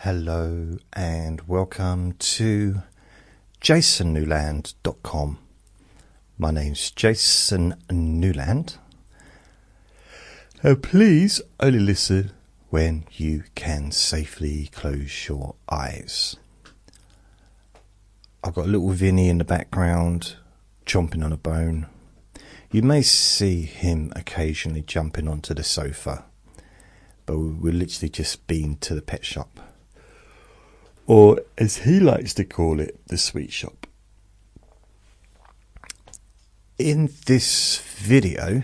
Hello and welcome to jasonnewland.com. My name's Jason Newland. Please only listen when you can safely close your eyes. I've got a little Vinny in the background chomping on a bone. You may see him occasionally jumping onto the sofa, but we've literally just been to the pet shop. Or, as he likes to call it, the sweet shop. In this video,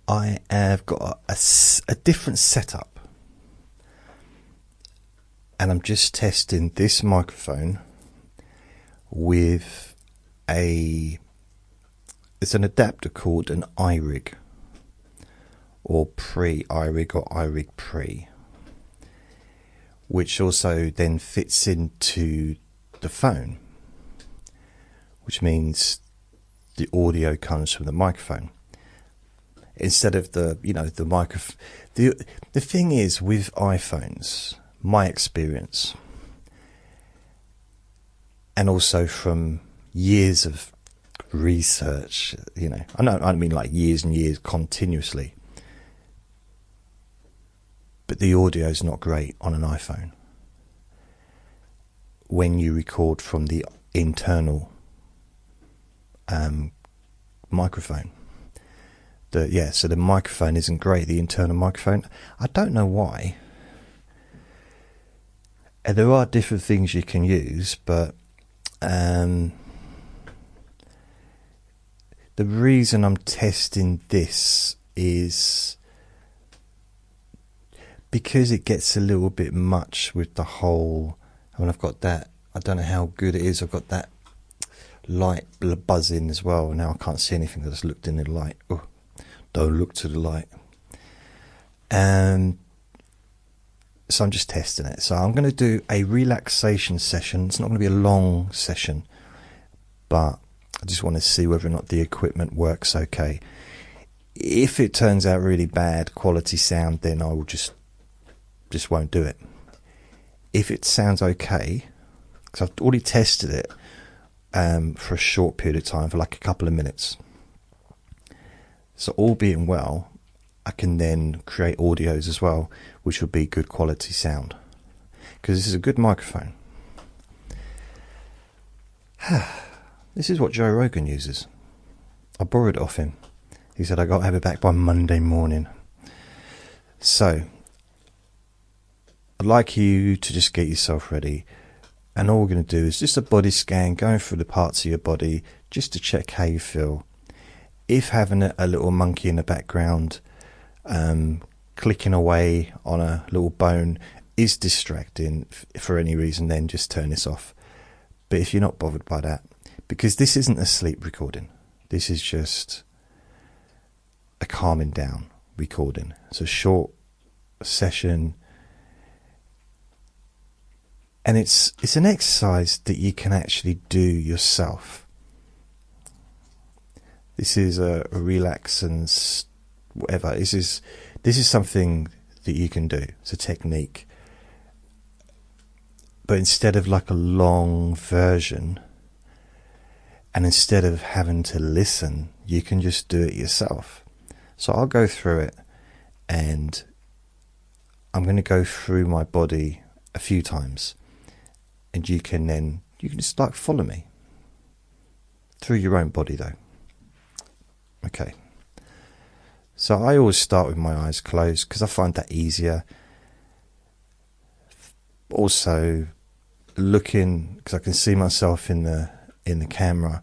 I have got a different setup. And I'm just testing this microphone with it's an adapter called an iRig. Or iRig or iRig Pre. Which also then fits into the phone, which means the audio comes from the microphone instead of the microphone. The thing is with iPhones, my experience, and also from years of research, I don't mean like years and years continuously. But the audio is not great on an iPhone when you record from the internal microphone. So the microphone isn't great, the internal microphone. I don't know why. And there are different things you can use, but the reason I'm testing this is because it gets a little bit much with the whole. I've got that. I don't know how good it is. I've got that light buzzing as well. Now I can't see anything. I just looked in the light. Oh, don't look to the light. And so I'm just testing it. So I'm going to do a relaxation session. It's not going to be a long session, but I just want to see whether or not the equipment works okay. If it turns out really bad quality sound, then I will just won't do it. If it sounds okay, because I've already tested it for a short period of time, for like a couple of minutes. So all being well, I can then create audios as well, which will be good quality sound. Because this is a good microphone. This is what Joe Rogan uses. I borrowed it off him. He said I got to have it back by Monday morning. So I'd like you to just get yourself ready, and all we're going to do is just a body scan, going through the parts of your body just to check how you feel. If having a little monkey in the background clicking away on a little bone is distracting for any reason, then just turn this off. But if you're not bothered by that, because this isn't a sleep recording, this is just a calming down recording. It's a short session. And it's an exercise that you can actually do yourself. This is a relax and whatever. This is something that you can do. It's a technique. But instead of like a long version, and instead of having to listen, you can just do it yourself. So I'll go through it, and I'm going to go through my body a few times. And you can just like follow me through your own body though. Okay. So I always start with my eyes closed because I find that easier. Also looking, because I can see myself in the camera,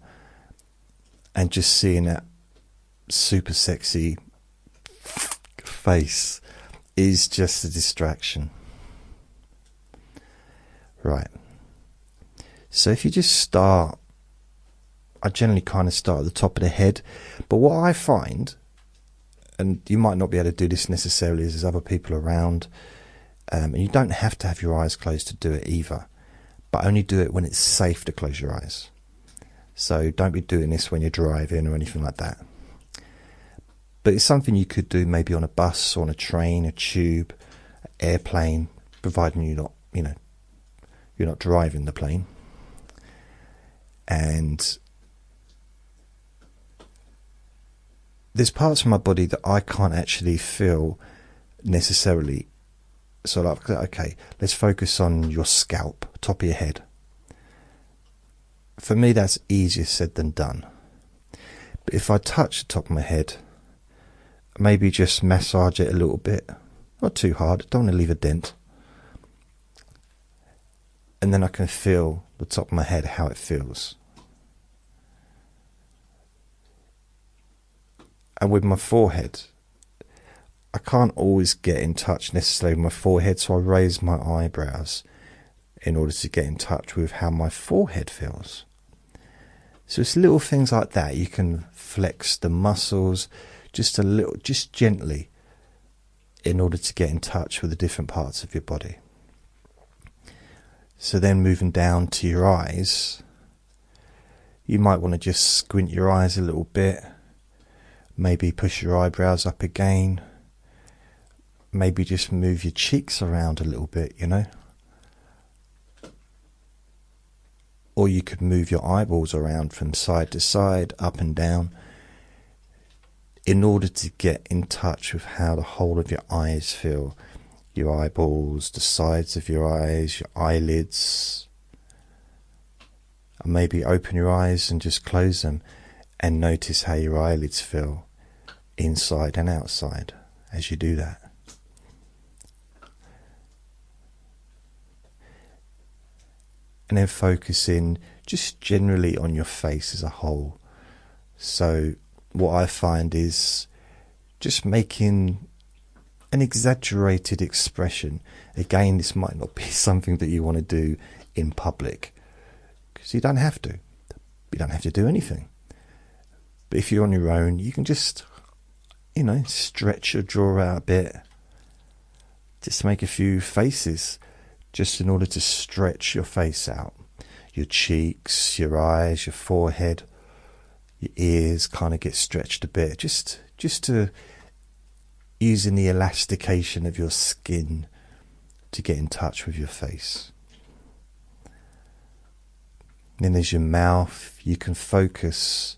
and just seeing that super sexy face is just a distraction. Right. So if you just start, I generally kind of start at the top of the head. But what I find, and you might not be able to do this necessarily as there's other people around, and you don't have to have your eyes closed to do it either, but only do it when it's safe to close your eyes. So don't be doing this when you're driving or anything like that. But it's something you could do maybe on a bus, or on a train, a tube, airplane, providing you're not you're not driving the plane. And there's parts of my body that I can't actually feel necessarily. So like, okay, let's focus on your scalp, top of your head. For me, that's easier said than done. But if I touch the top of my head, maybe just massage it a little bit, not too hard, don't want to leave a dent. And then I can feel the top of my head, how it feels. And with my forehead, I can't always get in touch necessarily with my forehead, so I raise my eyebrows in order to get in touch with how my forehead feels. So it's little things like that. You can flex the muscles just a little, just gently, in order to get in touch with the different parts of your body. So then moving down to your eyes, you might want to just squint your eyes a little bit, maybe push your eyebrows up again, maybe just move your cheeks around a little bit, or you could move your eyeballs around from side to side, up and down, in order to get in touch with how the whole of your eyes feel. Your eyeballs, the sides of your eyes, your eyelids. And maybe open your eyes and just close them and notice how your eyelids feel inside and outside as you do that. And then focusing just generally on your face as a whole. So what I find is just making an exaggerated expression. Again, this might not be something that you want to do in public, because you don't have to. You don't have to do anything. But if you're on your own, you can just, stretch your jaw out a bit. Just make a few faces, just in order to stretch your face out. Your cheeks, your eyes, your forehead, your ears kind of get stretched a bit. Just to using the elastication of your skin to get in touch with your face. Then there's your mouth. You can focus.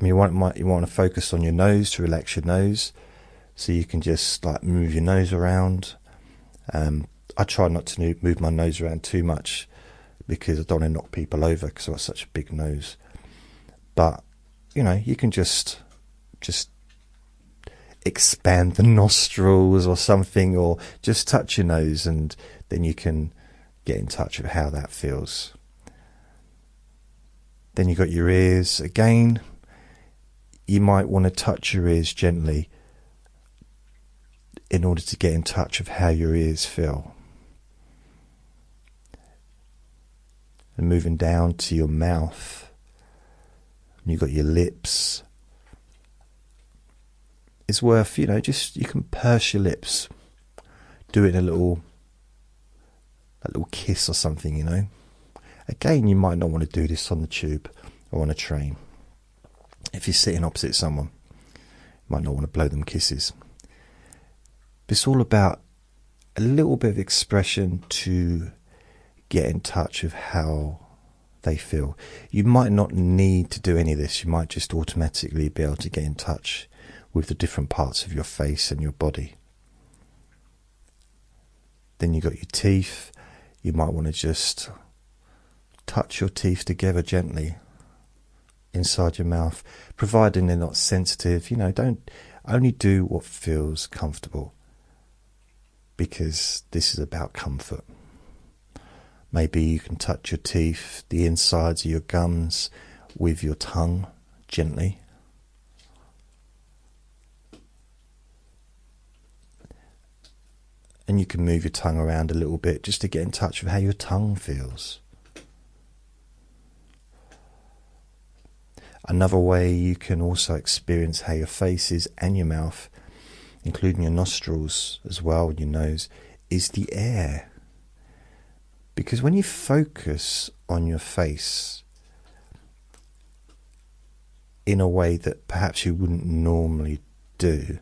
You want to focus on your nose to relax your nose, so you can just like move your nose around. I try not to move my nose around too much because I don't want to knock people over because I've got such a big nose. But you can just expand the nostrils or something, or just touch your nose, and then you can get in touch with how that feels. Then you've got your ears. Again, you might want to touch your ears gently in order to get in touch with how your ears feel. And moving down to your mouth, you've got your lips. It's worth, you can purse your lips. Do it in a little kiss or something, Again, you might not want to do this on the tube or on a train. If you're sitting opposite someone, you might not want to blow them kisses. But it's all about a little bit of expression to get in touch with how they feel. You might not need to do any of this. You might just automatically be able to get in touch with the different parts of your face and your body. Then you've got your teeth. You might want to just touch your teeth together gently inside your mouth, providing they're not sensitive. Don't only do what feels comfortable, because this is about comfort. Maybe you can touch your teeth, the insides of your gums, with your tongue gently. And you can move your tongue around a little bit just to get in touch with how your tongue feels. Another way you can also experience how your face is and your mouth, including your nostrils as well and your nose, is the air. Because when you focus on your face in a way that perhaps you wouldn't normally do,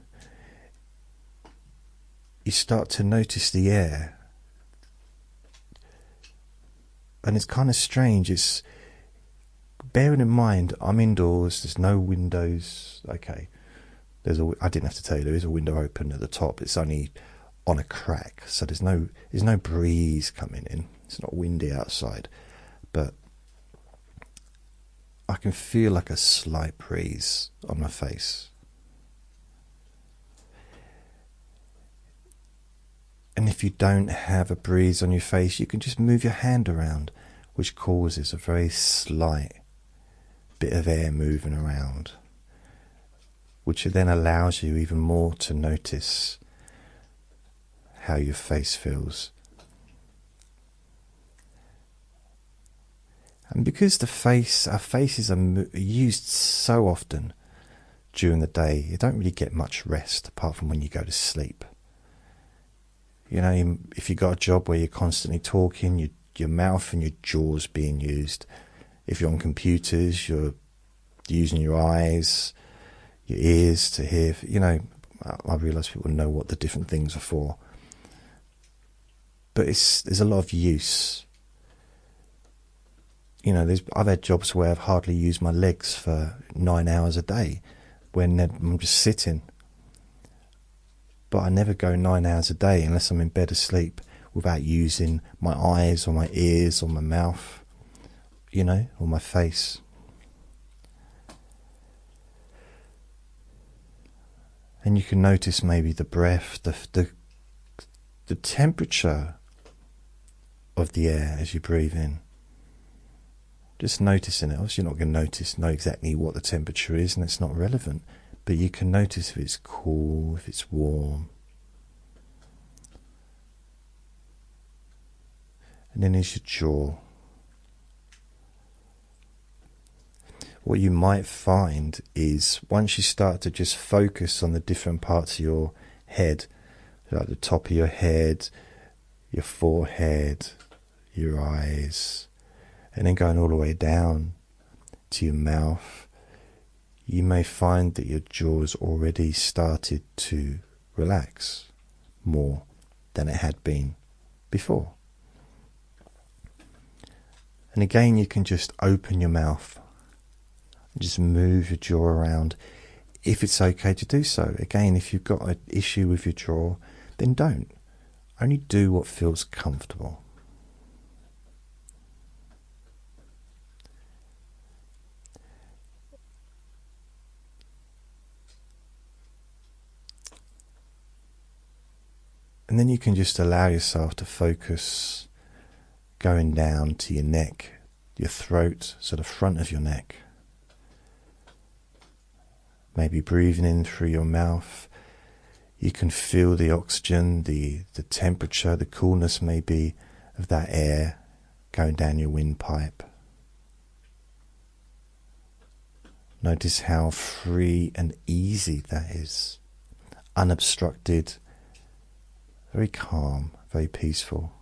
you start to notice the air and it's kind of strange. It's bearing in mind I'm indoors. There's no windows. Okay, I didn't have to tell you, there is a window open at the top. It's only on a crack, so there's no breeze coming in. It's not windy outside, but I can feel like a slight breeze on my face. And if you don't have a breeze on your face, you can just move your hand around, which causes a very slight bit of air moving around, which then allows you even more to notice how your face feels. And because our faces are used so often during the day, you don't really get much rest apart from when you go to sleep. You know, if you've got a job where you're constantly talking, your mouth and your jaw's being used. If you're on computers, you're using your eyes, your ears to hear. You know, I realise people know what the different things are for. But there's a lot of use. You know, I've had jobs where I've hardly used my legs for 9 hours a day when I'm just sitting. But I never go 9 hours a day unless I'm in bed asleep without using my eyes or my ears or my mouth, you know, or my face. And you can notice maybe the breath, the temperature of the air as you breathe in. Just noticing it. Obviously you're not going to know exactly what the temperature is, and it's not relevant. But you can notice if it's cool, if it's warm. And then there's your jaw. What you might find is once you start to just focus on the different parts of your head, like the top of your head, your forehead, your eyes, and then going all the way down to your mouth, you may find that your jaw's already started to relax more than it had been before. And again, you can just open your mouth and just move your jaw around if it's okay to do so. Again, if you've got an issue with your jaw, then don't. Only do what feels comfortable. And then you can just allow yourself to focus going down to your neck, your throat, so the front of your neck. Maybe breathing in through your mouth. You can feel the oxygen, the temperature, the coolness maybe of that air going down your windpipe. Notice how free and easy that is. Unobstructed. Very calm, very peaceful.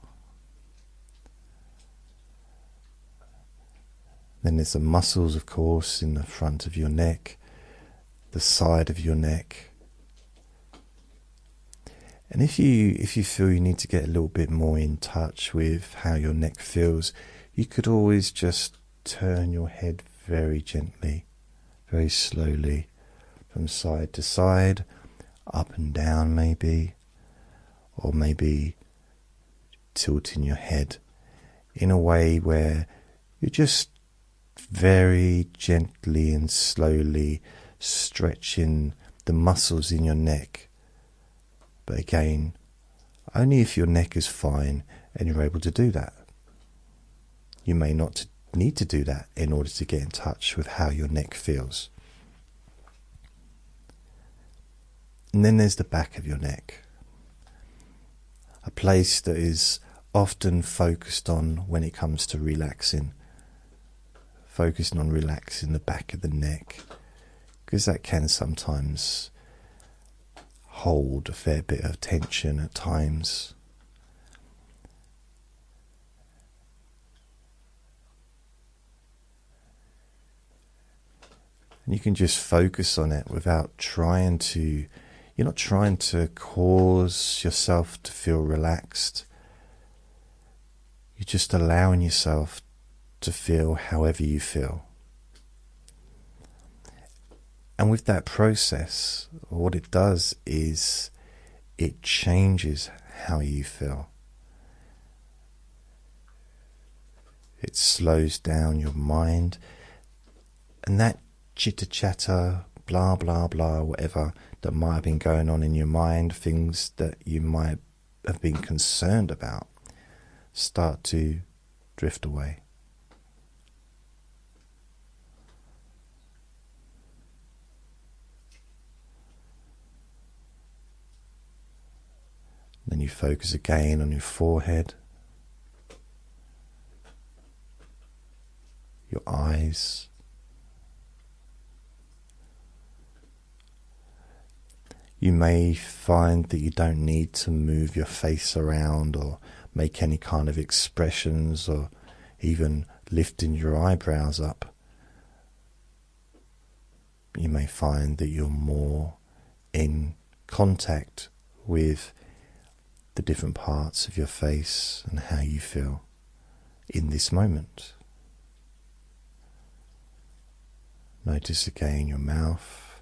Then there's the muscles, of course, in the front of your neck, the side of your neck. And if you feel you need to get a little bit more in touch with how your neck feels, you could always just turn your head very gently, very slowly, from side to side, up and down maybe, or maybe tilting your head in a way where you're just very gently and slowly stretching the muscles in your neck. But again, only if your neck is fine and you're able to do that. You may not need to do that in order to get in touch with how your neck feels. And then there's the back of your neck. A place that is often focused on when it comes to relaxing. Focusing on relaxing the back of the neck, because that can sometimes hold a fair bit of tension at times. And you can just focus on it without trying to. You're not trying to cause yourself to feel relaxed. You're just allowing yourself to feel however you feel. And with that process, what it does is it changes how you feel. It slows down your mind, and that chitter chatter, blah blah blah, whatever that might have been going on in your mind, things that you might have been concerned about, start to drift away. Then you focus again on your forehead, your eyes. You may find that you don't need to move your face around or make any kind of expressions or even lifting your eyebrows up. You may find that you're more in contact with the different parts of your face and how you feel in this moment. Notice again your mouth,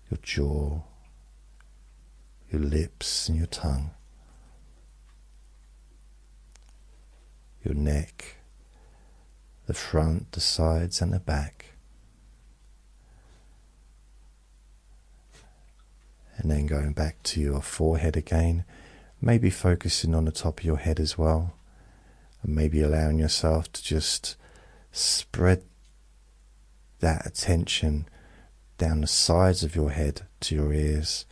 your jaw, your lips and your tongue, your neck, the front, the sides and the back. And then going back to your forehead again, maybe focusing on the top of your head as well, and maybe allowing yourself to just spread that attention down the sides of your head to your ears,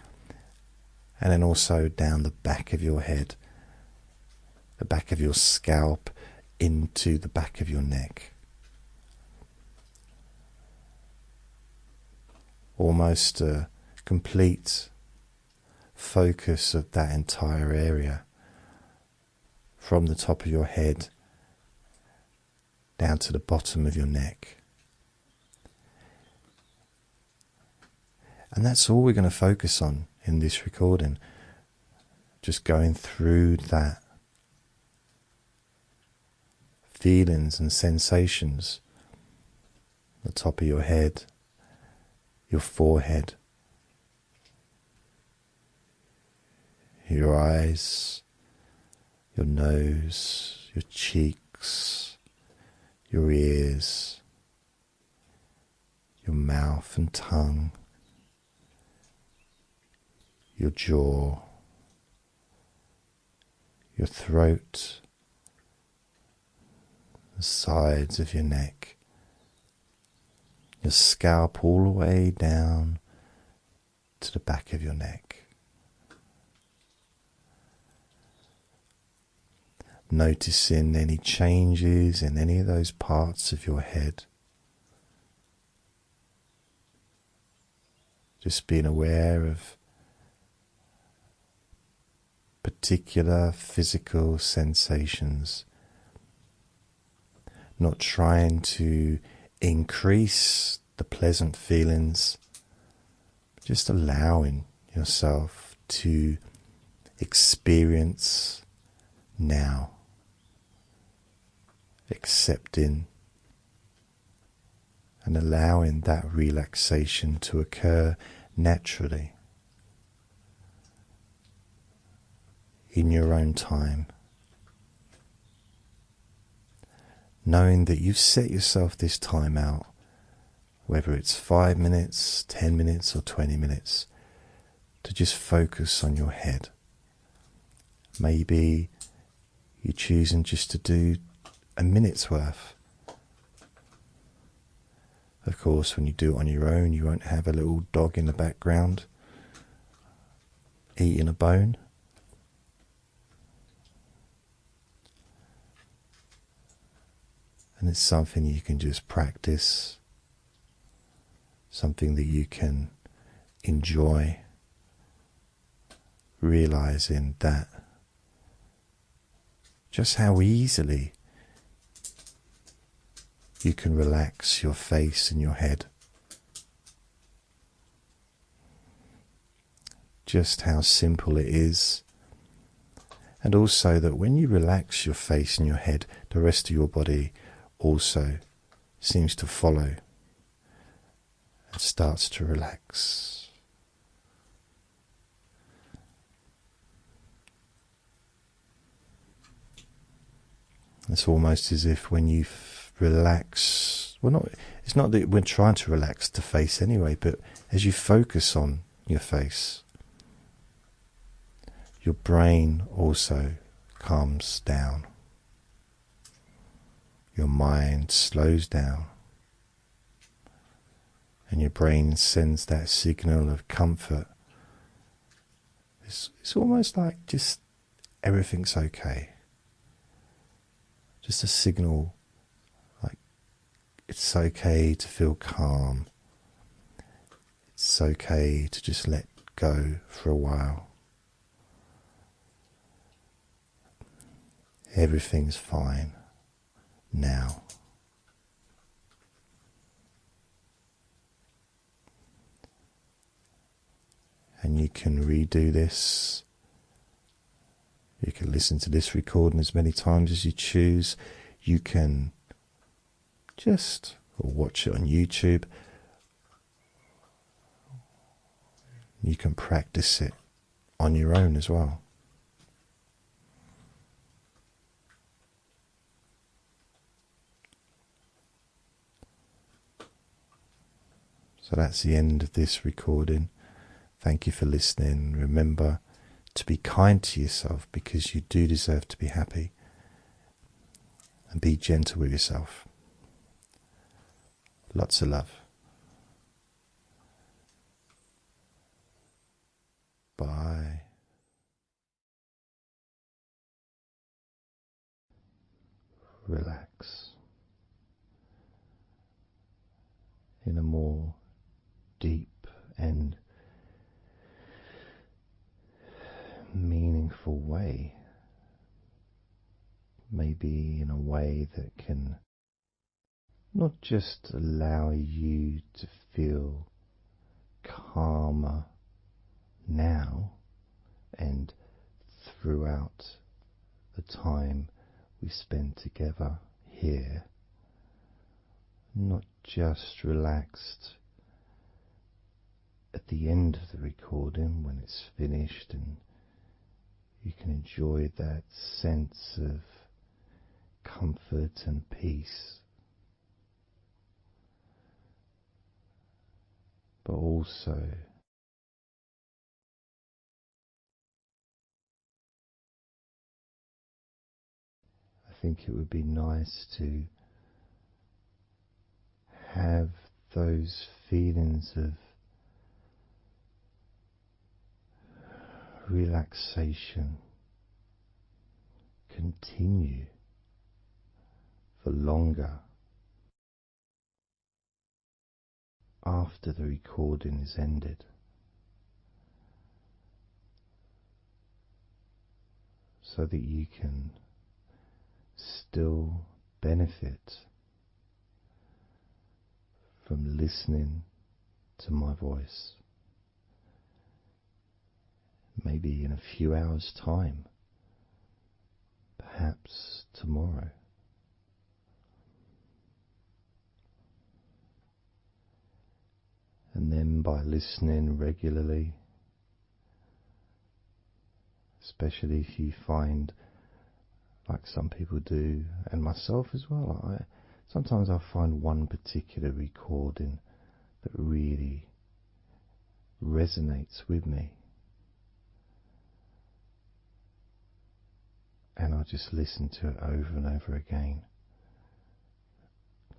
and then also down the back of your head, the back of your scalp, into the back of your neck. Almost a complete focus of that entire area, from the top of your head down to the bottom of your neck. And that's all we're going to focus on in this recording, just going through that feelings and sensations, the top of your head, your forehead, your eyes, your nose, your cheeks, your ears, your mouth and tongue, your jaw, your throat, the sides of your neck, your scalp all the way down to the back of your neck. Noticing any changes in any of those parts of your head. Just being aware of particular physical sensations. Not trying to increase the pleasant feelings, just allowing yourself to experience now. Accepting and allowing that relaxation to occur naturally in your own time, knowing that you've set yourself this time out, whether it's 5 minutes, 10 minutes or 20 minutes, to just focus on your head. Maybe you're choosing just to do a minute's worth. Of course, when you do it on your own, you won't have a little dog in the background eating a bone. And it's something you can just practice, something that you can enjoy, realizing that just how easily you can relax your face and your head. Just how simple it is, And also that when you relax your face and your head, the rest of your body also seems to follow and starts to relax. It's almost as if when you relax, well, it's not that we're trying to relax the face anyway, but as you focus on your face, your brain also calms down. Your mind slows down, and your brain sends that signal of comfort. It's almost like just everything's okay. Just a signal like it's okay to feel calm. It's okay to just let go for a while. Everything's fine now. And you can redo this. You can listen to this recording as many times as you choose. You can just watch it on YouTube. You can practice it on your own as well. So that's the end of this recording. Thank you for listening. Remember to be kind to yourself, because you do deserve to be happy. And be gentle with yourself. Lots of love. Bye. Relax in a more deep and meaningful way. Maybe in a way that can not just allow you to feel calmer now and throughout the time we spend together here, not just relaxed at the end of the recording when it's finished and you can enjoy that sense of comfort and peace, but also I think it would be nice to have those feelings of relaxation continue for longer after the recording is ended, so that you can still benefit from listening to my voice. Maybe in a few hours' time, perhaps tomorrow. And then by listening regularly, especially if you find, like some people do, and myself as well, sometimes I find one particular recording that really resonates with me, and I just listen to it over and over again,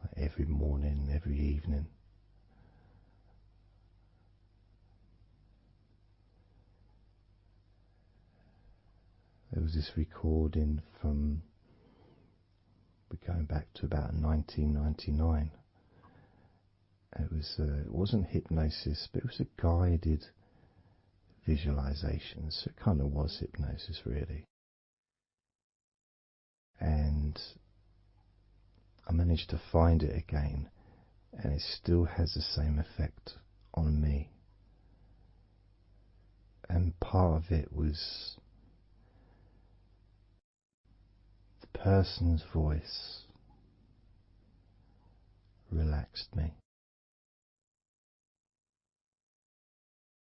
like every morning, every evening. There was this recording from, we're going back to about 1999. It wasn't hypnosis, but it was a guided visualization, so it kind of was hypnosis really. And I managed to find it again, and it still has the same effect on me. And part of it was person's voice relaxed me.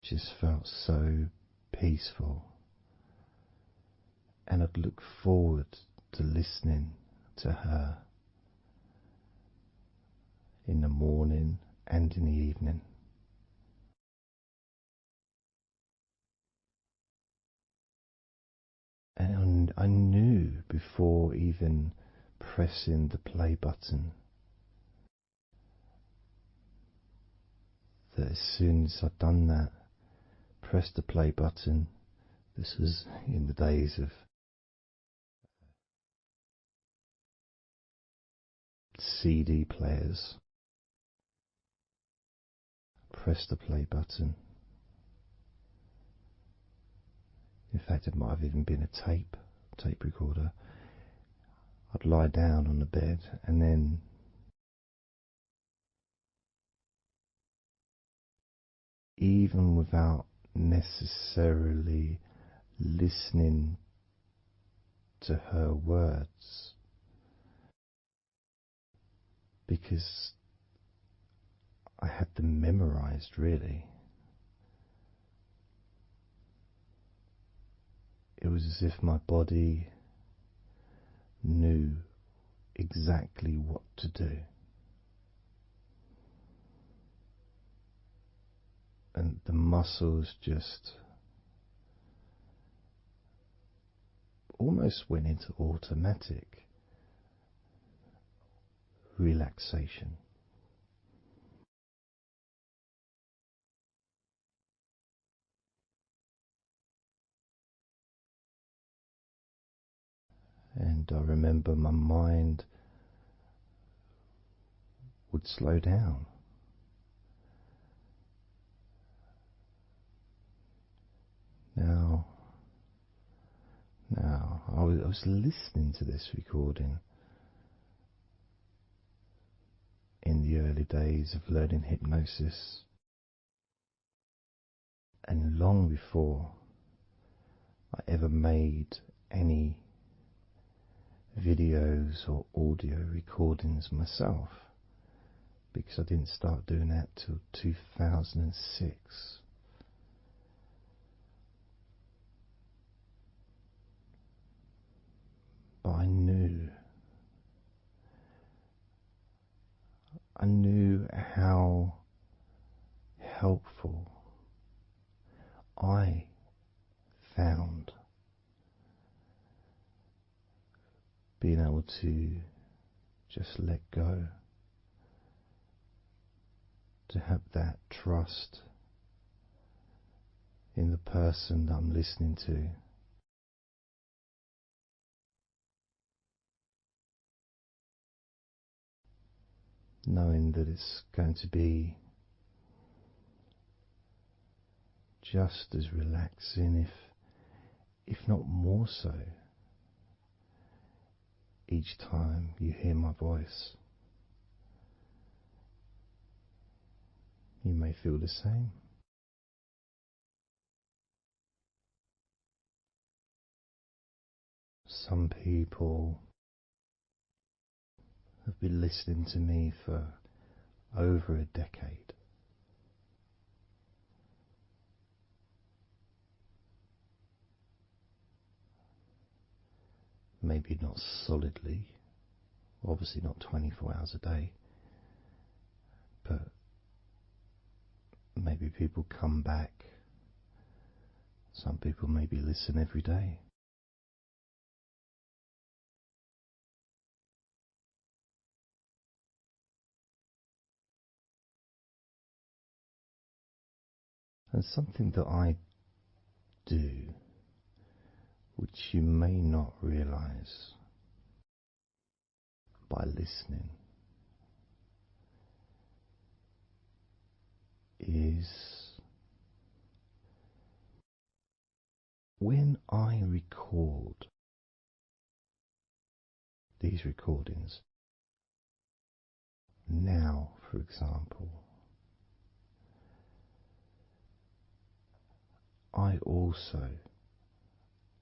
Just felt so peaceful, and I'd look forward to listening to her in the morning and in the evening. And I knew before even pressing the play button that as soon as I'd done that, pressed the play button, this was in the days of CD players, press the play button. In fact, it might have even been a tape recorder. I'd lie down on the bed, and then even without necessarily listening to her words, because I had them memorized, really. It was as if my body knew exactly what to do. And the muscles just almost went into automatic relaxation. And I remember my mind would slow down. Now, I was listening to this recording in the early days of learning hypnosis, and long before I ever made any videos or audio recordings myself, because I didn't start doing that till 2006. But I knew how helpful I found being able to just let go, to have that trust in the person that I'm listening to. Knowing that it's going to be just as relaxing, if not more so, each time you hear my voice. You may feel the same. Some people have been listening to me for over a decade. Maybe not solidly, obviously not 24 hours a day, but maybe people come back. Some people maybe listen every day. And something that I do, which you may not realize by listening, is when I record these recordings, now for example, I also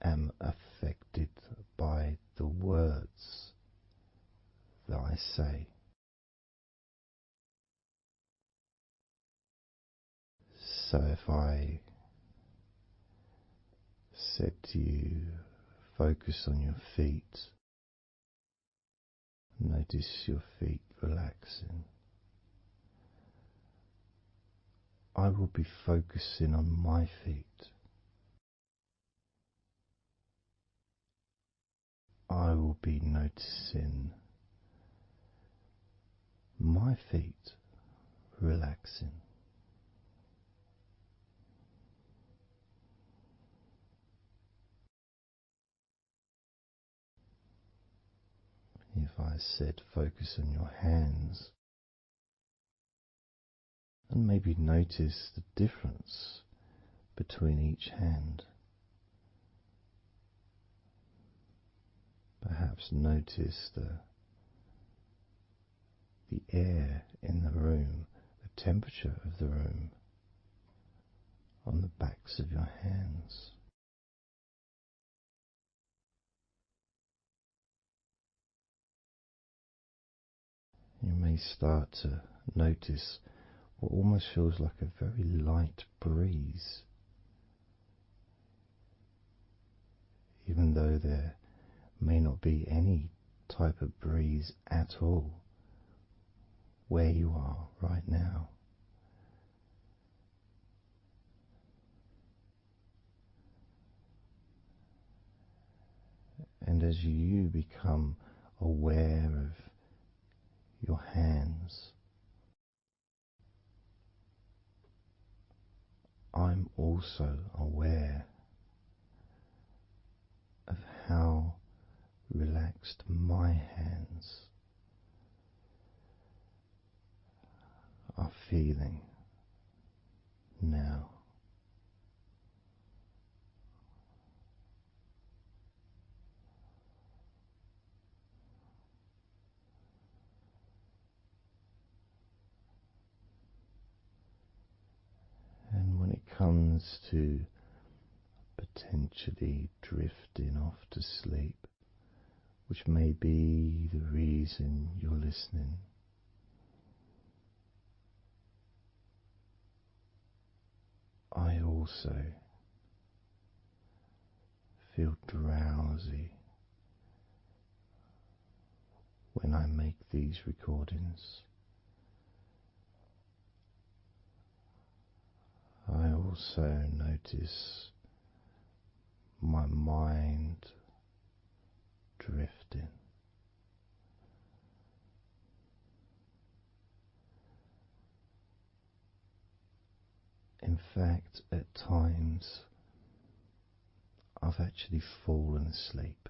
am affected by the words I say. So if I said to you, focus on your feet, notice your feet relaxing, I will be focusing on my feet. I will be noticing my feet relaxing. If I said focus on your hands, and maybe notice the difference between each hand. Perhaps notice the air in the room, the temperature of the room on the backs of your hands. You may start to notice what almost feels like a very light breeze, even though there may not be any type of breeze at all where you are right now. And as you become aware of your hands, I'm also aware of how relaxed my hands are feeling now. And when it comes to potentially drifting off to sleep, which may be the reason you're listening, I also feel drowsy when I make these recordings. I also notice my mind drifting. In fact, at times I've actually fallen asleep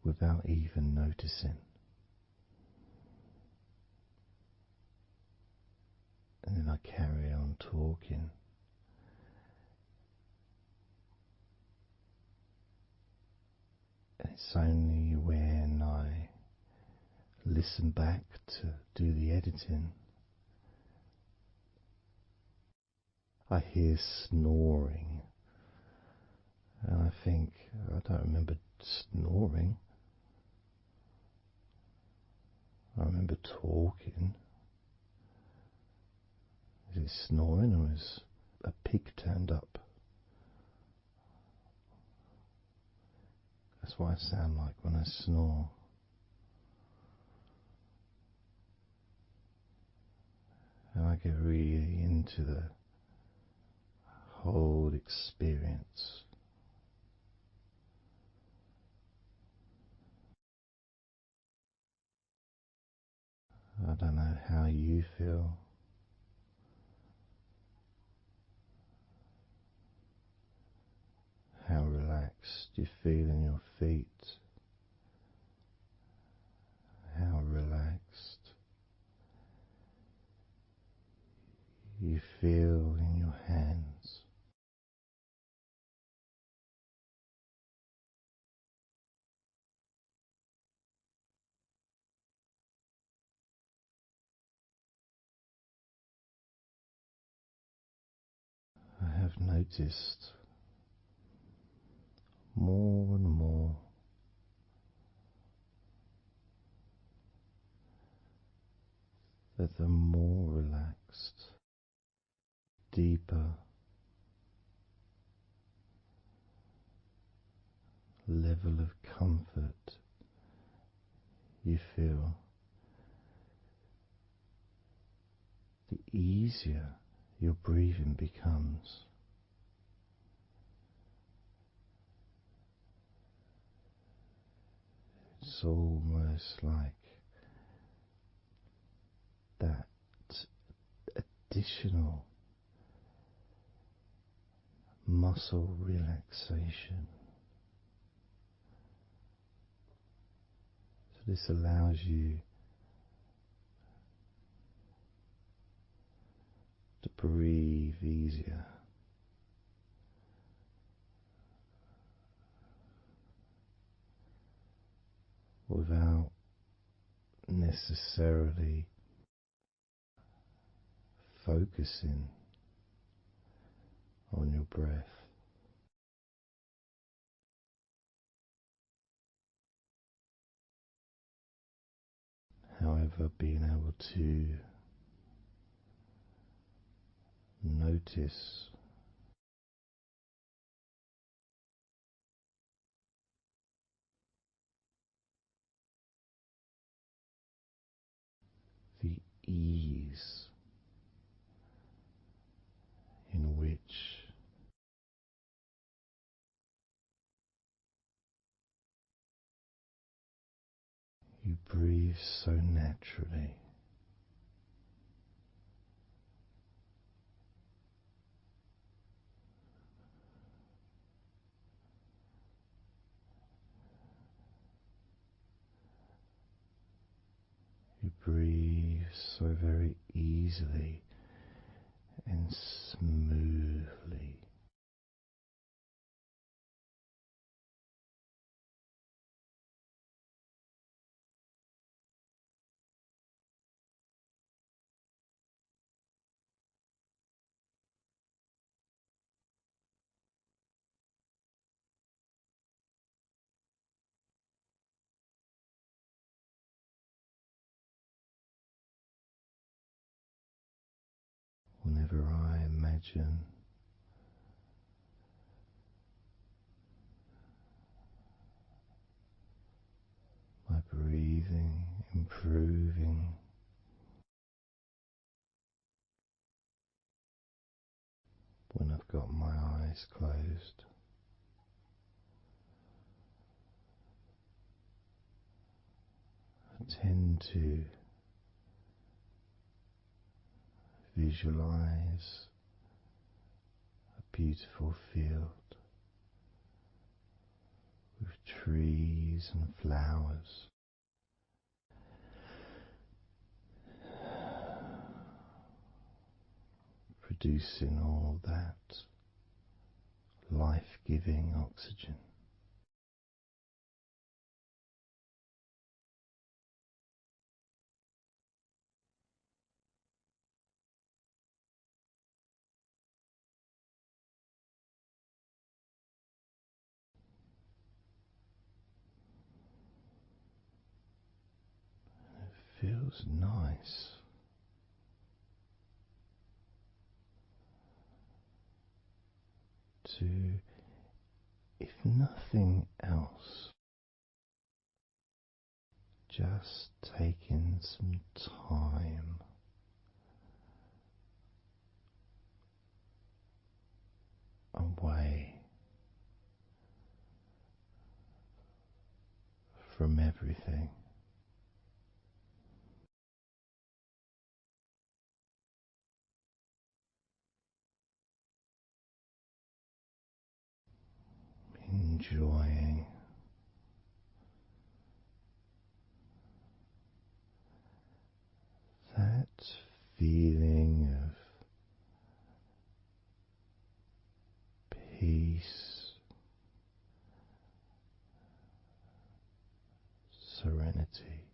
without even noticing. And then I carry on talking. And it's only when I listen back to do the editing, I hear snoring. And I think, I don't remember snoring. I remember talking. Is it snoring or is a pig turned up? That's what I sound like when I snore. And I get really into the whole experience. I don't know how you feel. How relaxed you feel in your feet. How relaxed you feel in your hands. I have noticed more and more, that the more relaxed, deeper level of comfort you feel, the easier your breathing becomes. It's almost like that additional muscle relaxation. So this allows you to breathe easier, without necessarily focusing on your breath. However, being able to notice the ease in which you breathe so naturally. You breathe so very easily and smoothly. Whenever I imagine my breathing improving, when I've got my eyes closed, I tend to visualize a beautiful field with trees and flowers, producing all that life-giving oxygen. It feels nice to, if nothing else, just taking some time away from everything. Enjoying that feeling of peace, serenity,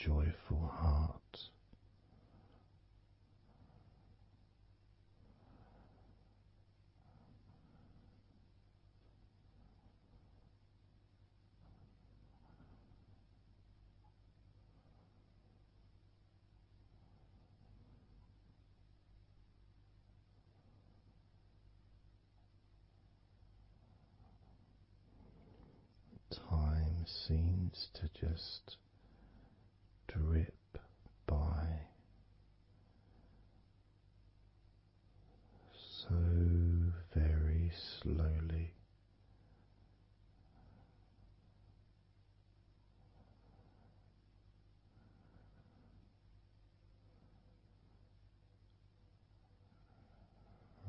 joyful heart. Time seems to just drip by so very slowly.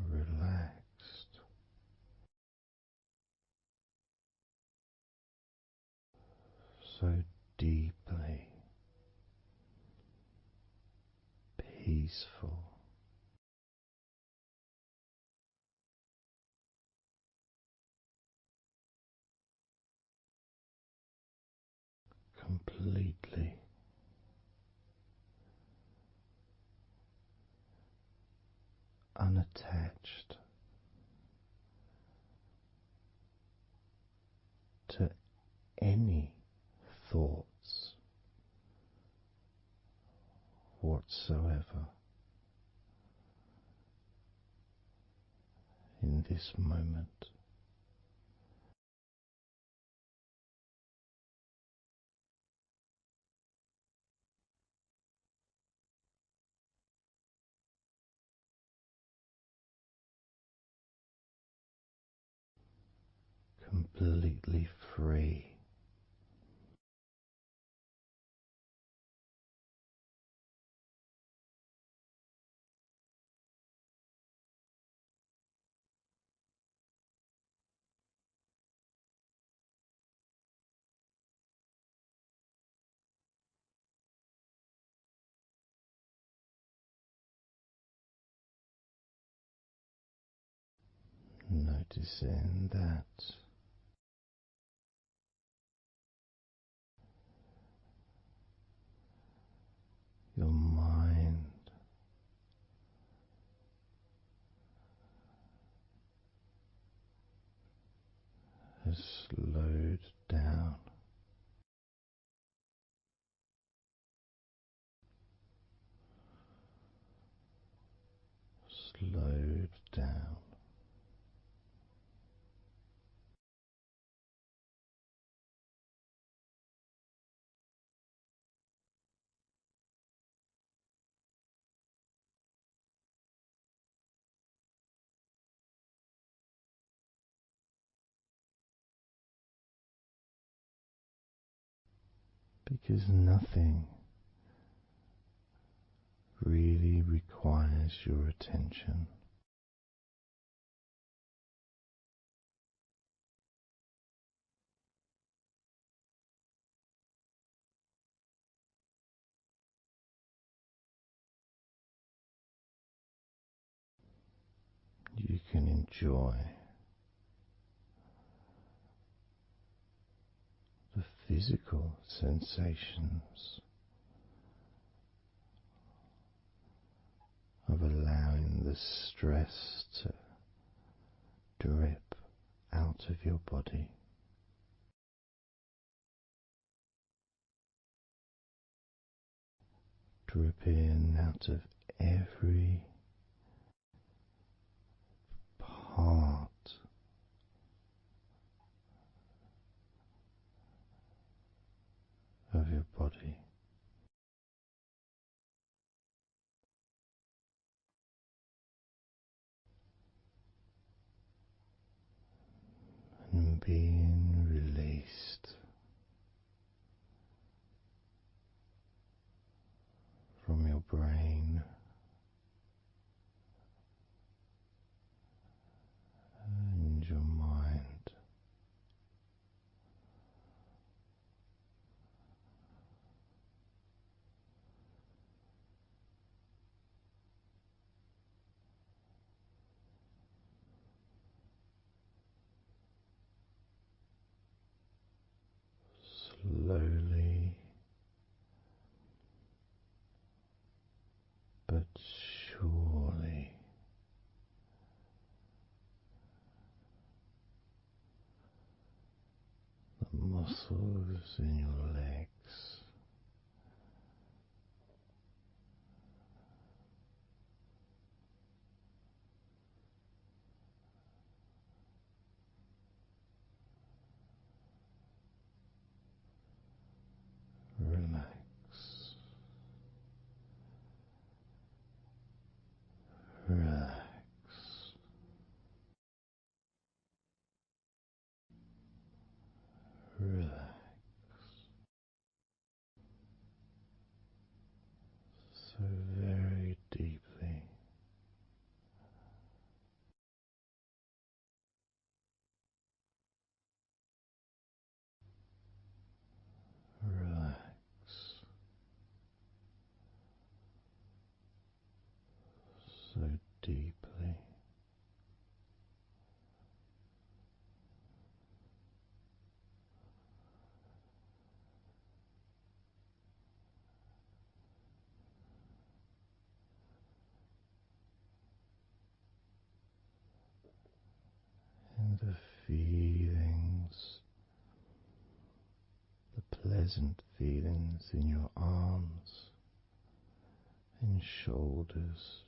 Relaxed, so deeply peaceful, completely unattached to any thoughts whatsoever in this moment. Completely free. Noticing that your mind has slowed down, slowed down, because nothing really requires your attention. You can enjoy the physical sensations of allowing the stress to drip out of your body, dripping out of every part of your body. And being released from your brain and your mind, muscles in your legs. Relax, relax, relax, so very deeply. Relax, so deeply. And the feelings, the pleasant feelings in your arms and shoulders,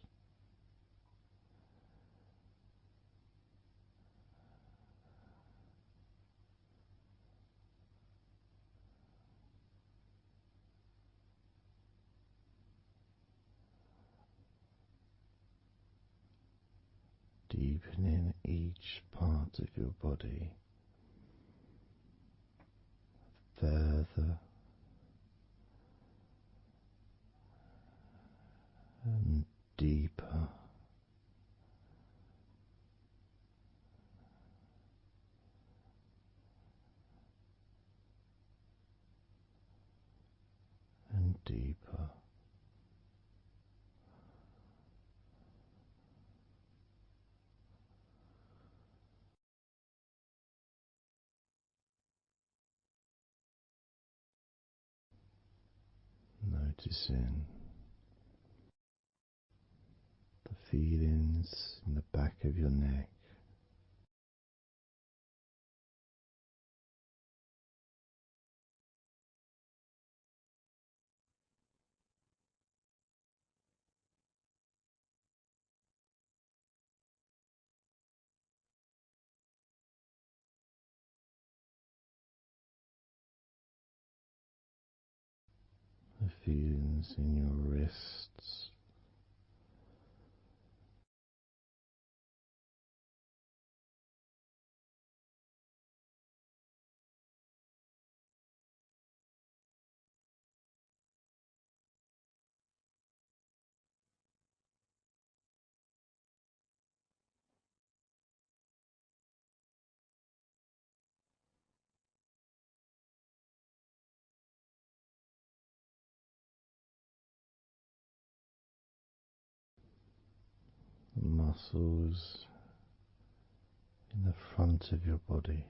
deepening each part of your body further and deeper. And deeper. Noticing the feelings in the back of your neck, the feelings in your wrists, the muscles in the front of your body,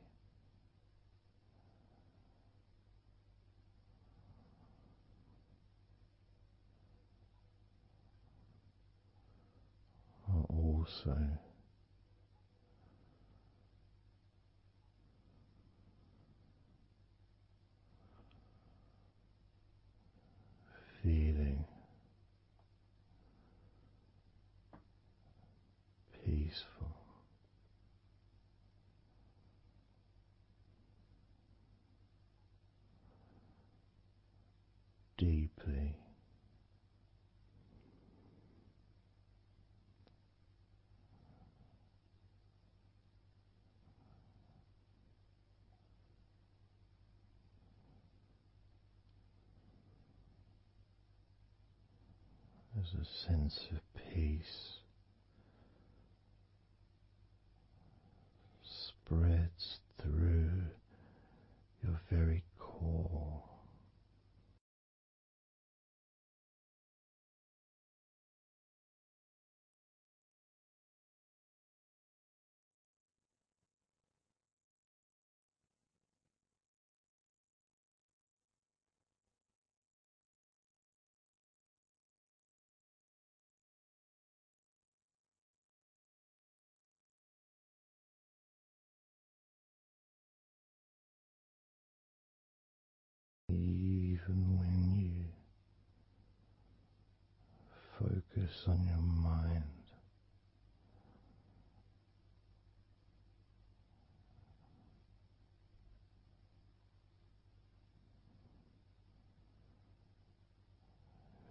are also feeling peaceful, deeply, as a sense of peace spreads through your very core. on your mind.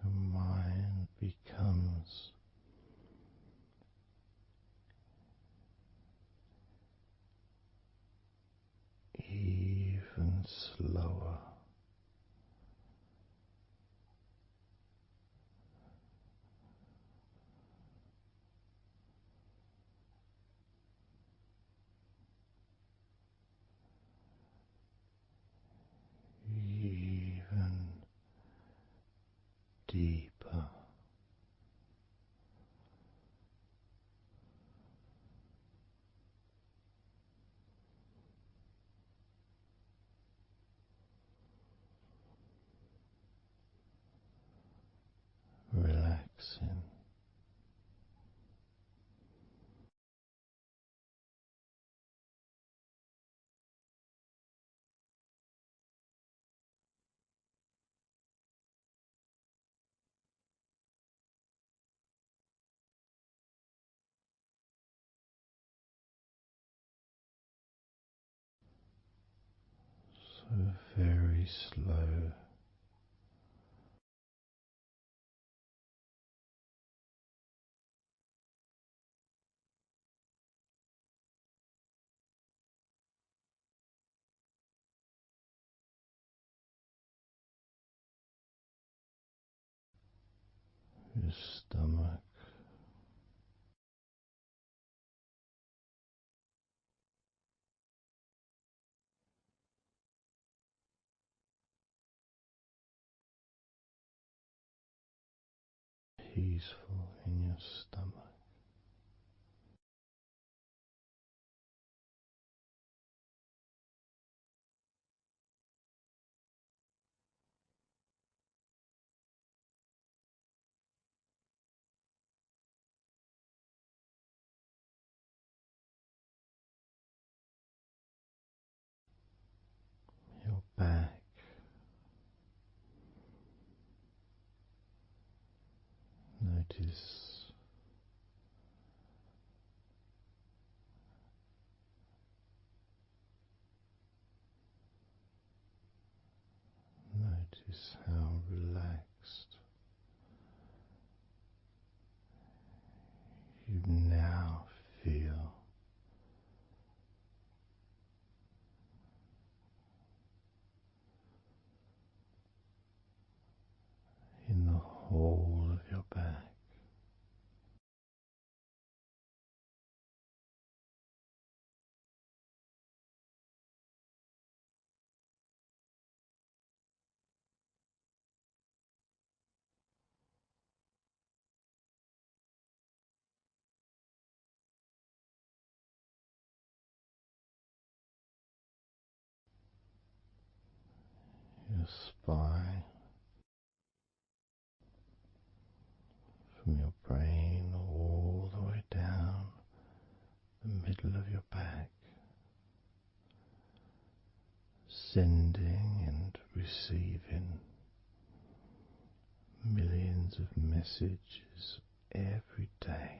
Your mind becomes even slower. Even deeper. Relaxing. So very slow. Your stomach. Peaceful in your stomach. Your back. Notice Notice how relaxed you now feel in the whole of your back. Your spine, from your brain all the way down the middle of your back, sending and receiving millions of messages every day.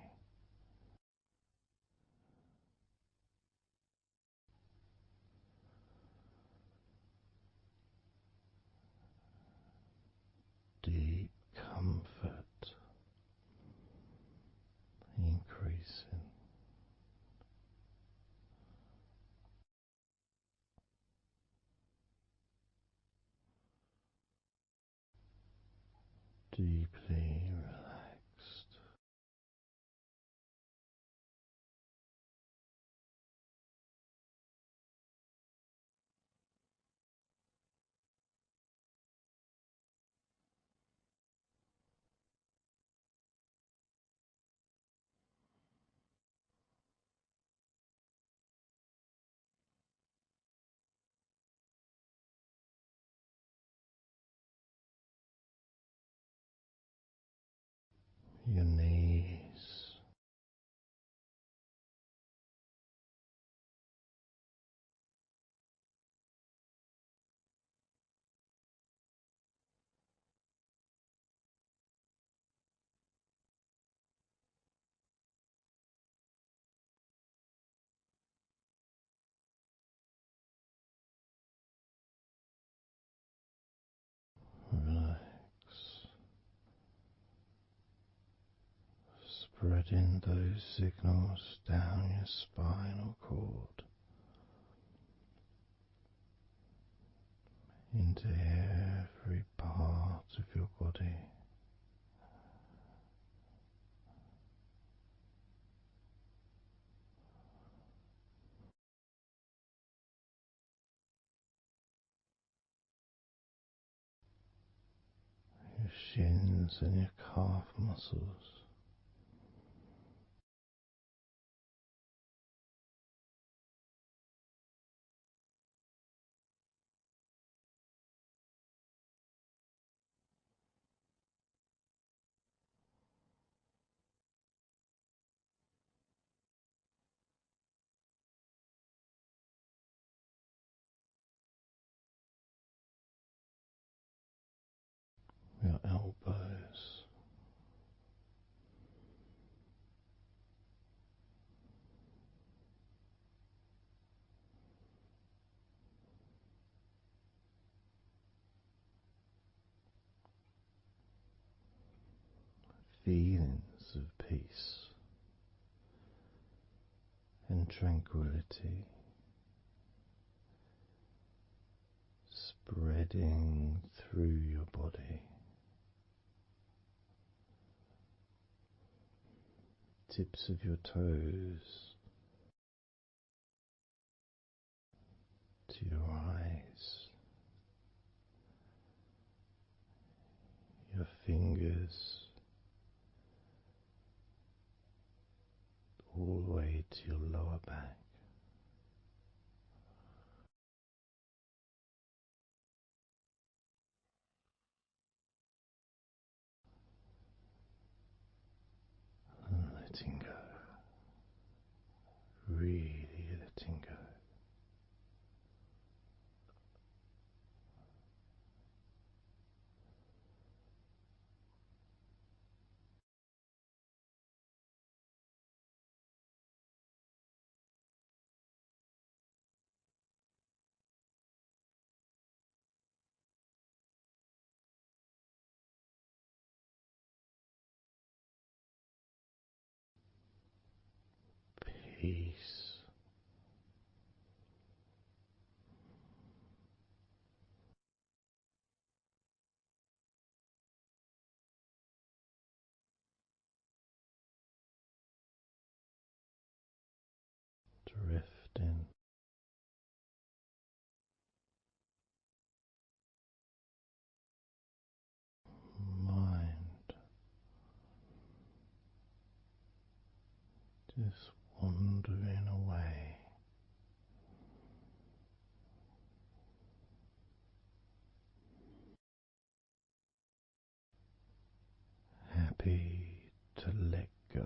Deep comfort increasing. Deeply relaxed. spreading those signals down your spinal cord into every part of your body. Your shins and your calf muscles. Your elbows, feelings of peace and tranquility spreading through your body. Tips of your toes to your eyes, your fingers all the way to your lower back. And letting go, really letting go. Peace. Drifting. Mind just wandering away. Happy to let go.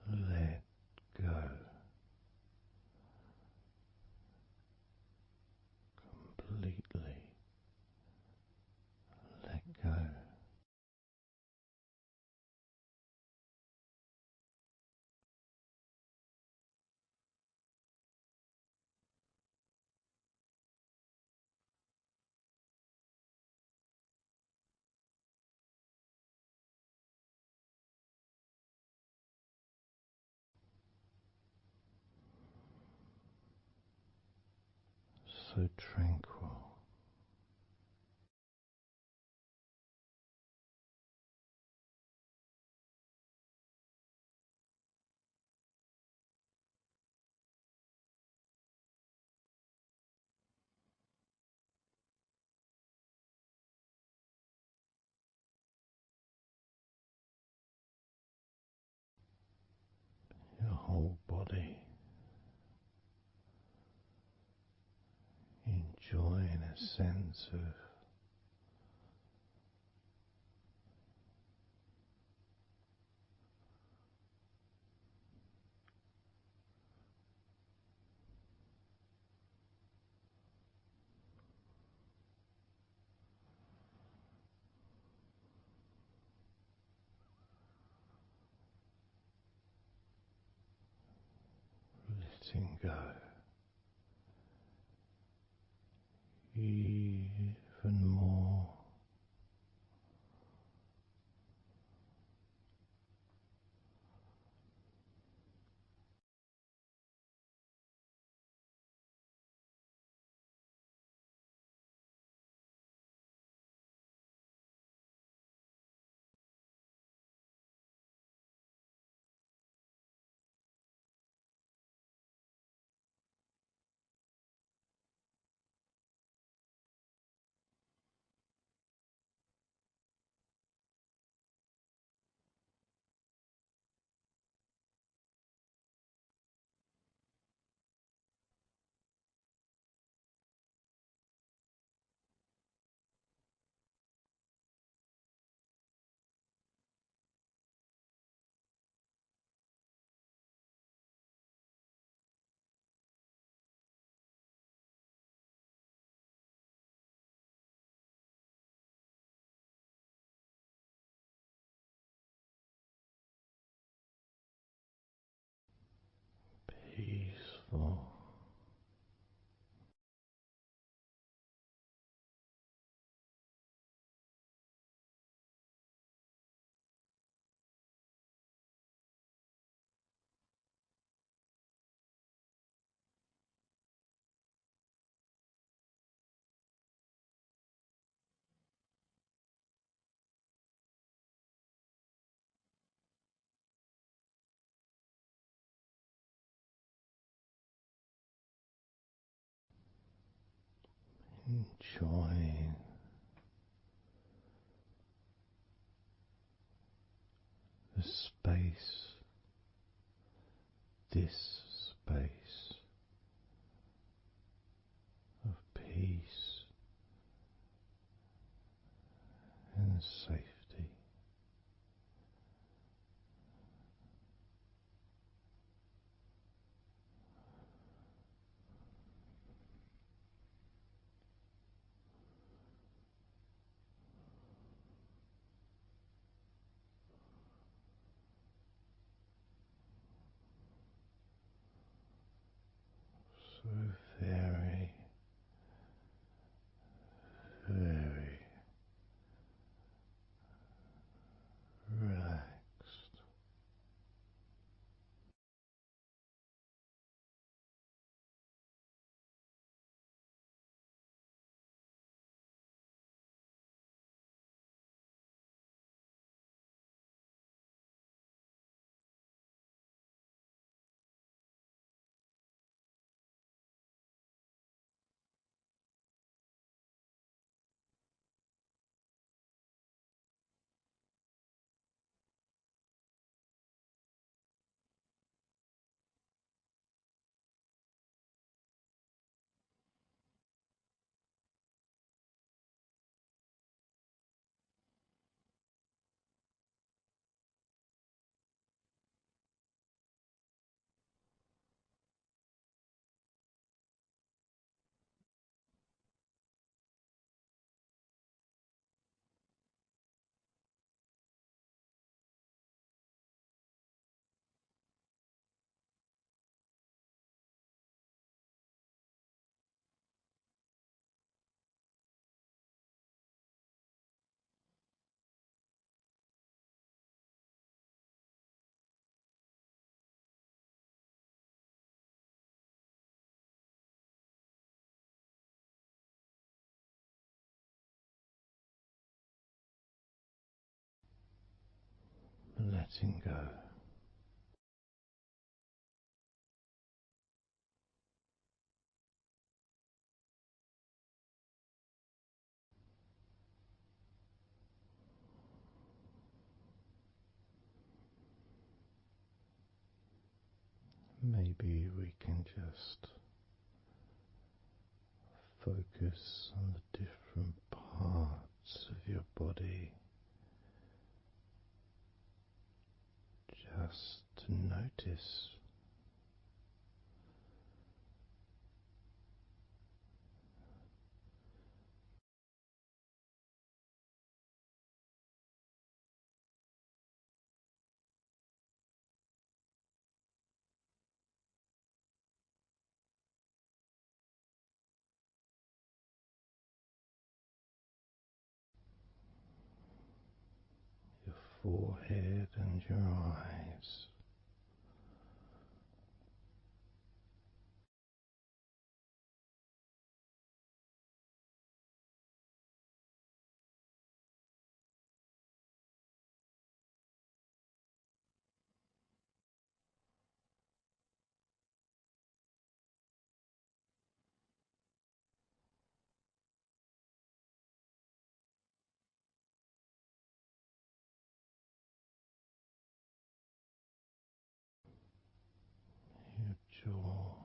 Let go. Completely let go. So tranquil. Your whole body enjoying a sense of letting go. Even more peaceful. Enjoying the space, this space of peace and safety. So very, very relaxed. Letting go. Maybe we can just focus on the different parts of your body, just to notice your forehead and your eyes. Your jaw,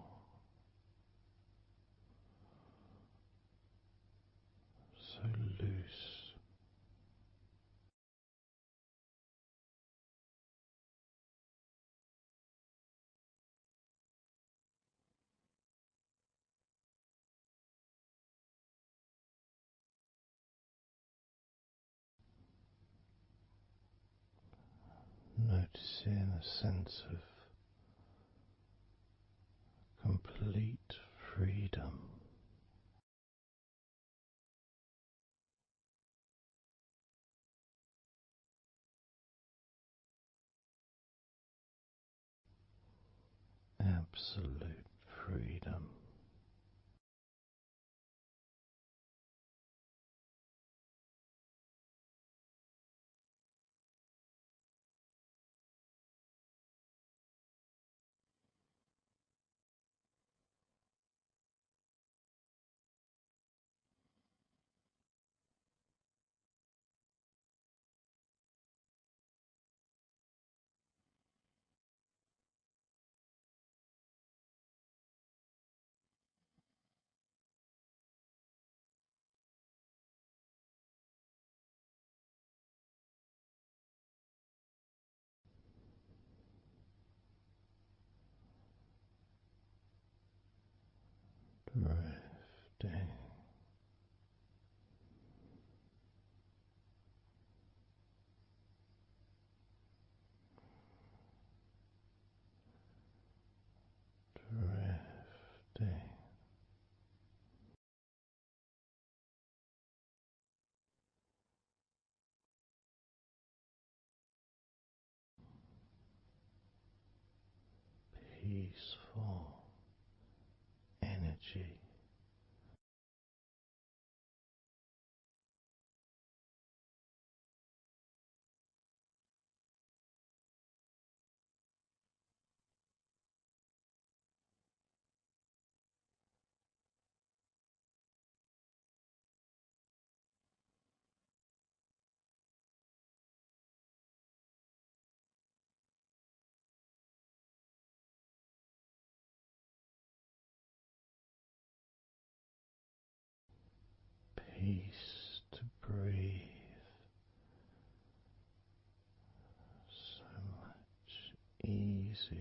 so loose. Noticing a sense of complete freedom. Absolute freedom. Drifting. Drifting. Peaceful energy. Peace to breathe. So much easier.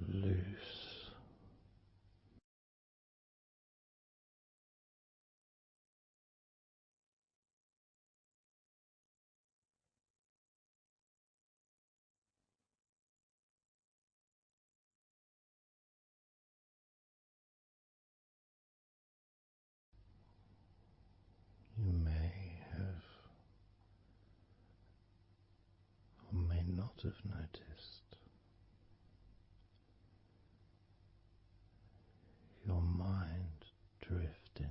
Loose. You may have or may not have noticed your mind drifting.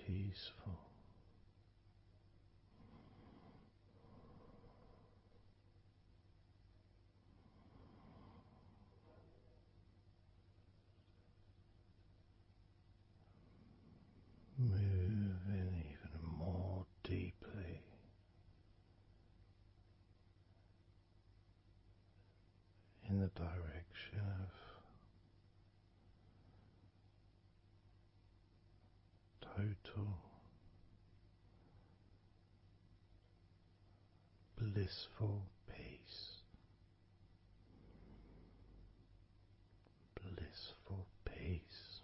Peaceful. Moving even more deeply in the direction of total blissful peace. Blissful peace.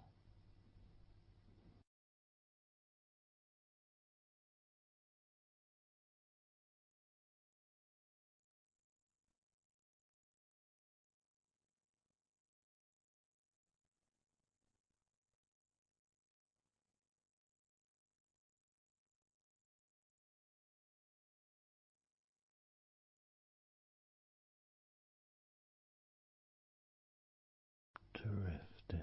drifting.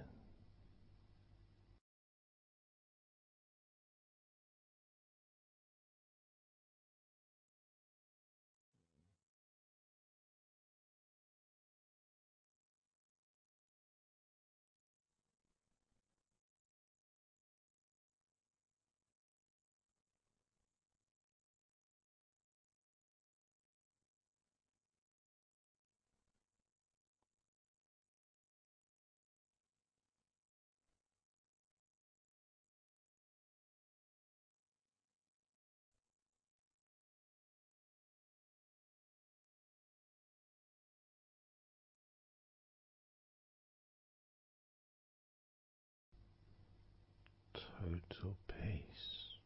Total peace.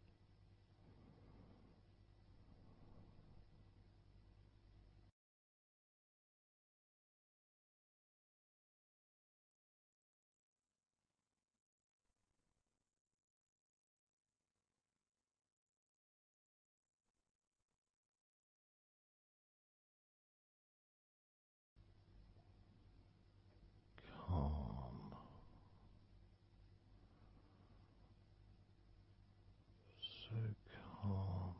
Calm. So calm.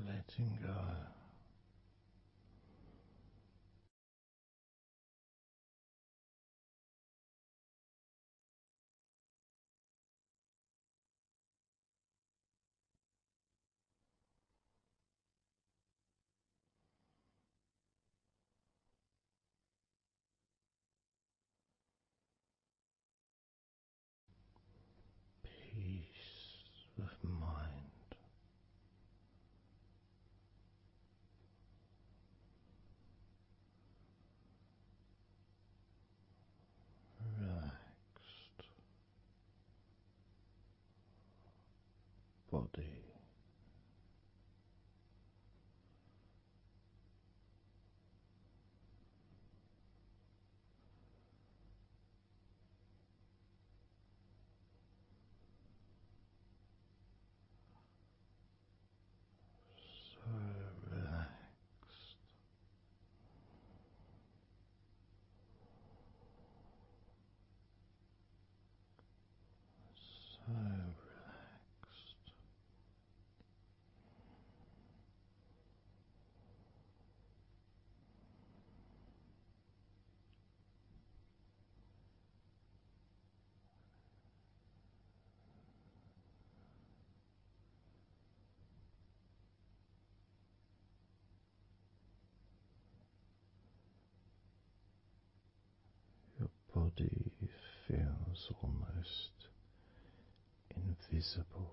Letting go. Peace of mind. Relaxed body. So relaxed. So relaxed. Your body feels almost invisible.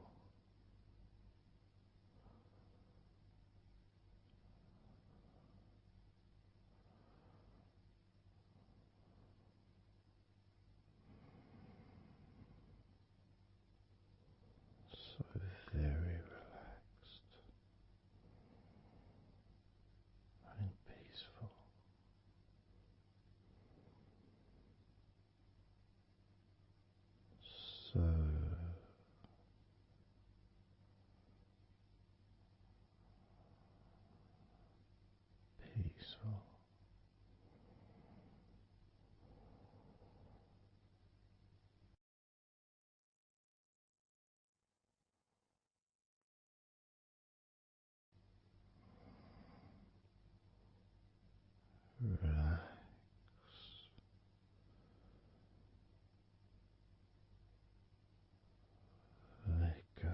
So very relaxed and peaceful. So peaceful. Relax. Let go.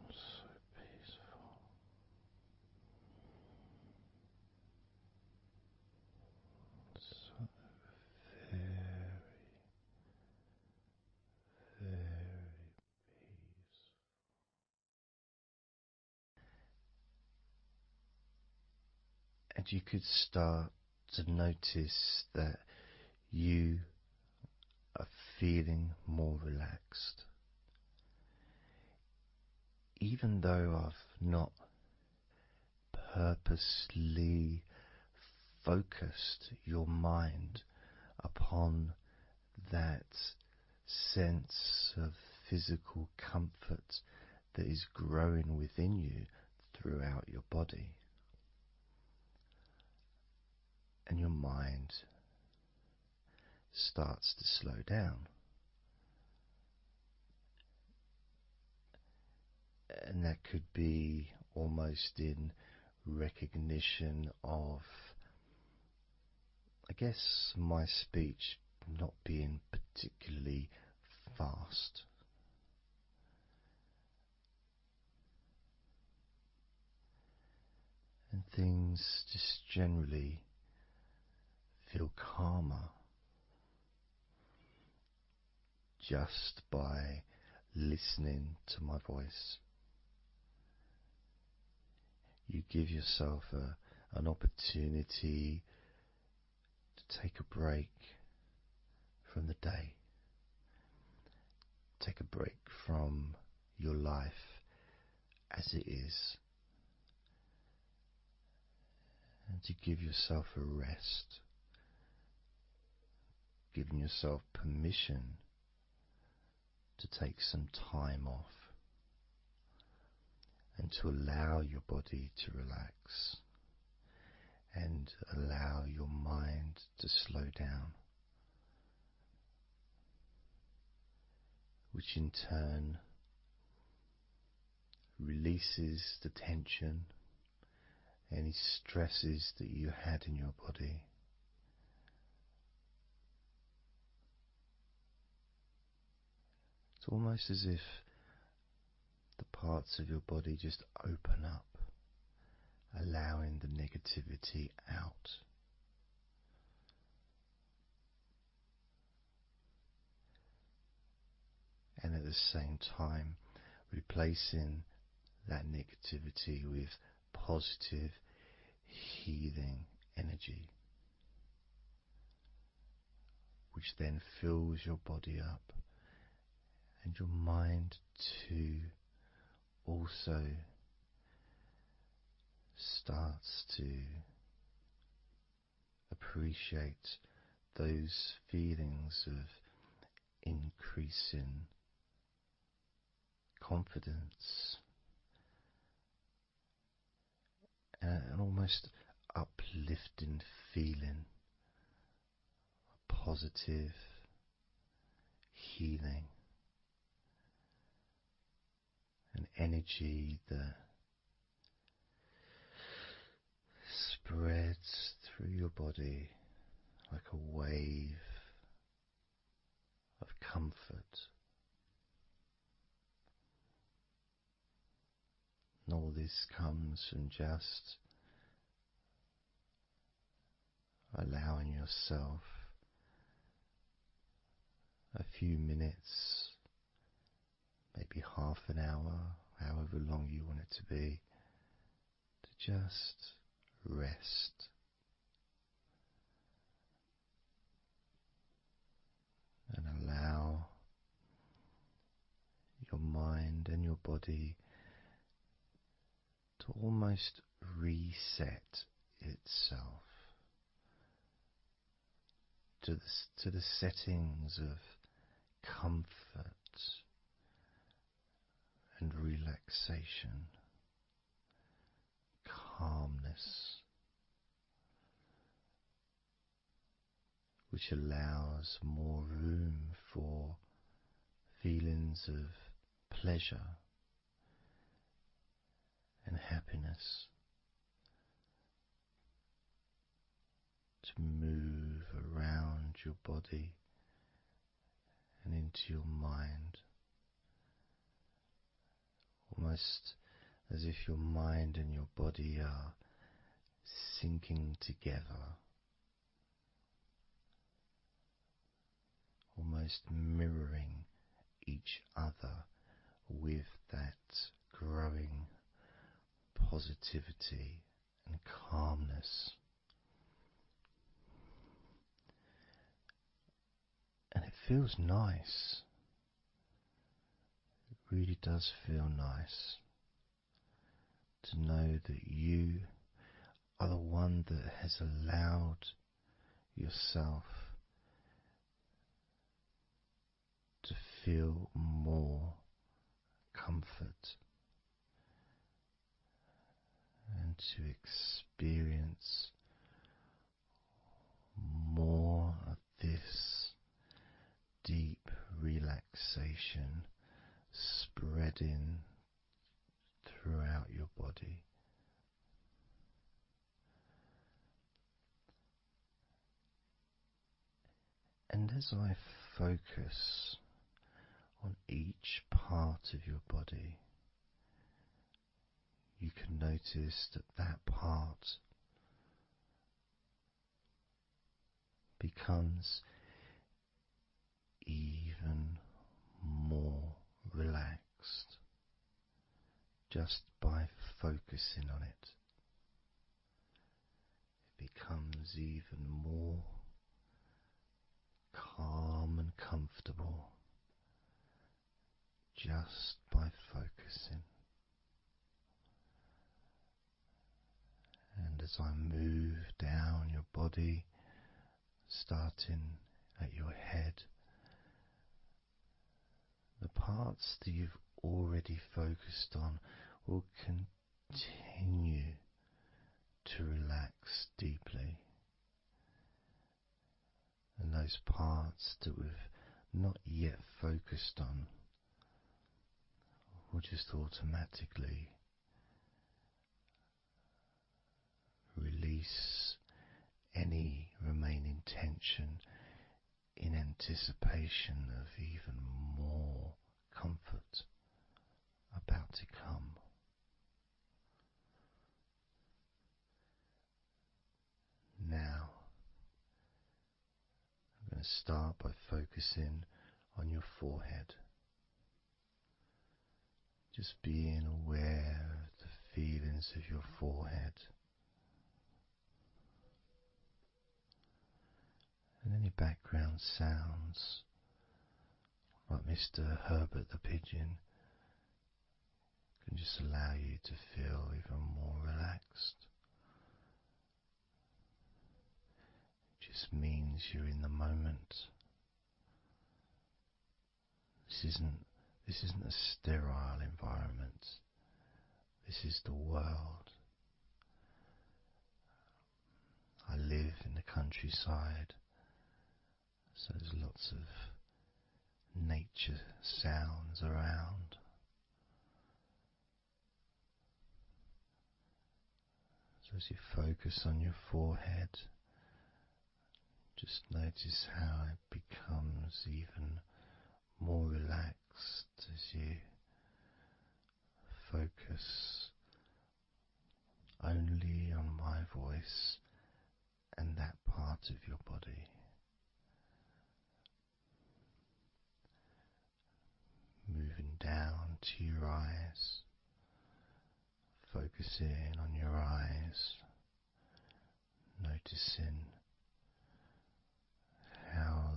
So peaceful. So very, very peaceful. And you could start to notice that you are feeling more relaxed even though I've not purposely focused your mind upon that sense of physical comfort that is growing within you throughout your body, and your mind starts to slow down. And that could be almost in recognition of, I guess, my speech not being particularly fast. And things just generally feel calmer just by listening to my voice. You give yourself an opportunity to take a break from the day, take a break from your life as it is, and to give yourself a rest, giving yourself permission to take some time off and to allow your body to relax and allow your mind to slow down, which in turn releases the tension, any stresses that you had in your body. It's almost as if the parts of your body just open up, allowing the negativity out. And at the same time, replacing that negativity with positive, healing energy, which then fills your body up, and your mind too also starts to appreciate those feelings of increasing confidence and an almost uplifting feeling, a positive healing, an energy that spreads through your body like a wave of comfort. And all this comes from just allowing yourself a few minutes, maybe half an hour, however long you want it to be, to just rest. And allow your mind and your body to almost reset itself to the settings of comfort and relaxation, calmness, which allows more room for feelings of pleasure and happiness to move around your body and into your mind, almost as if your mind and your body are sinking together, almost mirroring each other with that growing positivity and calmness. And it feels nice. It really does feel nice to know that you are the one that has allowed yourself to feel more comfort and to experience more of this deep relaxation spreading throughout your body. And as I focus on each part of your body, you can notice that that part becomes even more relaxed just by focusing on it. It becomes even more calm and comfortable just by focusing. And as I move down your body, starting at your head, the parts that you've already focused on will continue to relax deeply. And those parts that we've not yet focused on will just automatically release any remaining tension in anticipation of even more comfort about to come. Now, I'm going to start by focusing on your forehead. Just being aware of the feelings of your forehead. And any background sounds, like Mr. Herbert the pigeon, can just allow you to feel even more relaxed. It just means you're in the moment. This isn't a sterile environment. This is the world. I live in the countryside, so there's lots of nature sounds around. So as you focus on your forehead, just notice how it becomes even more relaxed as you focus only on my voice and that part of your body. Moving down to your eyes, focusing on your eyes, noticing how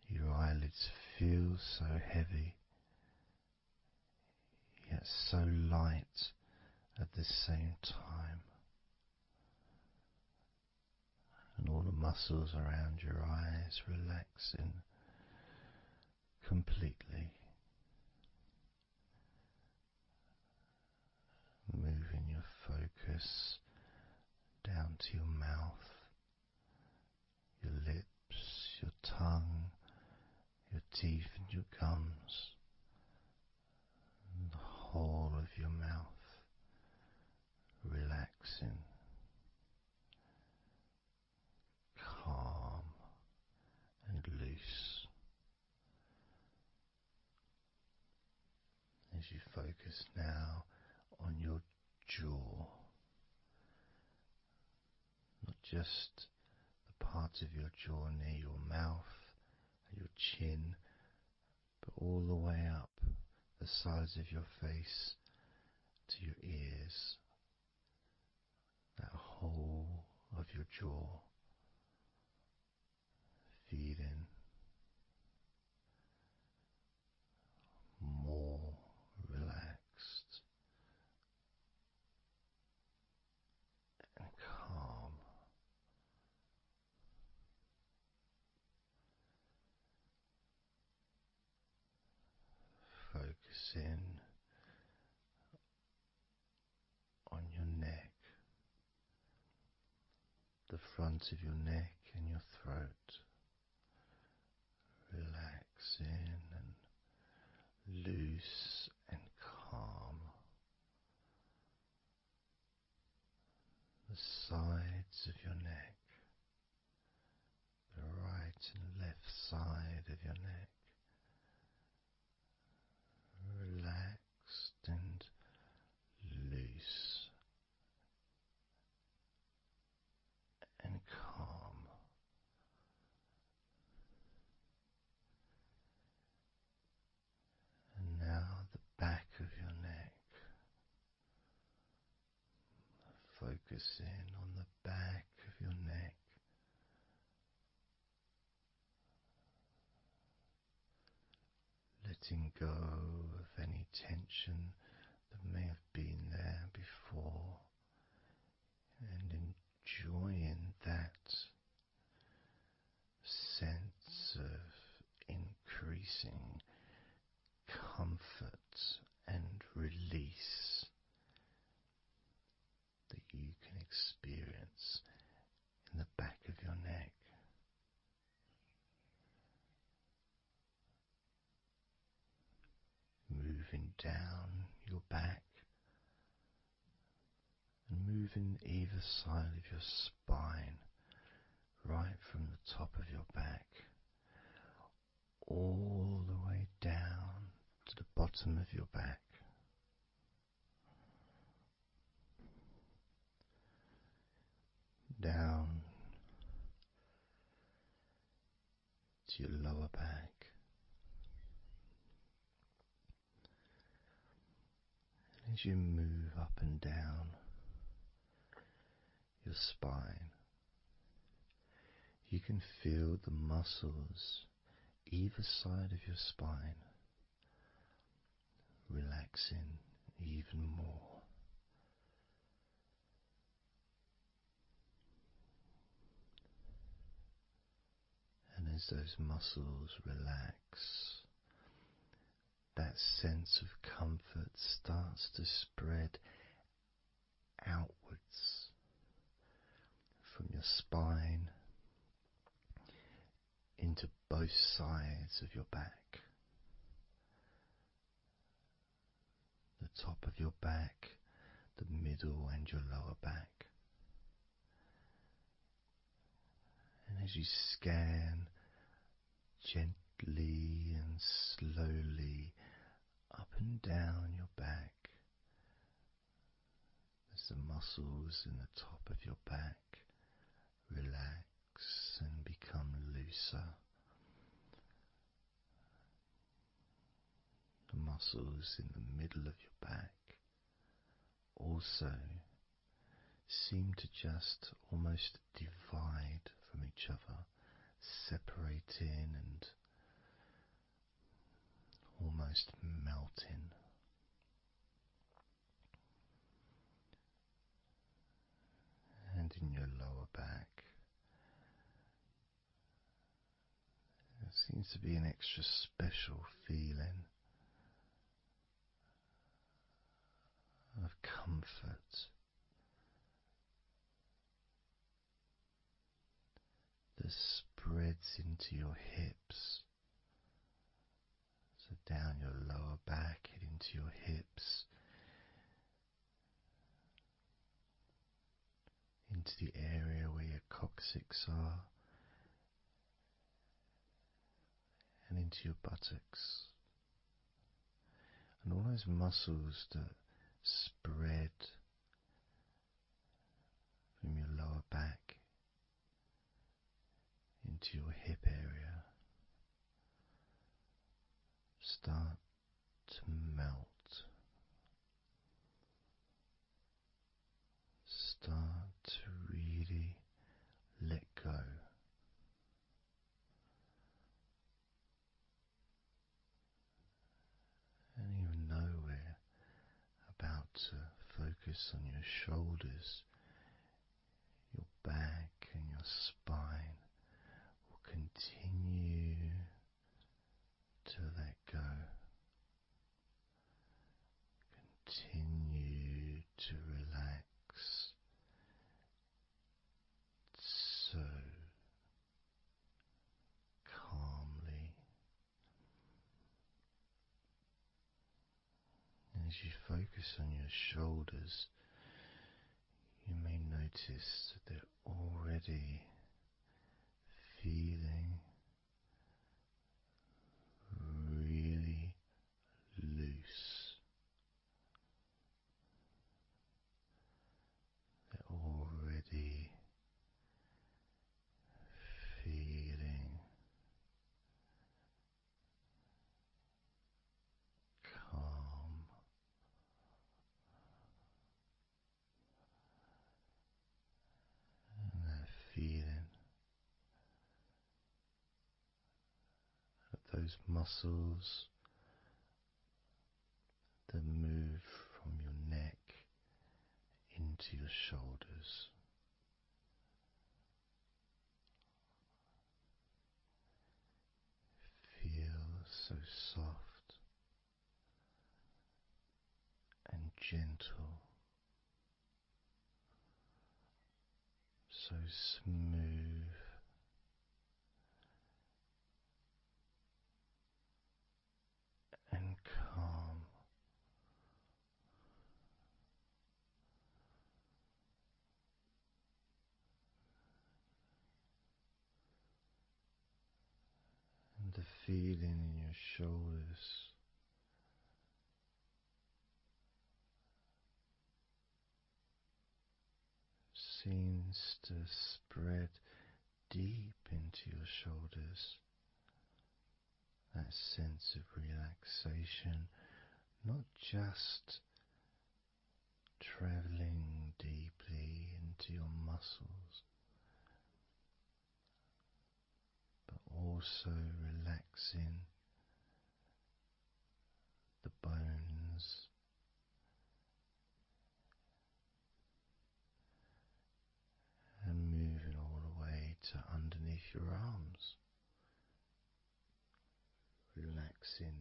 your eyelids feel so heavy, yet so light at the same time, and all the muscles around your eyes relaxing completely. Moving your focus down to your mouth, your lips, your tongue, your teeth and your gums, and the whole of your mouth relaxing, calm and loose. As you focus now on your jaw, not just the part of your jaw near your mouth and your chin, but all the way up the sides of your face to your ears, that whole of your jaw, feeling more relaxed front of your neck and your throat. Relaxing and loose and calm. The sides of your neck, the right and left side of your neck, relaxed and loose and calm. And now the back of your neck. Focus in on the back of your neck. Letting go of any tension that may have been there before and enjoying that sense of increasing comfort and release that you can experience in the back of your neck. Moving down your back and moving either side of your spine, right from the top of your back all the way down to the bottom of your back. Down to your lower back. As you move up and down your spine, you can feel the muscles either side of your spine relaxing even more. And as those muscles relax, that sense of comfort starts to spread outwards from your spine into both sides of your back. The top of your back, the middle and your lower back. And as you scan gently and slowly up and down your back, as the muscles in the top of your back relax and become looser, the muscles in the middle of your back also seem to just almost divide from each other, separating and almost melting. And in your lower back, there seems to be an extra special feeling of comfort that spreads into your hips. So down your lower back and into your hips, into the area where your coccyx are, and into your buttocks, and all those muscles that spread from your lower back into your hip area start to melt, start to really let go. And even though we're about to focus on your shoulders, your back and your spine will continue to let go. Continue to relax As you focus on your shoulders, you may notice that they're already feeling really loose. They're already feeling calm and that feeling of those muscles that move from your neck into your shoulders. Feel so soft and gentle, so smooth and calm. And the feeling in your shoulders seems to spread deep into your shoulders. That sense of relaxation, not just traveling deeply into your muscles, but also relaxing the bones and moving all the way to underneath your arms, relaxing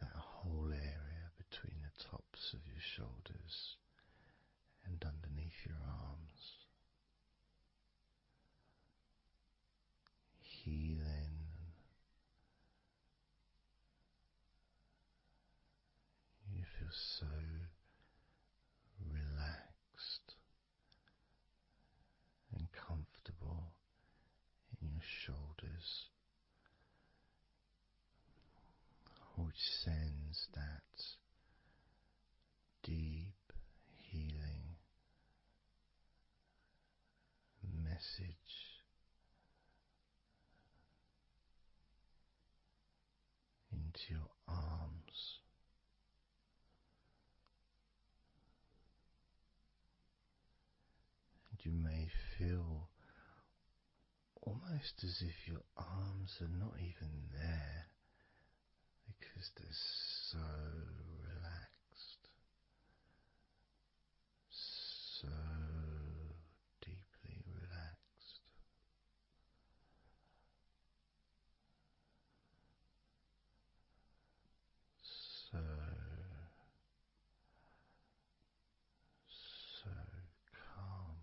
that whole area between the tops of your shoulders and underneath your arms, healing. You feel so relaxed and comfortable in your shoulders, which sends that deep healing message into your arms. And you may feel almost as if your arms are not even there because they're so relaxed, so deeply relaxed. So calm.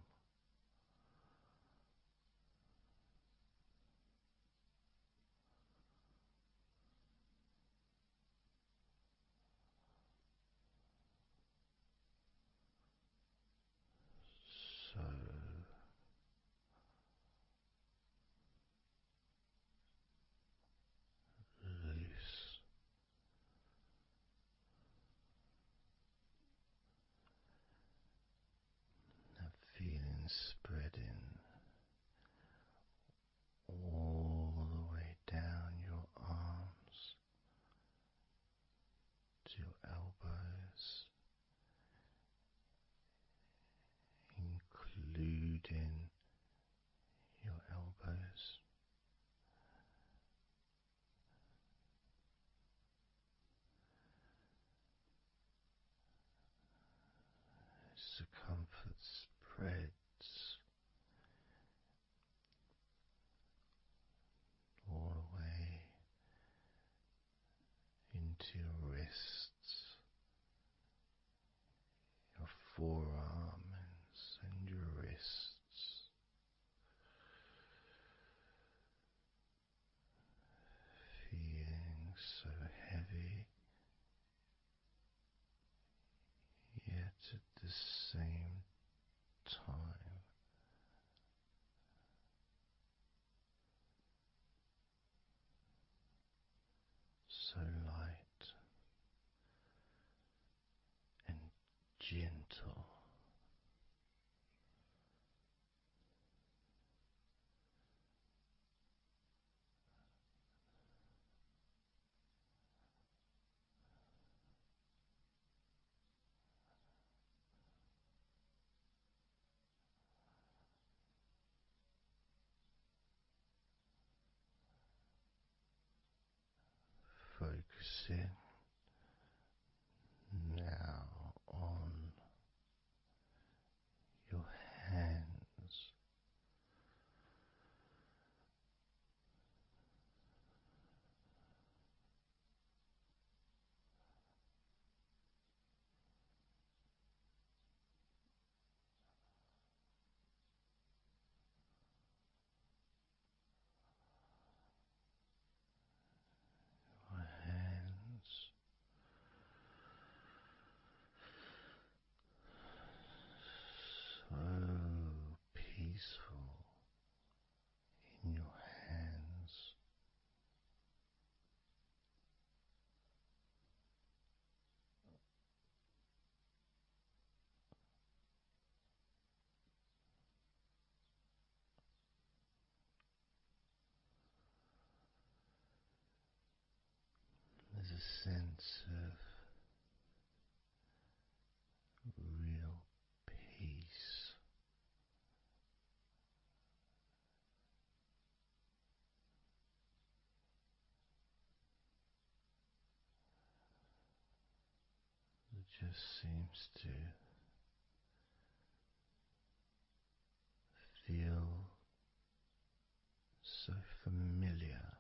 So loose. That feeling spreading all the way down your arms to your elbows, including your elbows. As the comfort spreads all the way into your wrists, your forearms and your wrists, feeling so heavy at the same time. So light and gentle. Focusing now on your hands. Your hands so peaceful in your hands. There's a sense of real peace that just seems to feel so familiar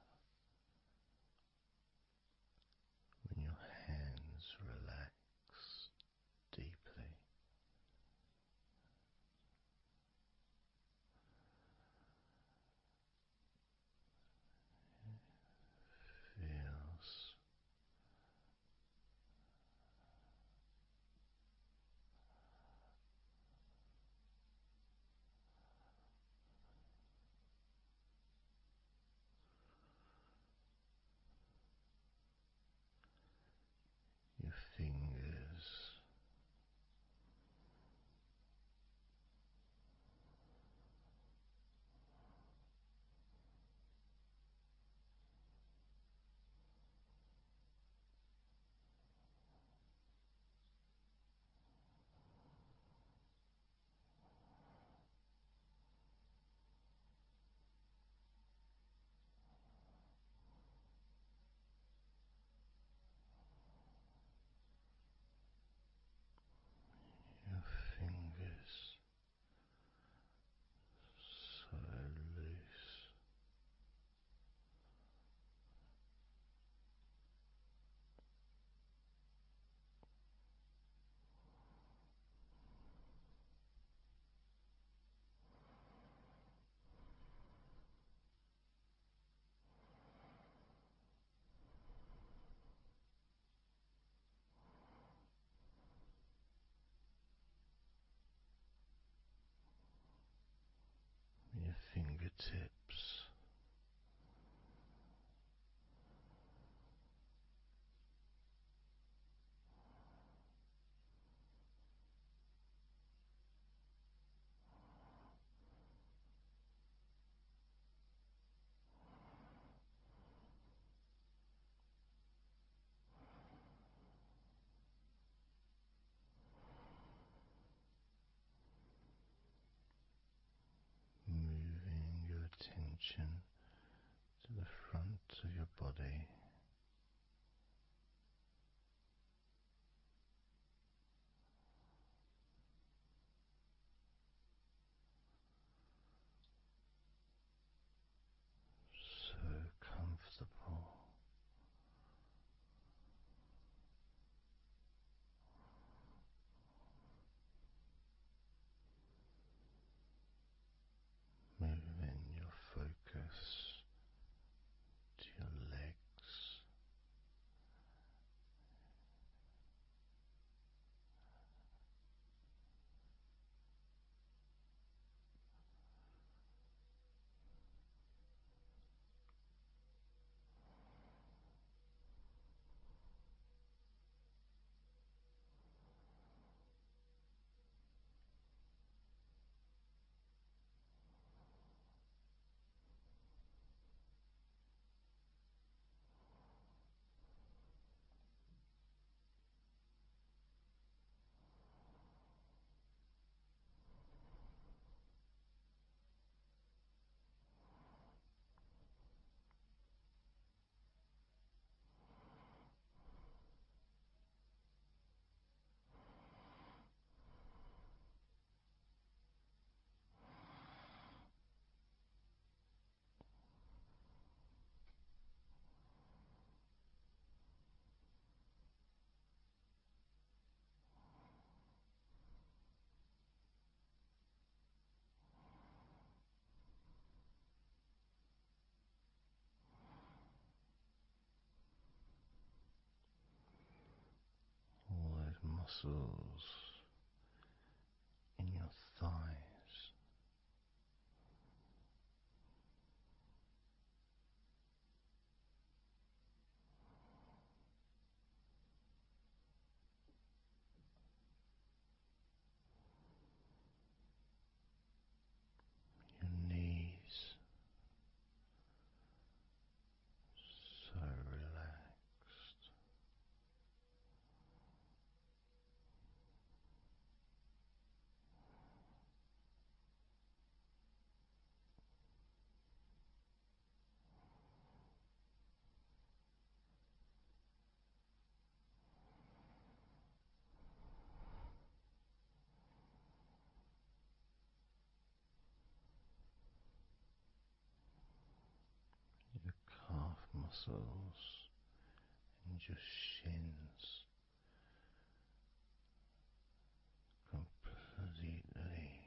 when your hands relax deeply. Feels your fingers your fingers so loose. Your fingertips moving your attention to the front of your body. So comfortable. Moving your focus muscles in your thighs. Your knees, so relaxed. Your calf muscles and your shins completely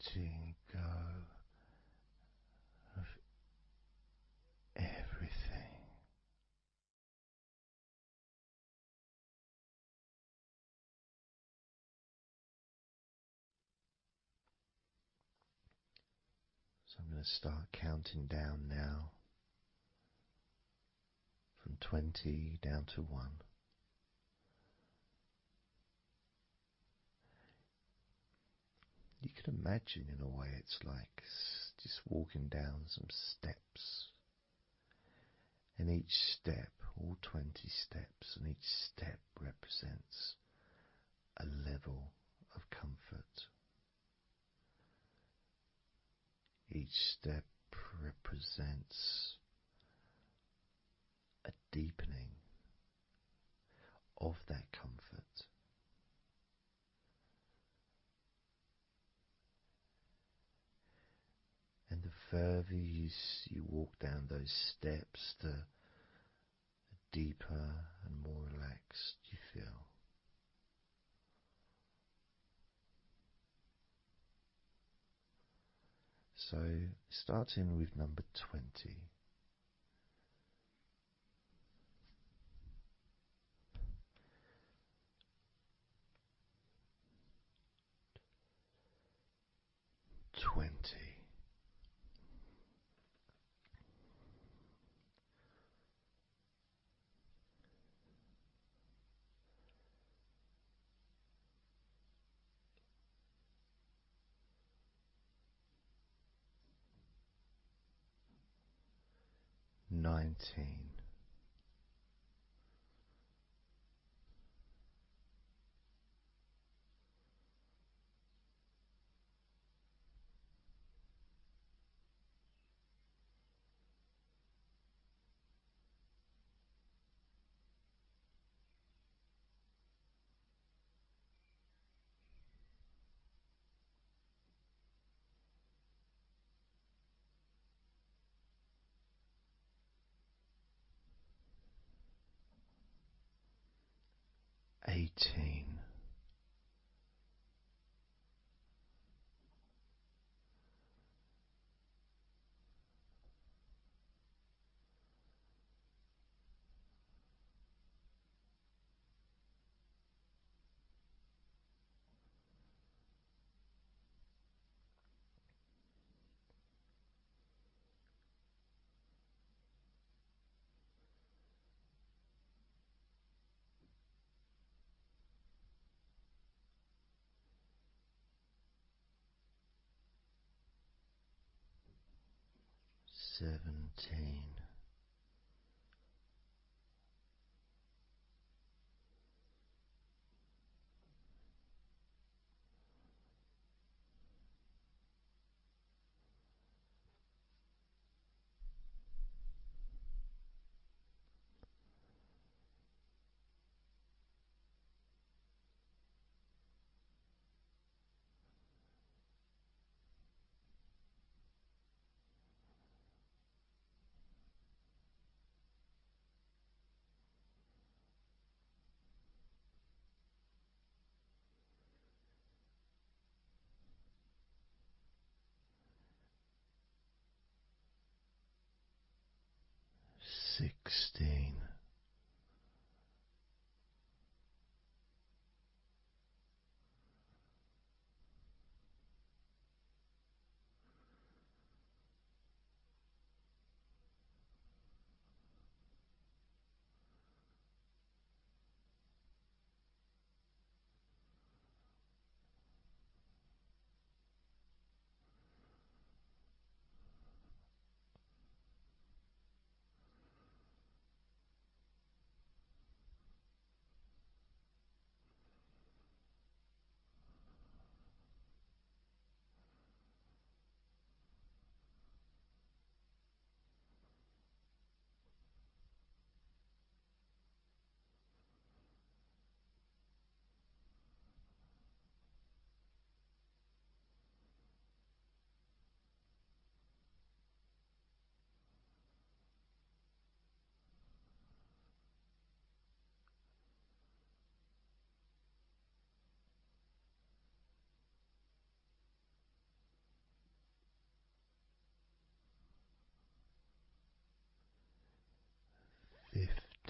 letting go of everything. So I'm going to start counting down now from 20 down to 1. You can imagine, in a way, it's like just walking down some steps. And each step, all 20 steps, and each step represents a level of comfort. Each step represents a deepening of that comfort. And the further you walk down those steps, the deeper and more relaxed you feel. So, starting with number 20. Twenty. 19. 18. 17. 16.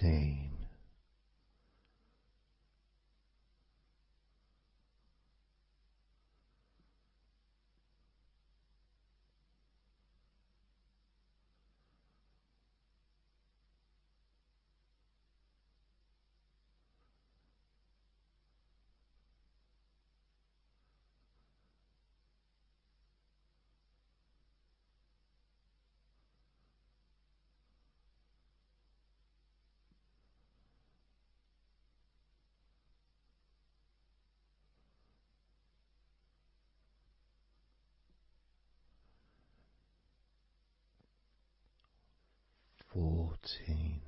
13. 14.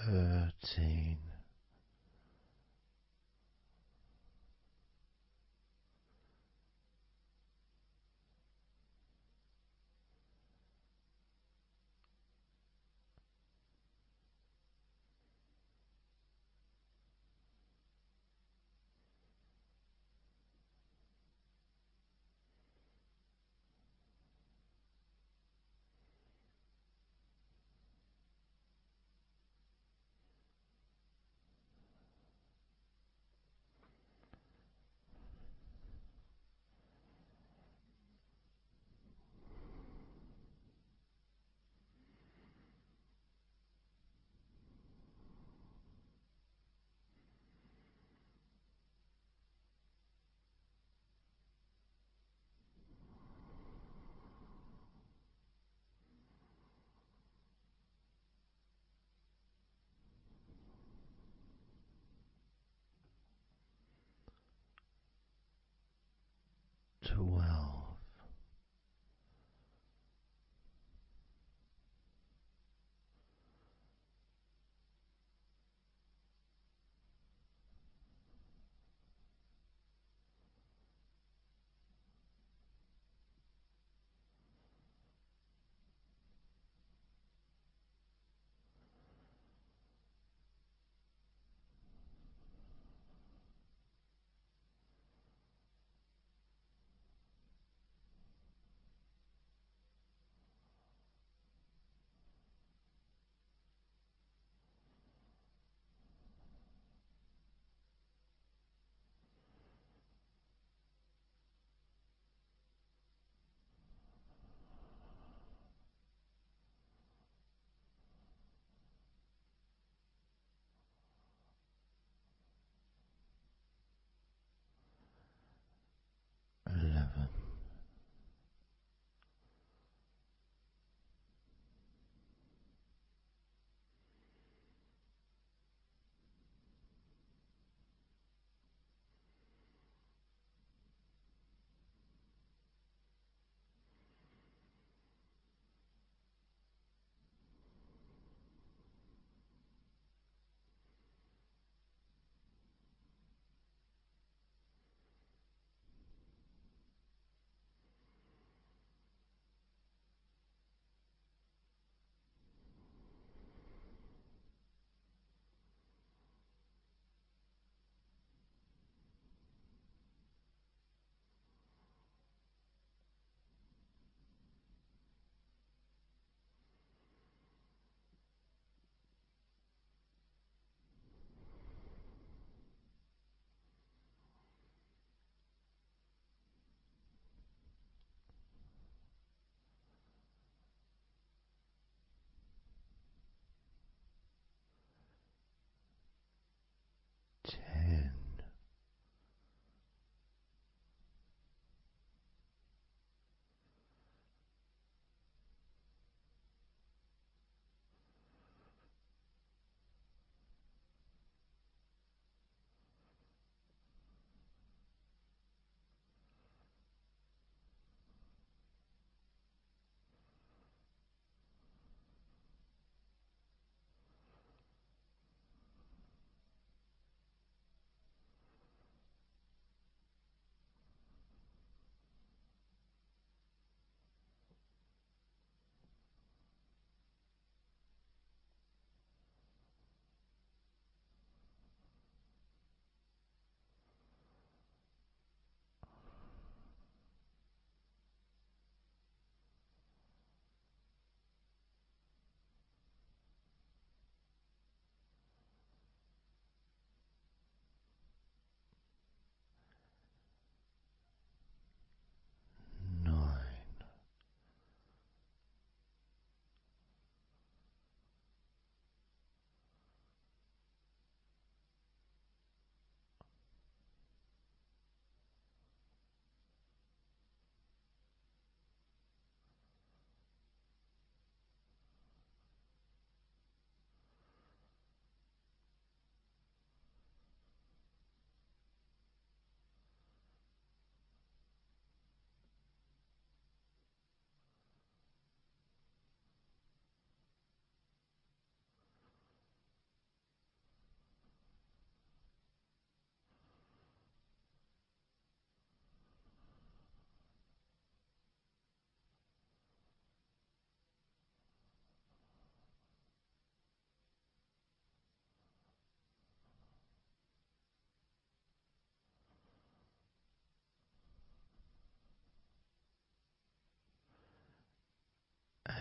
13. 12. 11.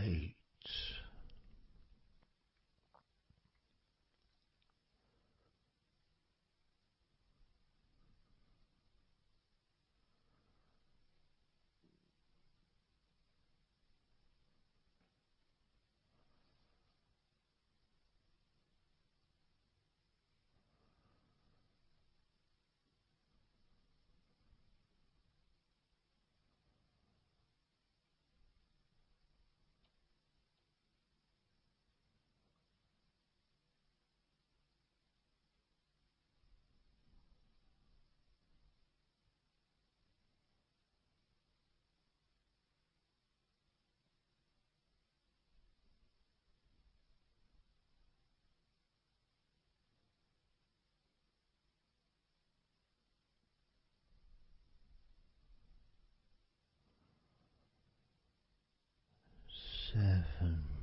8. 7.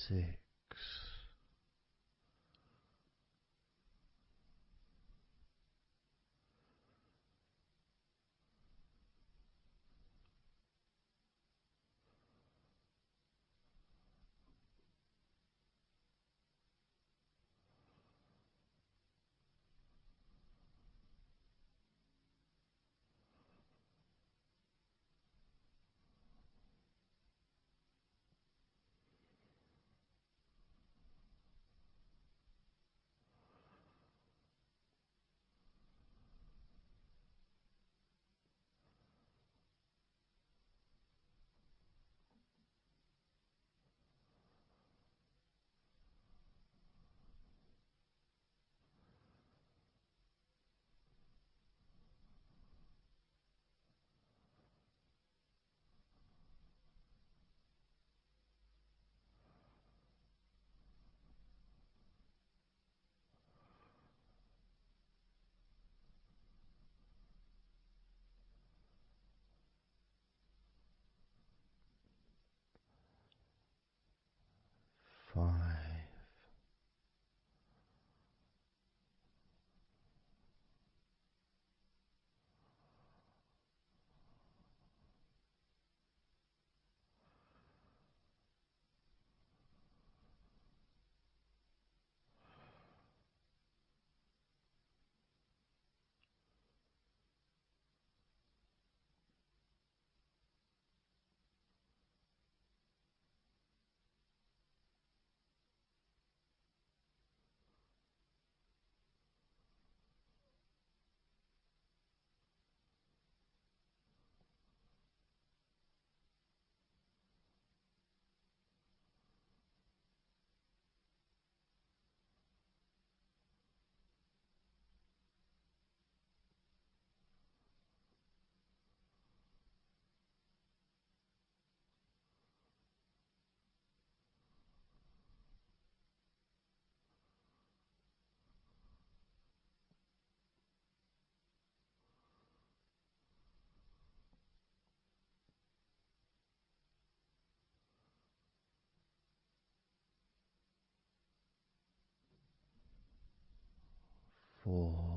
6. 5. 4.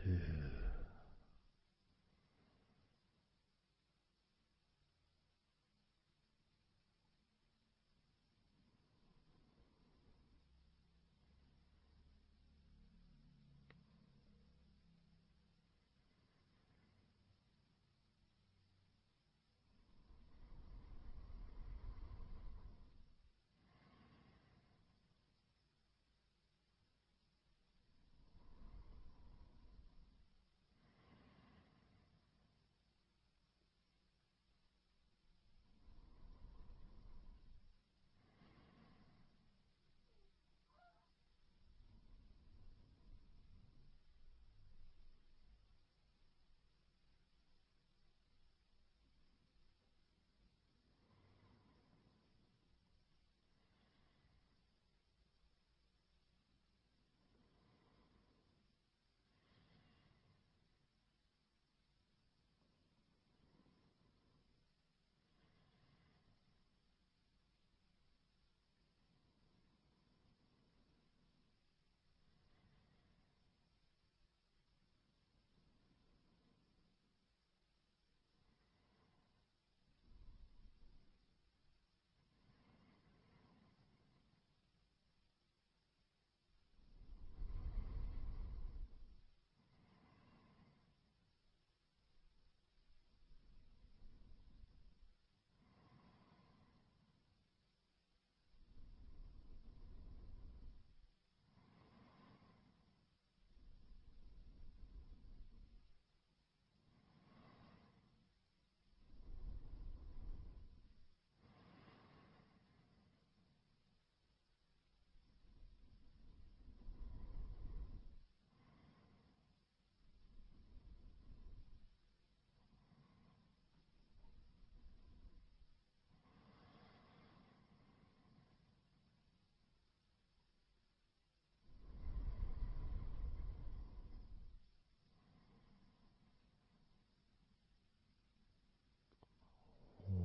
2.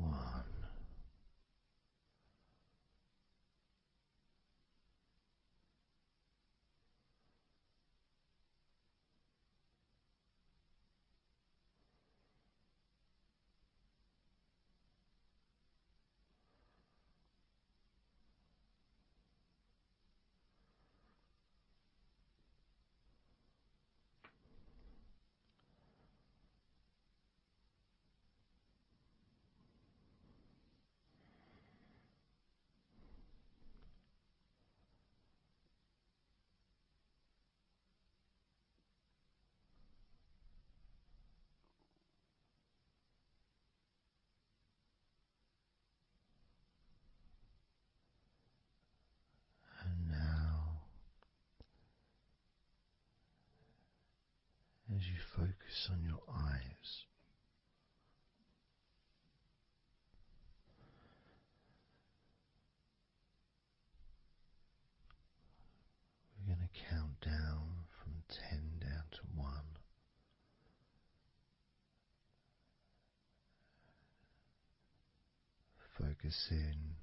1. And now, as you focus on your eyes, we're going to count down from 10 down to 1. Focus in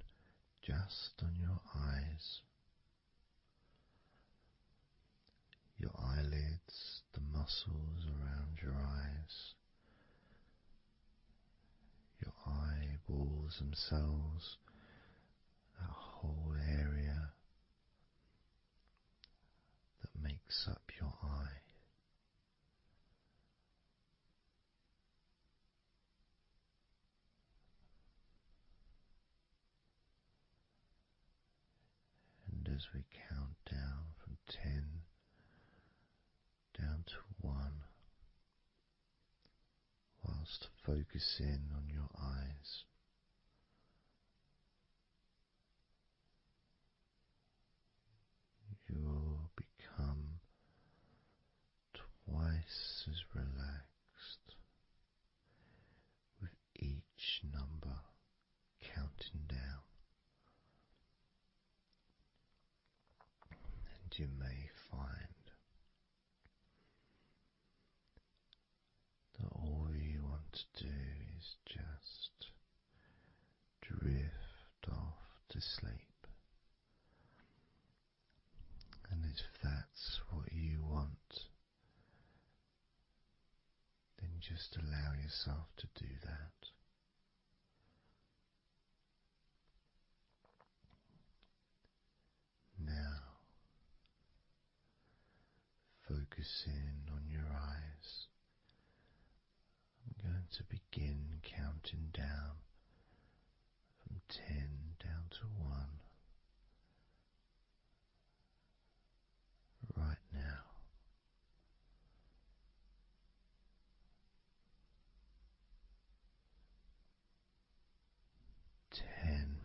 just on your eyes. your eyelids, the muscles around your eyes, your eyeballs themselves, that whole area that makes up your eye. And as we count down from 10 down to 1, whilst focusing on your eyes, you will become twice as relaxed with each number counting down, and you may find that all you want to do is just drift off to sleep. And if that's what you want, then just allow yourself to do that. Now, focusing on your eyes, I'm going to begin counting down from 10 down to 1 right now. 10. 9.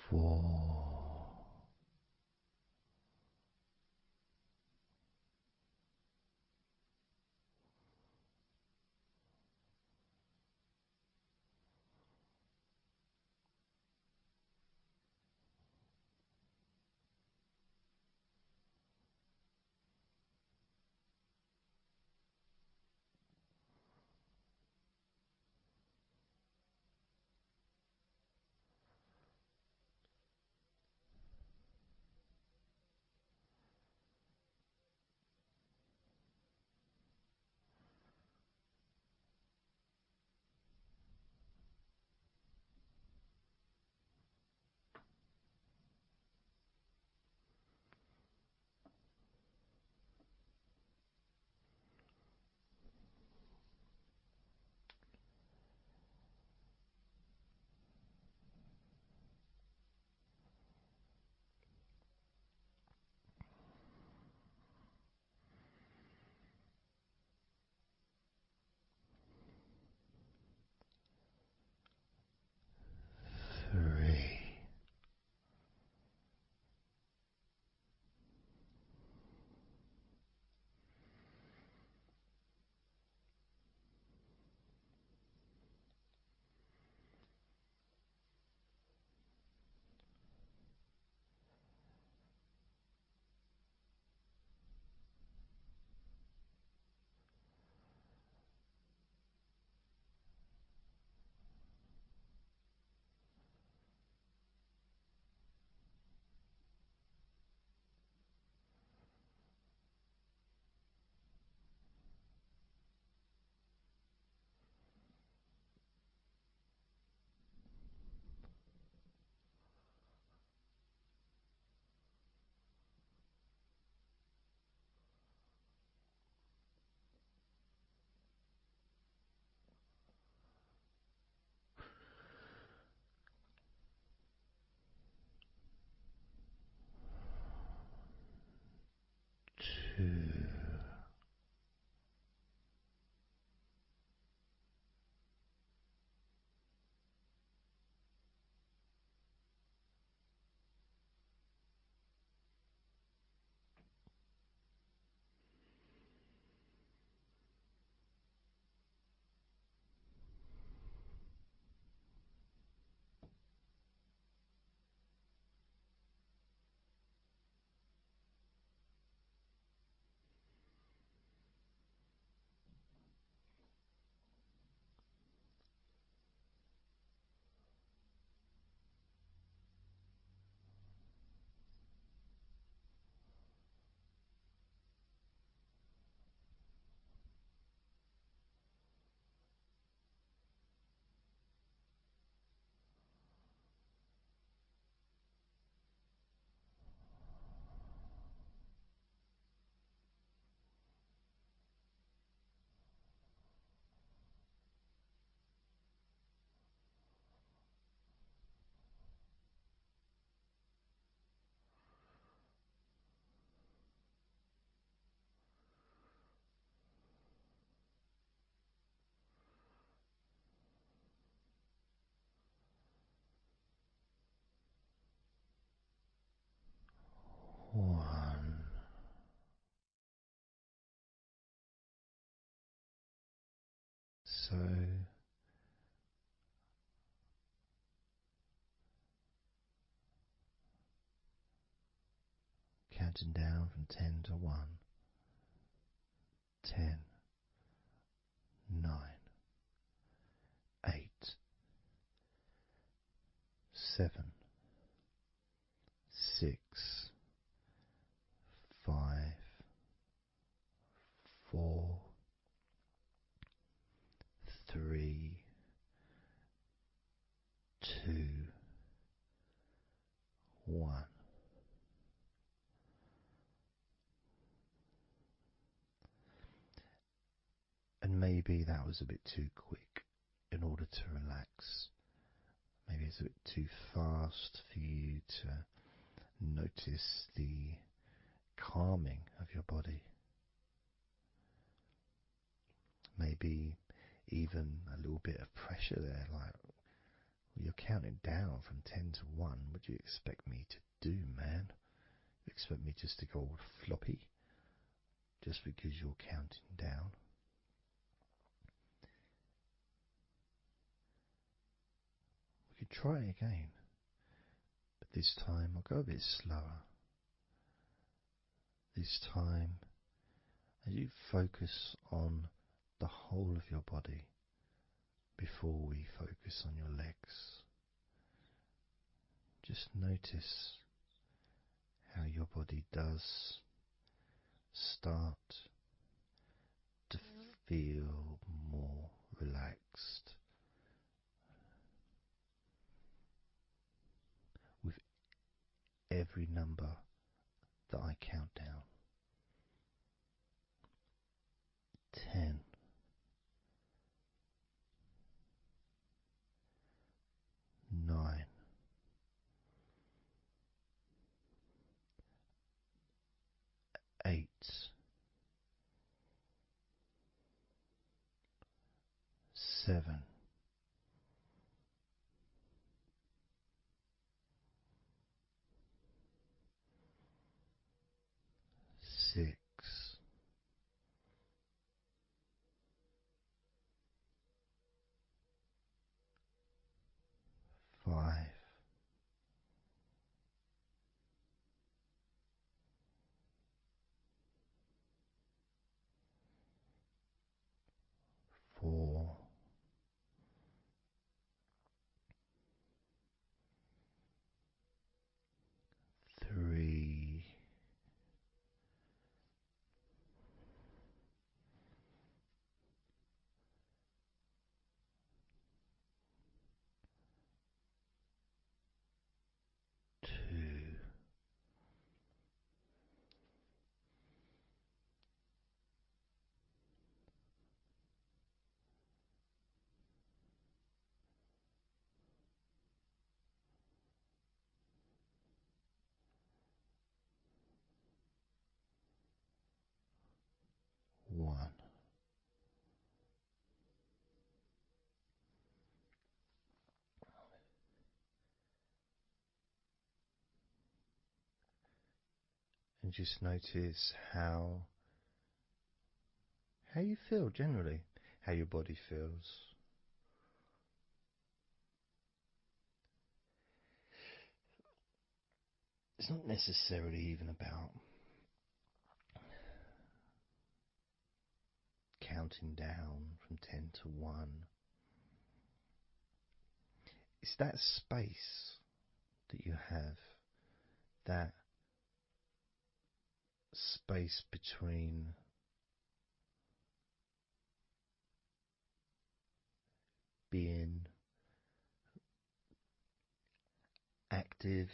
4. 3. 2. One. So counting down from 10 to 1. 10, 9, 8, 7, 6, 5, 4, 3, 2, 1. And maybe that was a bit too quick in order to relax. Maybe it's a bit too fast for you to notice the calming of your body. Maybe even a little bit of pressure there, like You're counting down from 10 to 1. What do you expect me to do, man? You expect me just to go all floppy just because you're counting down? We could try again, but this time I'll go a bit slower. This time, as you focus on the whole of your body before we focus on your legs, just notice how your body does start to feel more relaxed with every number that I count down. 10, 9, 8, 7, 6, 5, 4, 3, 2, 1. And just notice how you feel generally, how your body feels. It's not necessarily even about counting down from 10 to 1. It's that space that you have, that space between being active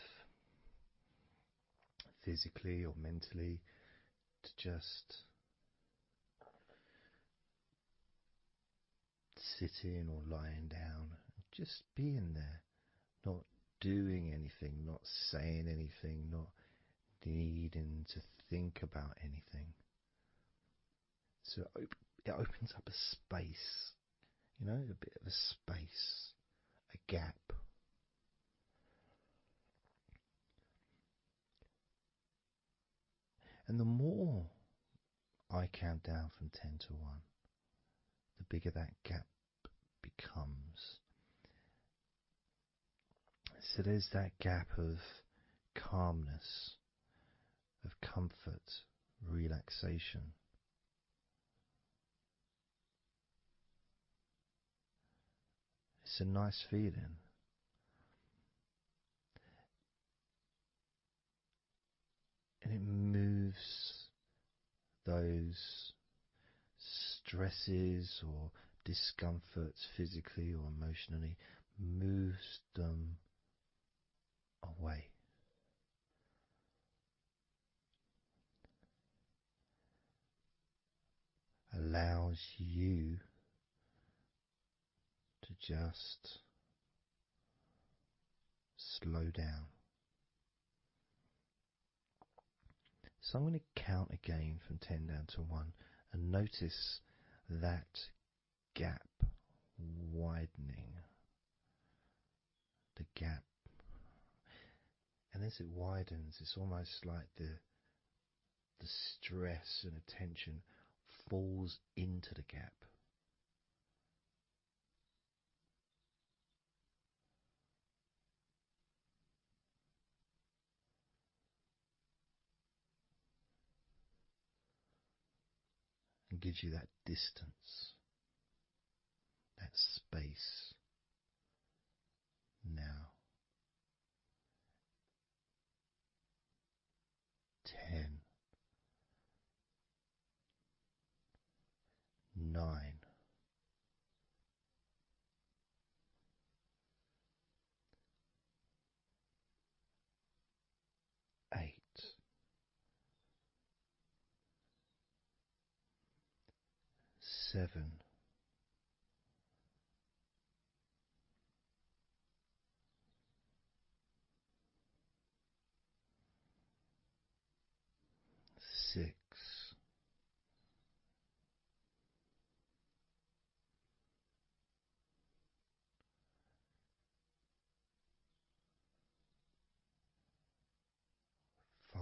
physically or mentally to just sitting or lying down, just being there, not doing anything, not saying anything, not needing to think about anything. So it opens up a space, a bit of a space, a gap. And the more I count down from 10 to 1, the bigger that gap becomes. So there's that gap of calmness, of comfort, relaxation. It's a nice feeling. And it moves those stresses or discomforts physically or emotionally, moves them away. Allows you to just slow down. So I'm going to count again from 10 down to 1 and notice that gap widening. the gap. And as it widens, it's almost like the stress and attention falls into the gap. And gives you that distance, that space. Now, 10, 9, 8, 7, 6, 5,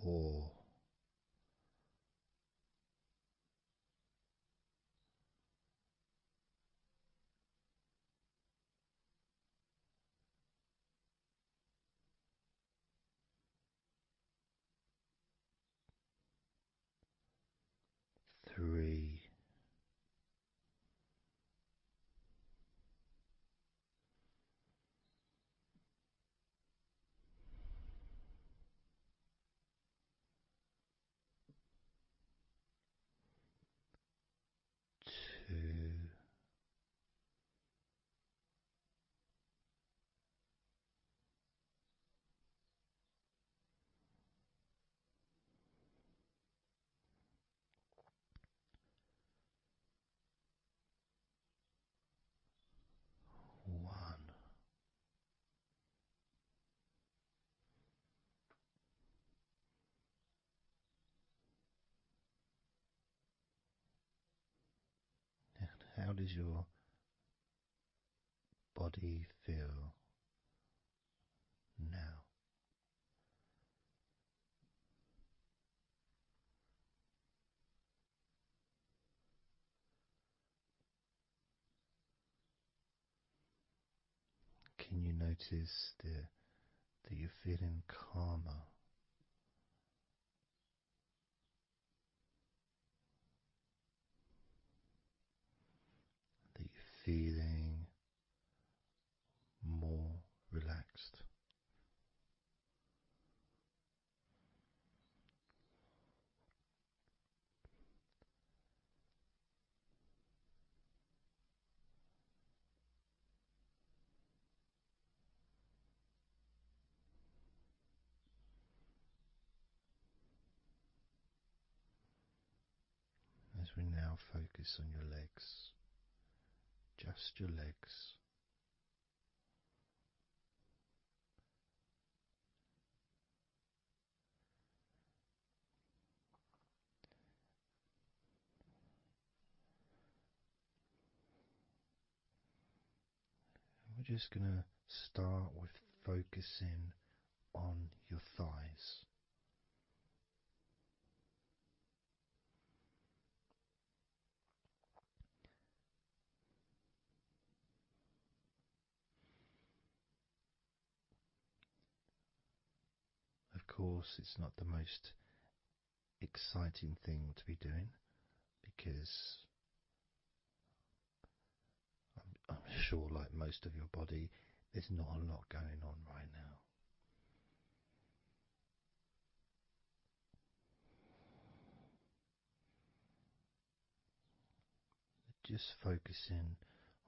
4, 3, 2, 1. How does your body feel now? Can you notice that you're feeling calmer? That you're feeling more relaxed? As we now focus on your legs, just your legs. We're just going to start with focusing on your thighs. Of course, it's not the most exciting thing to be doing because I'm sure, like most of your body, there's not a lot going on right now. Just focusing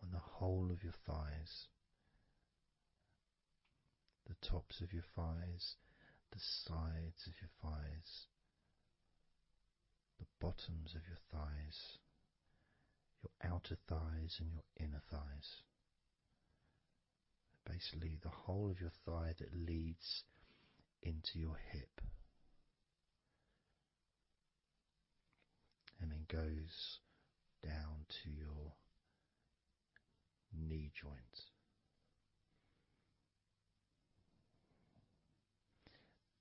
on the whole of your thighs, the tops of your thighs, the sides of your thighs, the bottoms of your thighs, your outer thighs and your inner thighs. Basically, the whole of your thigh that leads into your hip goes down to your knee joint.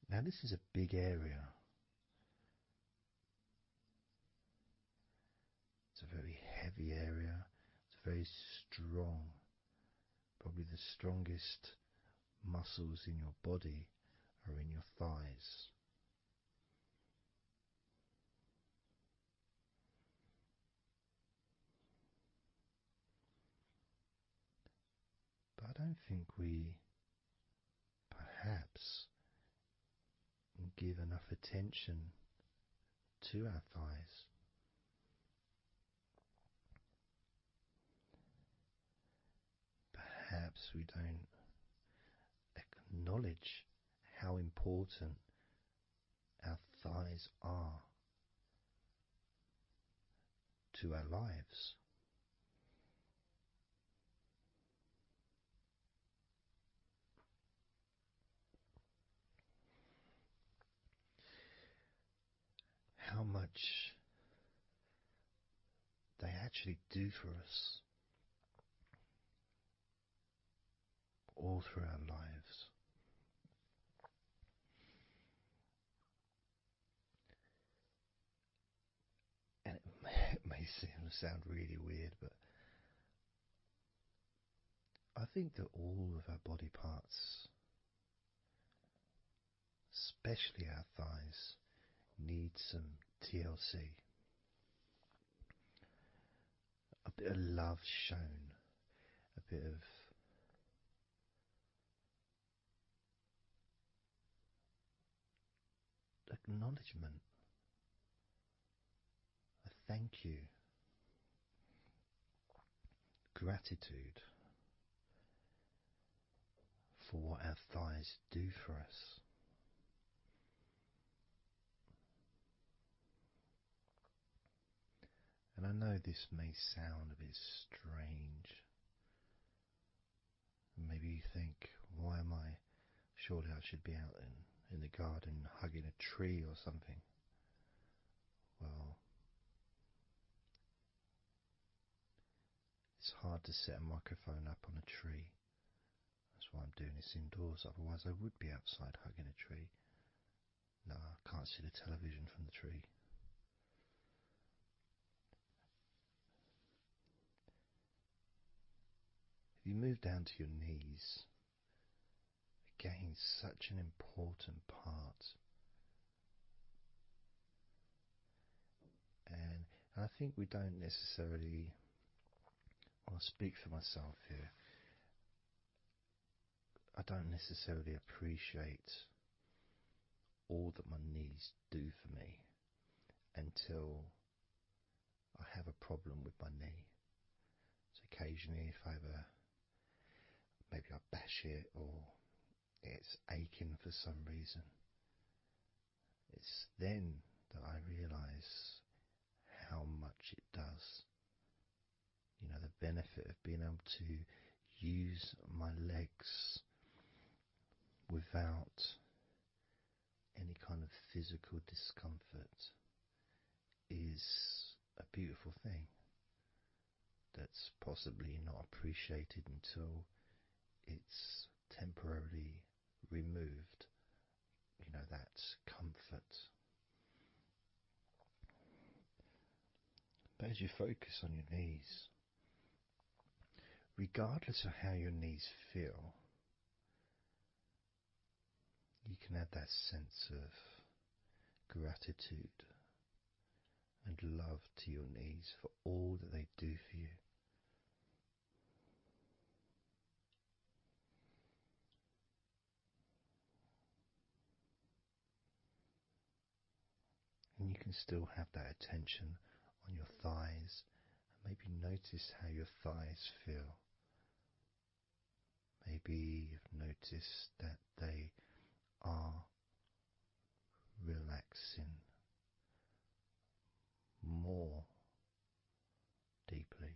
Now, this is a big area. It's a very heavy area. It's very strong. Probably the strongest muscles in your body are in your thighs. But I don't think we perhaps give enough attention to our thighs. Perhaps we don't acknowledge how important our thighs are to our lives. How much they actually do for us all through our lives. And it may sound really weird, but I think that all of our body parts, especially our thighs, need some TLC. A bit of love shown, a bit of acknowledgement, a thank you, gratitude for what our thighs do for us. And I know this may sound a bit strange. Maybe you think, why am I? Surely I should be out in the garden hugging a tree or something. Well, it's hard to set a microphone up on a tree. That's why I'm doing this indoors, otherwise I would be outside hugging a tree. No, I can't see the television from the tree. If you move down to your knees, again, such an important part. And I think we don't necessarily, I'll speak for myself here, I don't necessarily appreciate all that my knees do for me until I have a problem with my knee. So occasionally if I maybe I bash it or it's aching for some reason, it's then that I realise how much it does. You know, the benefit of being able to use my legs without any kind of physical discomfort is a beautiful thing that's possibly not appreciated until it's temporarily removed, you know, that comfort. But as you focus on your knees, regardless of how your knees feel, you can add that sense of gratitude and love to your knees for all that they do for you. And you can still have that attention on your thighs and maybe notice how your thighs feel. Maybe you've noticed that they are relaxing more deeply.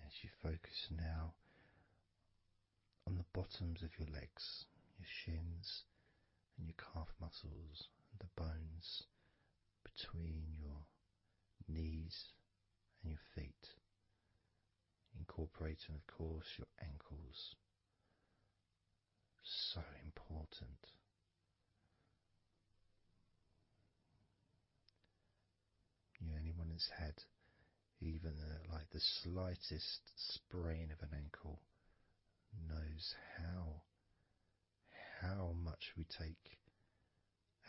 As you focus now on the bottoms of your legs, your shins, and your calf muscles, and the bones between your knees and your feet, incorporating, of course, your ankles. So important. Anyone that's had even like the slightest sprain of an ankle knows how much we take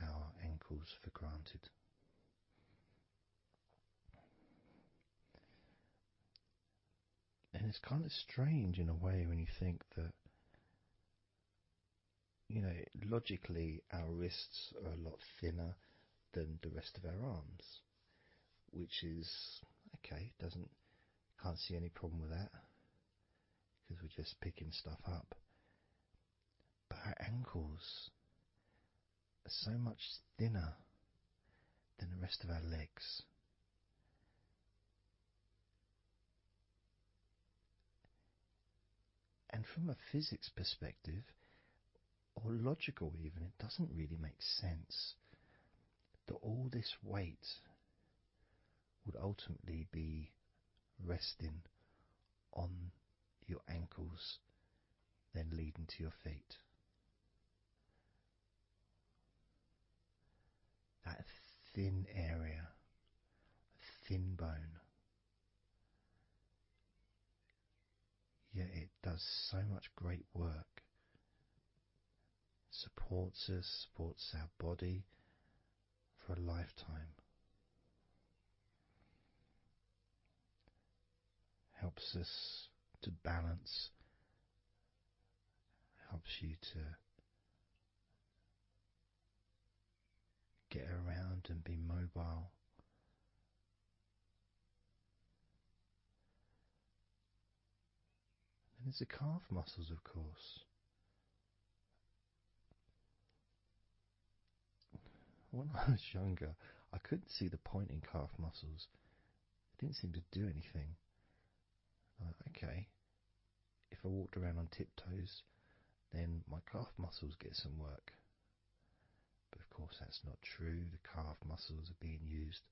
our ankles for granted. And it's kind of strange in a way when you think that, logically our wrists are a lot thinner than the rest of our arms, which is okay, can't see any problem with that because we're just picking stuff up. But our ankles are so much thinner than the rest of our legs. And from a physics perspective, or logical even, it doesn't really make sense that all this weight would ultimately be resting on your ankles, then leading to your feet. That thin area, thin bone, yet it does so much great work. Supports us, supports our body for a lifetime. Helps us to balance, helps you to get around and be mobile. And there's the calf muscles, of course. When I was younger, I couldn't see the point in calf muscles. It didn't seem to do anything. Okay, if I walked around on tiptoes, then my calf muscles get some work. But of course that's not true. The calf muscles are being used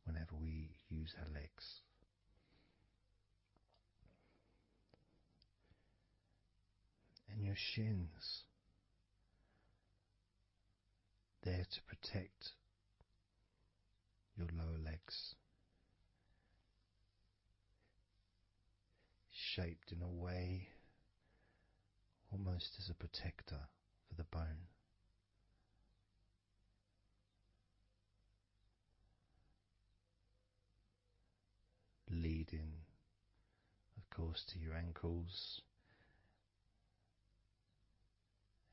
whenever we use our legs. And your shins, there to protect your lower legs, shaped in a way almost as a protector for the bone. Leading, of course, to your ankles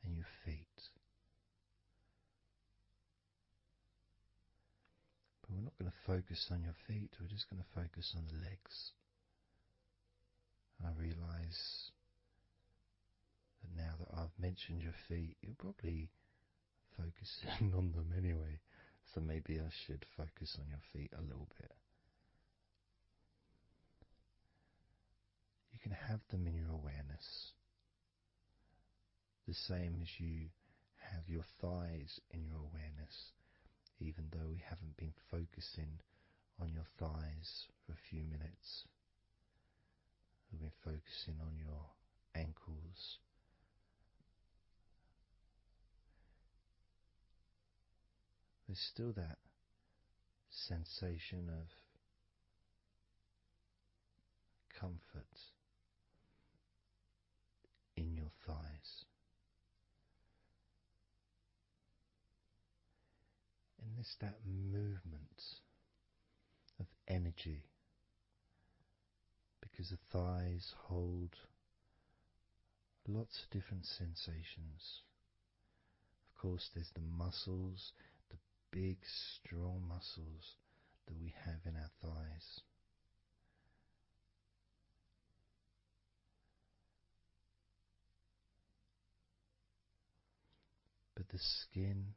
and your feet. But we're not going to focus on your feet, we're just going to focus on the legs. And I realise that now that I've mentioned your feet, you're probably focusing on them anyway. So maybe I should focus on your feet a little bit. You can have them in your awareness, the same as you have your thighs in your awareness, even though we haven't been focusing on your thighs for a few minutes. We've been focusing on your ankles, there's still that sensation of comfort in your thighs. And there's that movement of energy, because the thighs hold lots of different sensations. Of course, there's the muscles, the big, strong muscles that we have in our thighs. But the skin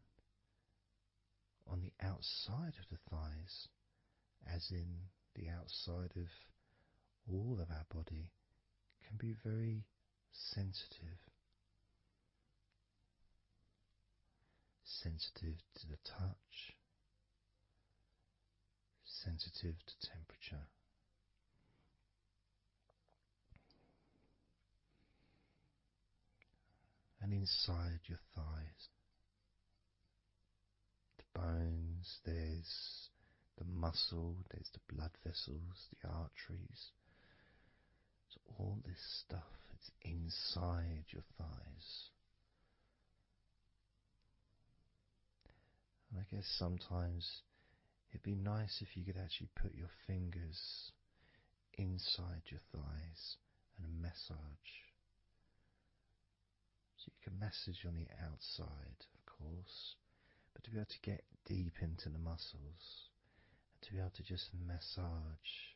on the outside of the thighs, as in the outside of all of our body, can be very sensitive. sensitive to the touch, sensitive to temperature. And inside your thighs, the bones, there's the muscle, there's the blood vessels, the arteries. So all this stuff, it's inside your thighs. And I guess sometimes it'd be nice if you could actually put your fingers inside your thighs and massage. So you can massage on the outside, of course, but to be able to get deep into the muscles, and to be able to just massage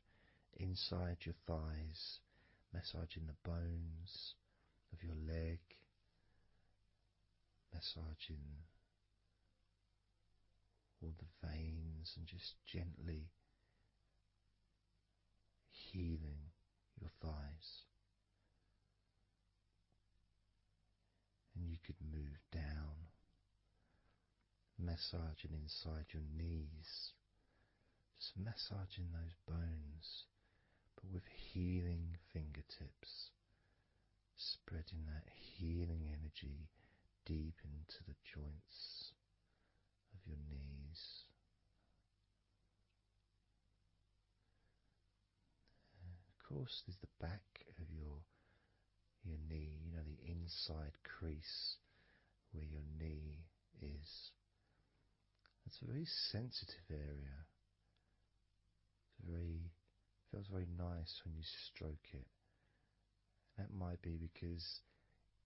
inside your thighs, massaging the bones of your leg, massaging all the veins, and just gently healing your thighs. And you could move down, massaging inside your knees, just massaging those bones, but with healing fingertips, spreading that healing energy deep into the joints of your knees. And of course, there's the back of your knee, you know, the inside crease where your knee is. It's a very sensitive area. Feels very nice when you stroke it. That might be because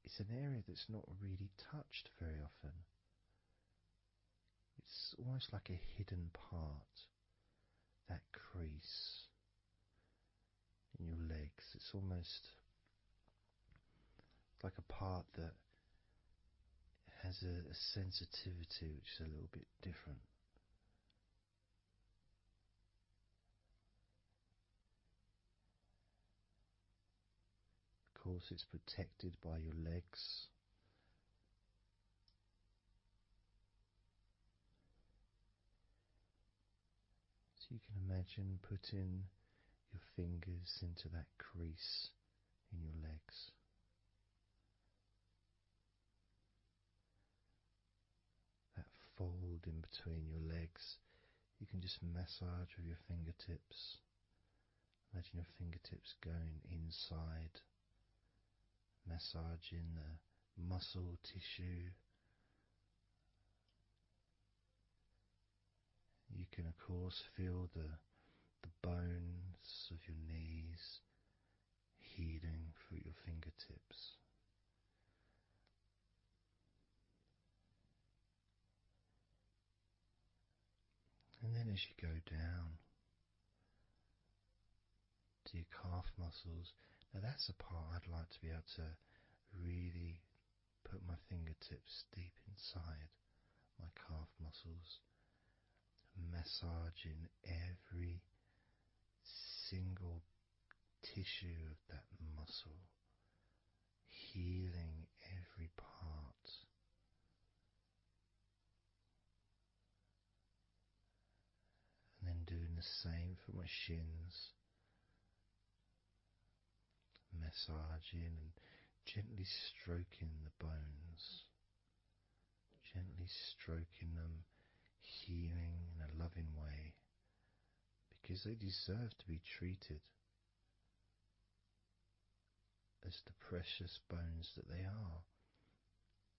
it's an area that's not really touched very often. It's almost like a hidden part, that crease in your legs. It's almost like a part that has a sensitivity which is a little bit different. Of course, it's protected by your legs. So you can imagine putting your fingers into that crease in your legs. That fold in between your legs, you can just massage with your fingertips. Imagine your fingertips going inside, massaging the muscle tissue. You can of course feel the bones of your knees healing through your fingertips. And then as you go down to your calf muscles, now that's a part I'd like to be able to really put my fingertips deep inside my calf muscles, massaging every single tissue of that muscle, healing every part. And then doing the same for my shins, massaging and gently stroking the bones, gently stroking them, healing in a loving way, because they deserve to be treated as the precious bones that they are,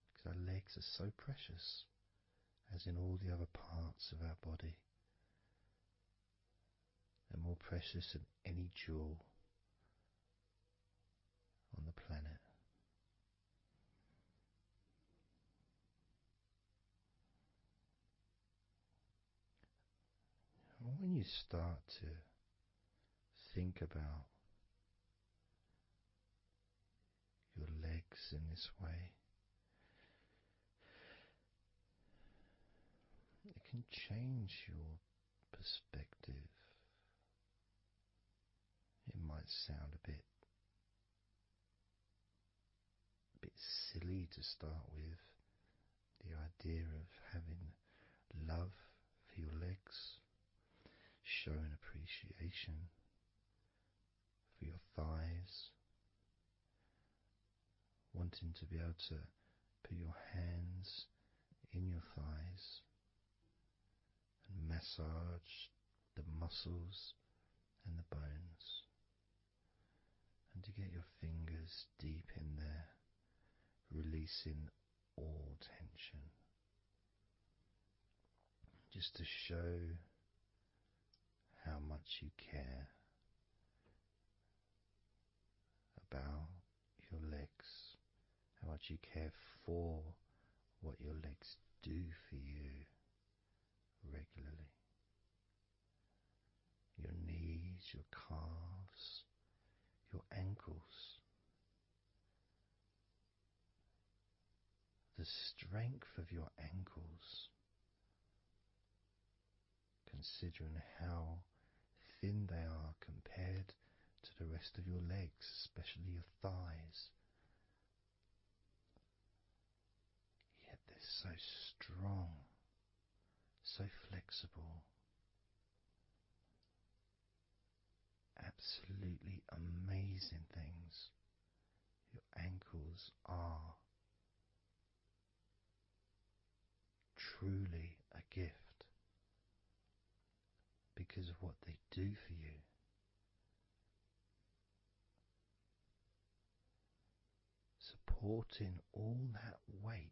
because our legs are so precious, as in all the other parts of our body. They're more precious than any jewel on the planet. And when you start to think about your legs in this way, it can change your perspective. It might sound a bit silly to start with, the idea of having love for your legs, showing appreciation for your thighs, wanting to be able to put your hands in your thighs and massage the muscles and the bones, and to get your fingers deep in there, releasing all tension, just to show how much you care about your legs, how much you care for what your legs do for you regularly. Your knees, your calves, your ankles, the strength of your ankles, considering how thin they are compared to the rest of your legs, especially your thighs. Yet they're so strong, so flexible, absolutely amazing things. Your ankles are truly a gift because of what they do for you. Supporting all that weight,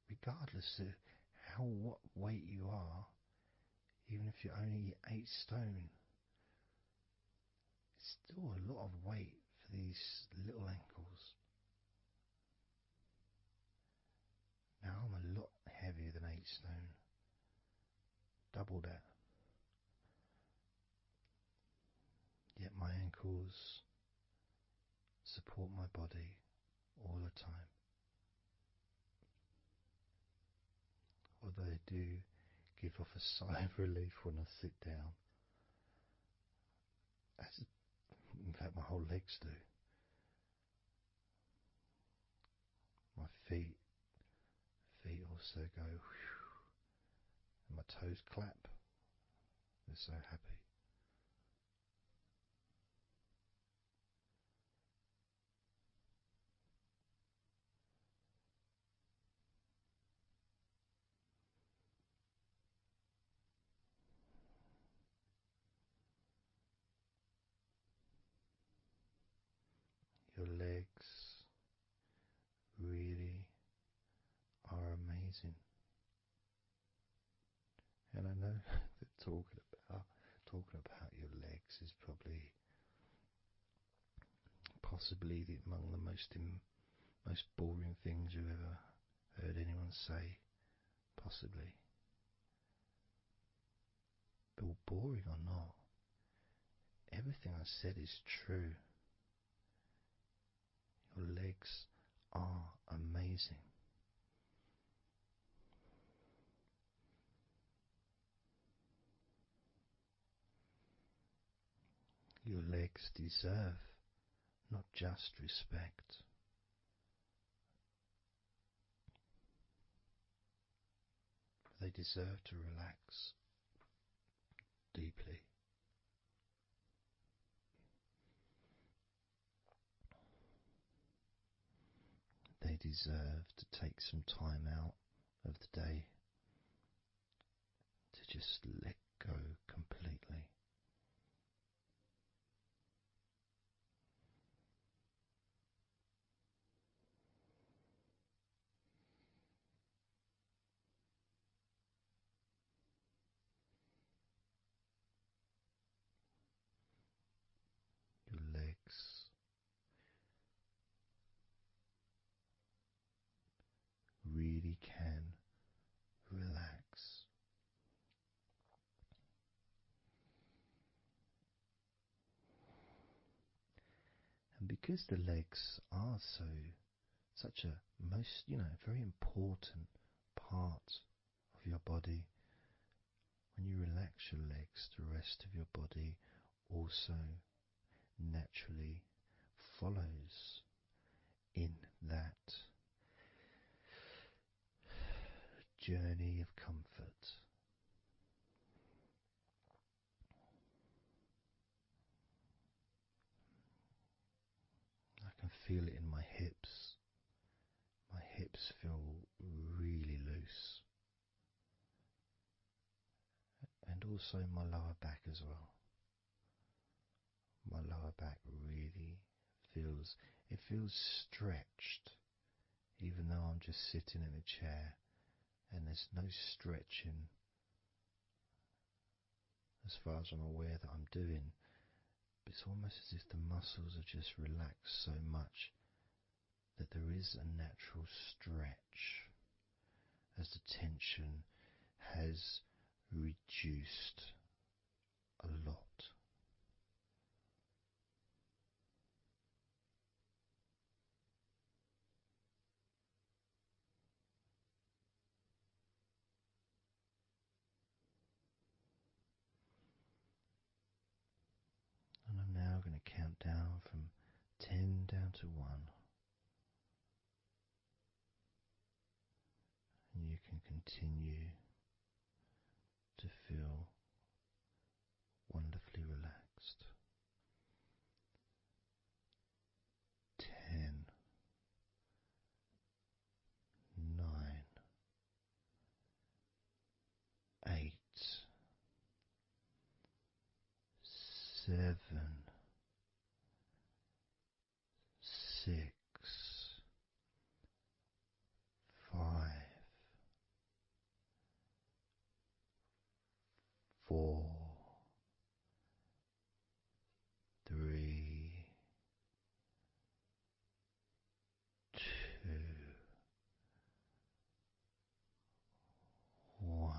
regardless of what weight you are, even if you're only 8 stone, it's still a lot of weight for these little ankles. Now I'm a lot heavier than 8 stone, double that. Yet my ankles support my body all the time. Although they do give off a sigh of relief when I sit down. As in fact my whole legs do. My feet also go whew, and my toes clap. They're so happy. Your legs really are amazing. And I know that talking about your legs is probably possibly among the most boring things you've ever heard anyone say, possibly. But boring or not, everything I said is true. Your legs are amazing. Your legs deserve not just respect, they deserve to relax deeply. They deserve to take some time out of the day to just let go completely. Your legs really can relax. And because the legs are such a very important part of your body, when you relax your legs, the rest of your body also naturally follows in that journey of comfort. I can feel it in my hips. My hips feel really loose. And also my lower back as well. My lower back really feels stretched, even though I'm just sitting in a chair and there's no stretching as far as I'm aware that I'm doing. But it's almost as if the muscles are just relaxed so much that there is a natural stretch as the tension has reduced a lot. And I'm now going to count down from 10 down to 1. And you can continue to feel wonderfully relaxed. 10, 9, 8, 7, 6, 5, 4, 3, 2, 1.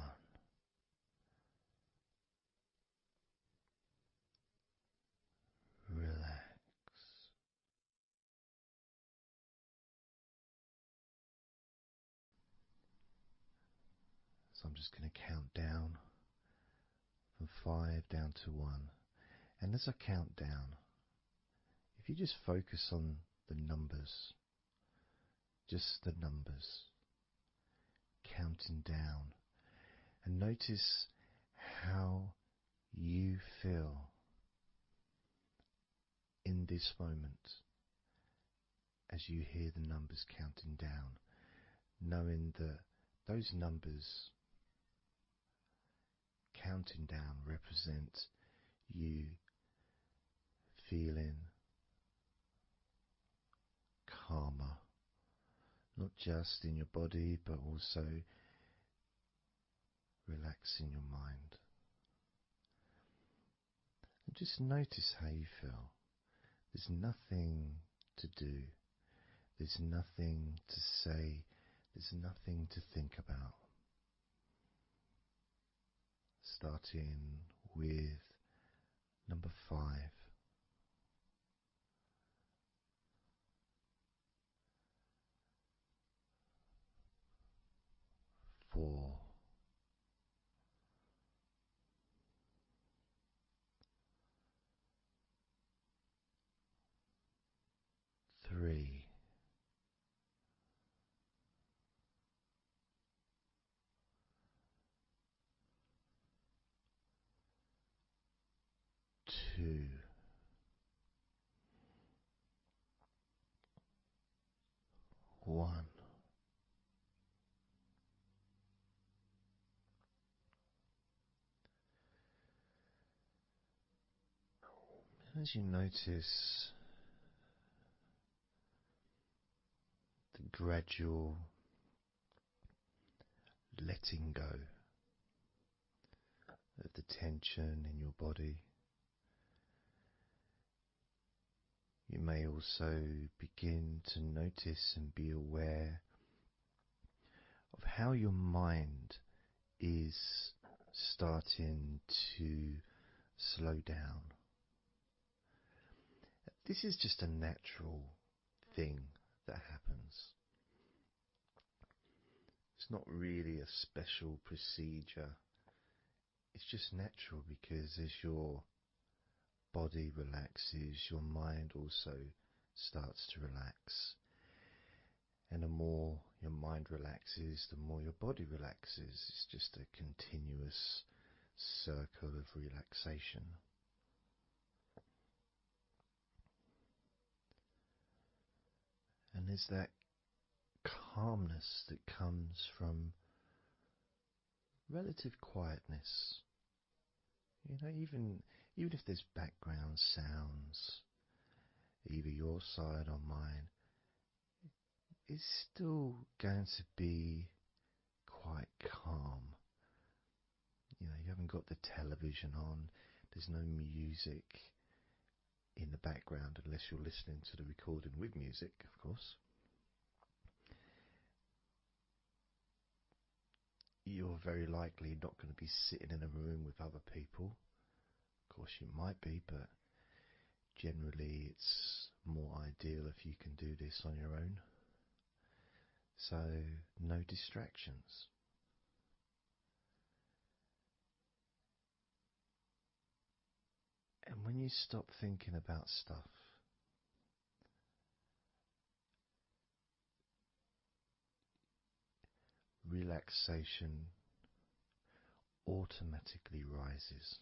Relax. So I'm just going to count down from 5 down to 1. And as I count down, if you just focus on the numbers, just the numbers, counting down, and notice how you feel in this moment as you hear the numbers counting down, knowing that those numbers counting down represent you feeling calmer, not just in your body but also relaxing your mind. And just notice how you feel. There's nothing to do, there's nothing to say, there's nothing to think about. Starting with number 5. 4. 3. 2. 1. As you notice the gradual letting go of the tension in your body, you may also begin to notice and be aware of how your mind is starting to slow down. This is just a natural thing that happens. It's not really a special procedure. It's just natural because as your body relaxes, your mind also starts to relax. And the more your mind relaxes, the more your body relaxes. It's just a continuous circle of relaxation. And there's that calmness that comes from relative quietness. Even if there's background sounds, either your side or mine, it's still going to be quite calm. You haven't got the television on, there's no music in the background unless you're listening to the recording with music, of course. You're very likely not going to be sitting in a room with other people. Of course you might be, but generally it's more ideal if you can do this on your own. So no distractions. And when you stop thinking about stuff, relaxation automatically rises.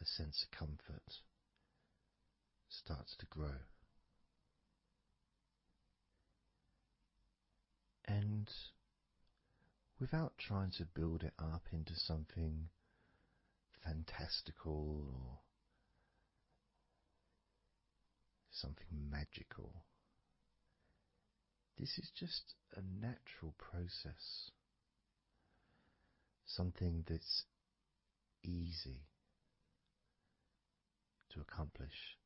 A sense of comfort starts to grow. And without trying to build it up into something fantastical or something magical, this is just a natural process. Something that's easy to accomplish.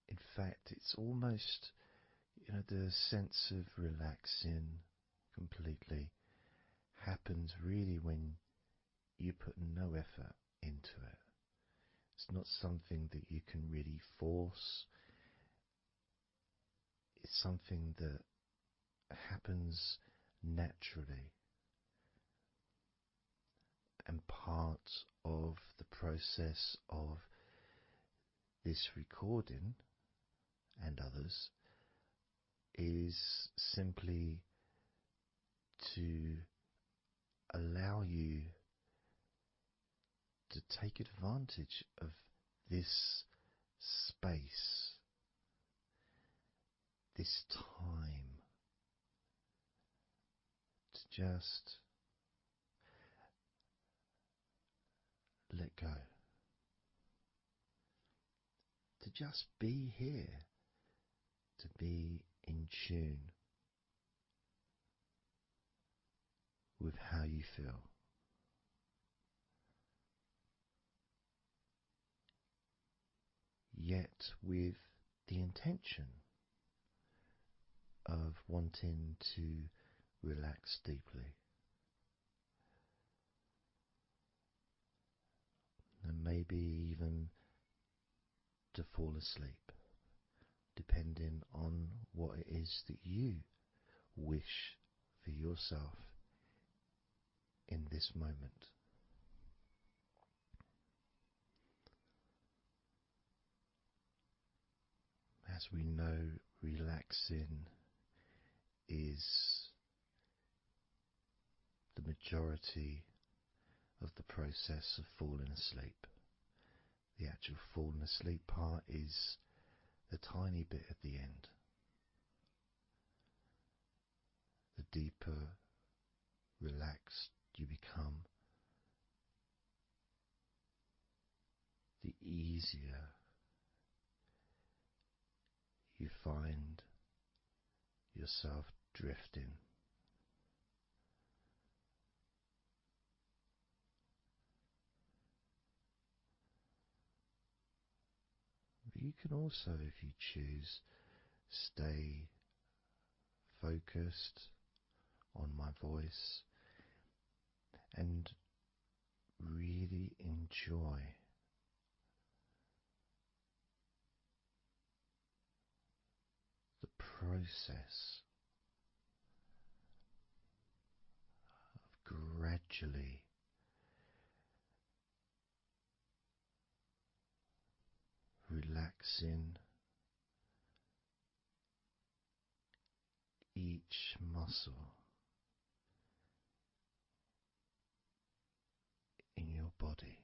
In fact, it's almost, the sense of relaxing completely happens really when you put no effort into it. It's not something that you can really force. It's something that happens naturally. And part of the process of this recording and others is simply to allow you to take advantage of this space, this time, to just let go, to just be here, to be in tune with how you feel. Yet with the intention of wanting to relax deeply. And maybe even to fall asleep, depending on what it is that you wish for yourself in this moment. As we know, relaxing is the majority of the process of falling asleep. The actual falling asleep part is the tiny bit at the end. The deeper relaxed you become, the easier you find yourself drifting. But you can also, if you choose, stay focused on my voice and really enjoy the process of gradually relaxing each muscle in your body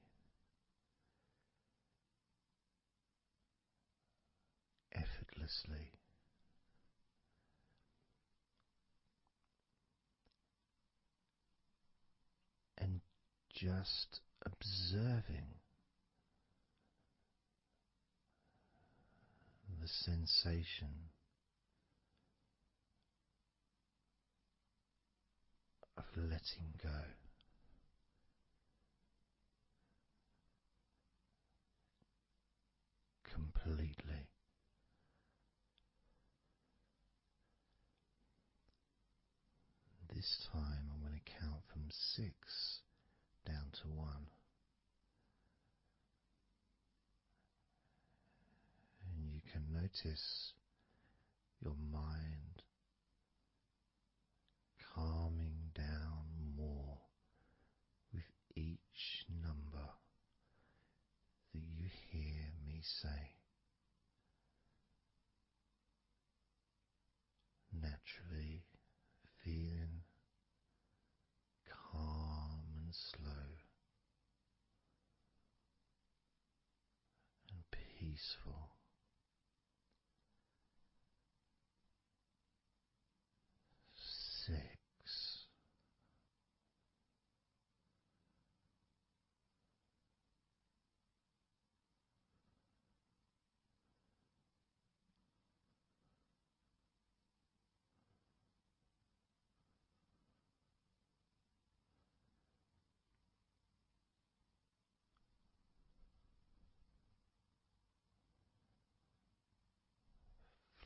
effortlessly, and just observing the sensation of letting go. Completely. This time I'm going to count from 6 down to 1, and you can notice your mind calming down more with each number that you hear me say. Naturally feeling calm and slow and peaceful. 6.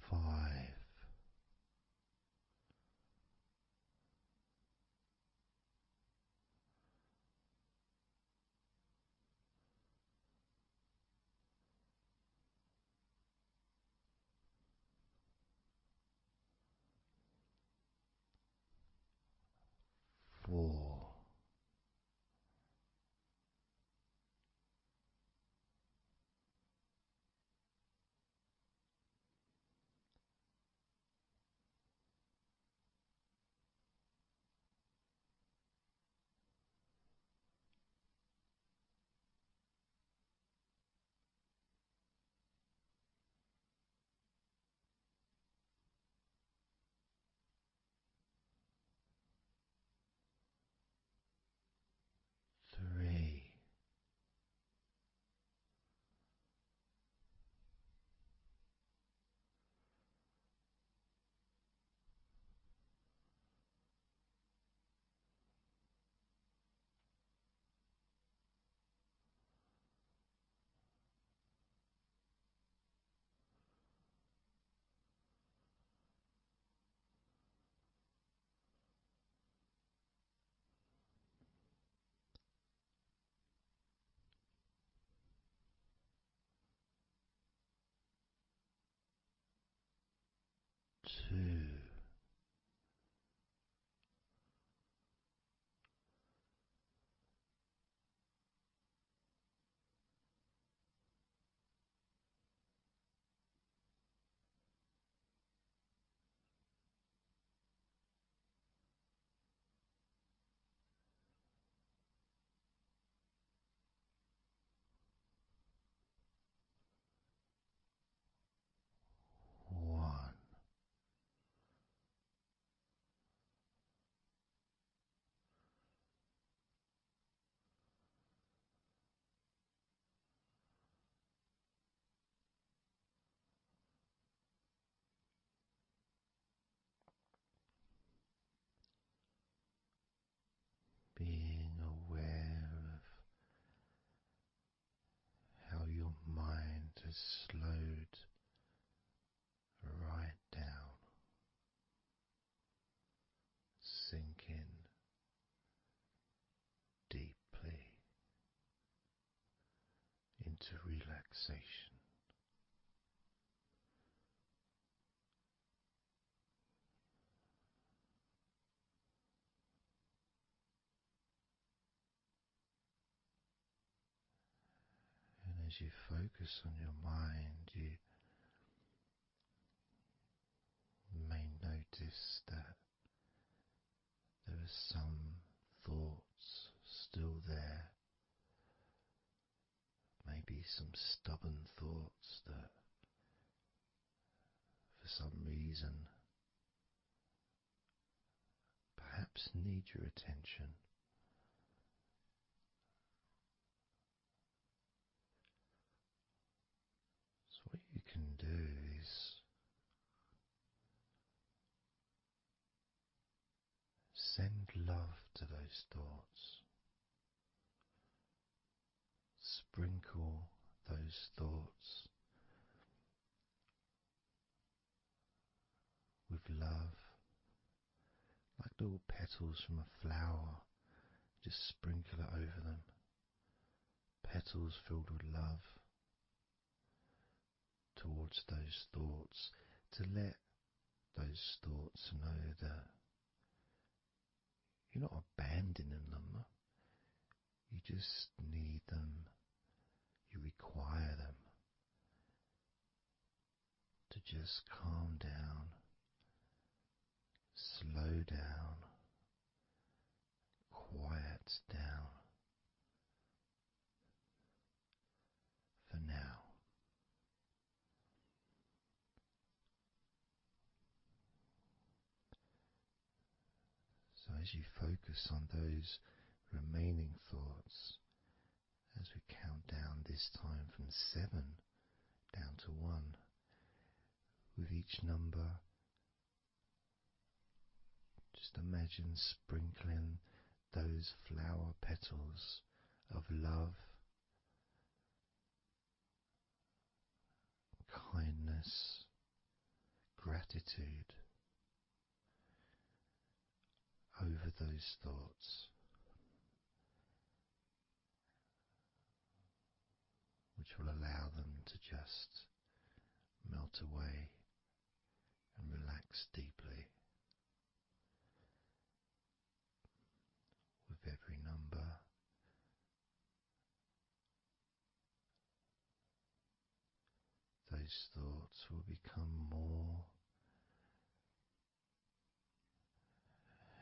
5. 4. 3. 2. One. Being aware of how your mind has slowed right down, sinking deeply into relaxation. And as you focus on your mind, you may notice notice that there are some thoughts still there, maybe some stubborn thoughts that for some reason perhaps need your attention. So what you can do is send love to those thoughts. Sprinkle those thoughts with love, like little petals from a flower. Just sprinkle it over them. Petals filled with love towards those thoughts, to let those thoughts know that you're not abandoning them. You just need them. You require them to just calm down, slow down, quiet down for now. So as you focus on those remaining thoughts, as we count down this time from 7 down to 1, with each number, just imagine sprinkling those flower petals of love, kindness, gratitude over those thoughts, which will allow them to just melt away and relax deeply. With every number, those thoughts will become more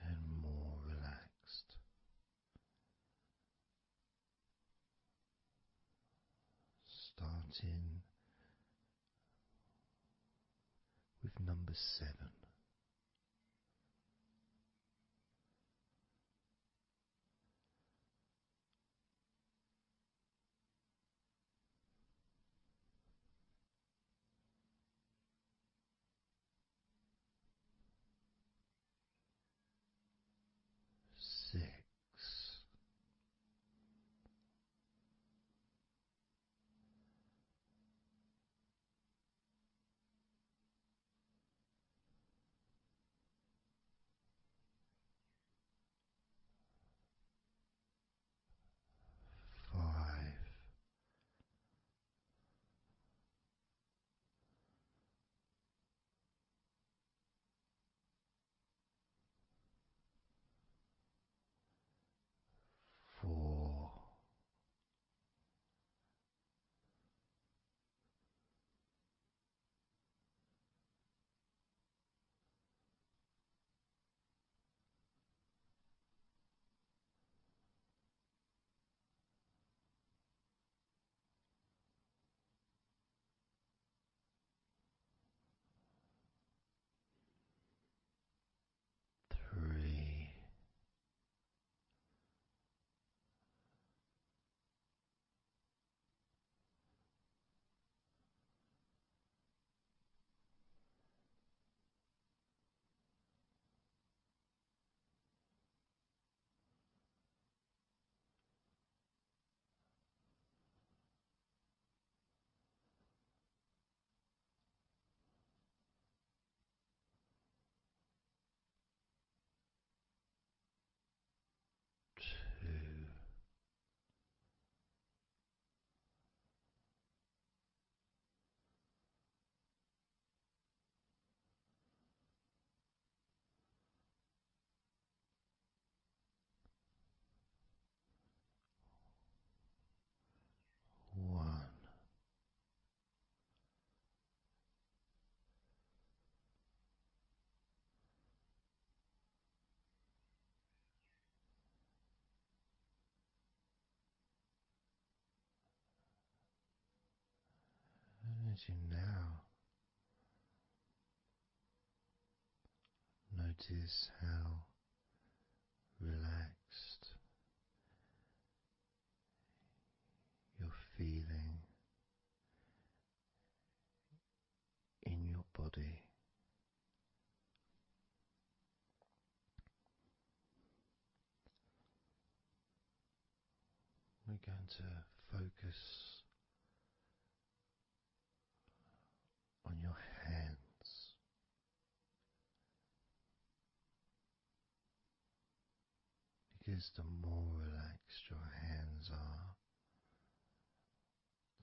and more relaxed. Starting with number 7. 6. 5. Imagine now, notice how relaxed you're feeling in your body. We're going to focus on your hands. Because the more relaxed your hands are,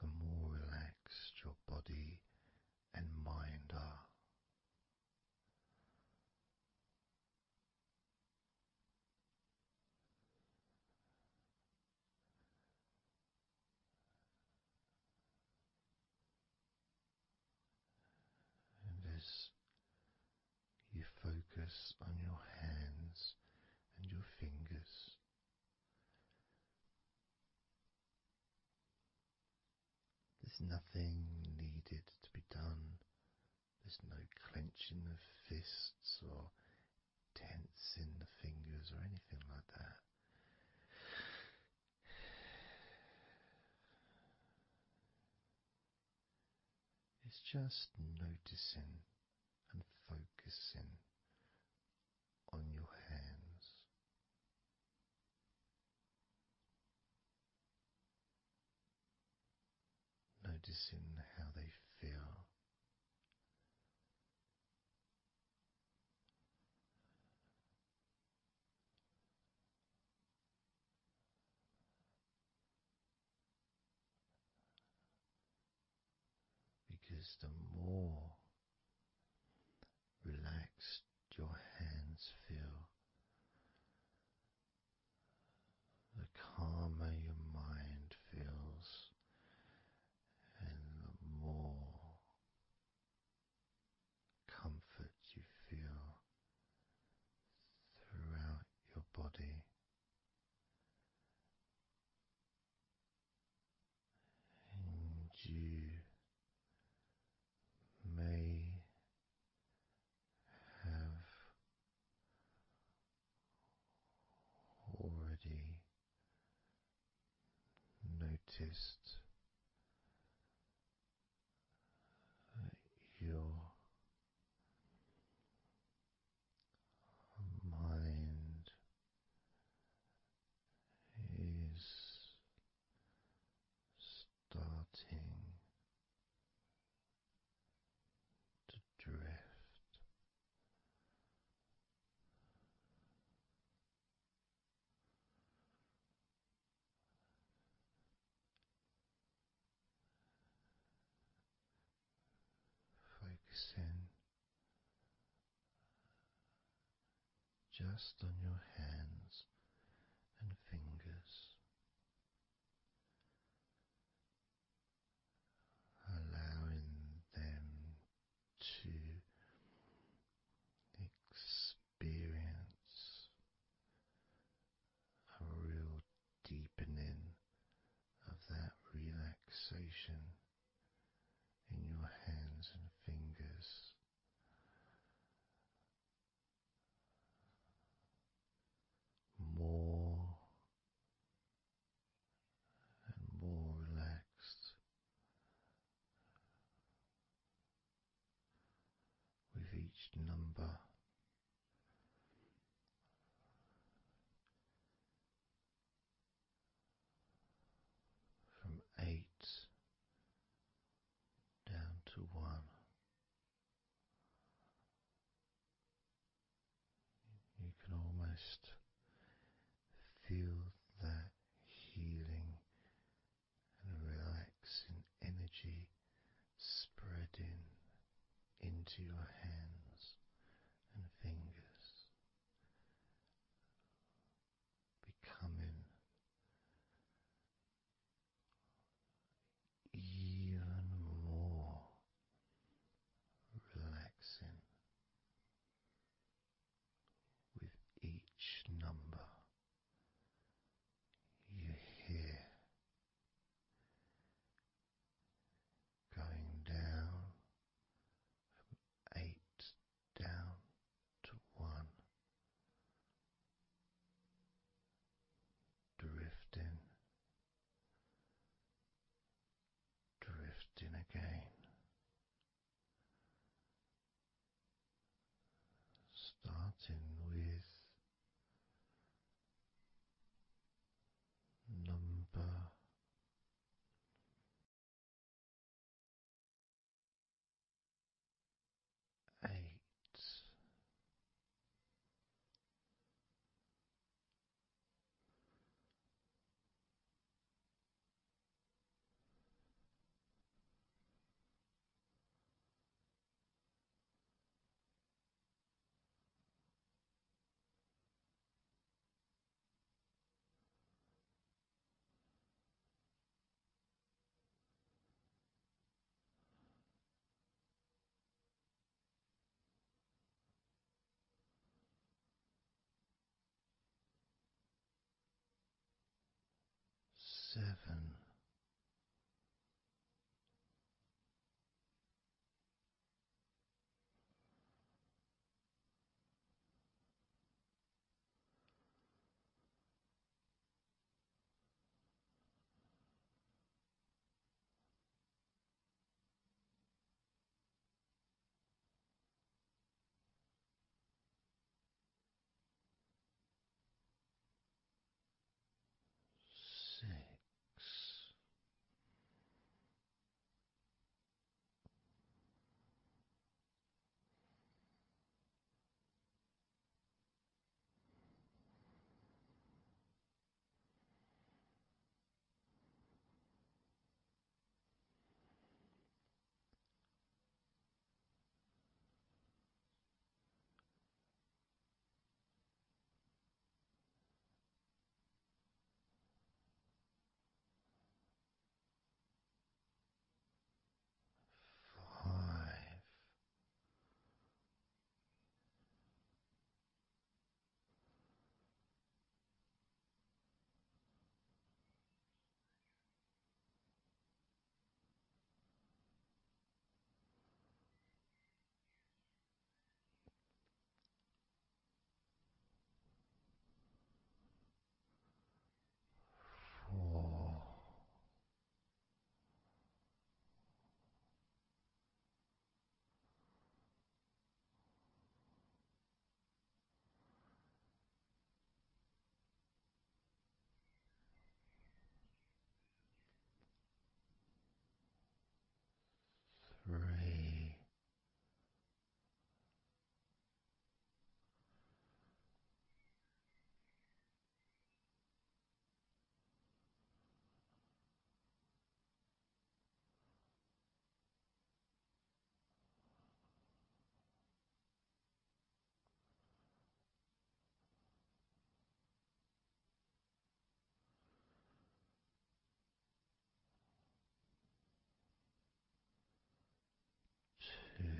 the more relaxed your body and mind are. And as you focus on your hands and your fingers, there's nothing needed to be done. There's no clenching of fists or tensing the fingers or anything like that. It's just noticing and focusing on your hands. Noticing how they feel. Because the more relaxed your hands feel, the calmer your mind feels, and the more comfort you feel throughout your body. And you may have already noticed that your mind is starting to drift. Focusing just on your hands and fingers, allowing them to experience a real deepening of that relaxation in your hands and fingers. More and more relaxed with each number. From 8 down to 1. You can almost feel that healing and relaxing energy spreading into your hands and fingers, becoming even more relaxing with each number. starting with number 8. 7. 6. 5. 4. 3. 2. 1.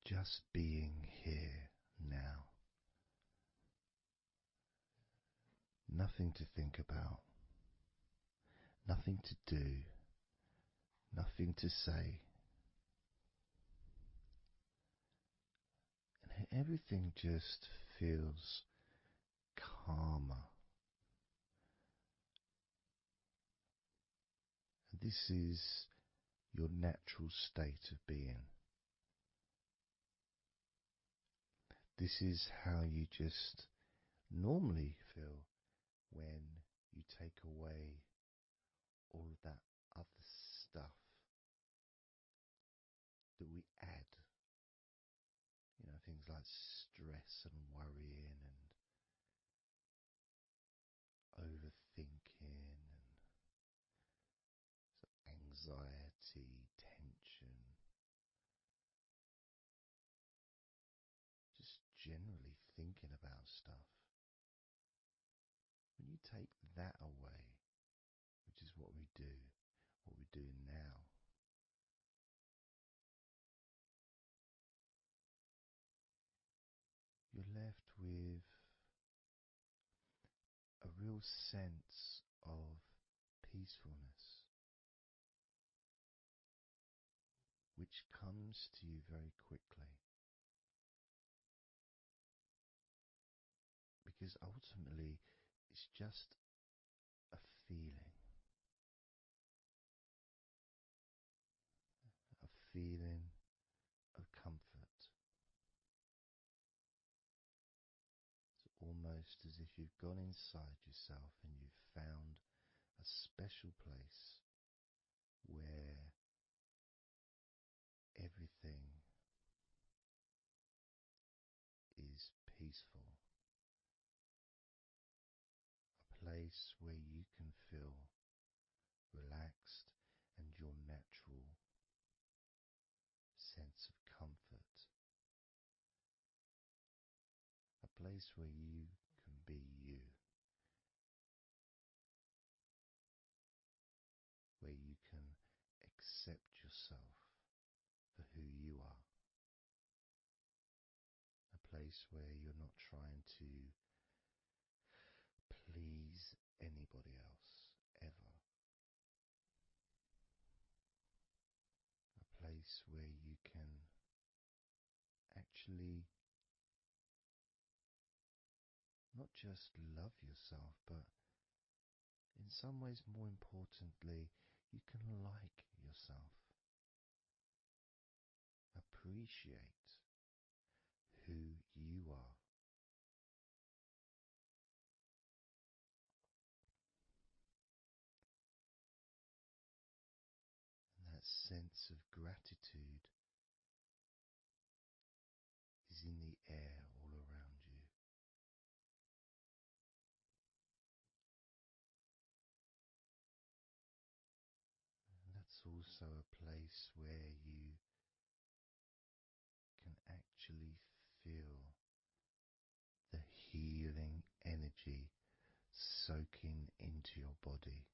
Just being here now. Nothing to think about, nothing to do, nothing to say, and everything just feels calmer. And this is your natural state of being. This is how you just normally feel when you take away all of that other stuff that we add. You know, things like stress and worrying and overthinking and anxiety, tension, take that away, which is what we're doing now, you're left with a real sense of peacefulness, which comes to you very quickly. Because ultimately, it's just a feeling. A feeling of comfort. It's almost as if you've gone inside yourself and you've found a special place where everything is peaceful. A place where you can feel relaxed and your natural sense of comfort. A place where you can be you. Where you can accept yourself for who you are. A place where you're not trying to please anybody else, ever. A place where you can actually not just love yourself, but in some ways, more importantly, you can like yourself. Appreciate who you are. And that sense of gratitude is in the air all around you. And that's also a place where you can actually feel the healing energy soaking into your body.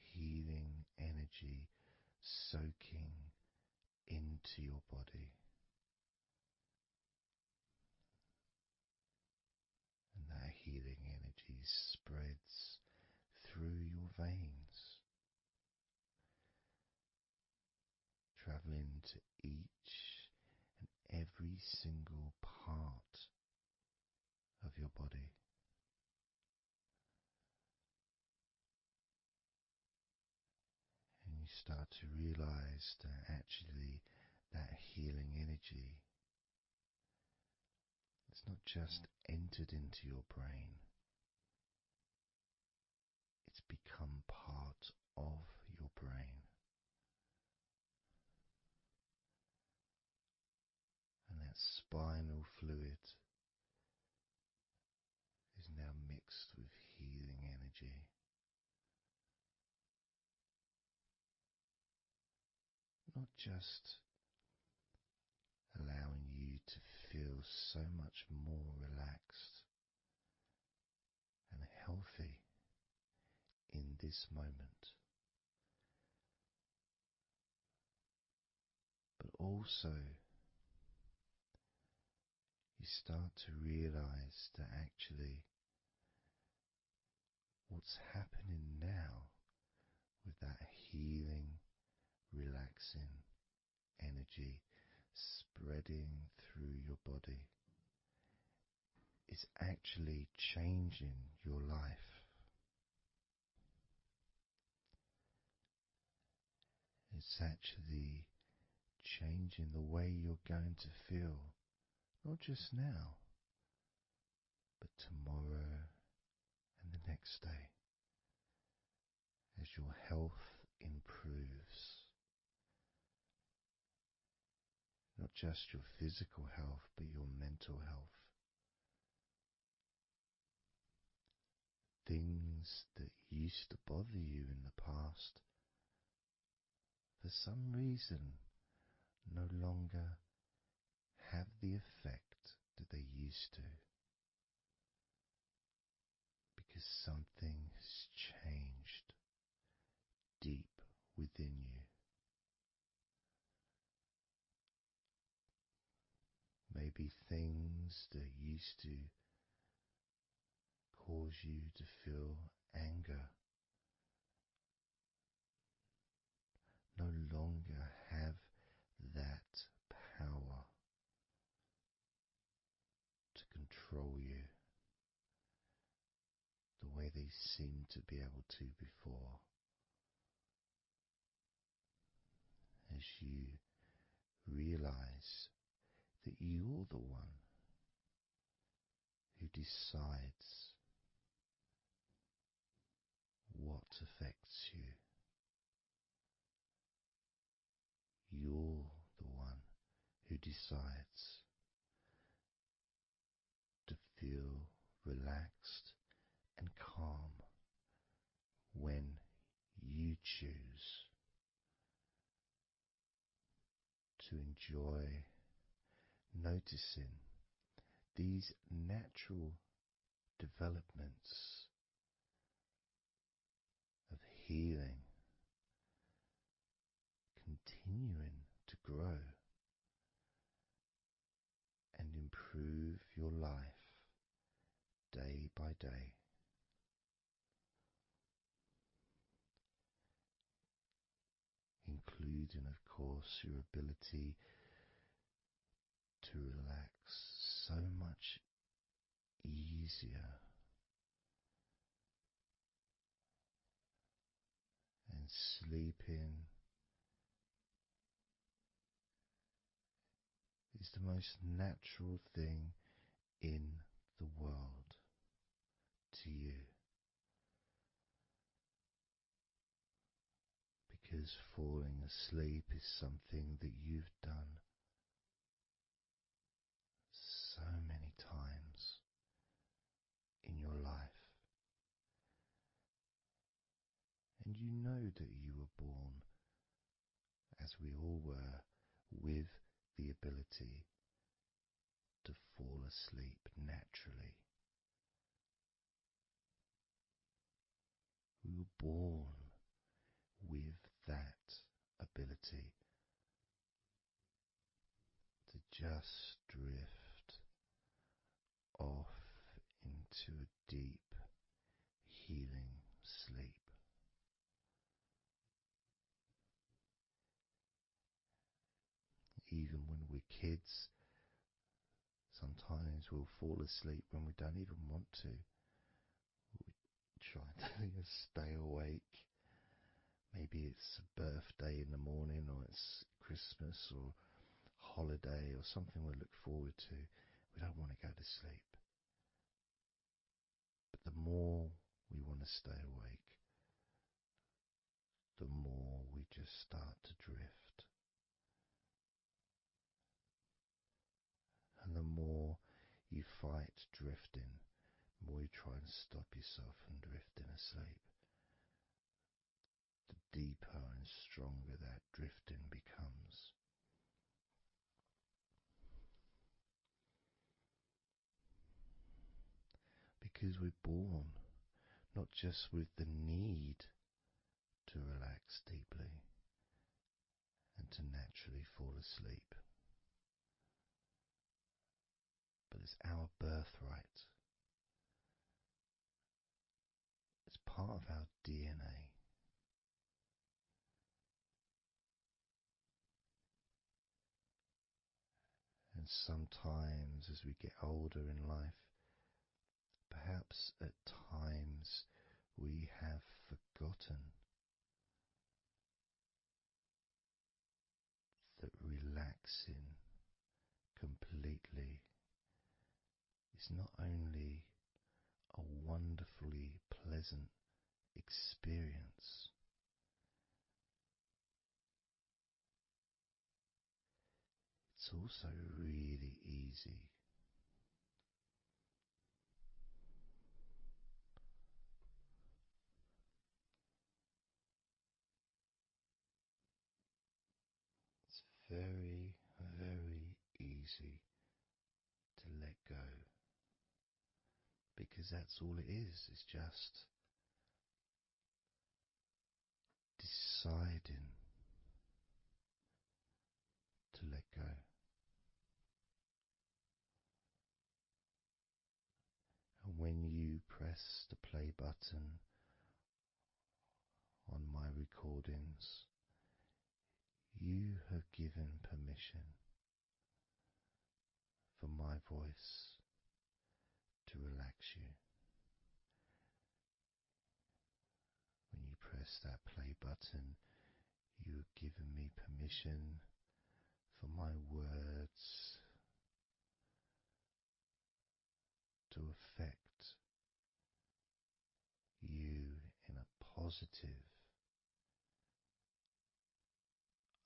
Healing energy soaking into your body. And that healing energy spreads through your veins, traveling to each and every single part of your body. And you start to realize that actually that healing energy has not just entered into your brain, it's become part of your brain. And that spinal fluid is now mixed with healing energy. Not just allowing you to feel so much more relaxed and healthy in this moment, but also you start to realize that actually what's happening now with that healing, relaxing energy spreading through your body is actually changing your life. It's actually changing the way you're going to feel, not just now, but tomorrow and the next day, as your health improves. Not just your physical health, but your mental health. Things that used to bother you in the past, for some reason, no longer have the effect that they used to, because something has changed deep within you. Maybe things that used to cause you to feel anger no longer have that power to control you the way they seemed to be able to before. As you realize that you're the one who decides what affects you. You're the one who decides to feel relaxed and calm when you choose to enjoy noticing these natural developments of healing continuing to grow and improve your life day by day. Including, of course, your ability to relax so much easier and sleeping is the most natural thing in the world to you, because falling asleep is something that you've done so many times in your life, and you know that you were born, as we all were, with the ability to fall asleep naturally. We were born with that ability to just drift off into a deep, healing sleep. Even when we're kids, sometimes we'll fall asleep when we don't even want to. We try to stay awake. Maybe it's a birthday in the morning, or it's Christmas or holiday or something we look forward to. We don't want to go to sleep. But the more we want to stay awake, the more we just start to drift. And the more you fight drifting, the more you try and stop yourself from drifting asleep, the deeper and stronger that drifting becomes. Because we're born not just with the need to relax deeply and to naturally fall asleep, but it's our birthright. It's part of our DNA. And sometimes as we get older in life, perhaps at times we have forgotten that relaxing completely is not only a wonderfully pleasant experience, it's also really easy. It's very, very easy because that's all it is. It's just deciding to let go. And when you press the play button on my recordings, you have given permission for my voice to relax you. When you press that play button, you have given me permission for my words to affect you in a positive,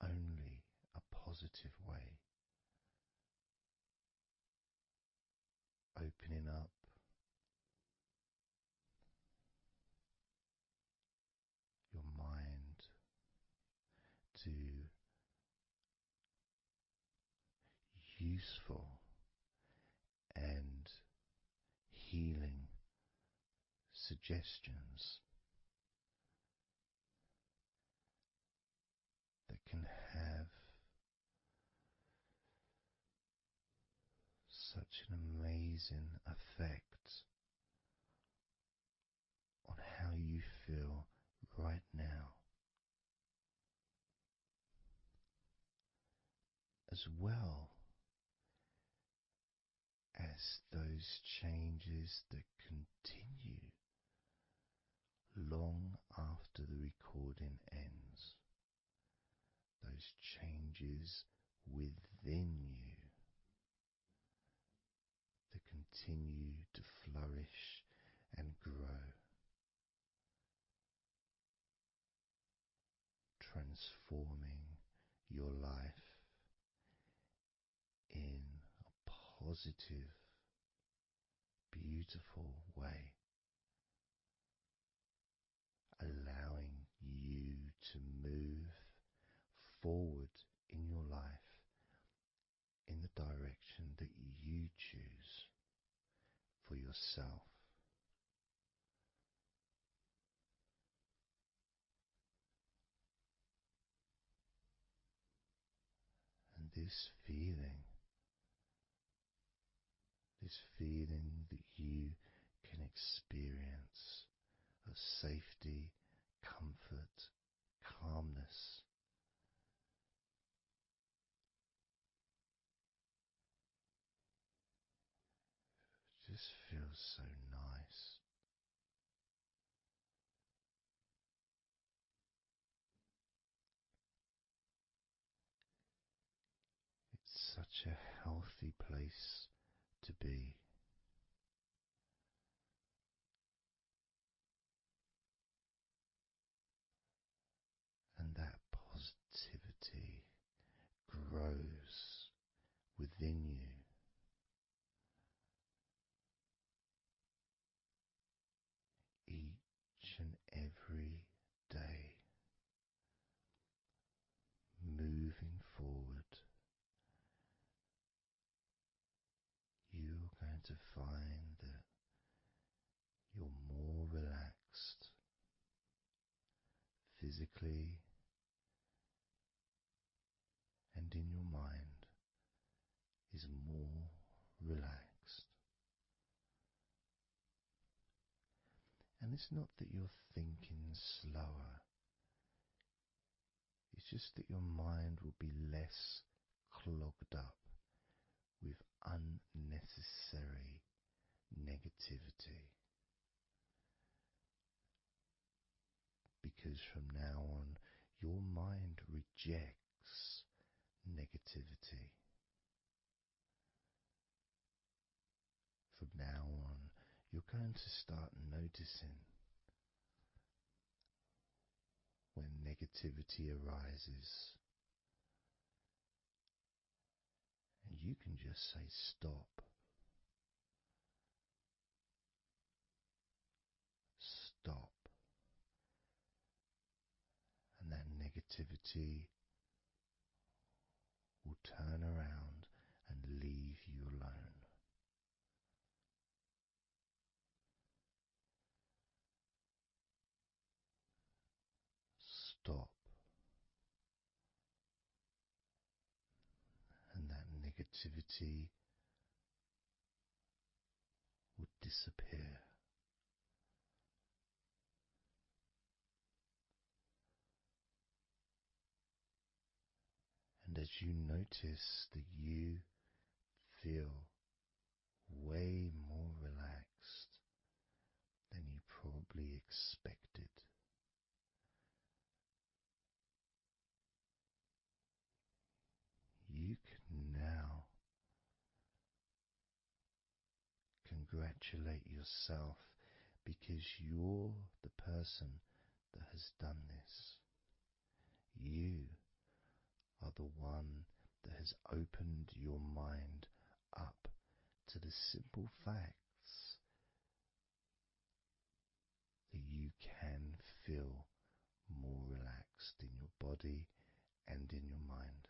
only a positive way, opening up your mind to useful and healing suggestions that can have such an amazing effect on how you feel right now, as well as those changes that continue long after the recording ends, those changes within you that continue to flourish and grow, transforming your life in a positive, beautiful way, allowing you to move forward in your life in the direction that you choose for yourself. And this feeling that you can experience of safety, comfort, calmness, just feels so nice. It's such a healthy place to be. And that positivity grows within you. Each and every day, moving forward, you're going to find that you're more relaxed physically and in your mind is more relaxed. And it's not that you're thinking slower, it's just that your mind will be less clogged up with unnecessary negativity. Because from now on, your mind rejects negativity. From now on, you're going to start noticing when negativity arises, and you can just say stop. Stop. And that negativity will turn around and leave you alone. stop, and that negativity would disappear. And as you notice that you feel way more relaxed than you probably expected, you can now congratulate yourself because you're the person that has done this. You are the one that has opened your mind up to the simple facts that you can feel more relaxed in your body and in your mind.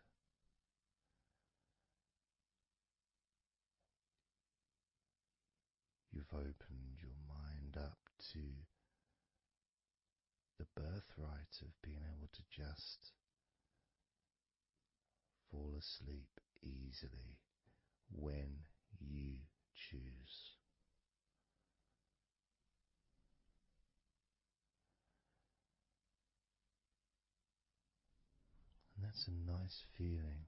You've opened your mind up to the birthright of being able to just fall asleep easily when you choose. And that's a nice feeling,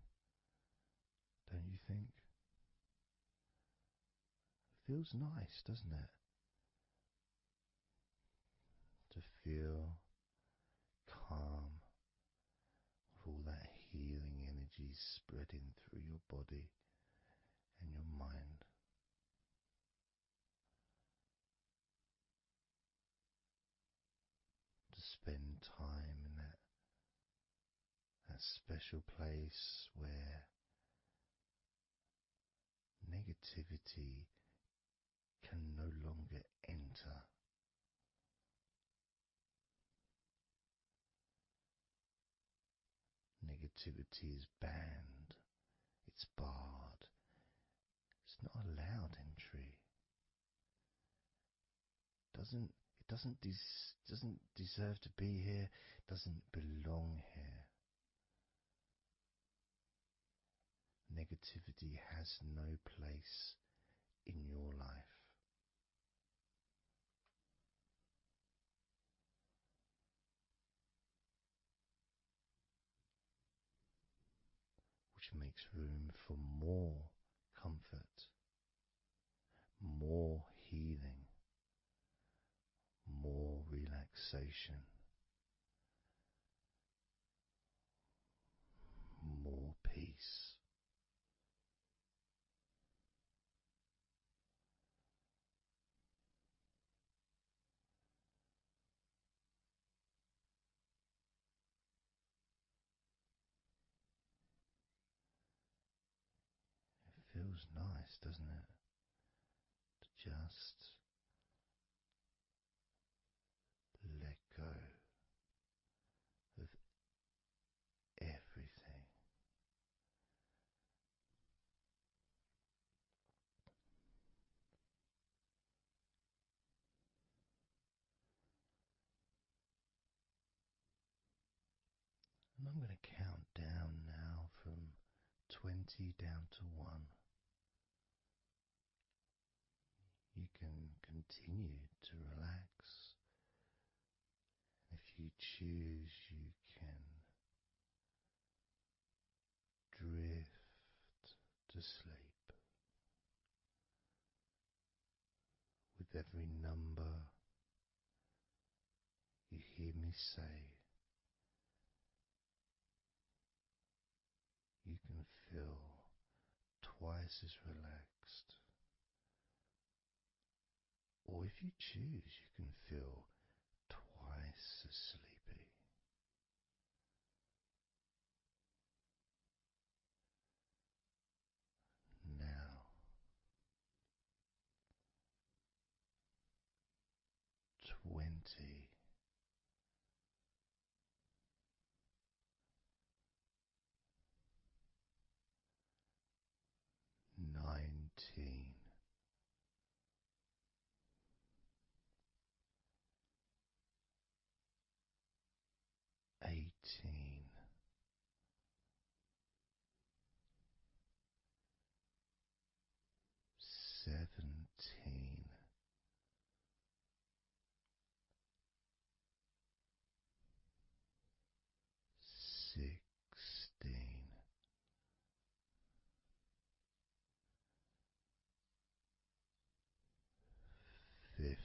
don't you think? It feels nice, doesn't it? To feel calm with all that healing energy spreading through your body and your mind. To spend time in that special place where negativity can no longer enter. Negativity is banned, it's barred, it's not allowed entry. It doesn't deserve to be here, doesn't belong here. Negativity has no place in your life. Which makes room for more comfort, more healing, more relaxation, more peace. It feels nice, doesn't it? To just let go of everything. And I'm going to count down now from 20 down to 1. You can continue to relax. If you choose, you can drift to sleep. With every number you hear me say, you can feel twice as relaxed. Or if you choose, you can feel twice as sleepy. Now, 20. 19. 18. 17, 16, 15,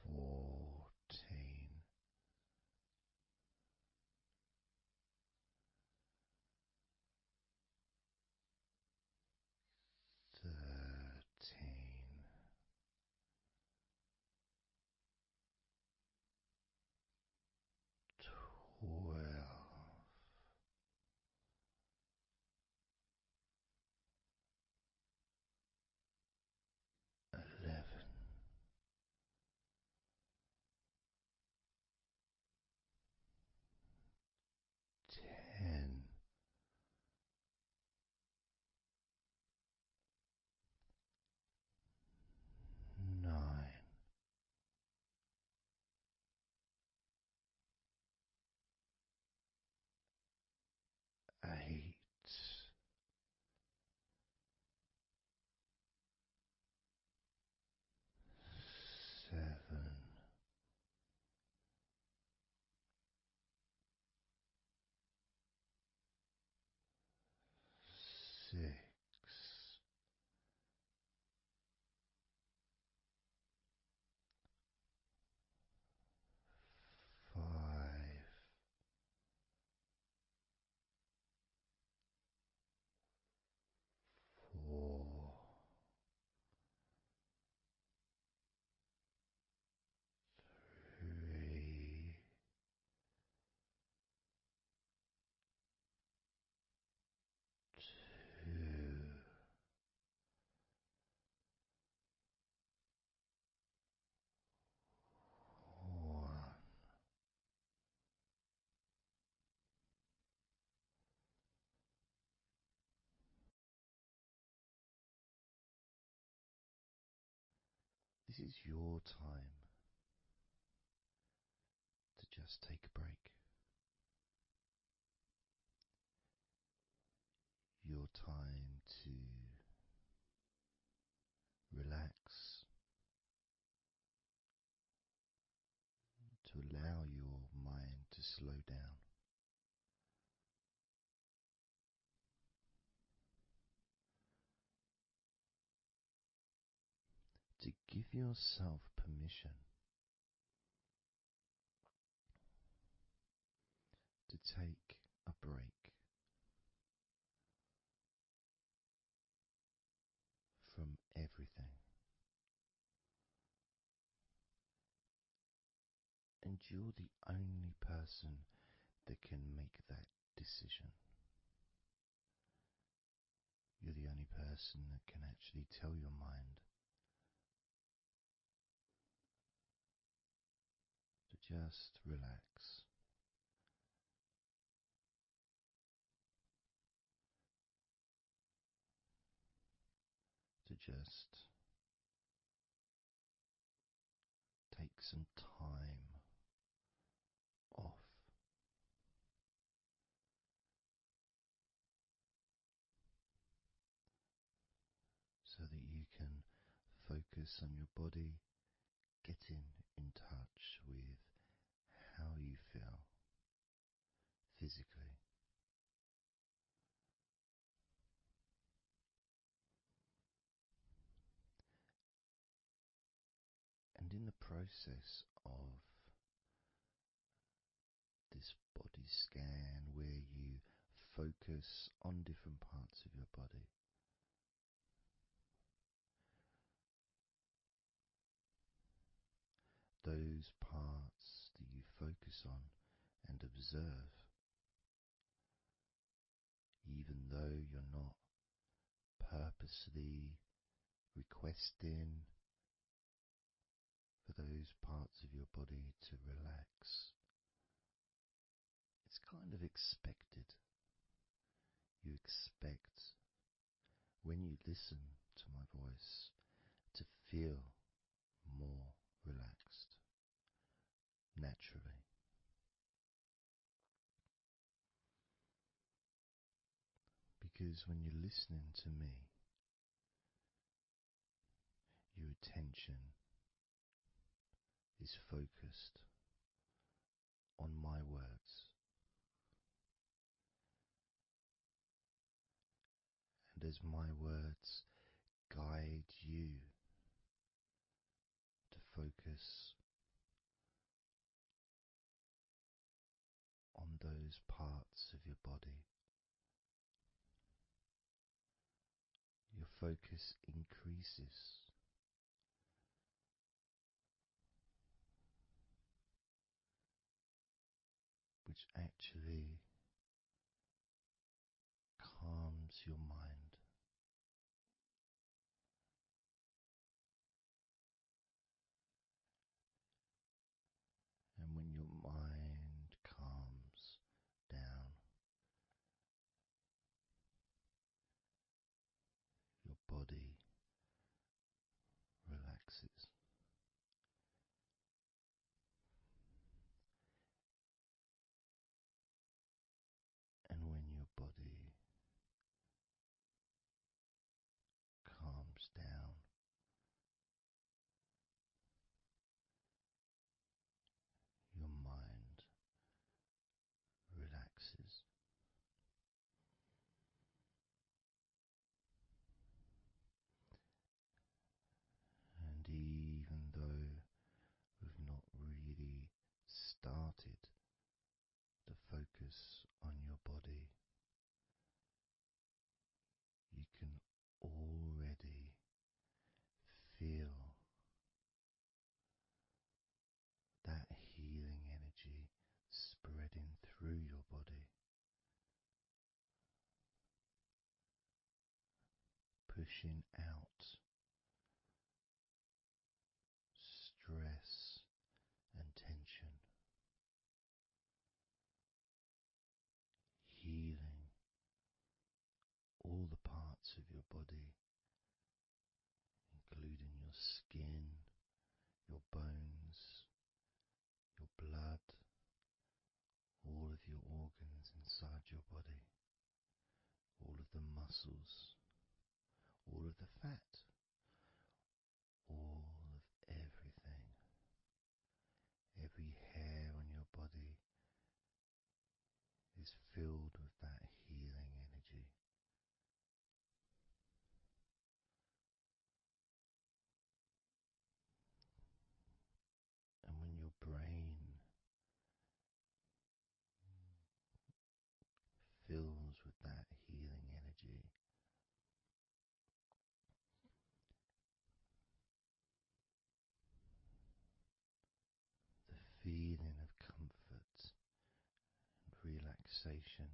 14, 13, 12, 11, 10, 9, 8, 7, 6, 5, 4, 3, 2, 1. This is your time to just take a break. Your time to relax, to allow your mind to slow down, to give yourself permission to take a break from everything. And you're the only person that can make that decision. You're the only person that can actually tell your mind to just relax. To just take some time off. So that you can focus on your body, getting in touch with how you feel physically. And in the process of this body scan, where you focus on different parts of your body, those parts that you focus on and observe, even though you're not purposely requesting for those parts of your body to relax, it's kind of expected. You expect, when you listen to my voice, to feel naturally. Because when you're listening to me, your attention is focused on my words, and as my words guide you to focus on those parts of your body, your focus increases. Which actually calms your mind. And when your mind calms down, your body relaxes. And when your body calms down, your mind relaxes. And even though we've not really started to focus on your body, you can already feel that healing energy spreading through your body, pushing out stress and tension, healing all the parts of your body, including your skin, your bones, your blood, all of your organs inside your body, all of the muscles, all of the fat, all of everything. Every hair on your body is filled with that healing energy. And when your brain fills with that healing energy, the feeling of comfort and relaxation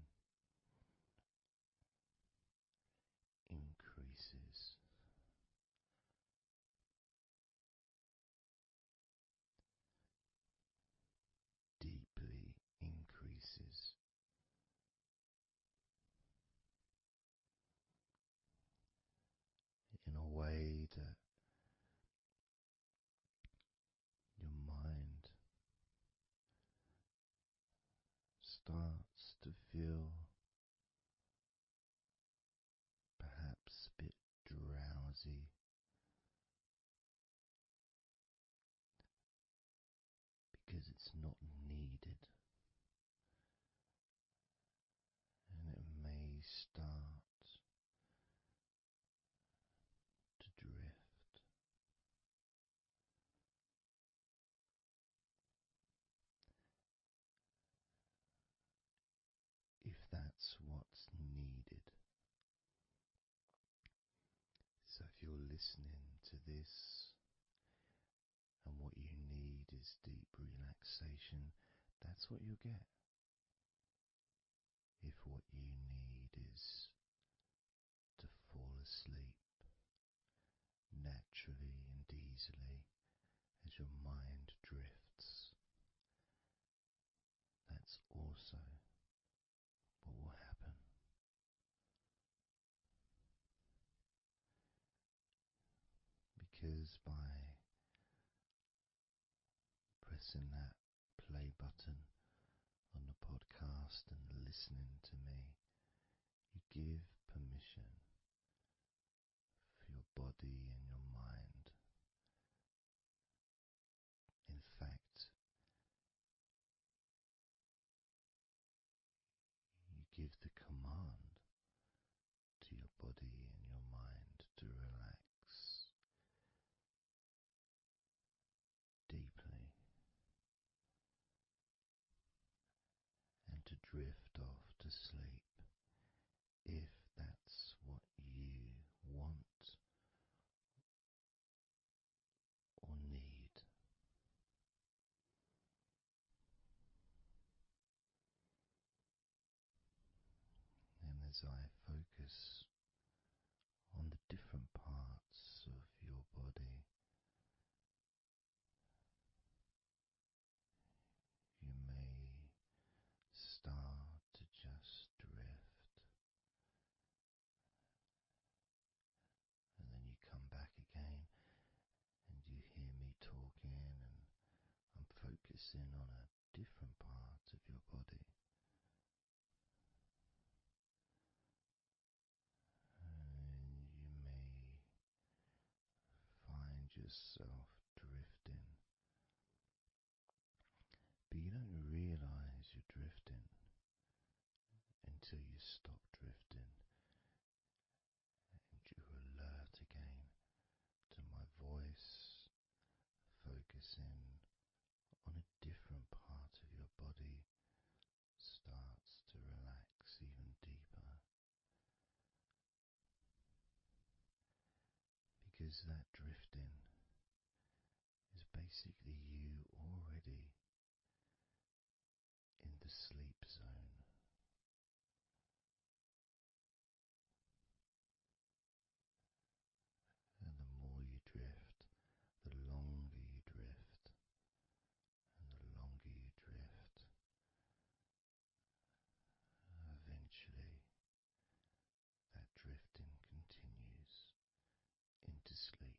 increases. Deeply increases. In a way that your mind starts to feel perhaps a bit drowsy, because it's not needed, and it may start to drift. If that's what's needed. So if you're listening to this and what you need is deep relaxation, that's what you'll get. If what you need is to fall asleep naturally and easily as your mind drifts, that's also what will happen. Because by pressing that podcast and listening to me, you give permission for your body and your mind. In fact, you give the command to your body and your mind to relax deeply and to drift off to sleep if that's what you want or need. And as I focus on the different parts of your body, you may start to just drift, and then you come back again and you hear me talking, and I'm focusing on a different part of your body. And you may find yourself drifting, but you don't realize you're drifting until you stop drifting and you're alert again to my voice, focusing on a different part of your body starts to relax even deeper, because that drifting is basically you already in the sleep zone. And the more you drift, the longer you drift, and the longer you drift, eventually that drifting continues into sleep.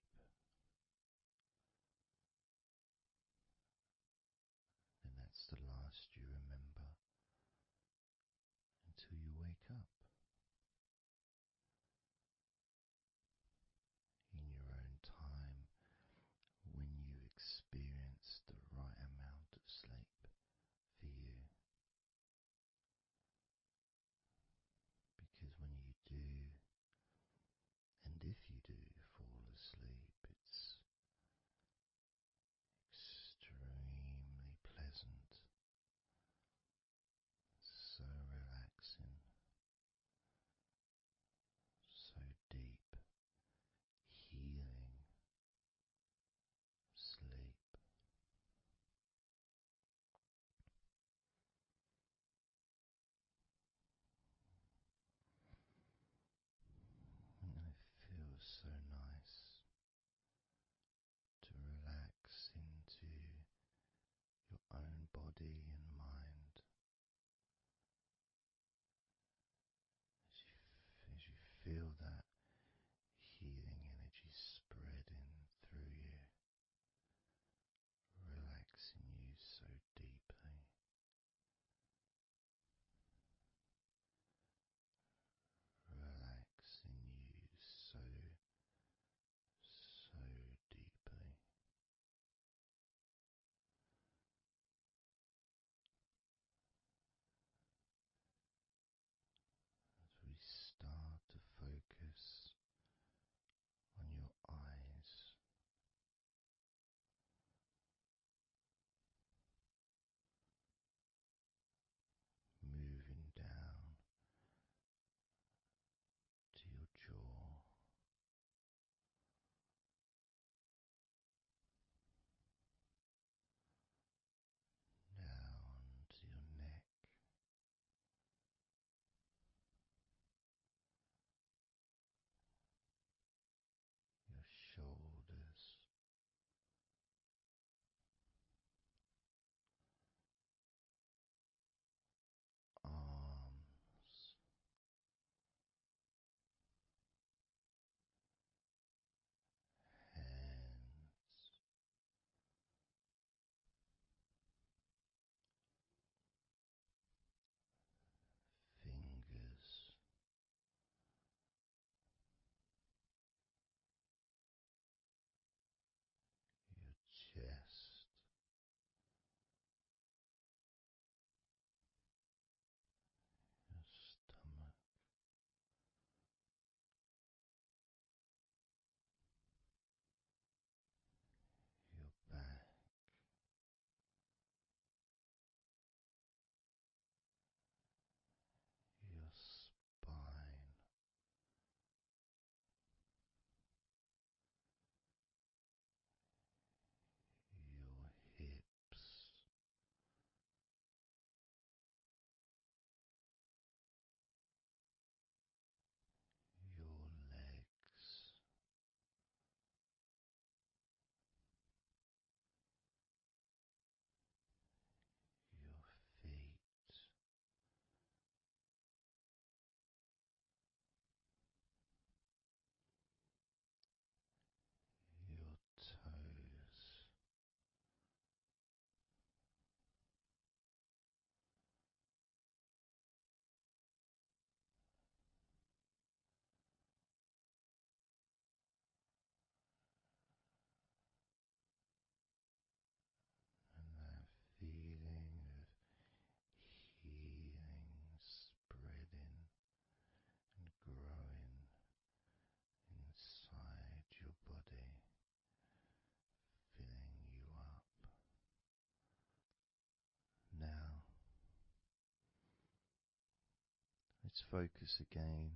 Let's focus again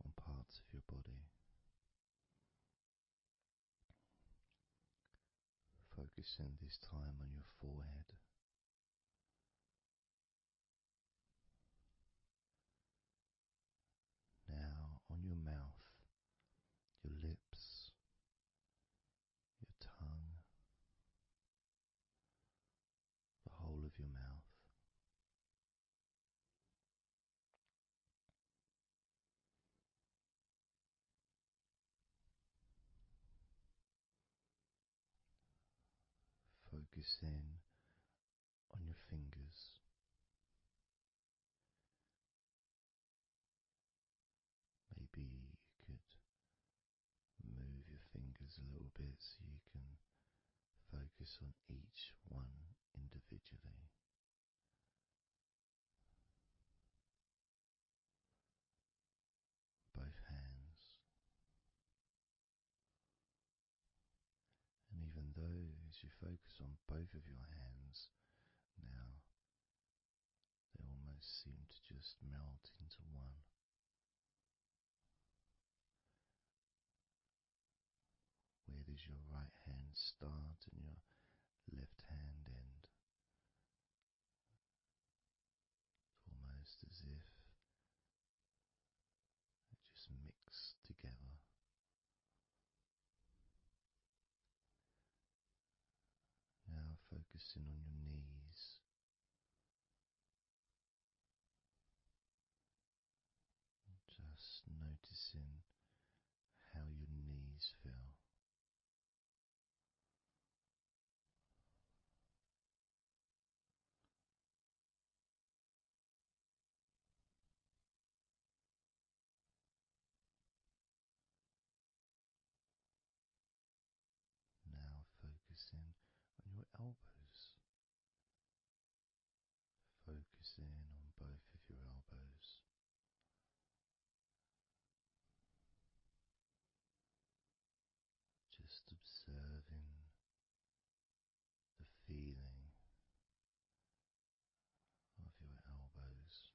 on parts of your body. Focusing this time on your forehead. Now on your mouth, your lips, your tongue, the whole of your mouth. Focus in on your fingers. Maybe you could move your fingers a little bit so you can focus on each one individually. Both hands. And even though as you focus on both of your hands now, they almost seem to just melt into one. Where does your right hand start and your left hand end? It's almost as if it just mix together. Now focusing on your knees. Just noticing how your knees feel. Now focusing on your elbows. Focusing on both of your elbows. Just observing the feeling of your elbows.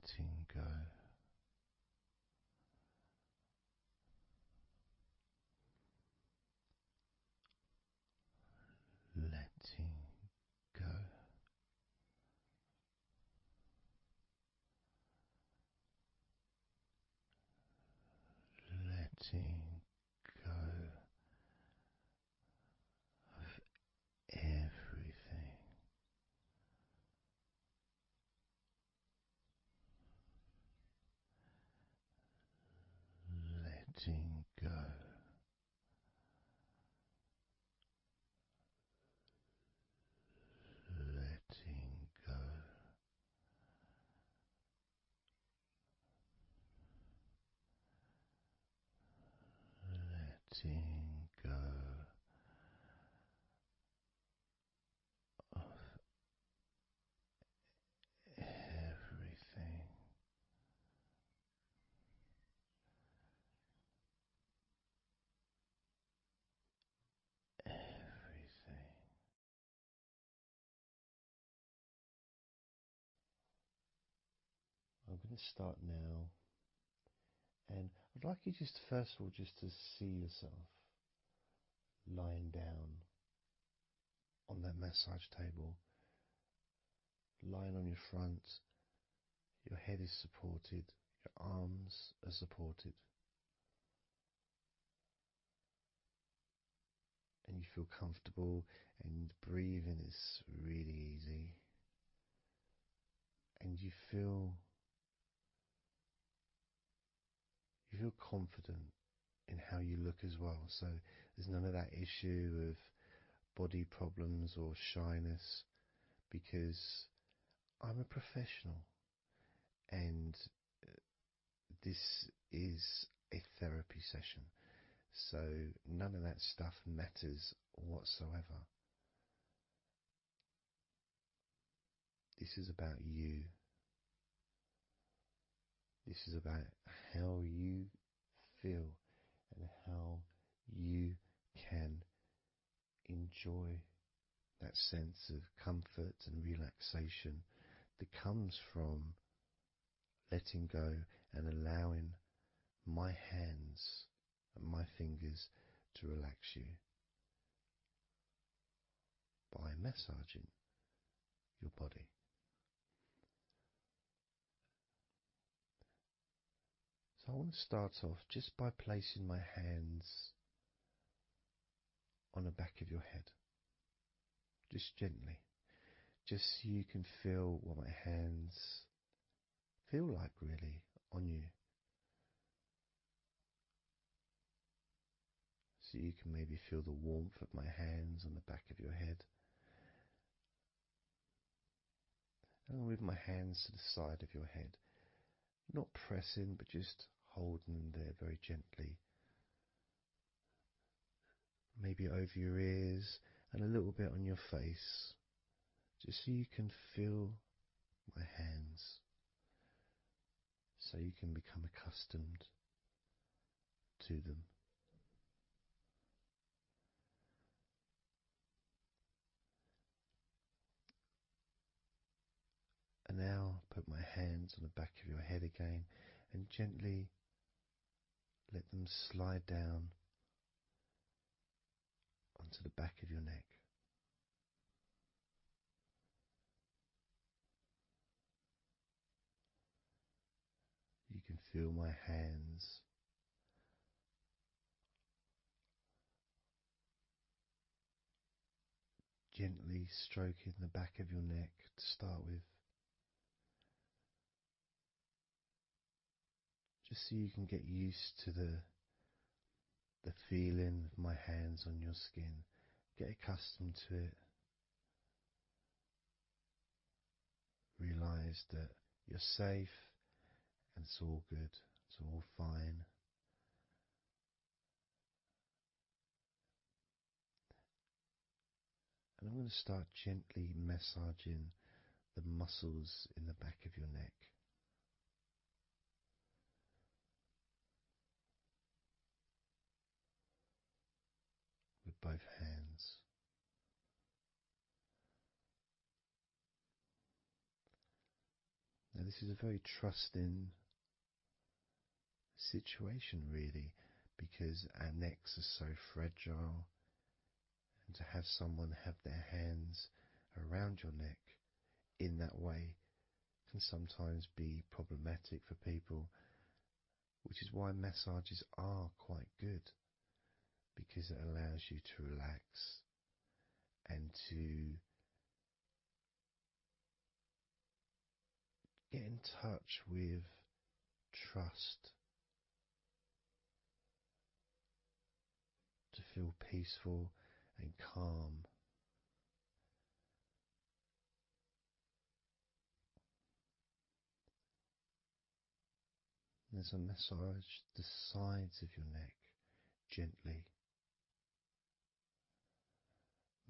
letting go. Letting go. Letting go of everything. Letting go. Letting go. Letting go of everything. Everything. I'm going to start now, and I'd like you just first of all just to see yourself lying down on that massage table, lying on your front, your head is supported, your arms are supported, and you feel comfortable, and breathing is really easy, and you feel confident in how you look as well. So there's none of that issue of body problems or shyness, because I'm a professional, and this is a therapy session, so none of that stuff matters whatsoever. This is about you. This is about how you feel and how you can enjoy that sense of comfort and relaxation that comes from letting go and allowing my hands and my fingers to relax you by massaging your body. So I want to start off just by placing my hands on the back of your head, just gently, just so you can feel what my hands feel like really on you. So you can maybe feel the warmth of my hands on the back of your head. And I'll move my hands to the side of your head, not pressing, but just holding them there very gently. Maybe over your ears and a little bit on your face, just so you can feel my hands, so you can become accustomed to them. And now put my hands on the back of your head again and gently let them slide down onto the back of your neck. You can feel my hands gently stroking the back of your neck to start with, just so you can get used to the feeling of my hands on your skin. Get accustomed to it. Realize that you're safe and it's all good, it's all fine. And I'm going to start gently massaging the muscles in the back of your neck. With both hands. this is a very trusting situation, really, because our necks are so fragile, and to have someone have their hands around your neck in that way can sometimes be problematic for people, which is why massages are quite good, because it allows you to relax and to get in touch with trust, to feel peaceful and calm. There's a massage the sides of your neck gently,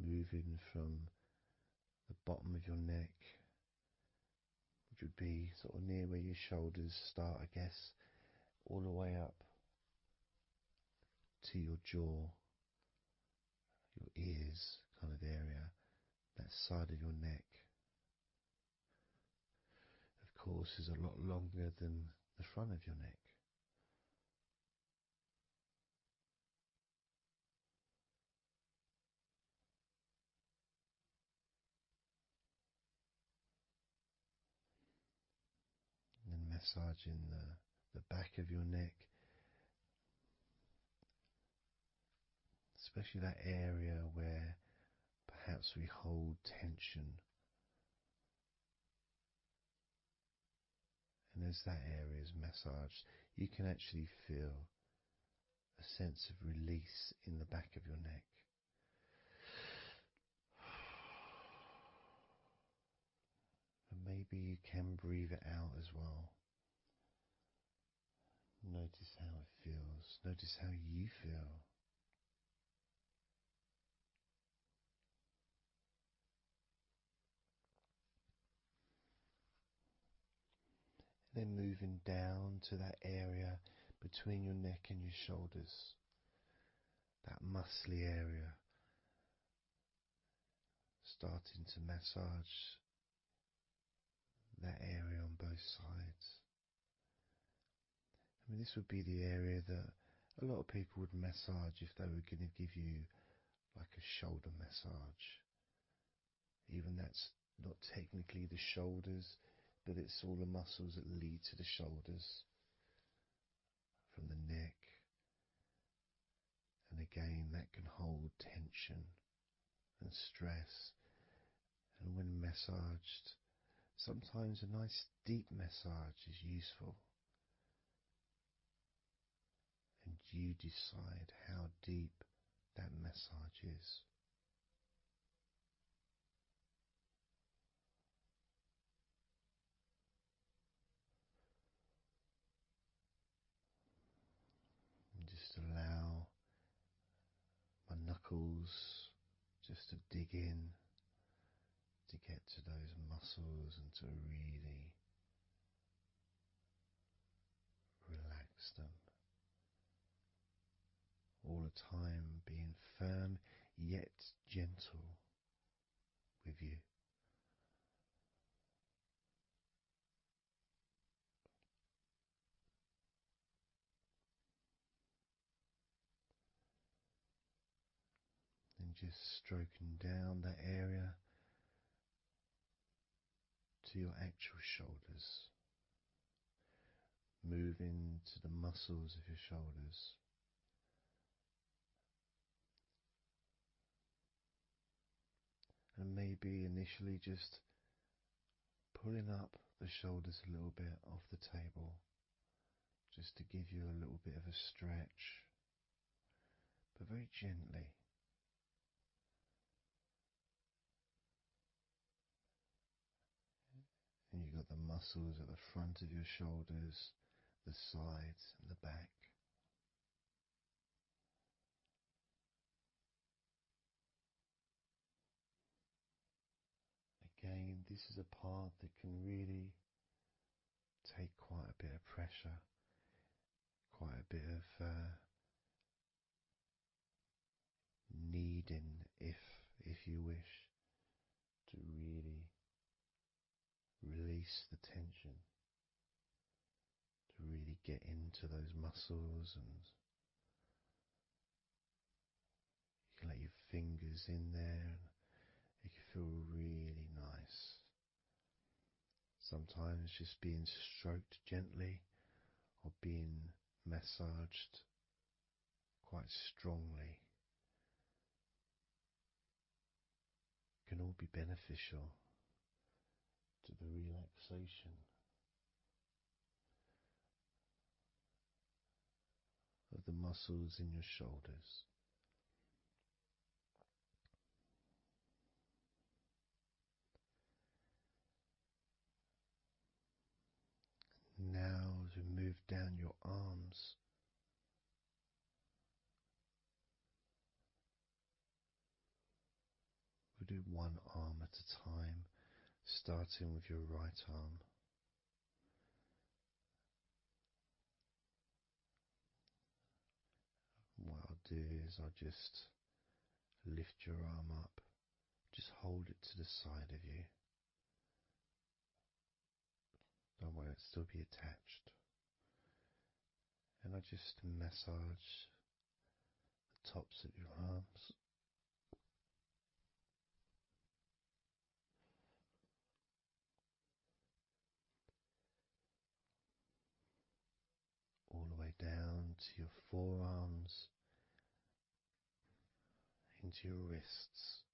moving from the bottom of your neck, which would be sort of near where your shoulders start, I guess, all the way up to your jaw, your ears kind of area, that side of your neck, of course, is a lot longer than the front of your neck. And massaging the back of your neck, especially that area where perhaps we hold tension. And as that area is massaged, you can actually feel a sense of release in the back of your neck. And maybe you can breathe it out as well. Notice how it feels. Notice how you feel. Then moving down to that area between your neck and your shoulders, that muscly area, starting to massage that area on both sides. I mean, this would be the area that a lot of people would massage if they were going to give you like a shoulder massage. Even that's not technically the shoulders, but it's all the muscles that lead to the shoulders, from the neck. And again, that can hold tension and stress. And when massaged, sometimes a nice deep massage is useful. And you decide how deep that massage is. And just allow my knuckles just to dig in, to get to those muscles and to really relax them. All the time being firm yet gentle with you. And just stroking down that area to your actual shoulders, moving to the muscles of your shoulders. And maybe initially just pulling up the shoulders a little bit off the table, just to give you a little bit of a stretch, but very gently. And you've got the muscles at the front of your shoulders, the sides and the back. Again, this is a part that can really take quite a bit of pressure, quite a bit of kneading, if you wish, to really release release the tension, to really get into those muscles, and you can let your fingers in there and it can feel really nice. Sometimes just being stroked gently or being massaged quite strongly can all be beneficial to the relaxation of the muscles in your shoulders. Now, as we move down your arms, we'll do one arm at a time, starting with your right arm. What I'll do is I'll just lift your arm up, just hold it to the side of you. Don't worry, it'll still be attached. And I just massage the tops of your arms. All the way down to your forearms, into your wrists.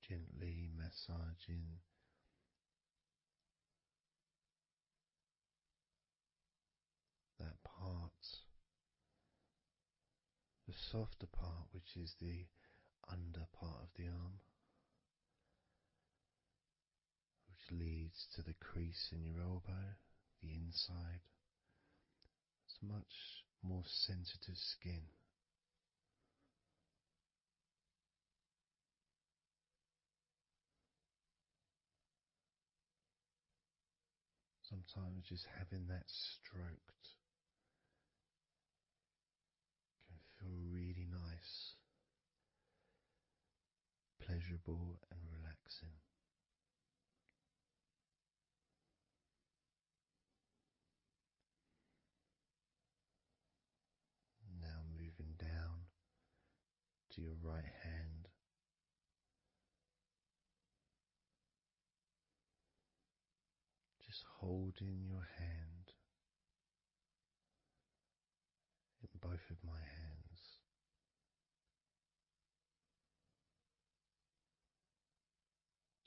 Gently massaging that part, the softer part, which is the under part of the arm, which leads to the crease in your elbow, the inside. It's much more sensitive skin. Sometimes just having that stroked can feel really nice, pleasurable and relaxing. Now moving down to your right hand. Just holding your hand in both of my hands.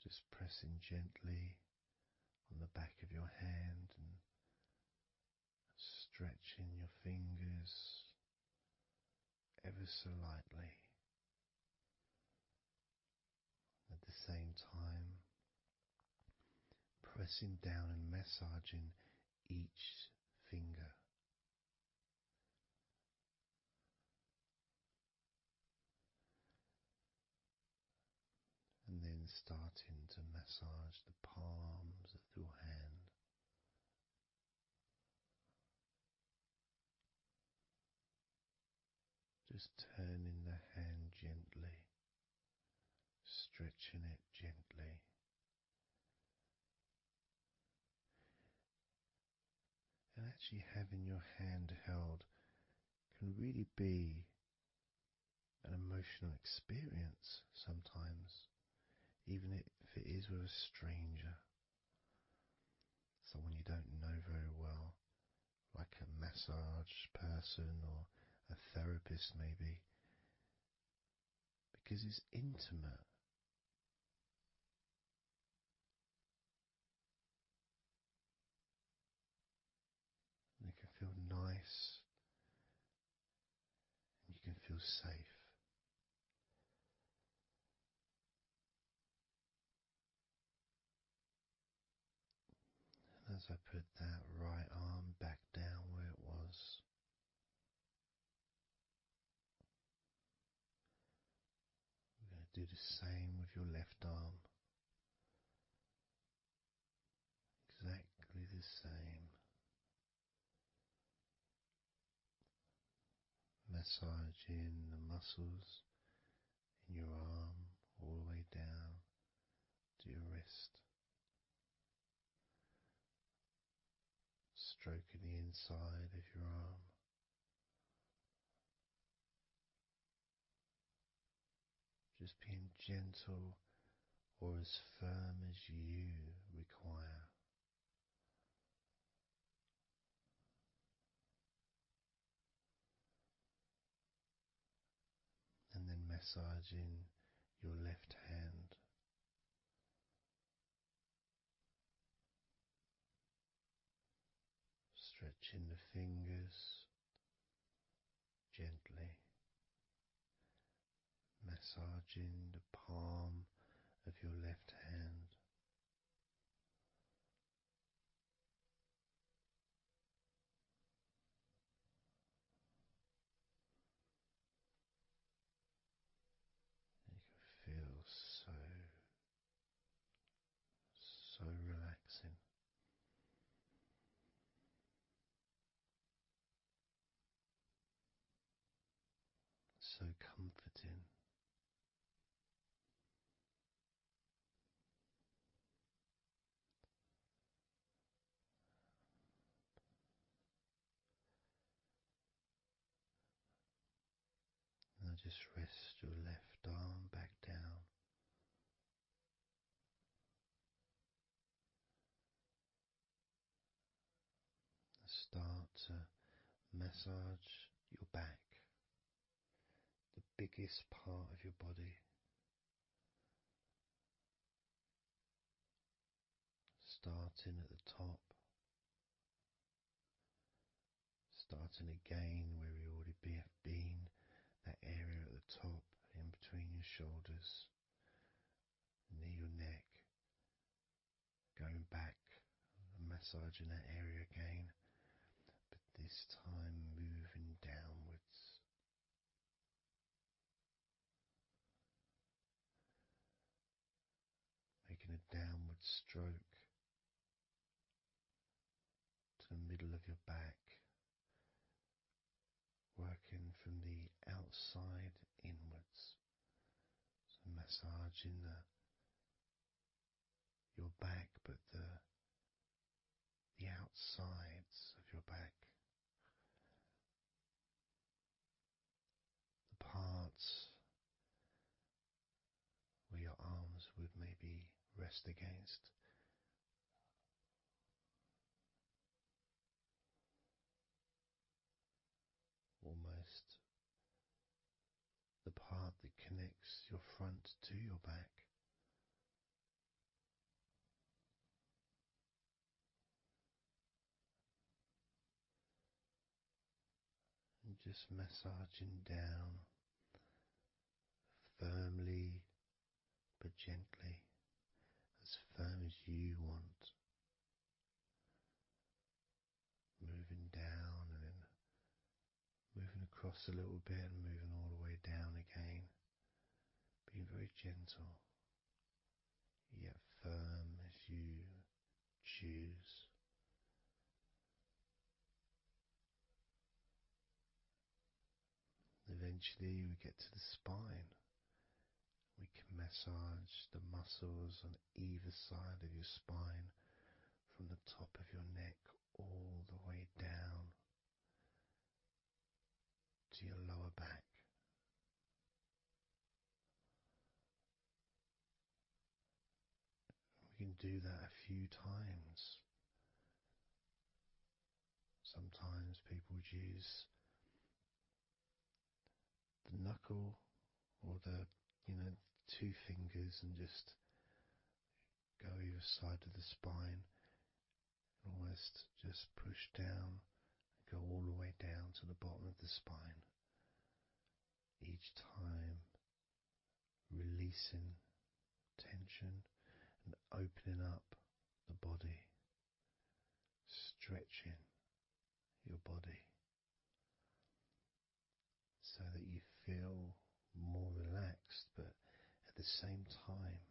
Just pressing gently on the back of your hand and stretching your fingers ever so lightly. At the same time, pressing down and massaging each finger. And then starting to massage the palms of your hand. Just turning the hand gently, stretching it gently. And actually having your hand held can really be an emotional experience sometimes, even if it is with a stranger, someone you don't know very well, like a massage person or a therapist maybe, because it's intimate. And it can feel nice and you can feel safe. And as I put that right arm back down where it was, we're going to do the same with your left arm. Exactly the same. massaging the muscles in your arm all the way down to your wrist, stroking the inside of your arm. Just being gentle or as firm as you require. And then massaging your left hand, stretching the fingers gently, massaging the palm of your left hand. You can feel so relaxing. So comforting. Now just rest your left arm back down. Start to massage your back, the biggest part of your body. Starting at the top, starting again where we already have been, that area at the top, in between your shoulders, near your neck, going back and massaging that area again, but this time moving downwards. Making a downward stroke to the middle of your back, working from the outside inwards. So massaging your back, but the outsides of your back, the parts where your arms would maybe rest against. Almost the part that connects your front to your back. And just massaging down firmly but gently, as firm as you want. Moving down and then moving across a little bit and moving all the way down again. Being very gentle, yet firm as you choose. Eventually we get to the spine. We can massage the muscles on either side of your spine, from the top of your neck all the way down to your lower back. We can do that a few times. Sometimes people would use the knuckle or the two fingers and just go either side of the spine, almost just push down and go all the way down to the bottom of the spine. Each time releasing tension and opening up the body, stretching your body so that you feel more relaxed, but at the same time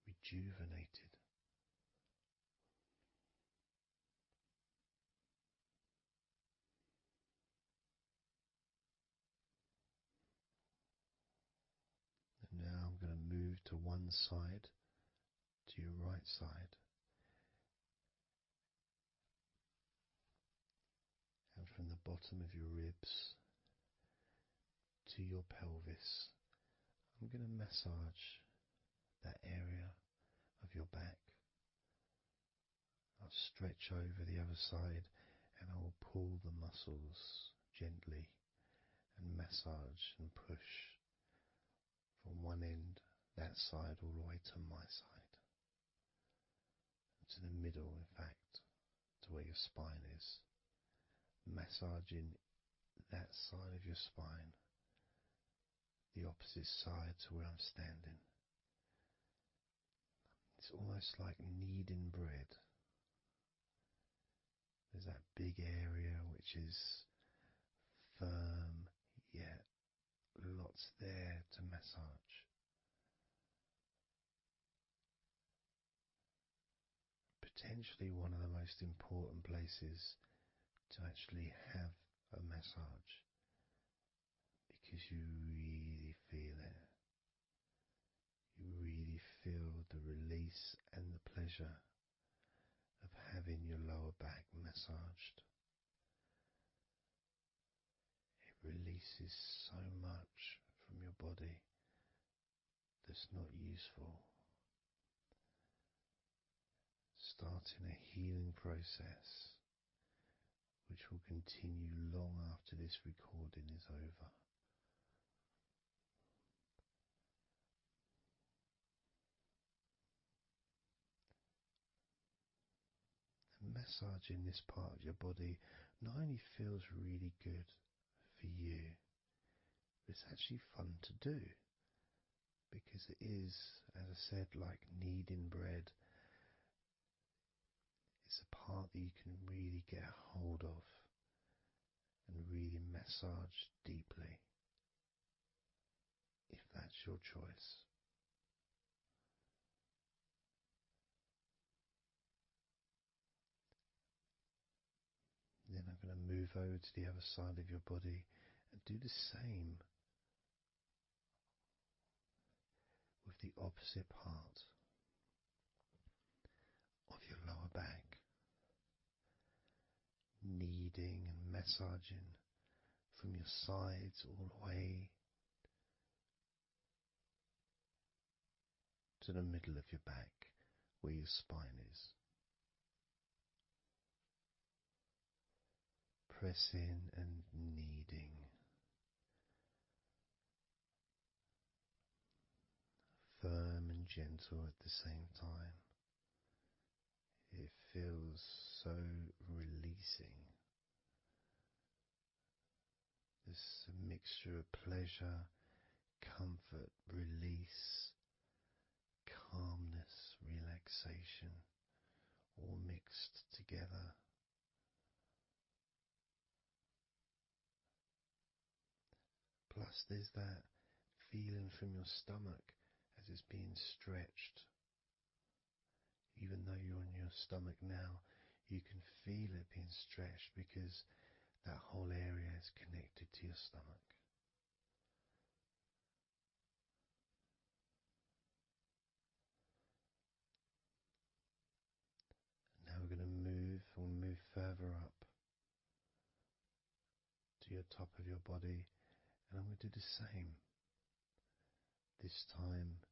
rejuvenated. move to one side, to your right side, and from the bottom of your ribs to your pelvis. I'm going to massage that area of your back. I'll stretch over the other side and I will pull the muscles gently and massage and push from one end, that side, all the way to my side. To the middle, in fact, to where your spine is. Massaging that side of your spine, the opposite side to where I'm standing. It's almost like kneading bread. There's that big area which is firm, yet lots there to massage. Potentially one of the most important places to actually have a massage, because you really feel it. You really feel the release and the pleasure of having your lower back massaged. It releases so much from your body that's not useful, starting a healing process which will continue long after this recording is over. And massaging this part of your body not only feels really good for you, but it's actually fun to do, because it is, as I said, like kneading bread. It's a part that you can really get a hold of and really massage deeply, if that's your choice. Then I'm going to move over to the other side of your body and do the same with the opposite part of your lower back, kneading and massaging from your sides all the way to the middle of your back where your spine is. Pressing and kneading. Firm and gentle at the same time. It feels so releasing. There's a mixture of pleasure, comfort, release, calmness, relaxation, all mixed together. Plus there's that feeling from your stomach as it's being stretched. Even though you're on your stomach now, you can feel it being stretched because that whole area is connected to your stomach. Now we're going to move further up to your top of your body, and I'm going to do the same. This time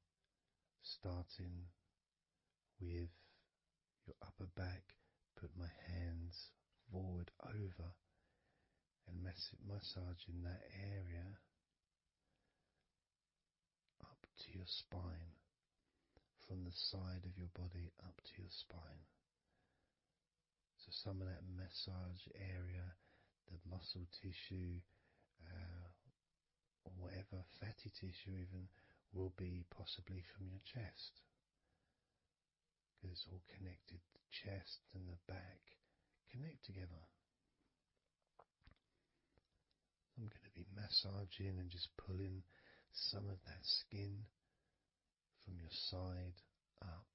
starting with your upper back, put my hands forward over and massaging that area up to your spine, from the side of your body up to your spine. So some of that massage area, the muscle tissue, or whatever, fatty tissue even, will be possibly from your chest, because it's all connected. The chest and the back connect together. I'm going to be massaging and just pulling some of that skin from your side up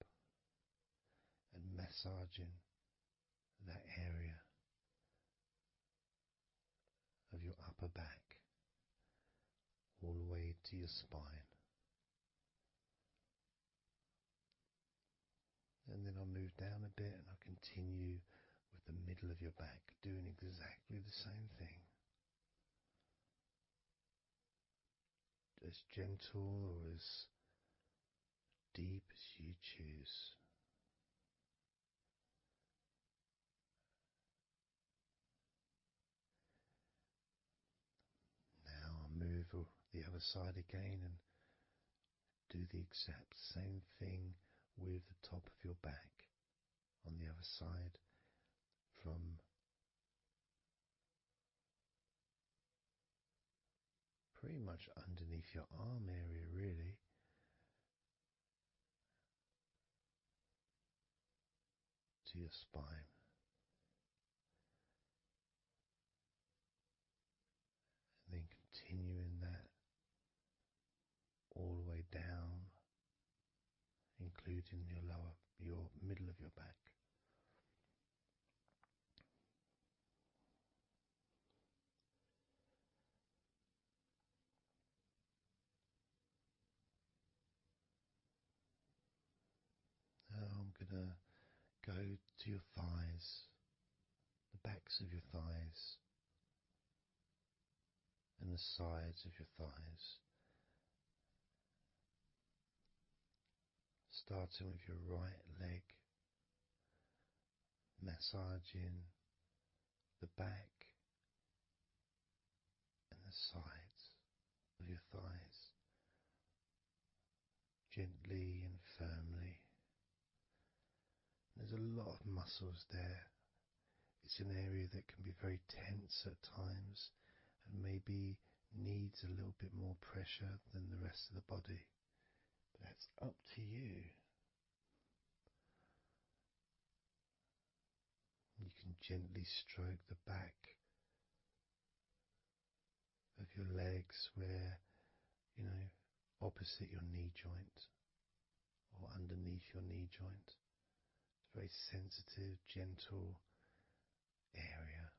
and massaging that area of your upper back all the way to your spine. and then I'll move down a bit and I'll continue with the middle of your back, doing exactly the same thing. As gentle or as deep as you choose. Now I'll move the other side again and do the exact same thing with the top of your back on the other side, from pretty much underneath your arm area, really, to your spine. And then continuing that all the way down, including your middle of your back. Now I'm going to go to your thighs, the backs of your thighs, and the sides of your thighs. Starting with your right leg, massaging the back and the sides of your thighs, gently and firmly. There's a lot of muscles there. It's an area that can be very tense at times and maybe needs a little bit more pressure than the rest of the body. But that's up to you. You can gently stroke the back of your legs where, opposite your knee joint or underneath your knee joint. It's a very sensitive, gentle area.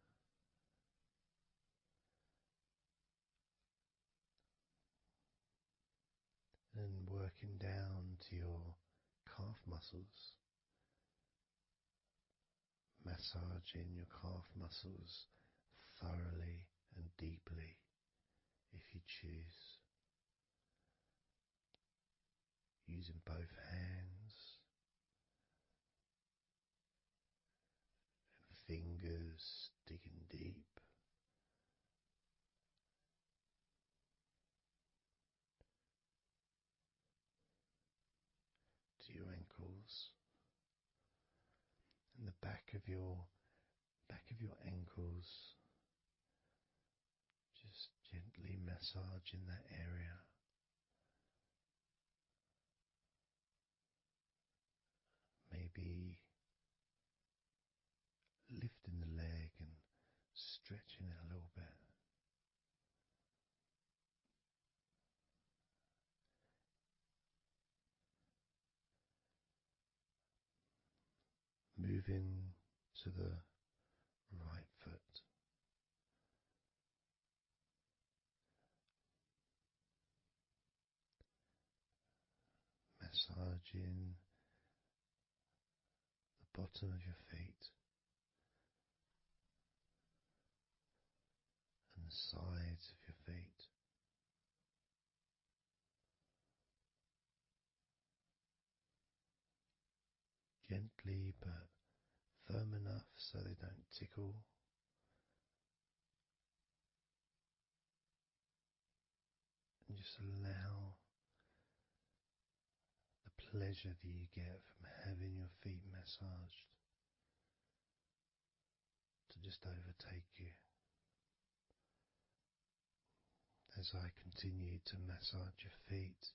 And working down to your calf muscles, massaging your calf muscles thoroughly and deeply if you choose, using both hands and fingers, digging deep. To your ankles and the back of your ankles, just gently massaging that area. Maybe lifting the leg and stretching it a little bit. Moving to the right foot. Massaging the bottom of your feet and the sides of your feet. Gently but firm enough so they don't tickle. And just allow the pleasure that you get from having your feet massaged to just overtake you. As I continue to massage your feet,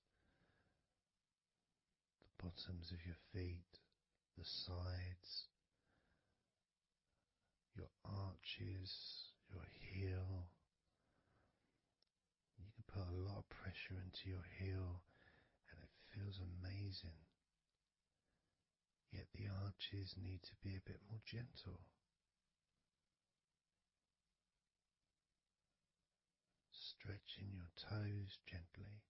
the bottoms of your feet, the sides, your arches, your heel. You can put a lot of pressure into your heel and it feels amazing. Yet the arches need to be a bit more gentle. Stretching your toes gently,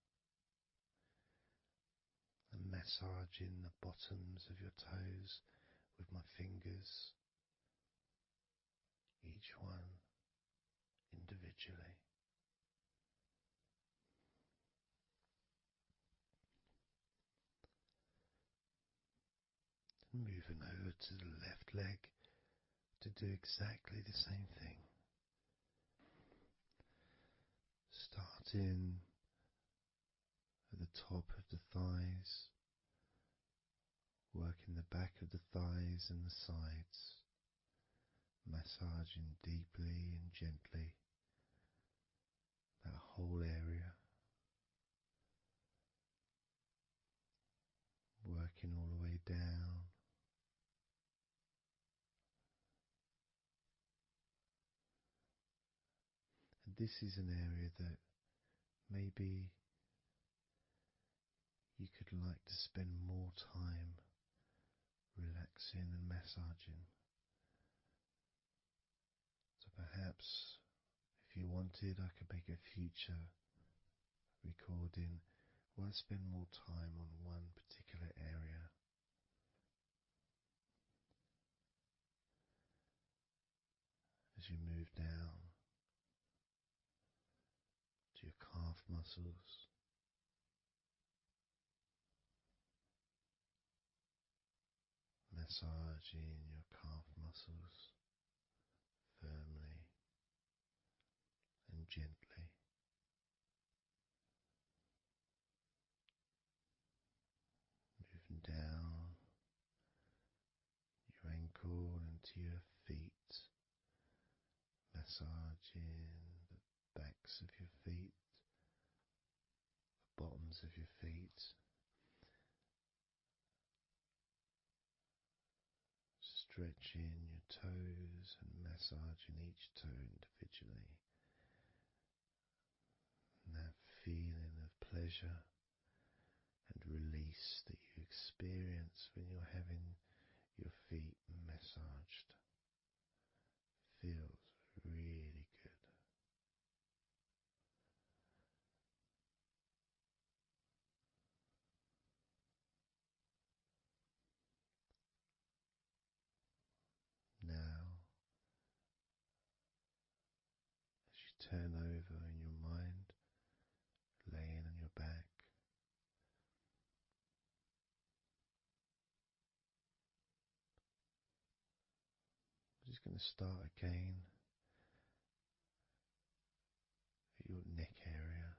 massaging the bottoms of your toes with my fingers, each one individually. Moving over to the left leg to do exactly the same thing. Starting at the top of the thighs, working the back of the thighs and the sides, massaging deeply and gently that whole area, working all the way down. And this is an area that maybe you could like to spend more time relaxing and massaging. So perhaps if you wanted, I could make a future recording where I spend more time on one particular area. As you move down to your calf muscles, massaging your calf muscles firmly and gently. Moving down your ankle and to your feet, massaging the backs of your feet, the bottoms of your feet, stretching your toes and massaging each toe individually. And that feeling of pleasure and release that you experience when you're having your feet massaged feels really good. Now, as you turn over in your mind, laying on your back, I'm just going to start again at your neck area.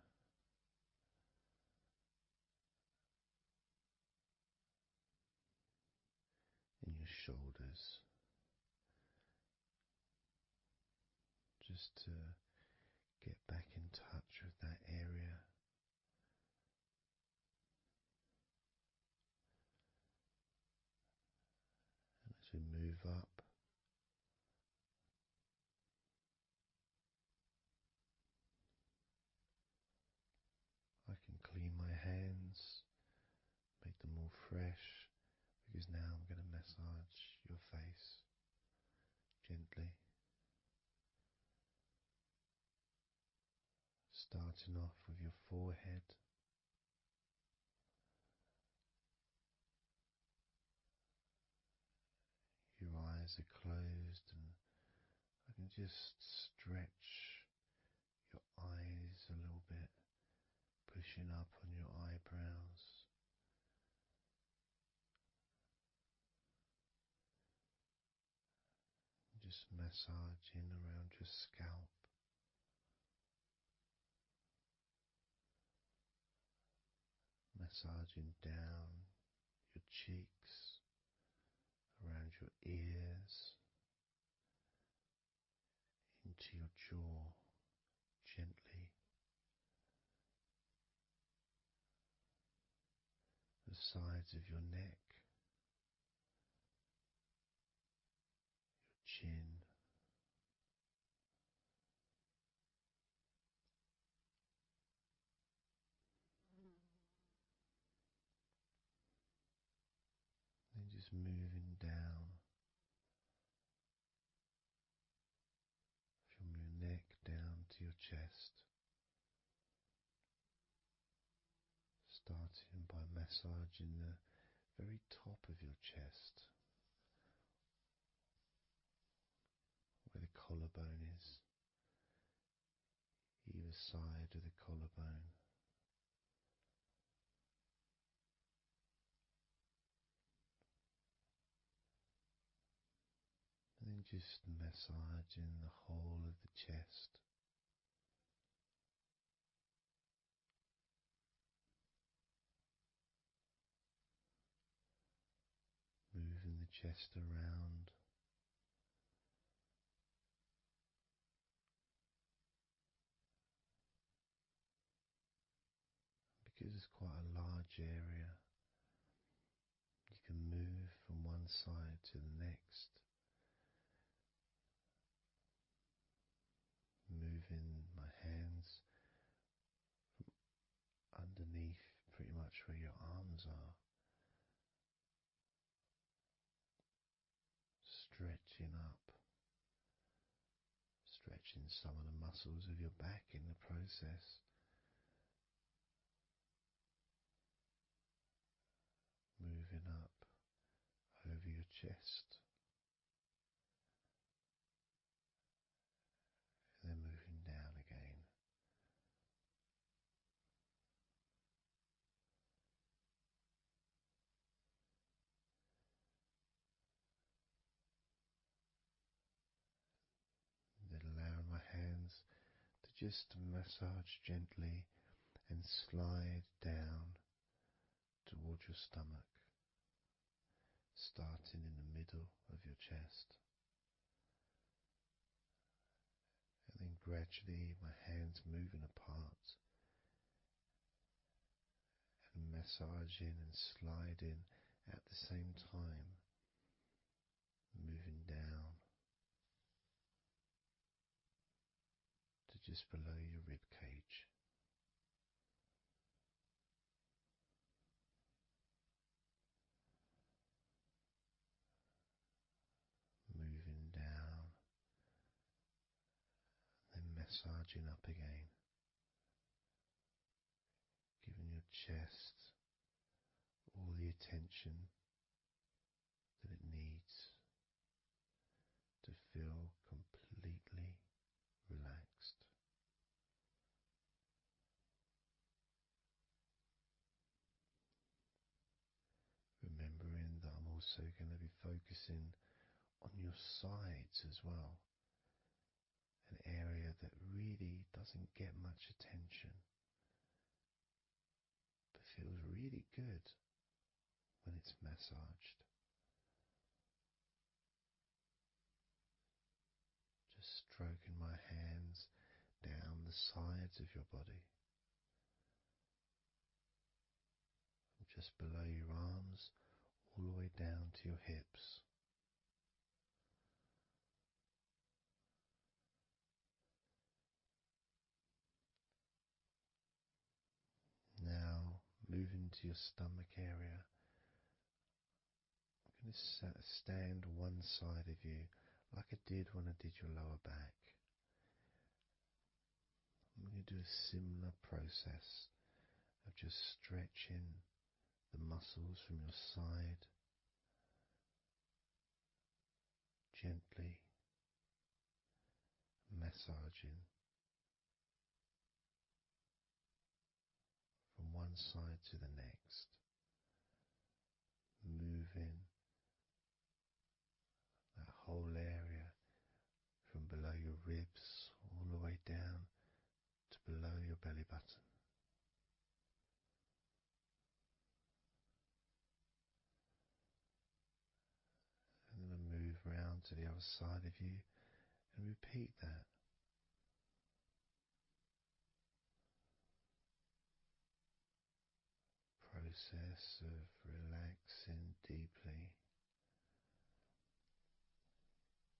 In your shoulders, just to get back in touch with that area. And as we move up, I can clean my hands, make them all fresh, because now I'm going to massage your face gently. Starting off with your forehead, your eyes are closed, and I can just stretch your eyes a little bit, pushing up on your eyebrows. Just massaging around your scalp. Massaging down your cheeks, around your ears, into your jaw, gently. The sides of your neck, your chin, then just moving down from your neck down to your chest, starting by massaging massaging the very top of your chest, where the collarbone is, either side of the collarbone. And then just massaging the whole of the chest. Moving the chest around. Because it's quite a large area, you can move from one side to the next, moving my hands from underneath pretty much where your arms are, stretching up, stretching some of the muscles of your back in the process. Moving up over your chest, and then moving down again. Then allowing my hands to just massage gently and slide down towards your stomach, starting in the middle of your chest. And then gradually my hands moving apart and massaging and sliding at the same time, moving down to just below your rib cage. Moving down, then massaging up again, giving your chest all the attention that it needs to feel completely relaxed. Remembering that I'm also going to be focusing on your sides as well, an area that really doesn't get much attention, but feels really good when it's massaged. Just stroking my hands down the sides of your body, from just below your arms all the way down to your hips. Now moving to your stomach area, I'm going to stand one side of you like I did when I did your lower back. I'm going to do a similar process of just stretching the muscles from your side, gently massaging from one side to the next, moving that whole area from below your ribs all the way down to below your belly button. And then move round to the other side of you and repeat that. Process of relaxing deeply,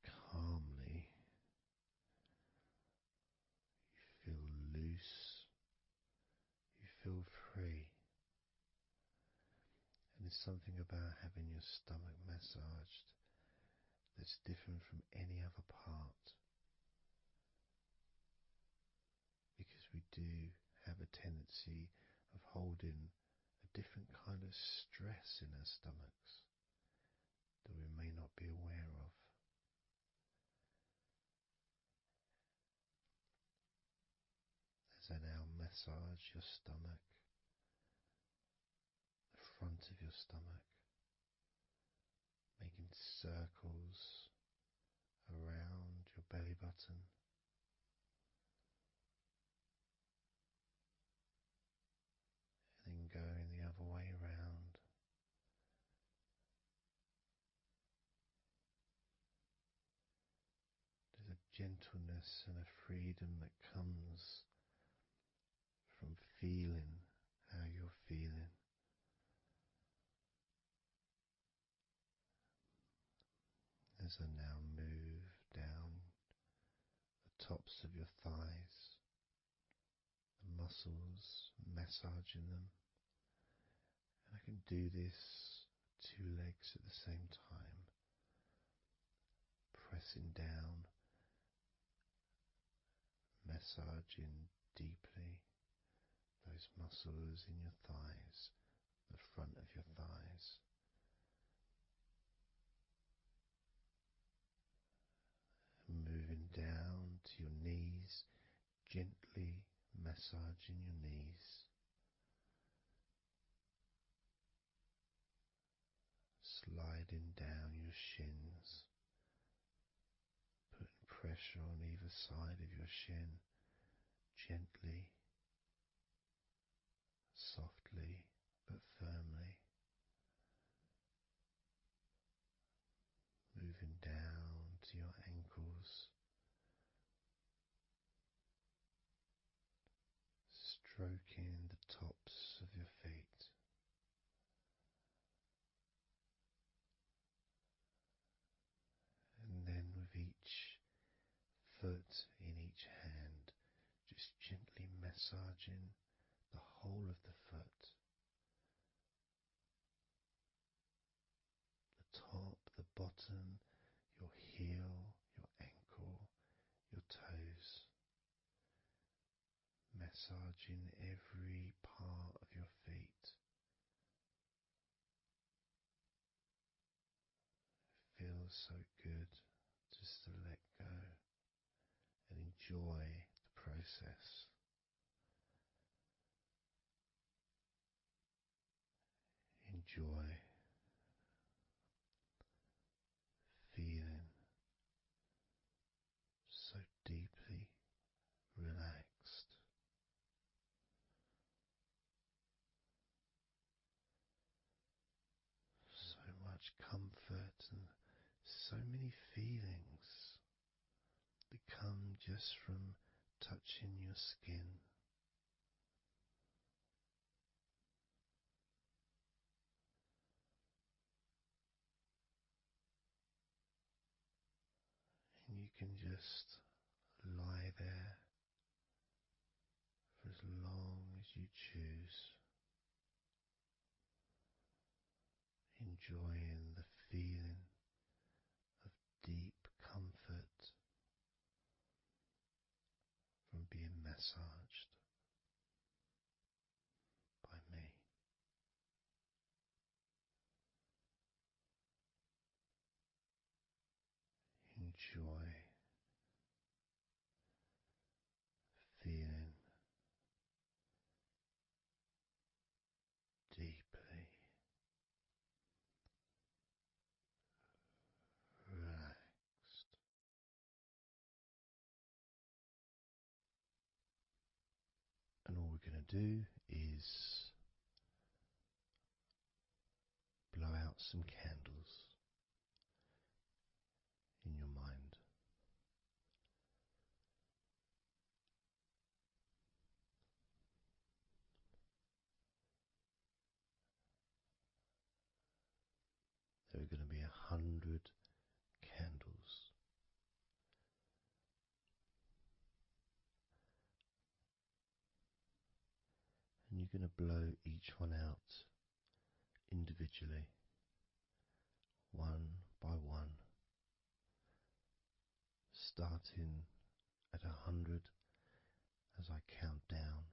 calmly. You feel loose, you feel free. And there's something about having your stomach massaged that's different from any other part, because we do have a tendency of holding a different kind of stress in our stomachs that we may not be aware of. As I now massage your stomach, the front of your stomach, making circles around your belly button. And then going the other way around. There's a gentleness and a freedom that comes from feeling how you're feeling. As I now move down the tops of your thighs, the muscles, massaging them. And I can do this two legs at the same time, pressing down, massaging deeply those muscles in your thighs, the front of your thighs. And moving down to your knees, gently massaging your knees. Sliding down your shins, putting pressure on either side of your shin, gently, softly but firmly. Moving down to your ankles, stroking the tops of your feet. And then with each foot in each hand, just gently massaging the whole of the foot. The top, the bottom, your heel, your ankle, your toes. Massaging every part of your feet. It feels so good just to let go and enjoy the process. Enjoy feeling so deeply relaxed. So much comfort and so many feelings that come just from touching your skin. And you can just lie there for as long as you choose, enjoying the feeling of deep comfort from being massaged by me. Enjoy feeling deeply relaxed. And all we're going to do is blow out some candles in your mind. There are going to be 100 candles. And you're going to blow each one out individually, one by one, starting at 100 as I count down.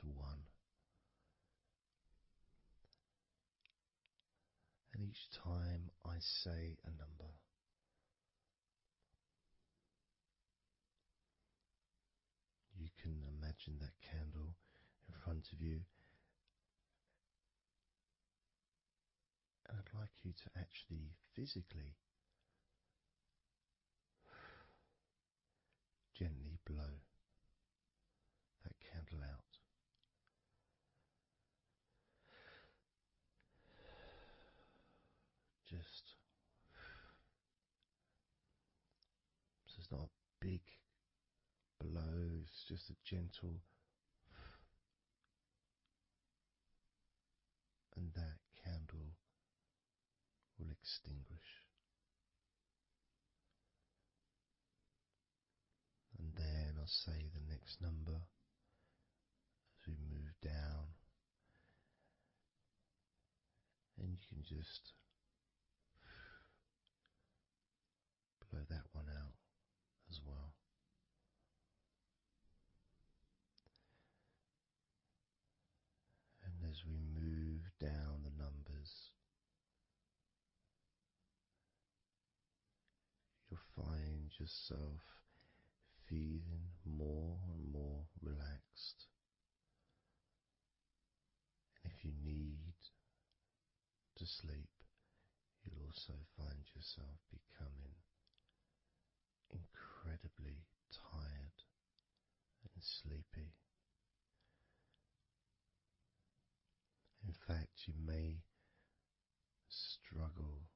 to 1. And each time I say a number, you can imagine that candle in front of you, and I'd like you to actually physically gently blow that candle out. Just so it's not a big blow, it's just a gentle, and that candle will extinguish. And then I'll say the next number as we move down, and you can just blow that one out as well. And as we move down the numbers, you'll find yourself feeling more and more relaxed. And if you need to sleep, you'll also find yourself becoming incredibly tired and sleepy. In fact, you may struggle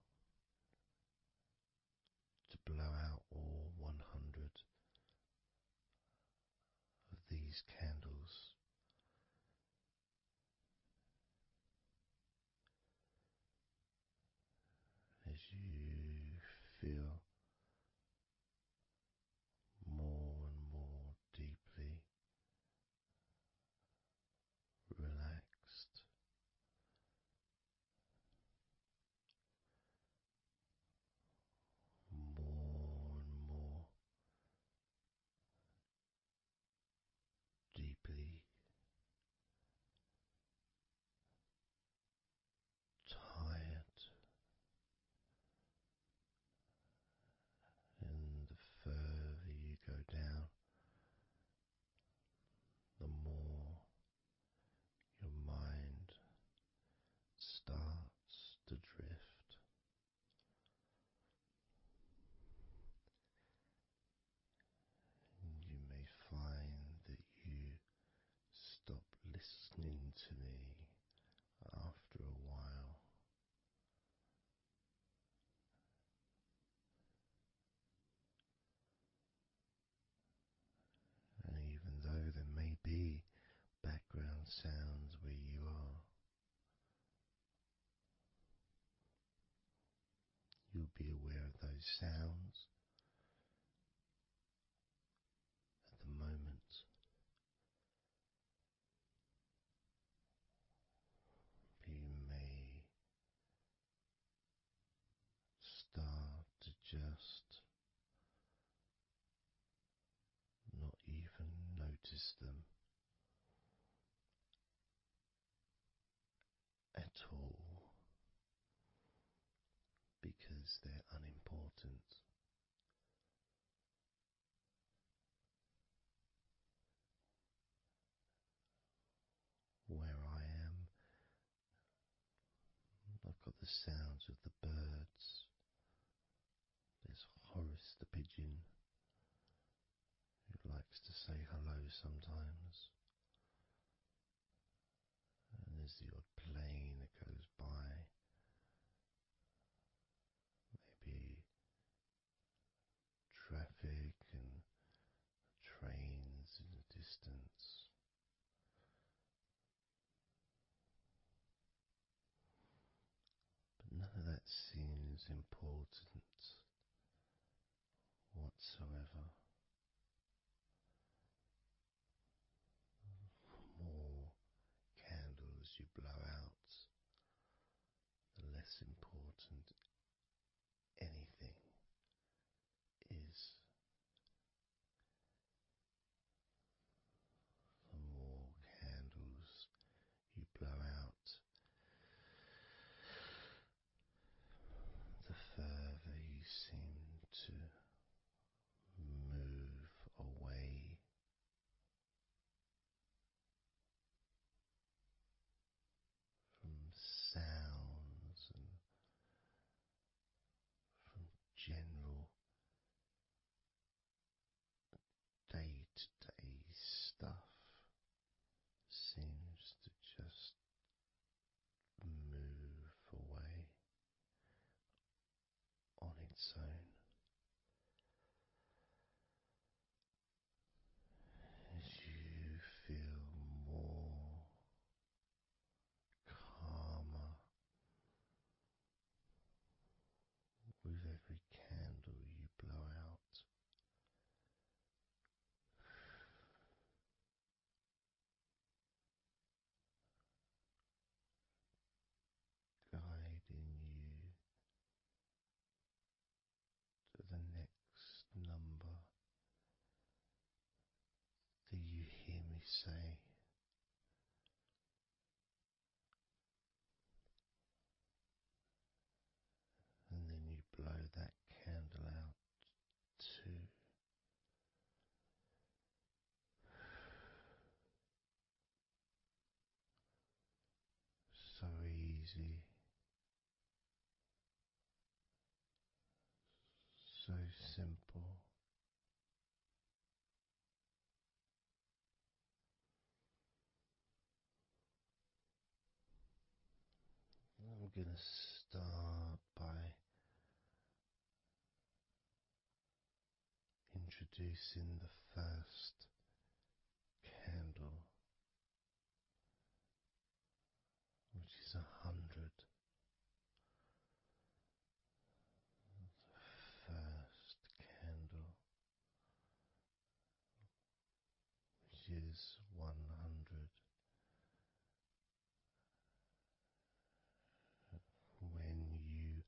to blow out all 100 of these candles. As you feel more and more deeply relaxed, more and more deeply tired, and the further you go down, the more your mind starts to drift. And you may find that you stop listening to me after a while. And even though there may be background sounds where you are, you'll be aware of those sounds at the moment. You may start to just not even notice them at all, because they're unimportant. Where I am, I've got the sounds of the birds. There's Horace the pigeon, who likes to say hello sometimes. And there's the odd plane that goes by, maybe traffic and trains in the distance. But none of that seems important whatsoever. The more candles you blow out, the less important anything is. The more candles easy, so simple. I'm going to start by introducing the first candle, which is 100. First candle, which is 100. When you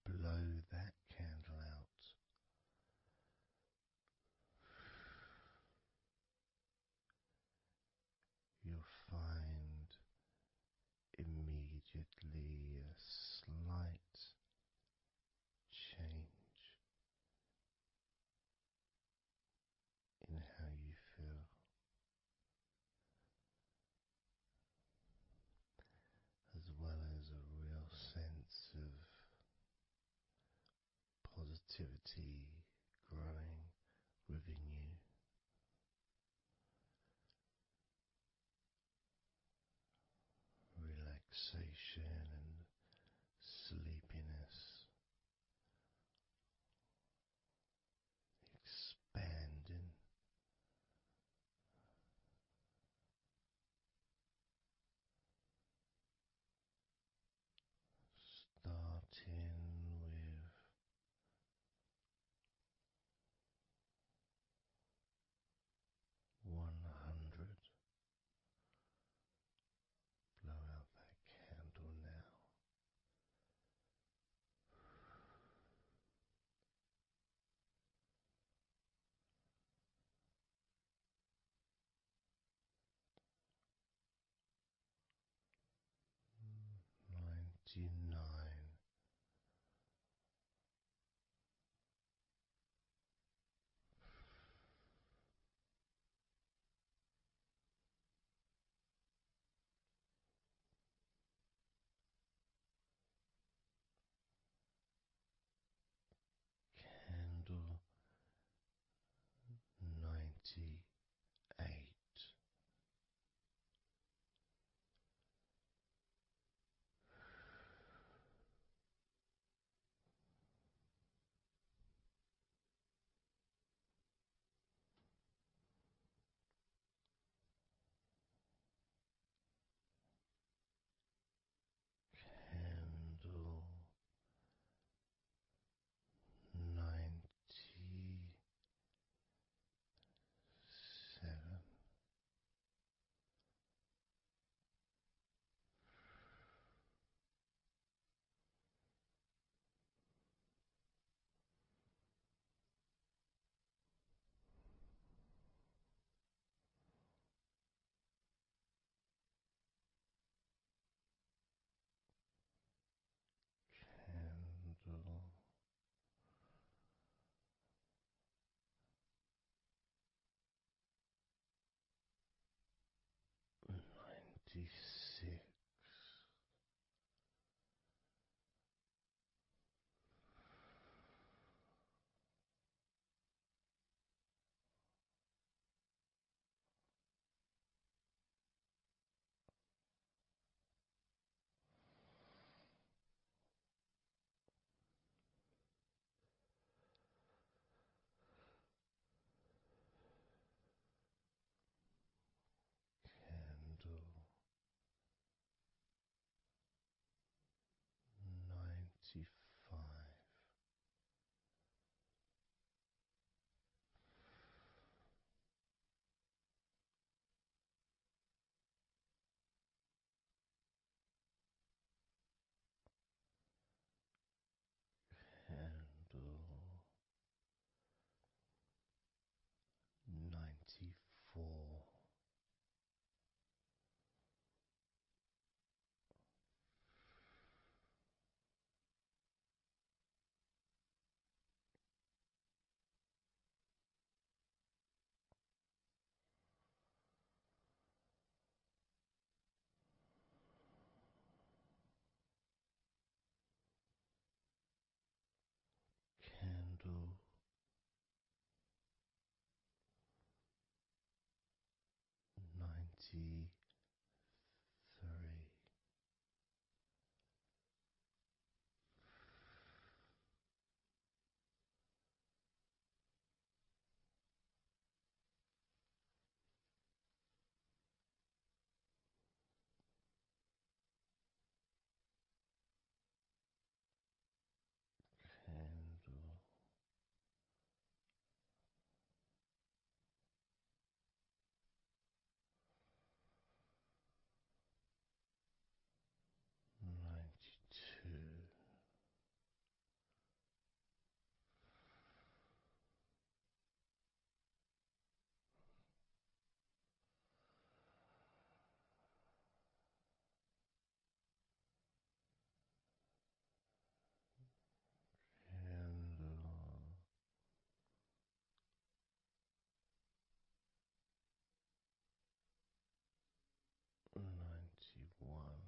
blow that candle out, you'll find immediately a slight change in how you feel, as well as a real sense of positivity growing within you. Relaxation and sleepiness expanding, starting with 100. Blow out that candle now. 99. Candle 98. Candle 92. Candle 91.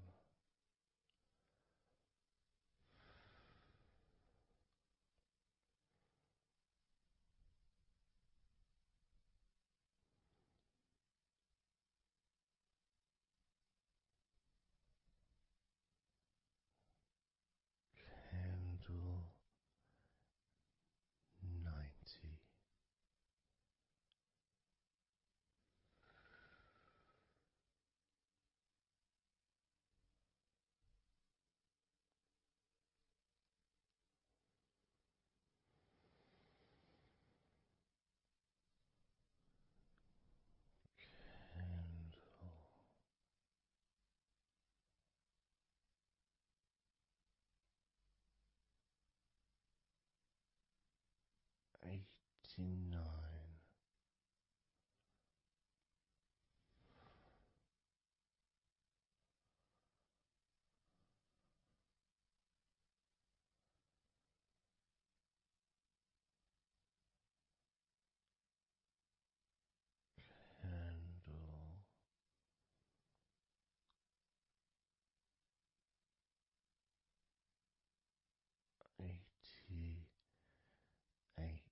Candle 90. Candle 89. Candle 88.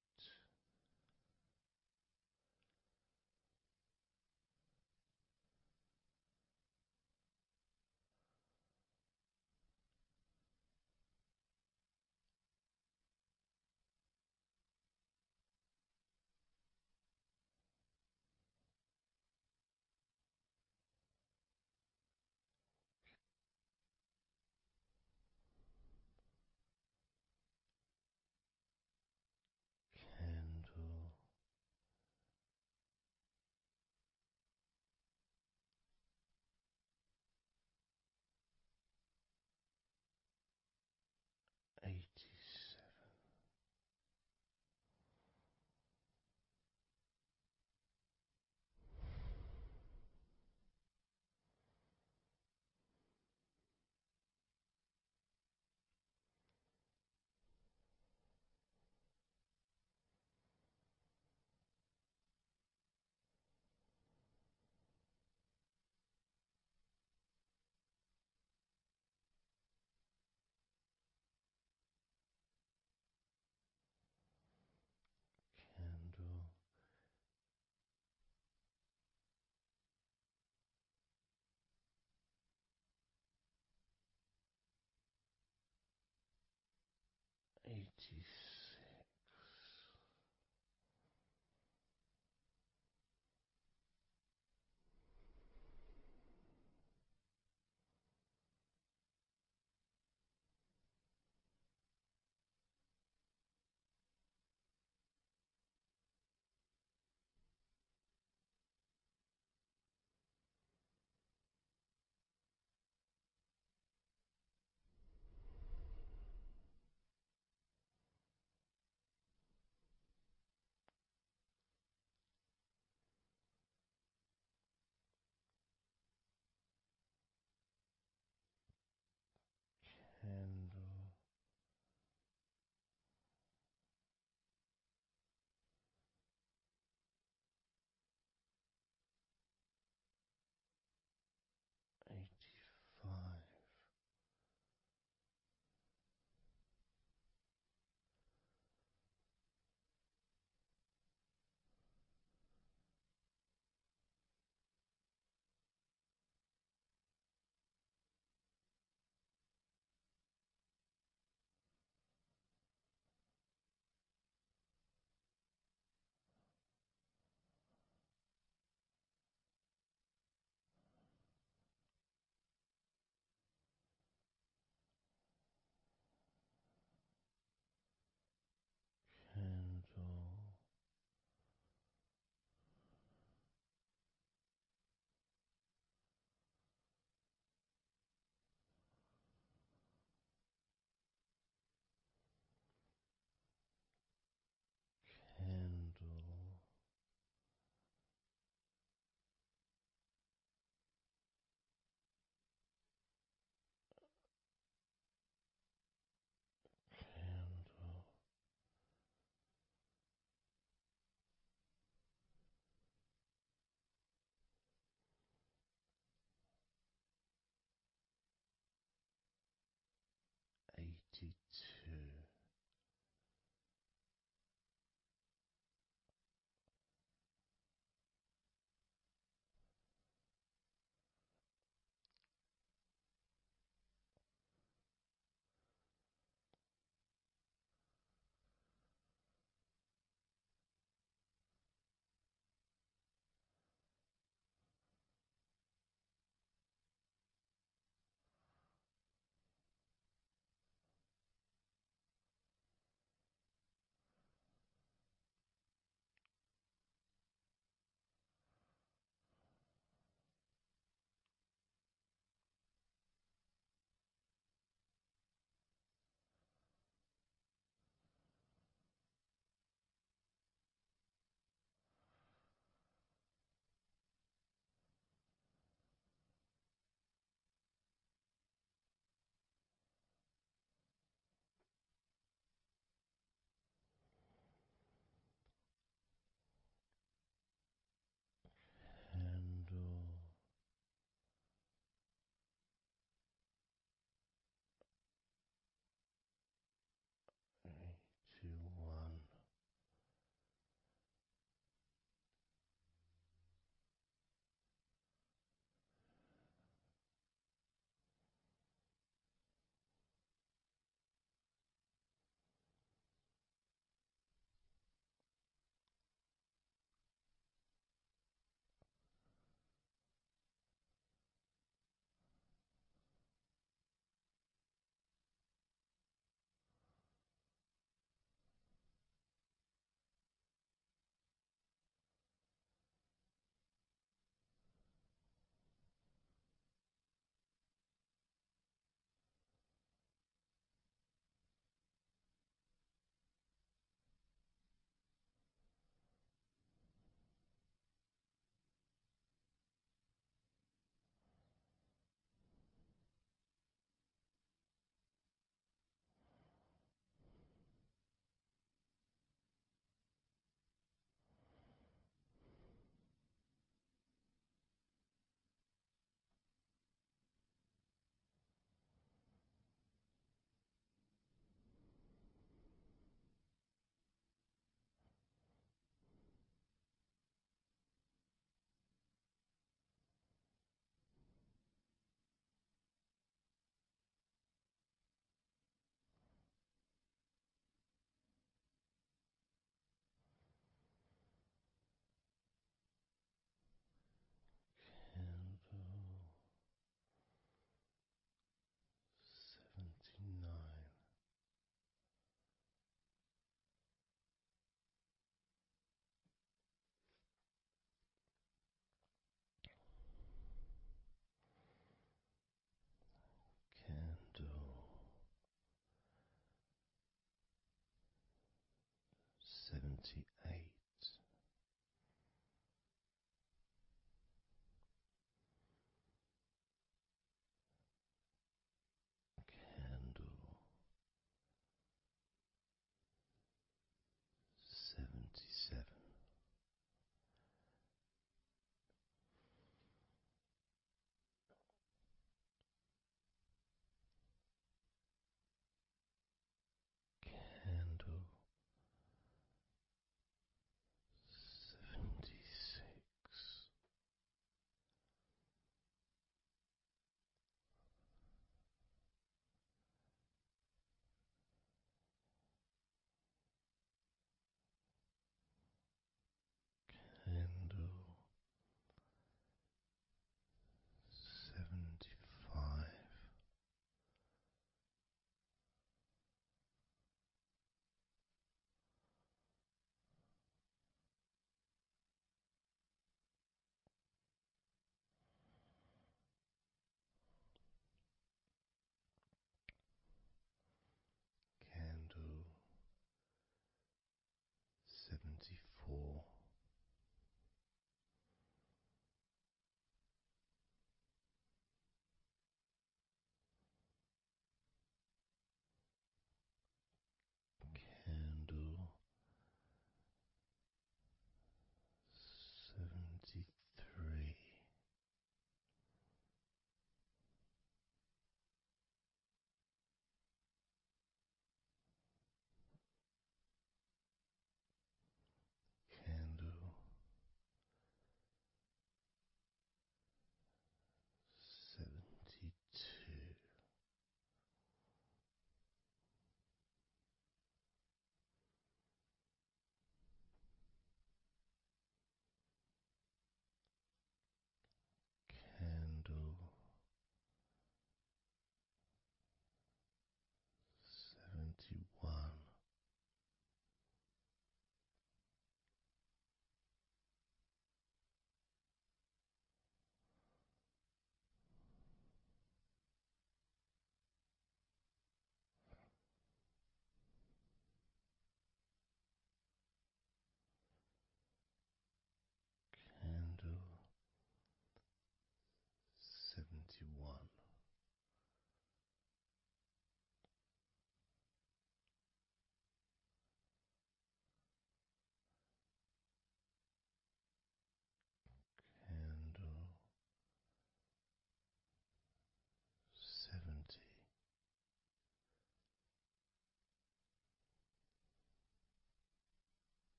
Candle 87. Candle 86.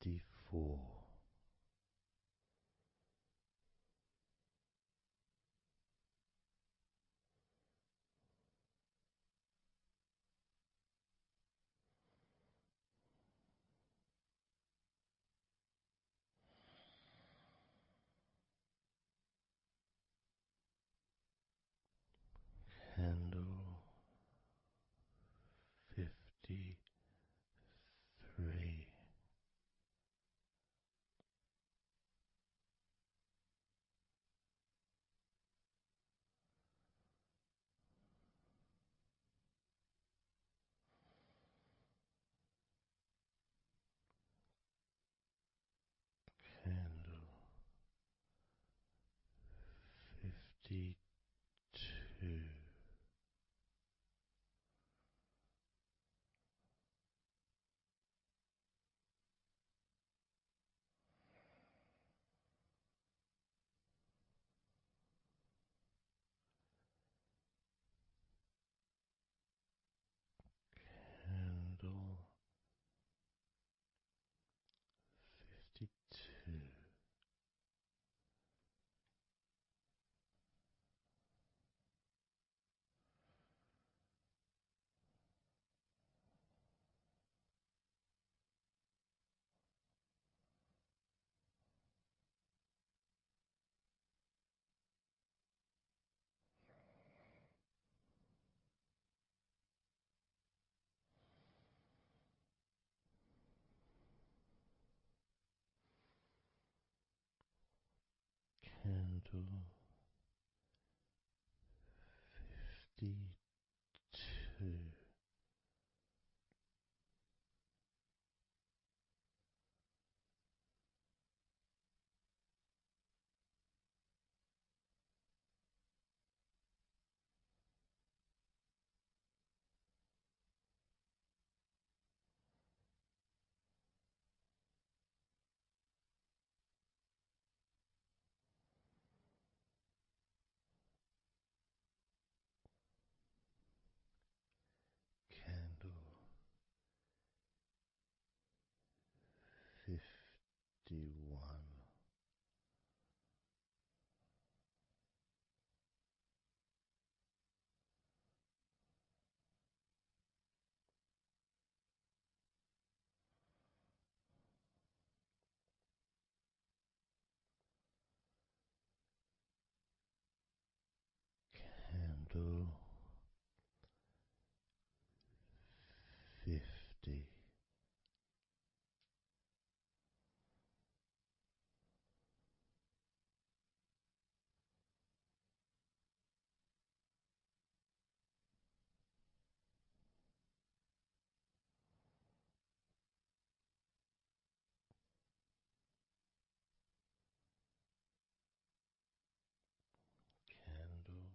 54. Candle 53. Candle 52. Candle 52. Candle 52. Candle 51. Candle 50. Candle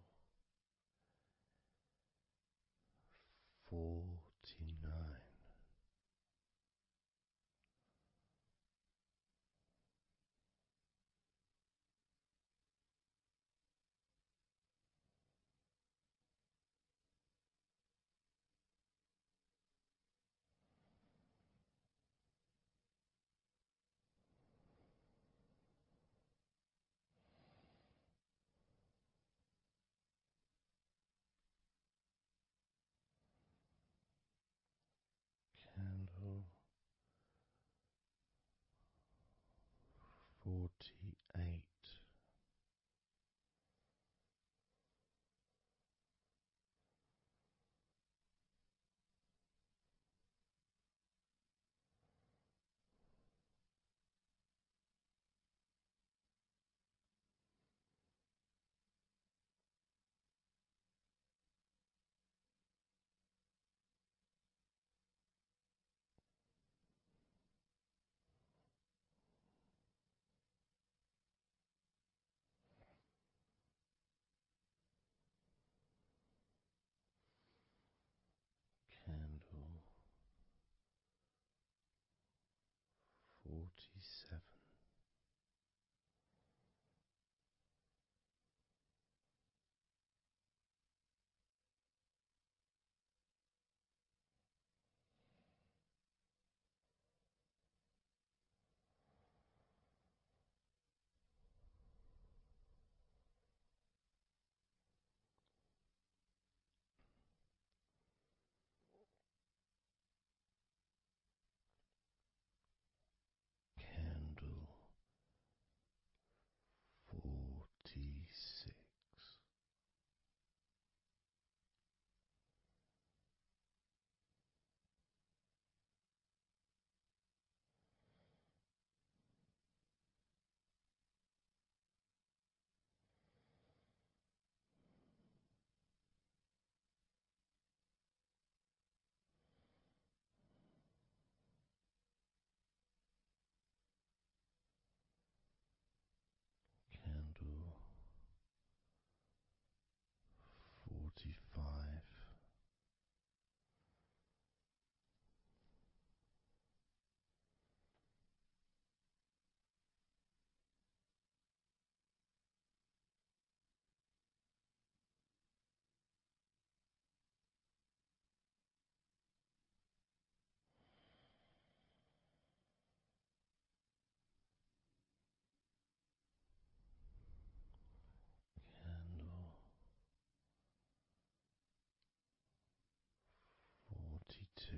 two.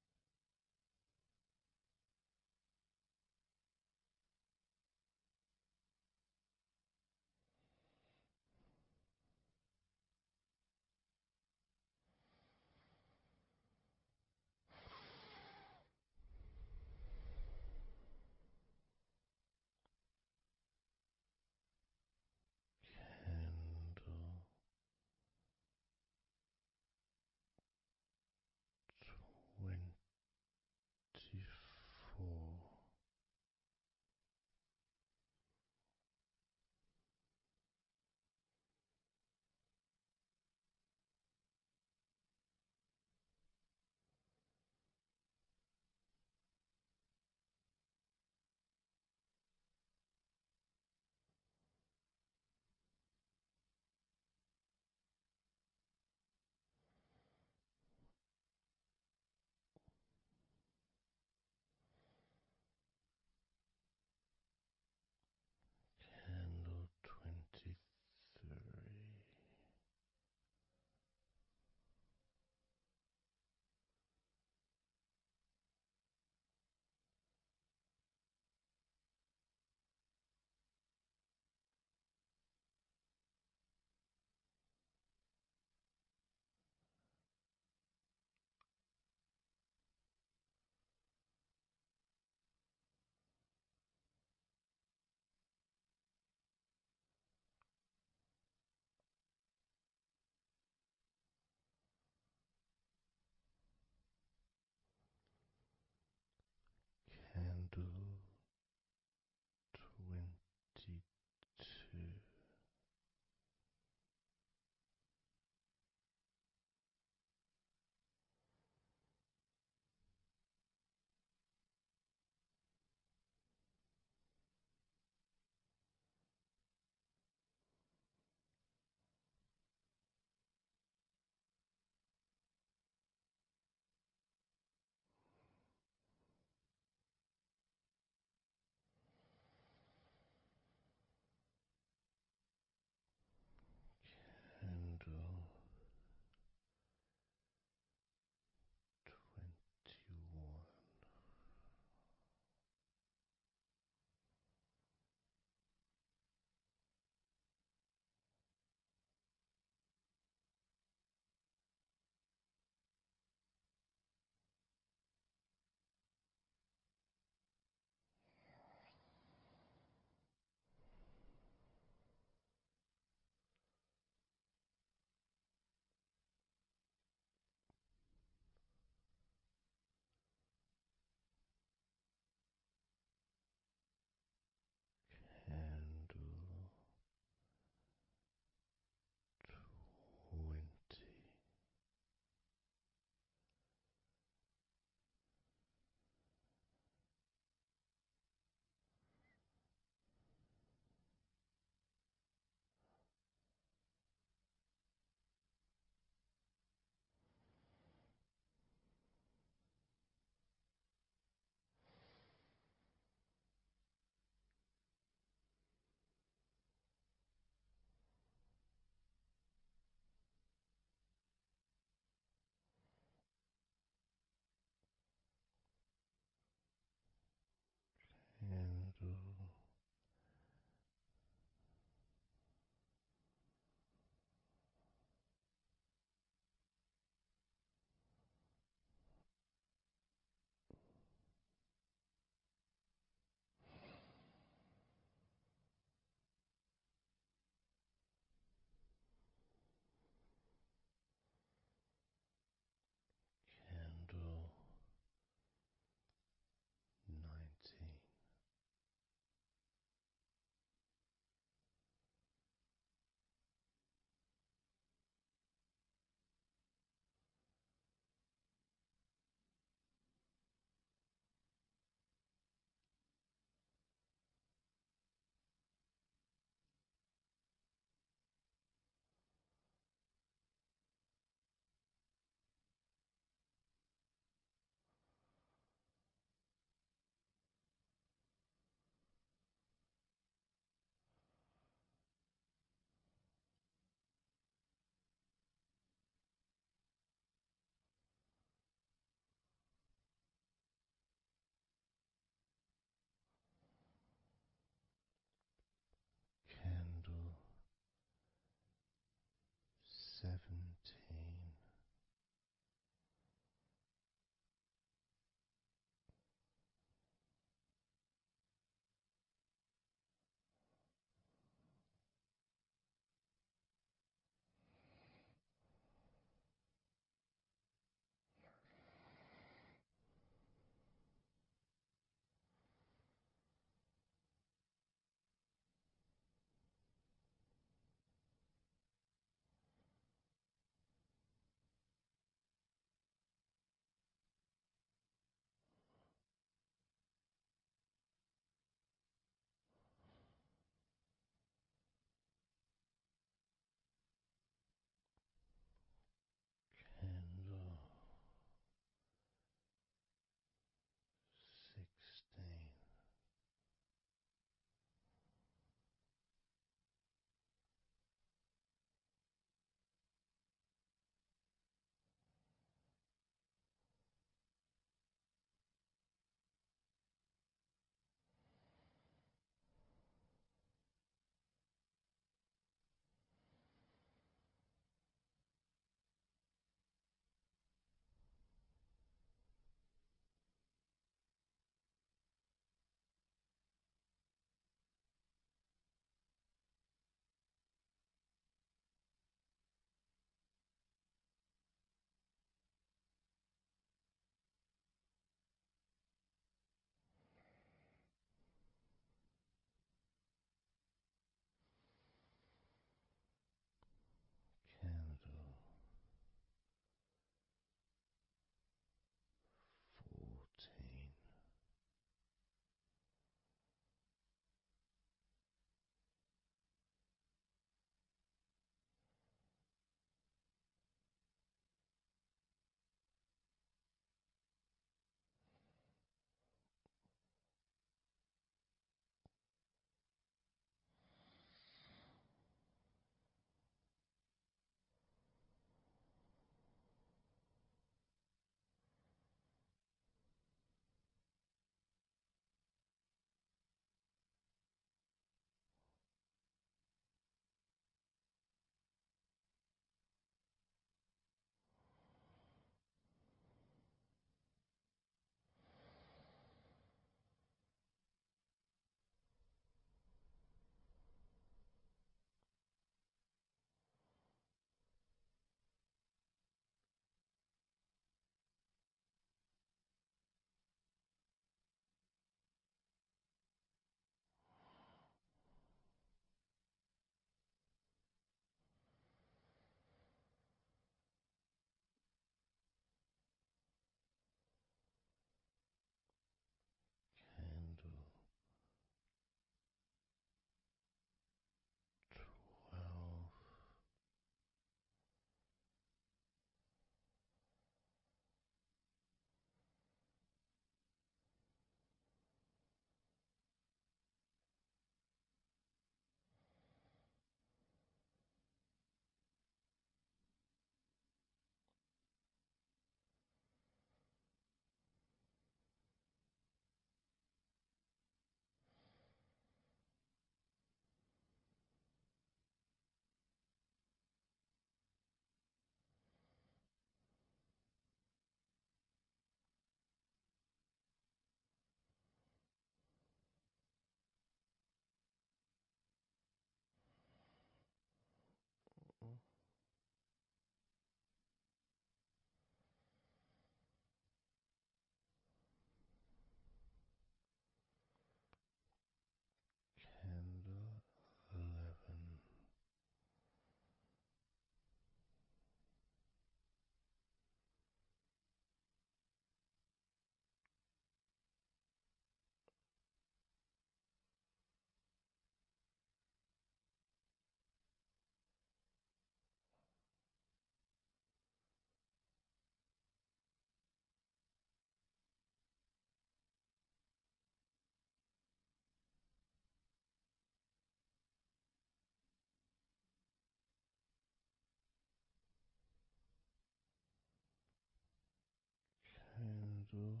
10.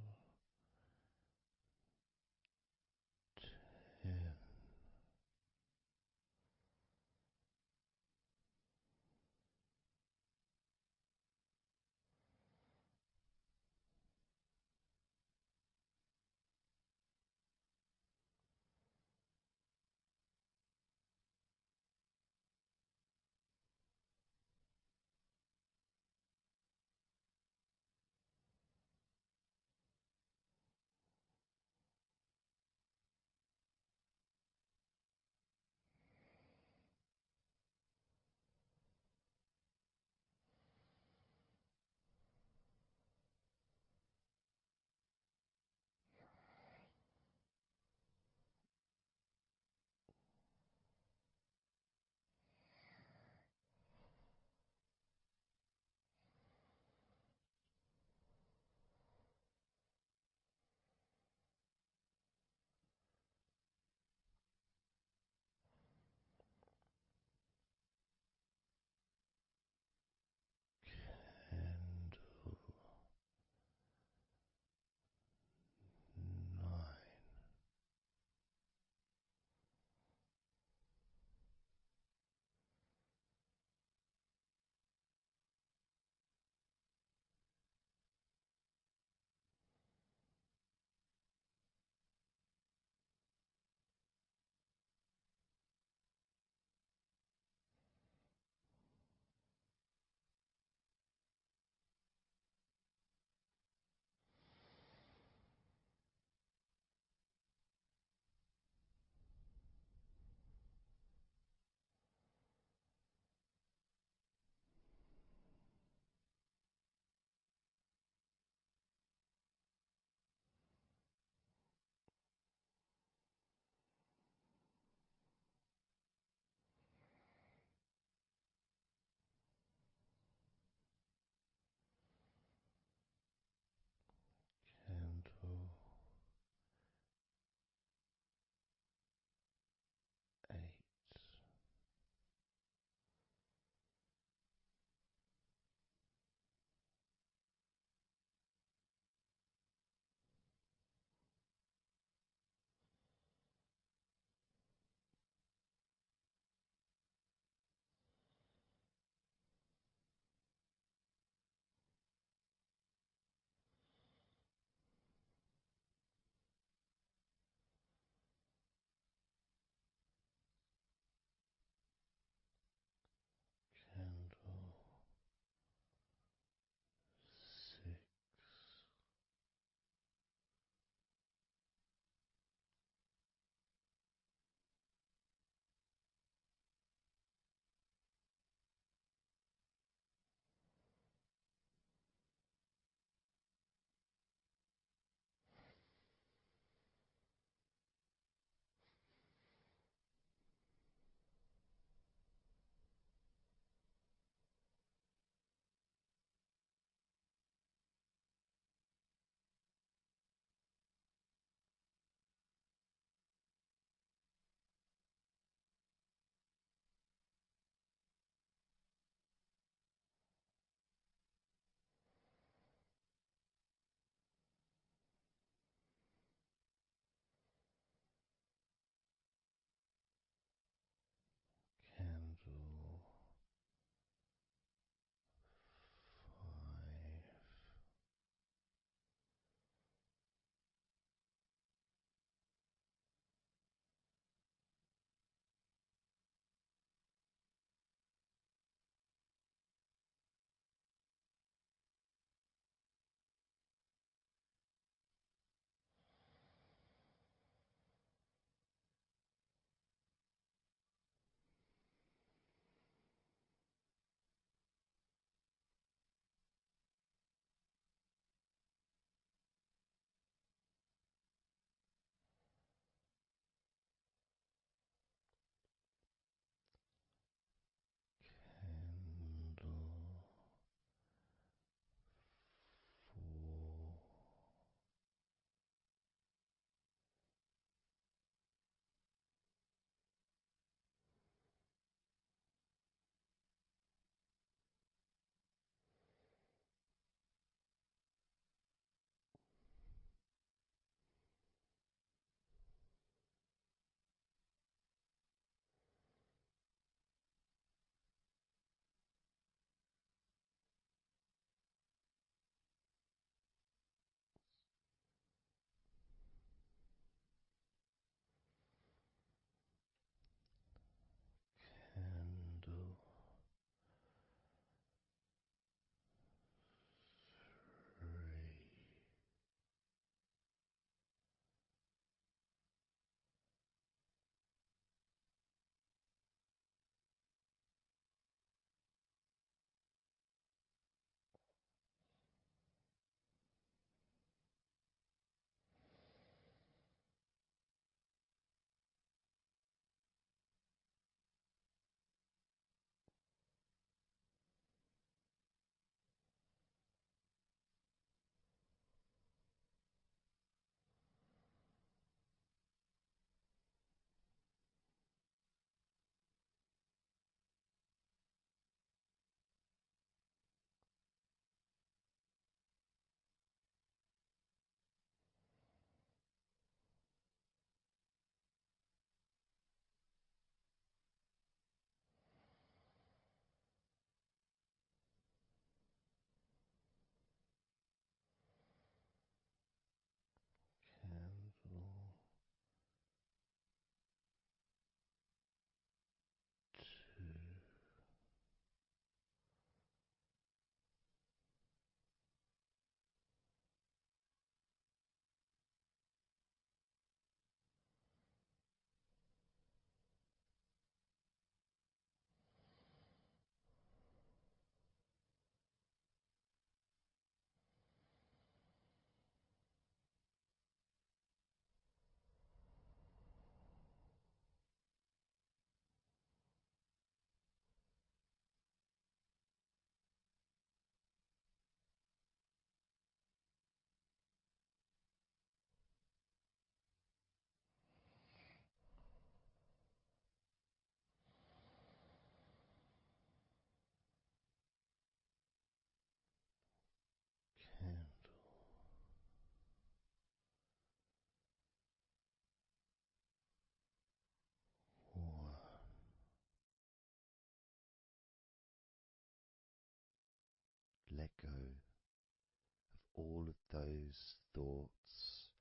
those thoughts,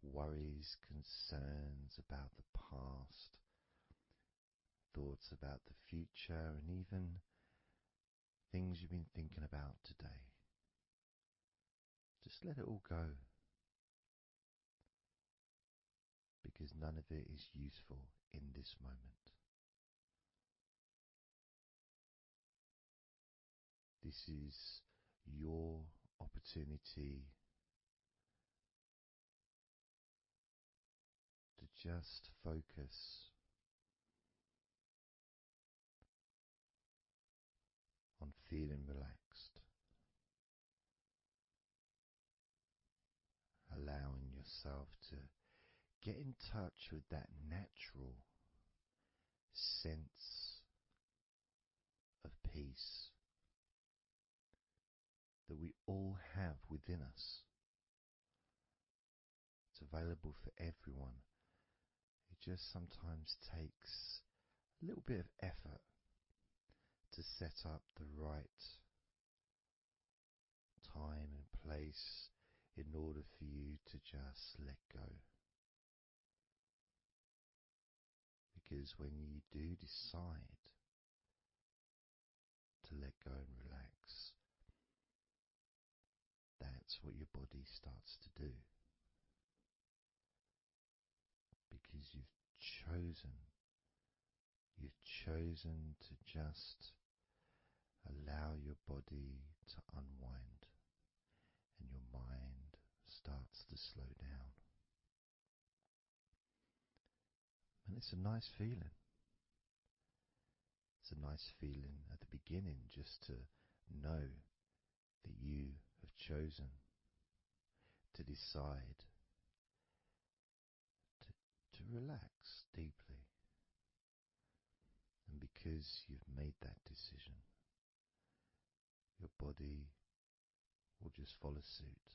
worries, concerns about the past, thoughts about the future, and even things you've been thinking about today. Just let it all go, because none of it is useful in this moment. This is your opportunity to just focus on feeling relaxed, allowing yourself to get in touch with that natural sense of peace that we all have within us. It's available for everyone. It just sometimes takes a little bit of effort to set up the right time and place in order for you to just let go. Because when you do decide to let go and relax, that's what your body starts to do. Because you've chosen to just allow your body to unwind, and your mind starts to slow down. And it's a nice feeling. It's a nice feeling at the beginning just to know that you have chosen to decide to relax deeply. And because you've made that decision, your body will just follow suit.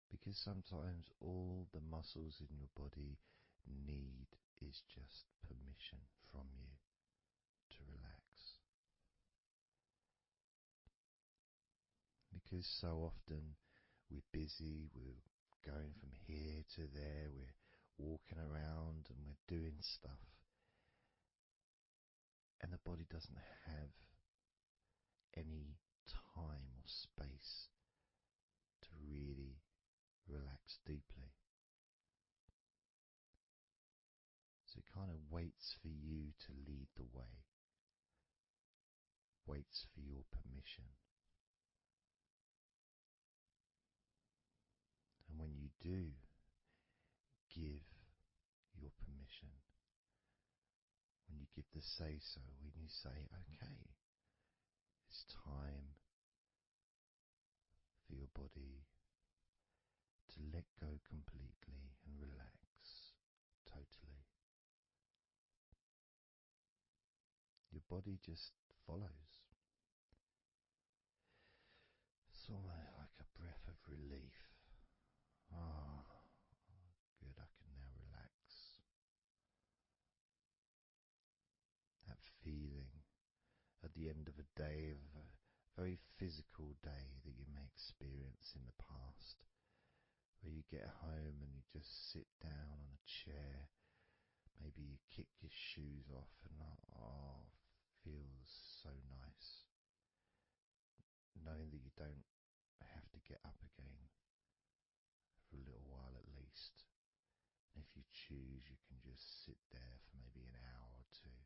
Because sometimes all the muscles in your body need is just permission from you to relax. Because so often we're busy, we're going from here to there, we're walking around and we're doing stuff, and the body doesn't have any time or space to really relax deeply. So it kind of waits for you to lead the way, waits for your permission. And when you do give your permission, when you give the say-so, when you say, okay, it's time for your body to let go completely and relax totally, your body just follows. It's almost like a breath of relief. Ah, good, I can now relax. That feeling at the end of a day, of a very physical day that you may experience in the past, where you get home and you just sit down on a chair, maybe you kick your shoes off and feels so nice. Knowing that you don't have to get up again for a little while at least. And if you choose, you can just sit there for maybe an hour or two.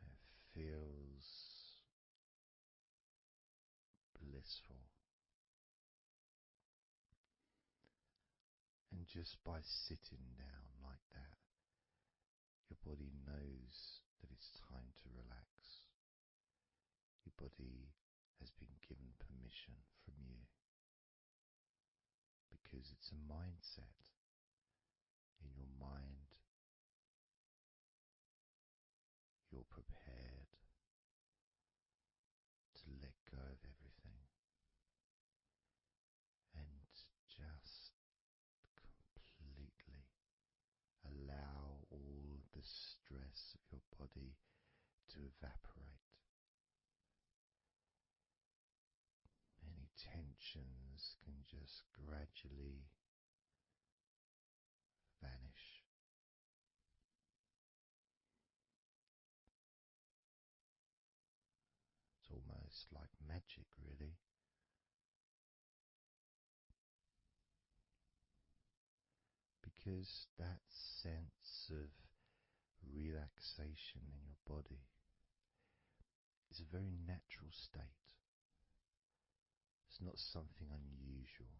It feels blissful. And just by sitting down like that, your body knows that it's time to relax. Your body has been given permission from you, because it's a mindset. In your mind, you're prepared to let go of everything and just completely allow all the stress of your body to evaporate. Any tensions can just gradually vanish. It's almost like magic, really, because that sense of relaxation in your body is a very natural state. It's not something unusual.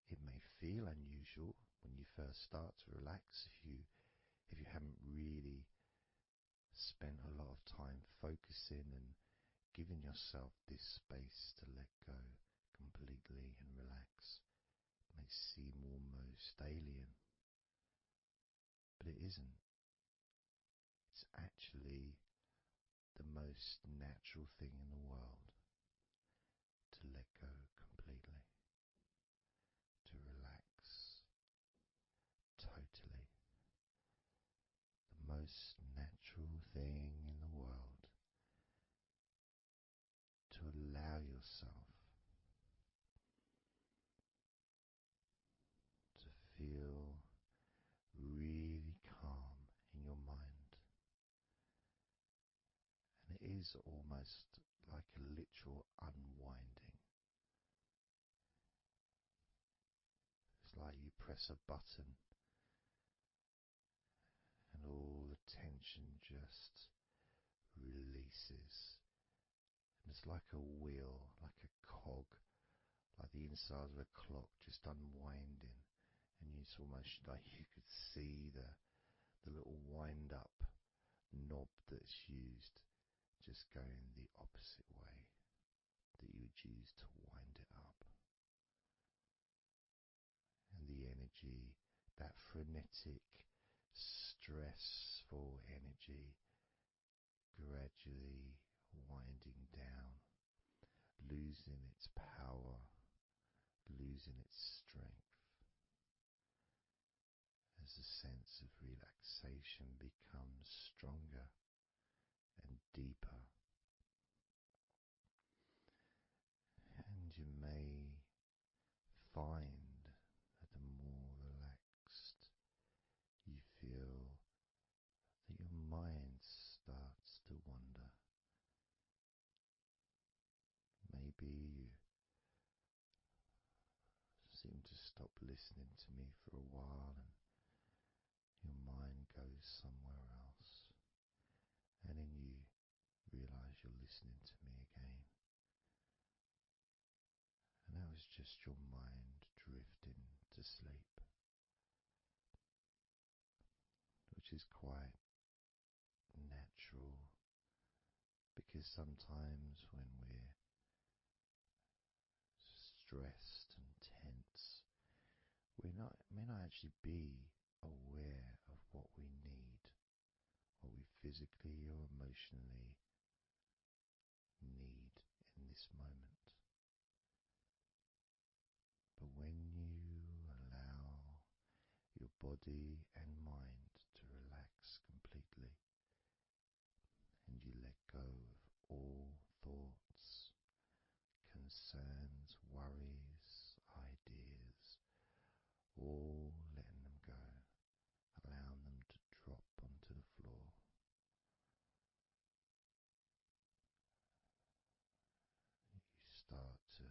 It may feel unusual when you first start to relax if you haven't really spent a lot of time focusing and giving yourself this space to let go completely and relax. It may seem almost alien, but it isn't. It's actually the most natural thing in the world to let go completely, to relax totally. The most natural thing in the world to allow yourself to feel really calm in your mind. And it is almost like a literal unwinding. It's like you press a button and all the tension just releases. And it's like a wheel, like a cog, like the inside of a clock just unwinding. And it's almost like you could see the little wind up knob that's used just going the opposite way that you would use to wind it up. And the energy, that frenetic, stressful energy, gradually winding down, losing its power, losing its strength, as the sense of relaxation becomes stronger and deeper. And you may find that the more relaxed you feel, that your mind starts to wander. Maybe you seem to stop listening to me for a while and your mind goes somewhere else, and then you realize you're listening to me again. And that was just your mind drifting to sleep, which is quite natural, because sometimes when we're stressed and tense, we may not actually be aware of what we need, what we physically or emotionally need in this moment. But when you allow your body and mind to relax completely, and you let go of all thoughts, concerns, worries, ideas, all letting them go, allowing them to drop onto the floor. You start to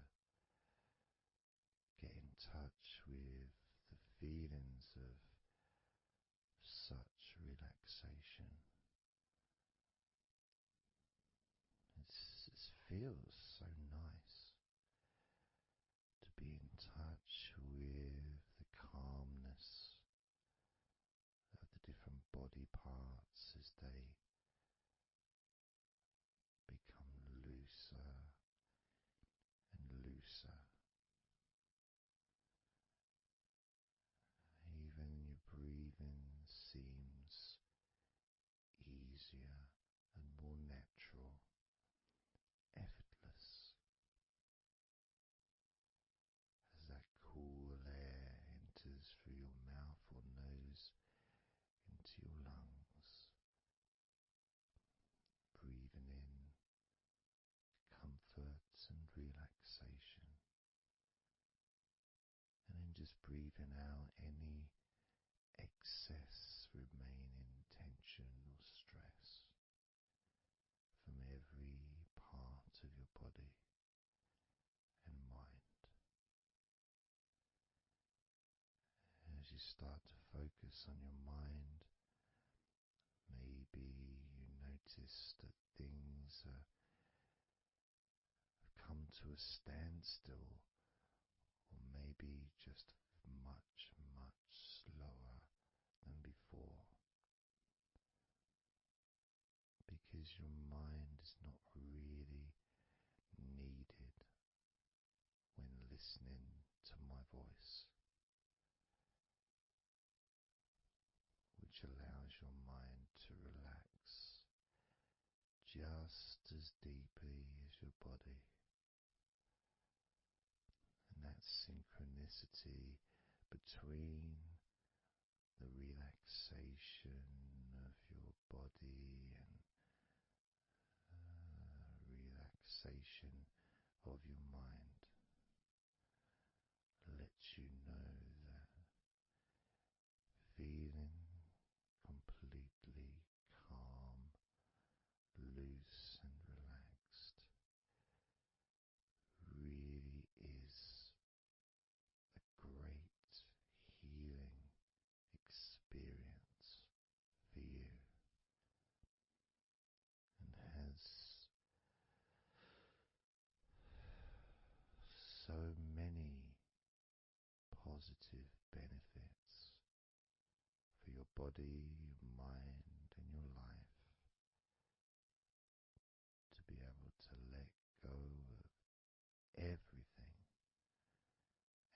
get in touch with the feelings of such relaxation. It feels so nice to be in touch with the calmness of the different body parts as they become looser and looser. Even your breathing seems breathing out any excess remaining tension or stress from every part of your body and mind. As you start to focus on your mind, maybe you notice that things have come to a standstill, or maybe just much, much slower than before, because your mind is not really needed when listening to my voice, which allows your mind to relax just as deeply as your body. And that synchronicity between the relaxation of your body and relaxation of your mind lets you know that feeling completely calm, loose and relaxed really is a great healing experience for you, and has so many positive benefits for your body, your mind, and your life, to be able to let go of everything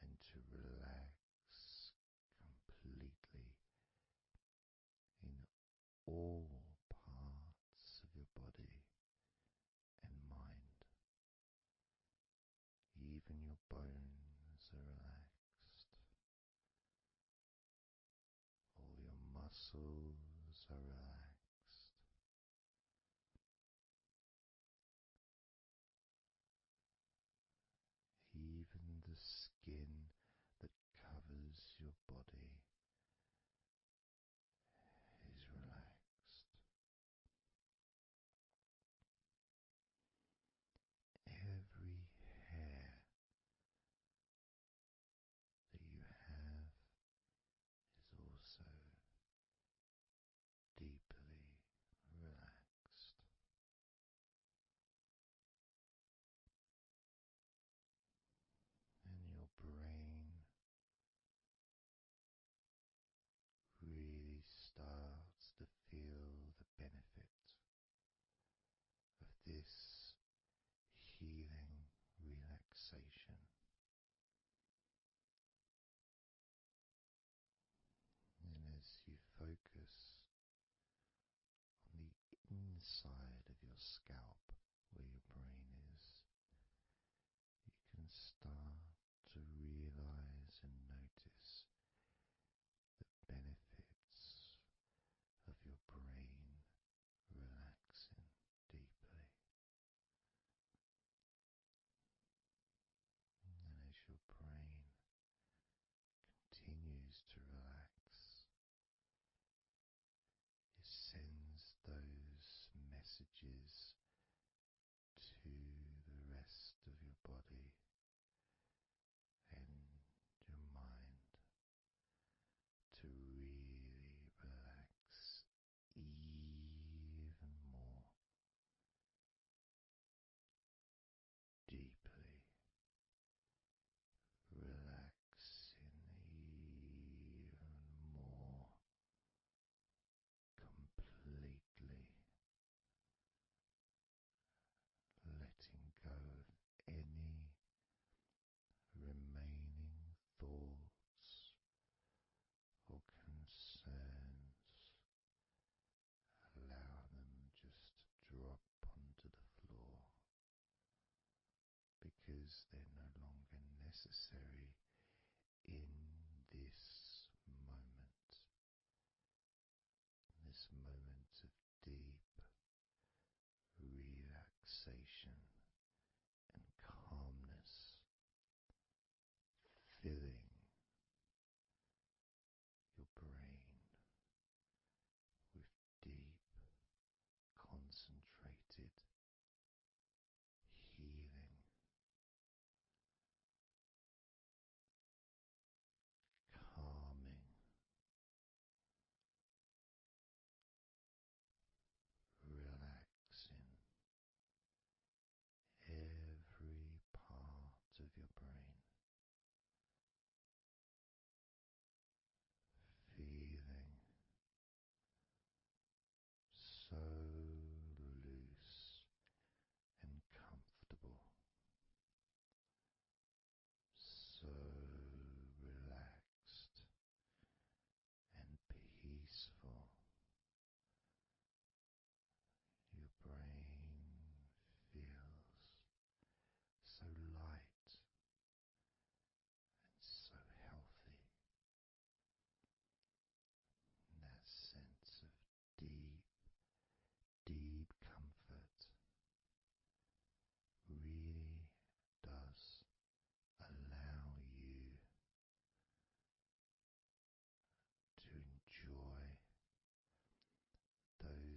and to relax completely in all parts of your body and mind. Even your bones are relaxed. All your muscles are relaxed. Even the skin that covers your body is relaxed. Every hair that you have is also deeply relaxed. And your brain really starts to feel the benefit of this healing relaxation. And as you focus on the inside of your scalp, where your brain is, you can start to realize and notice the benefits of your brain relaxing deeply. And as your brain continues to relax, it sends those messages to the rest of your body and your mind to really relax even more deeply, relaxing even more completely, letting go of any remaining thoughts or concerns. Allow them just to drop onto the floor, because they're no longer necessary in this moment. This moment of deep relaxation and calmness, filling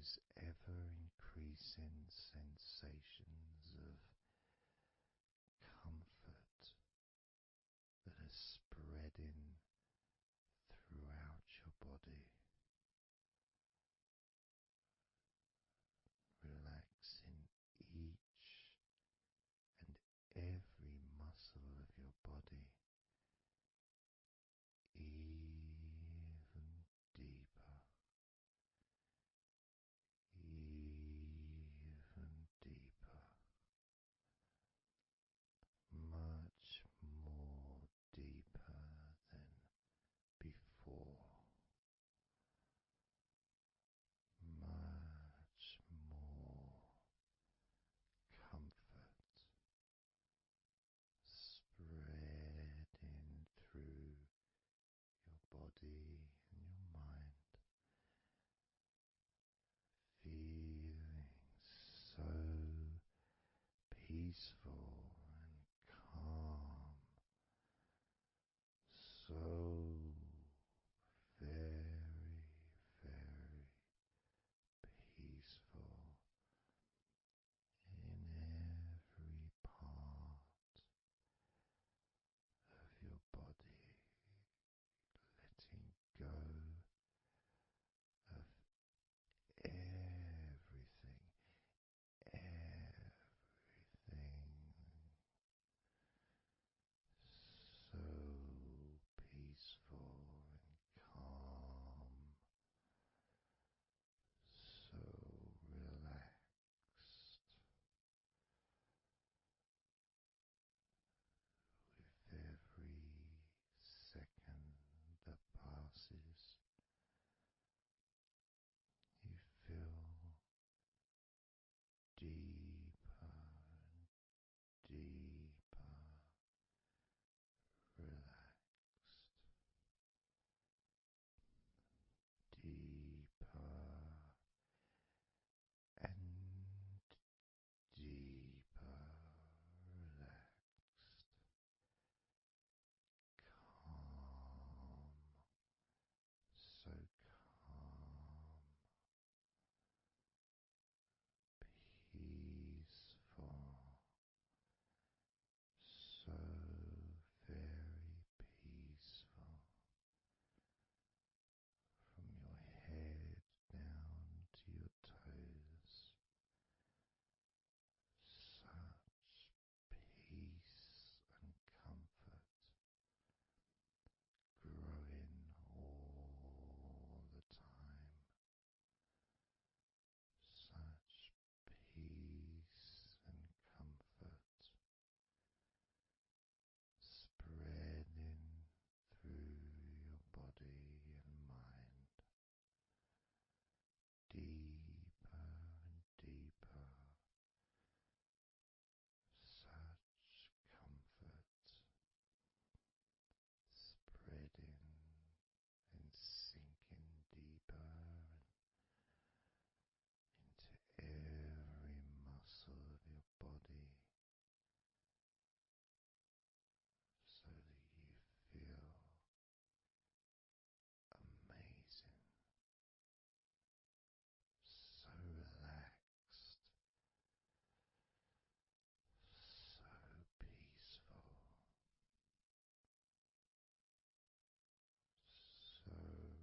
those ever increasing sensations of comfort that are spreading throughout your body, relaxing each and every muscle of your body even deeper, even deeper, much more deeper than before, much more comfort spreading through your body and your mind, feeling so peaceful and calm, so very, very peaceful in every part of your body, letting go of everything, so peaceful and calm, so relaxed. With every second that passes, you feel deeper and deeper relaxed, deeper and deeper relaxed, calm, so calm, peaceful, so very peaceful, from your head down to your toes, such peace and comfort growing all the time, such peace and comfort spreading through your body and mind, deeper and deeper, such comfort spreading and sinking deeper into every muscle of your body, so that you feel amazing, so relaxed, so peaceful, so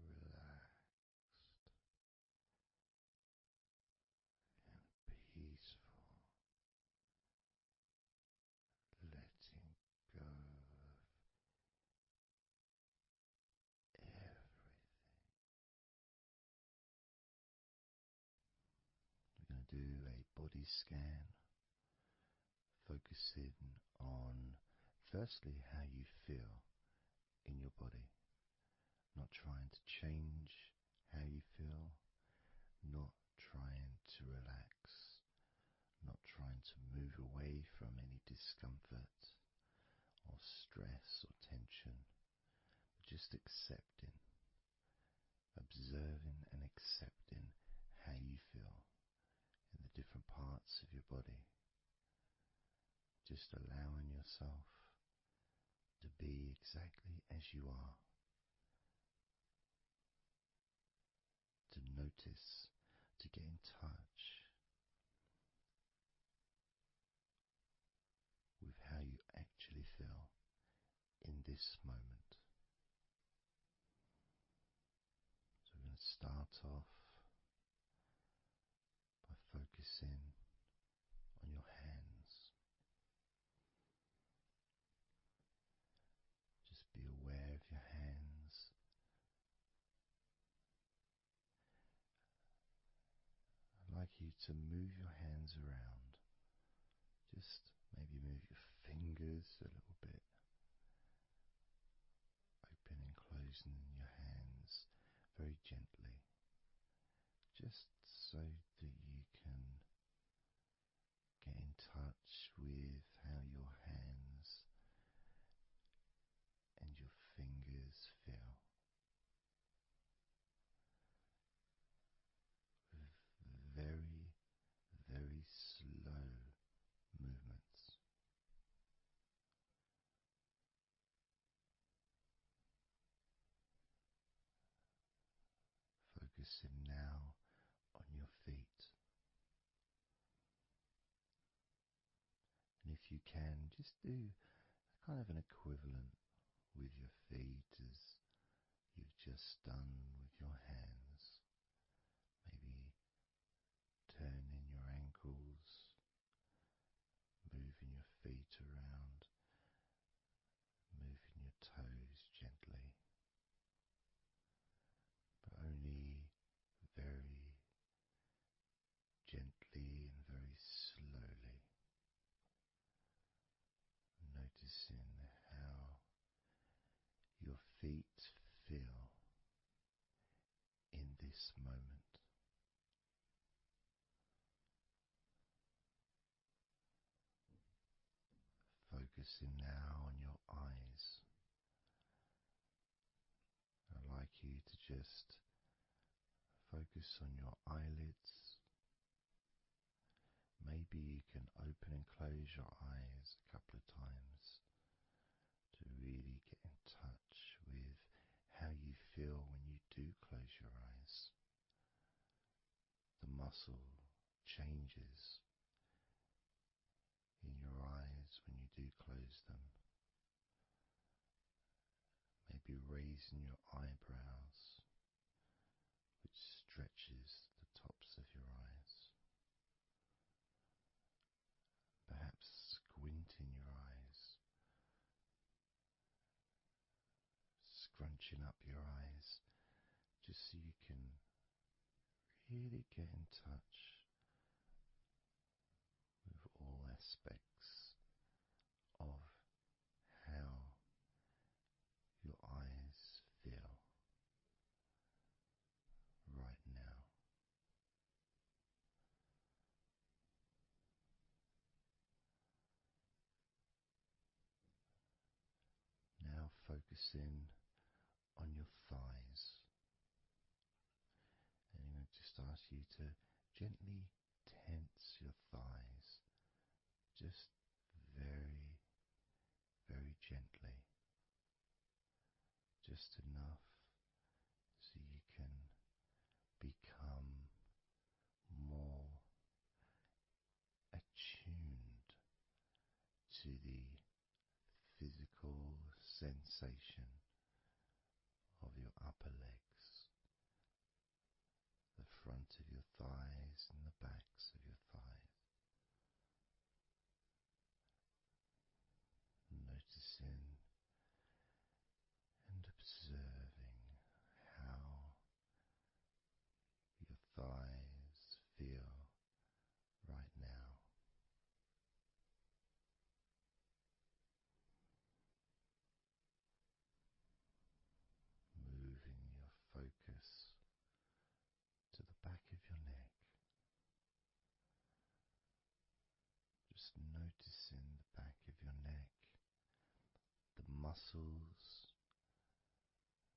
relaxed and peaceful, letting go of everything. We're going to do a body scan, focusing on firstly how you feel in your body, not trying to change how you feel, not trying to relax, not trying to move away from any discomfort or stress or tension, but just accepting, observing and accepting how you feel in the different parts of your body. Just allowing yourself to be exactly as you are, to notice, to get in this moment. So we're going to start off by focusing on your hands. Just be aware of your hands. I'd like you to move your hands around. Just maybe move your fingers a little bit, opening and closing your hands very gently, just so that you can get in touch with how your hands and your fingers feel, with very, very slow movements. Focusing now on your feet. And if you can, just do kind of an equivalent with your feet as you've just done with your hands. Maybe turning your ankles, moving your feet around, moving your toes gently, but only very gently and very slowly. Noticing how your feet feel in this moment. Focusing now on your eyes. I'd like you to just focus on your eyelids. Maybe you can open and close your eyes a couple of times to really get in touch with how you feel when you do close your eyes. The muscle changes in your eyes when you do close them. Maybe raising your eyebrows, which stretches the tops of your eyes. Perhaps squinting your eyes, scrunching up your eyes, just so you can really get in touch with all aspects of how your eyes feel right now. Now focusing on your thighs. And I'm going to just ask you to gently tense your thighs, just very, very gently, just enough so you can become more attuned to the physical sensation of your upper legs, the front of your thighs and the backs of your thighs. Noticing and observing how your thighs feel right now. Moving your focus to the back of your neck. Just noticing the back of your neck, the muscles,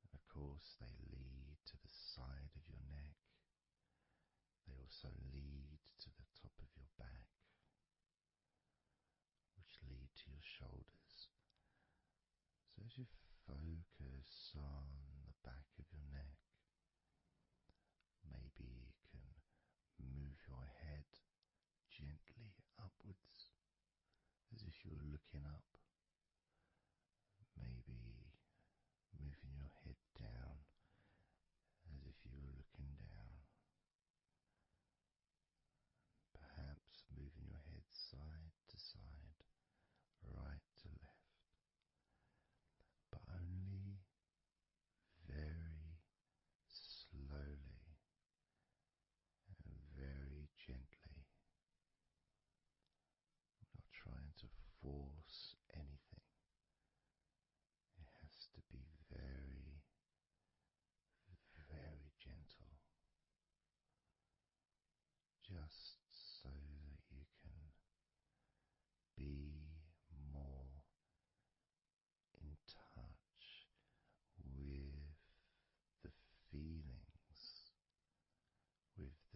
and of course they lead to the side of your neck. They also lead to the top of your back, which lead to your shoulders. So as you focus on the back of your neck, maybe you can move your head gently upwards as if you were looking up. Maybe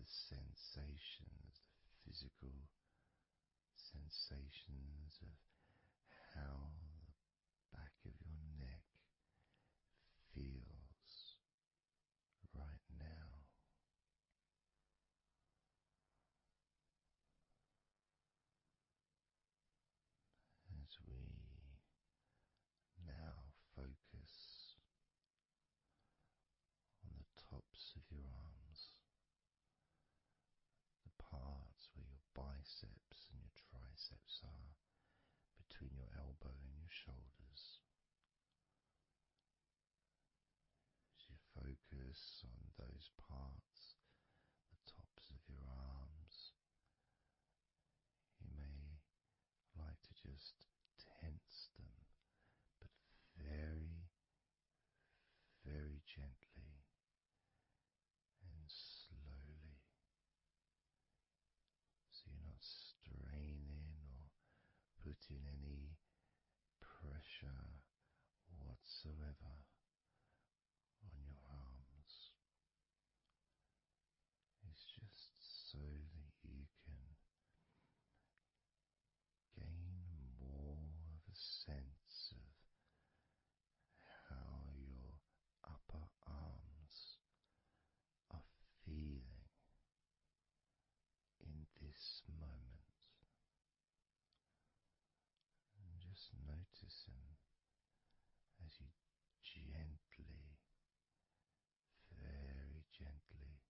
sensations, the physical sensations of how the back of your neck feels right now. As we now focus on the tops of your arms, the parts where your biceps and your triceps are, between your elbow and your shoulders. As you focus on those parts, the tops of your arms, you may like to just tense them, but very, very gently and slowly, so you're not straining or putting any pressure whatsoever on your arms. It's just so that you can gain more of a sense of how your upper arms are feeling in this moment, and just noticing as you gently, very gently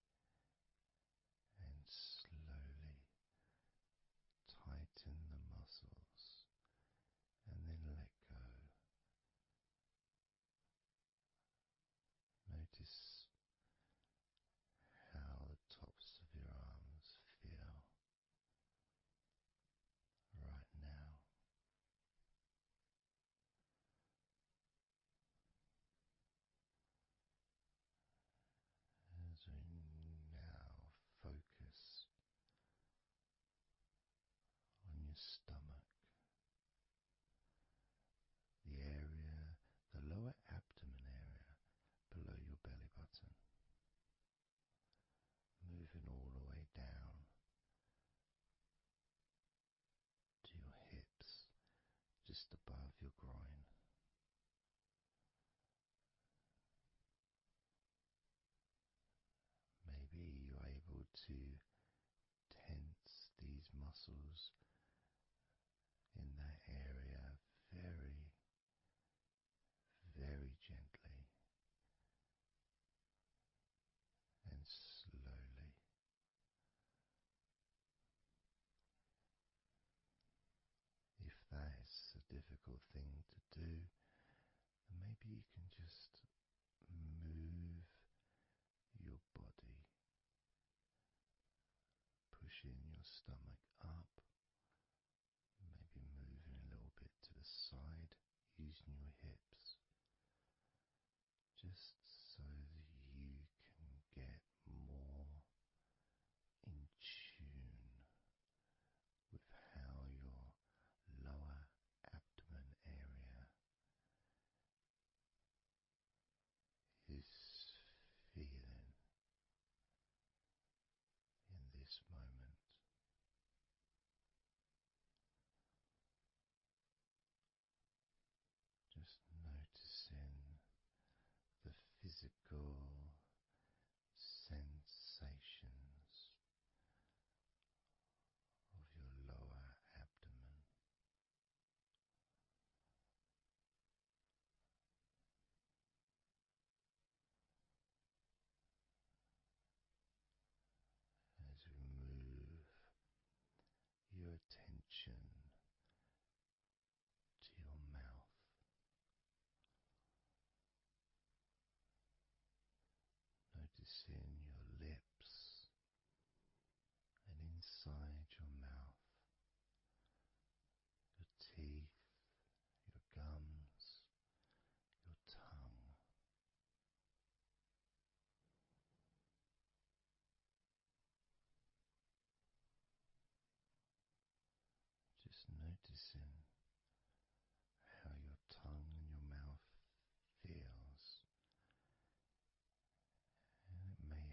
and slowly tighten the muscles and then let go. Notice how the tops of your arms feel right now. As we now focus on your stomach, the area, the lower abdomen area below your belly button, moving all the way down to your hips, just above your groin. Maybe you're able to tense these muscles in that area very, very gently and slowly. If that's a difficult thing to do, then maybe you can just move your body, pushing your stomach up, maybe moving a little bit to the side, using your hips, just so that you can get more in tune with how your lower abdomen area is feeling in this moment. Just noticing the physical sensations of your lower abdomen. As we move your attention to your mouth, noticing your lips and inside your mouth, your teeth, your gums, your tongue. Just noticing how your tongue and your mouth feels, and it may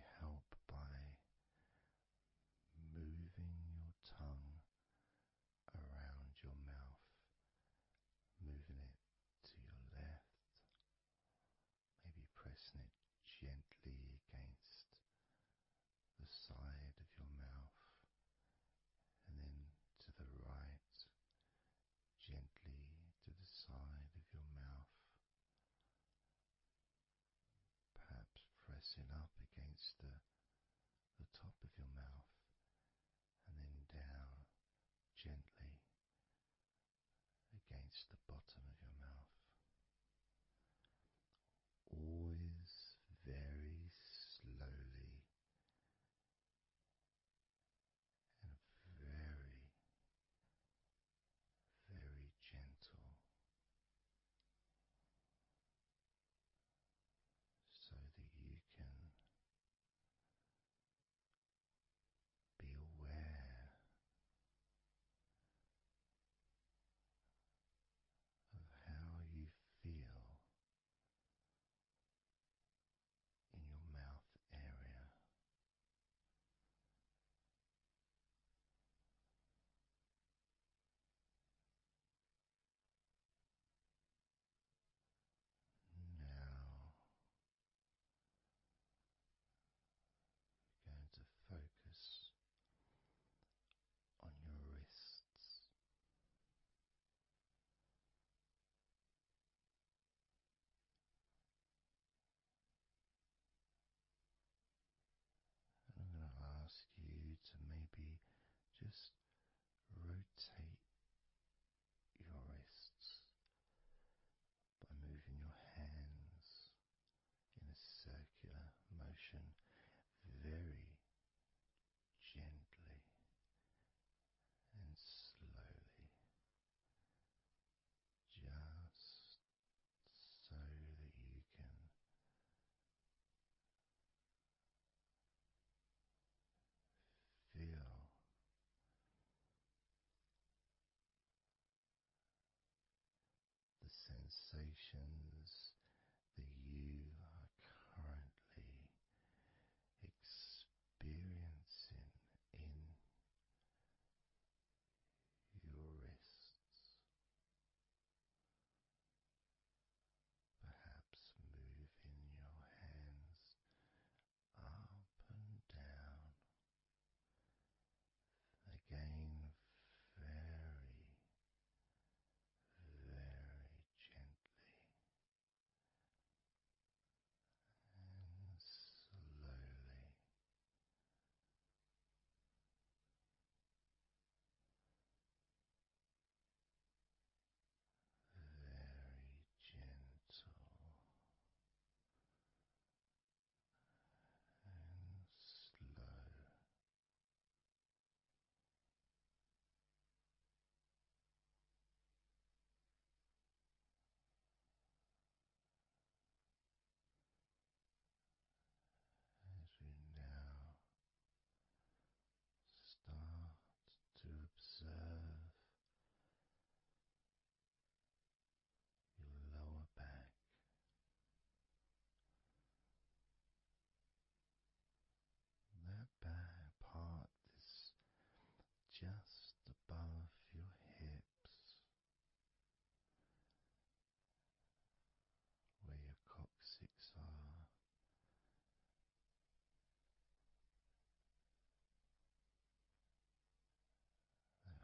focusing up against the top of your mouth and then down gently against the bottom of your mouth. Always very slowly and very, very gentle, so that you can be aware of how you feel in your mouth area. Now we're going to focus on your wrists. And I'm going to ask you to maybe just rotate your wrists by moving your hands in a circular motion very gently and slowly, just so that you can feel the sensations that you are currently experiencing in your wrists. Perhaps moving your hands up and down again, very, very gently and slowly. Very gentle and slow. As we now start to observe your lower back, that back part is just above your hips, where your coccyx are.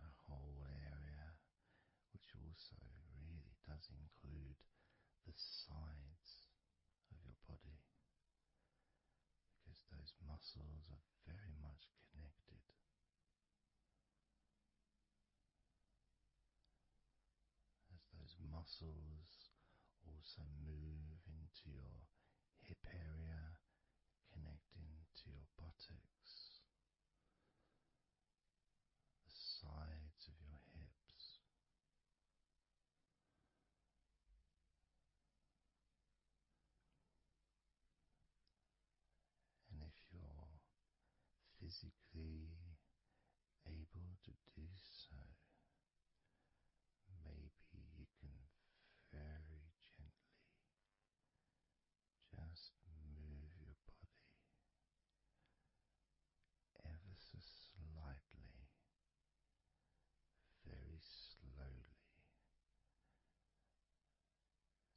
That whole area, which also really does include the sides of your body, because those muscles are very much connected. As those muscles also move into your hip area, connecting to your buttocks, the sides of your hips. And if you're physically able to do so, maybe you can very gently just move your body ever so slightly, very slowly,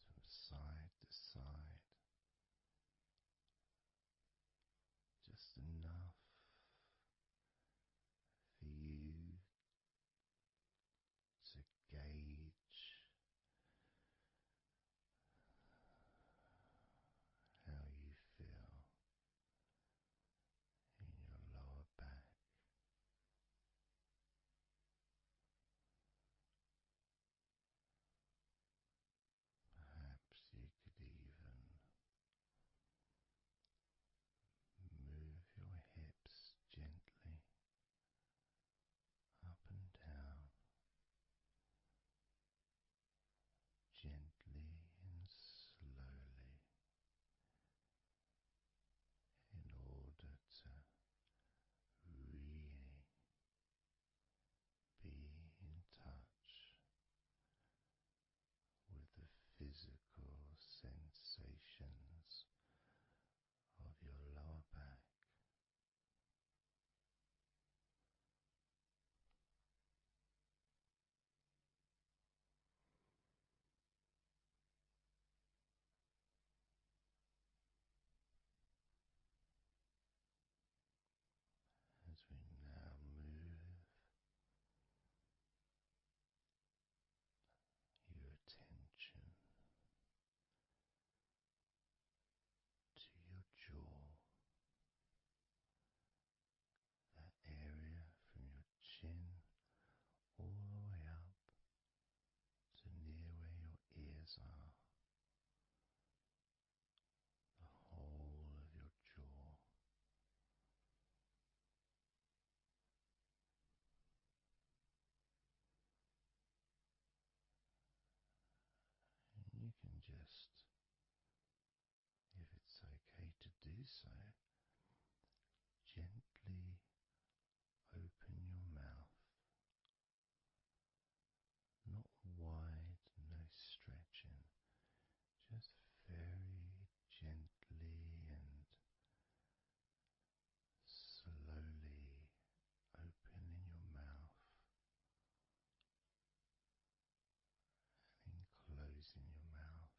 from side to side, just enough for you just, if it's okay to do so, gently open your mouth, not wide, no stretching, just very gently and slowly opening your mouth and closing your mouth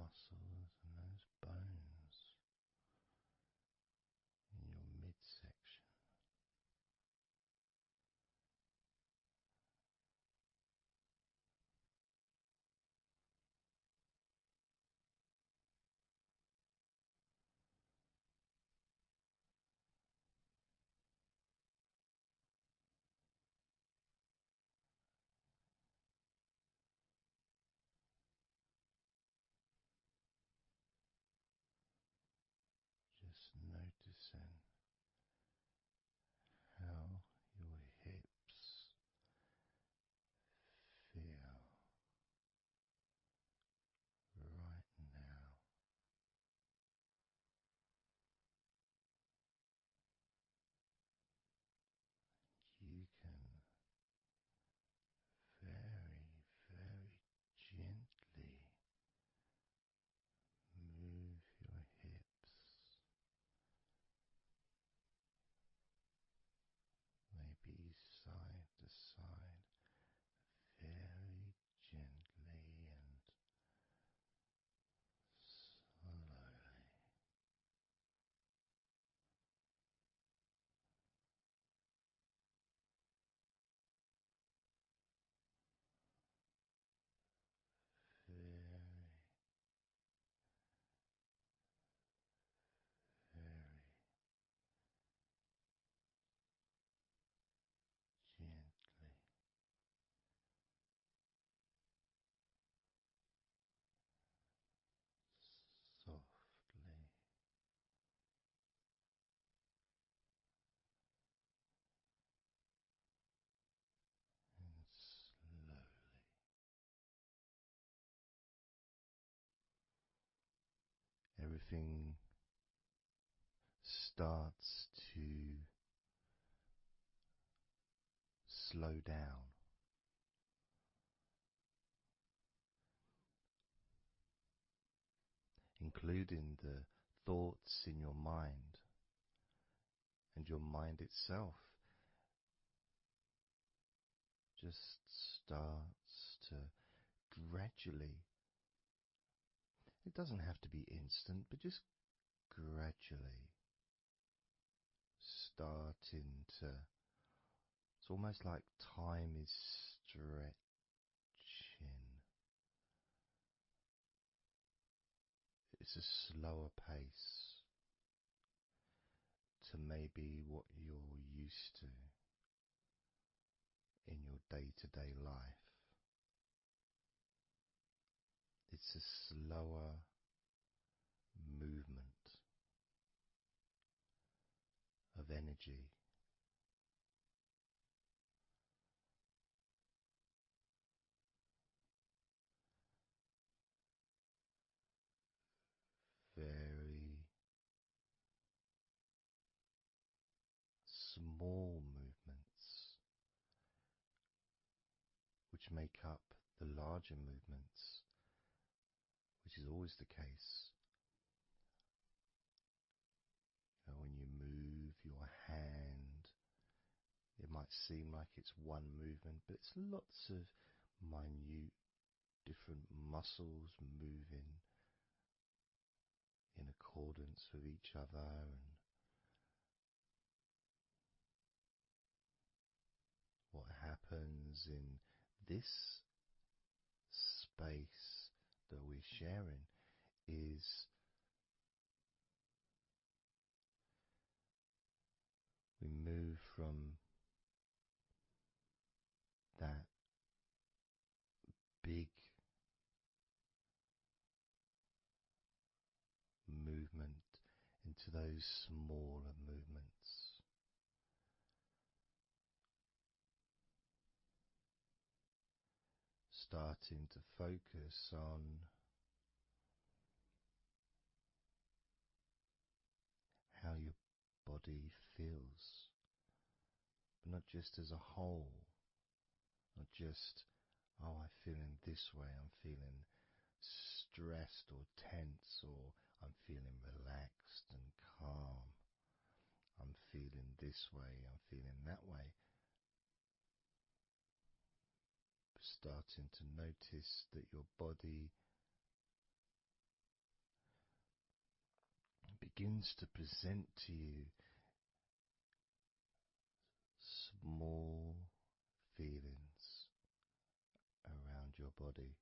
muscles and those bones in your midsection. Just noticing how your hips feel right now. You can very, very gently move your hips, maybe side to side, very gently and slowly. Very, very gently, softly and slowly. Everything starts to slow down, including the thoughts in your mind, and your mind itself just starts to gradually, it doesn't have to be instant, but just gradually starting to, it's almost like time is stretching. It's a slower pace to maybe what you're used to in your day-to-day life. It's a slower movement of energy. Very small movements which make up the larger movements, which is always the case. When you move your hand, it might seem like it's one movement, but it's lots of minute different muscles moving in accordance with each other, and what happens in this space that we're sharing is we move from that big movement into those smaller movements. Starting to focus on how your body feels, but not just as a whole, not just, oh, I'm feeling this way, I'm feeling stressed or tense, or I'm feeling relaxed and calm, I'm feeling this way, I'm feeling that way. Starting to notice that your body begins to present to you small feelings around your body.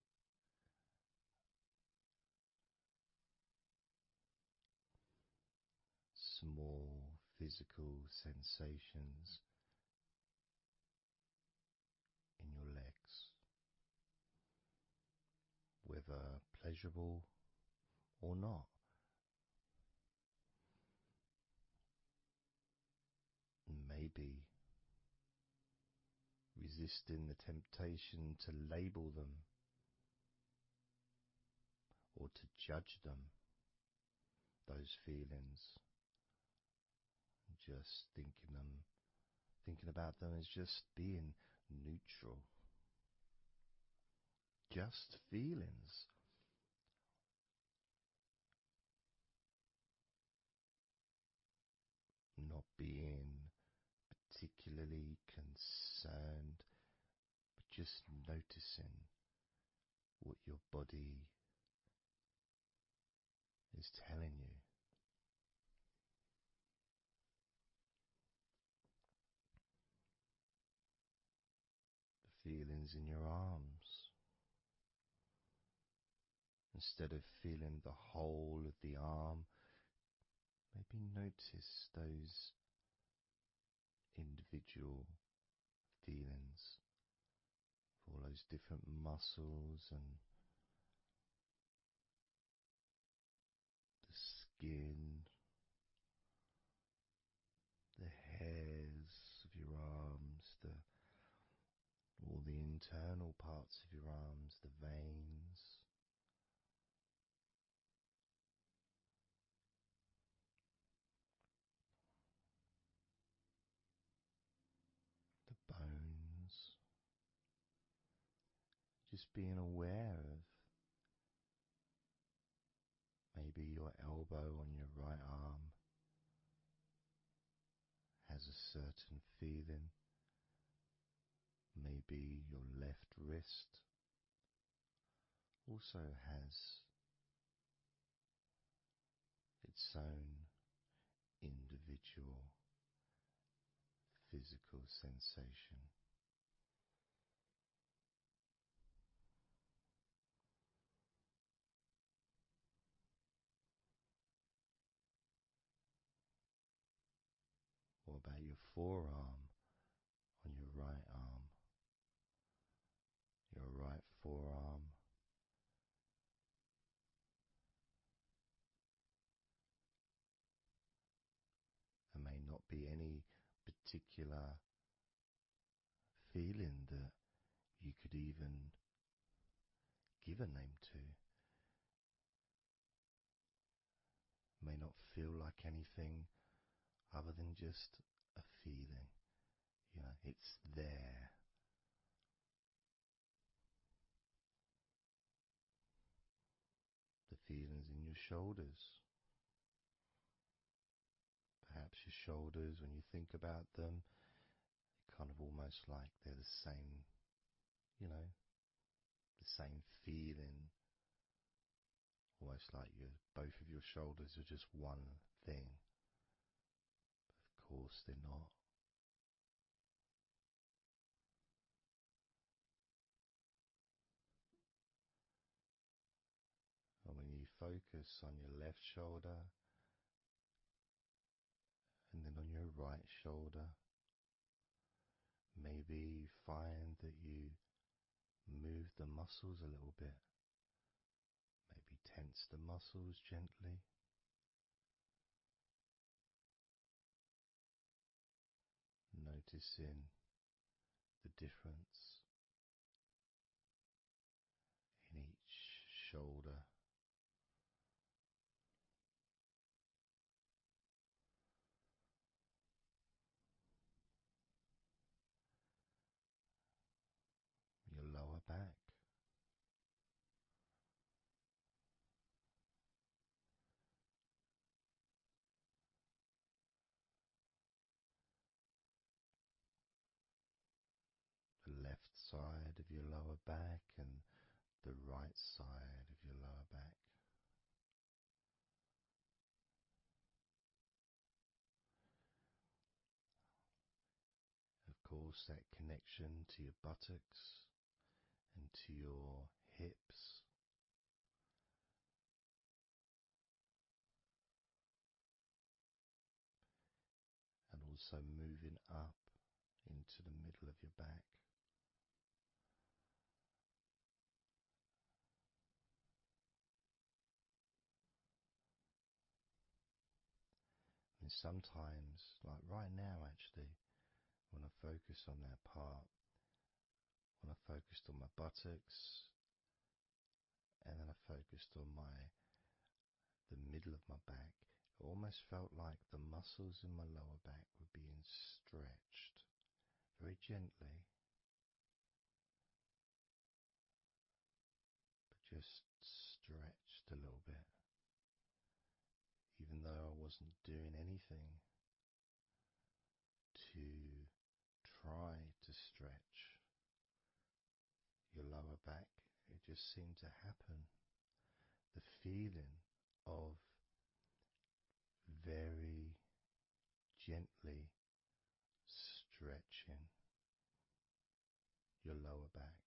Small physical sensations in your legs, whether pleasurable or not. Maybe resisting the temptation to label them or to judge them, those feelings, just thinking about them as just being neutral, just feelings. Not being particularly concerned, but just noticing what your body is telling you. The feelings in your arms. Instead of feeling the whole of the arm, maybe notice those individual feelings, all those different muscles and the skin, the hairs of your arms, all the internal parts of your arms, the veins, the bones. Just being aware of maybe your elbow on your right arm has a certain feeling. Maybe your left wrist also has its own individual physical sensation. What about your forearm on your right arm? Your right forearm. There may not be any particular feeling that you could even give a name to. May not feel like anything other than just a feeling. It's there. The feelings in your shoulders. Perhaps your shoulders, when you think about them, kind of almost like they're the same, the same feeling. Almost like both of your shoulders are just one thing. But of course they're not. And when you focus on your left shoulder and then on your right shoulder, maybe you find that you move the muscles a little bit. Maybe tense the muscles gently. Noticing the difference in each shoulder. Your lower back. The left side of your lower back and the right side of your lower back. course, that connection to your buttocks and to your hips. And also moving up into the middle of your back. And sometimes, like right now actually, when I focus on that part, when I focused on my buttocks, and then I focused on the middle of my back, it almost felt like the muscles in my lower back were being stretched very gently, but just stretched a little bit, even though I wasn't doing anything to try to stretch your lower back. It just seemed to happen. The feeling of very gently stretching your lower back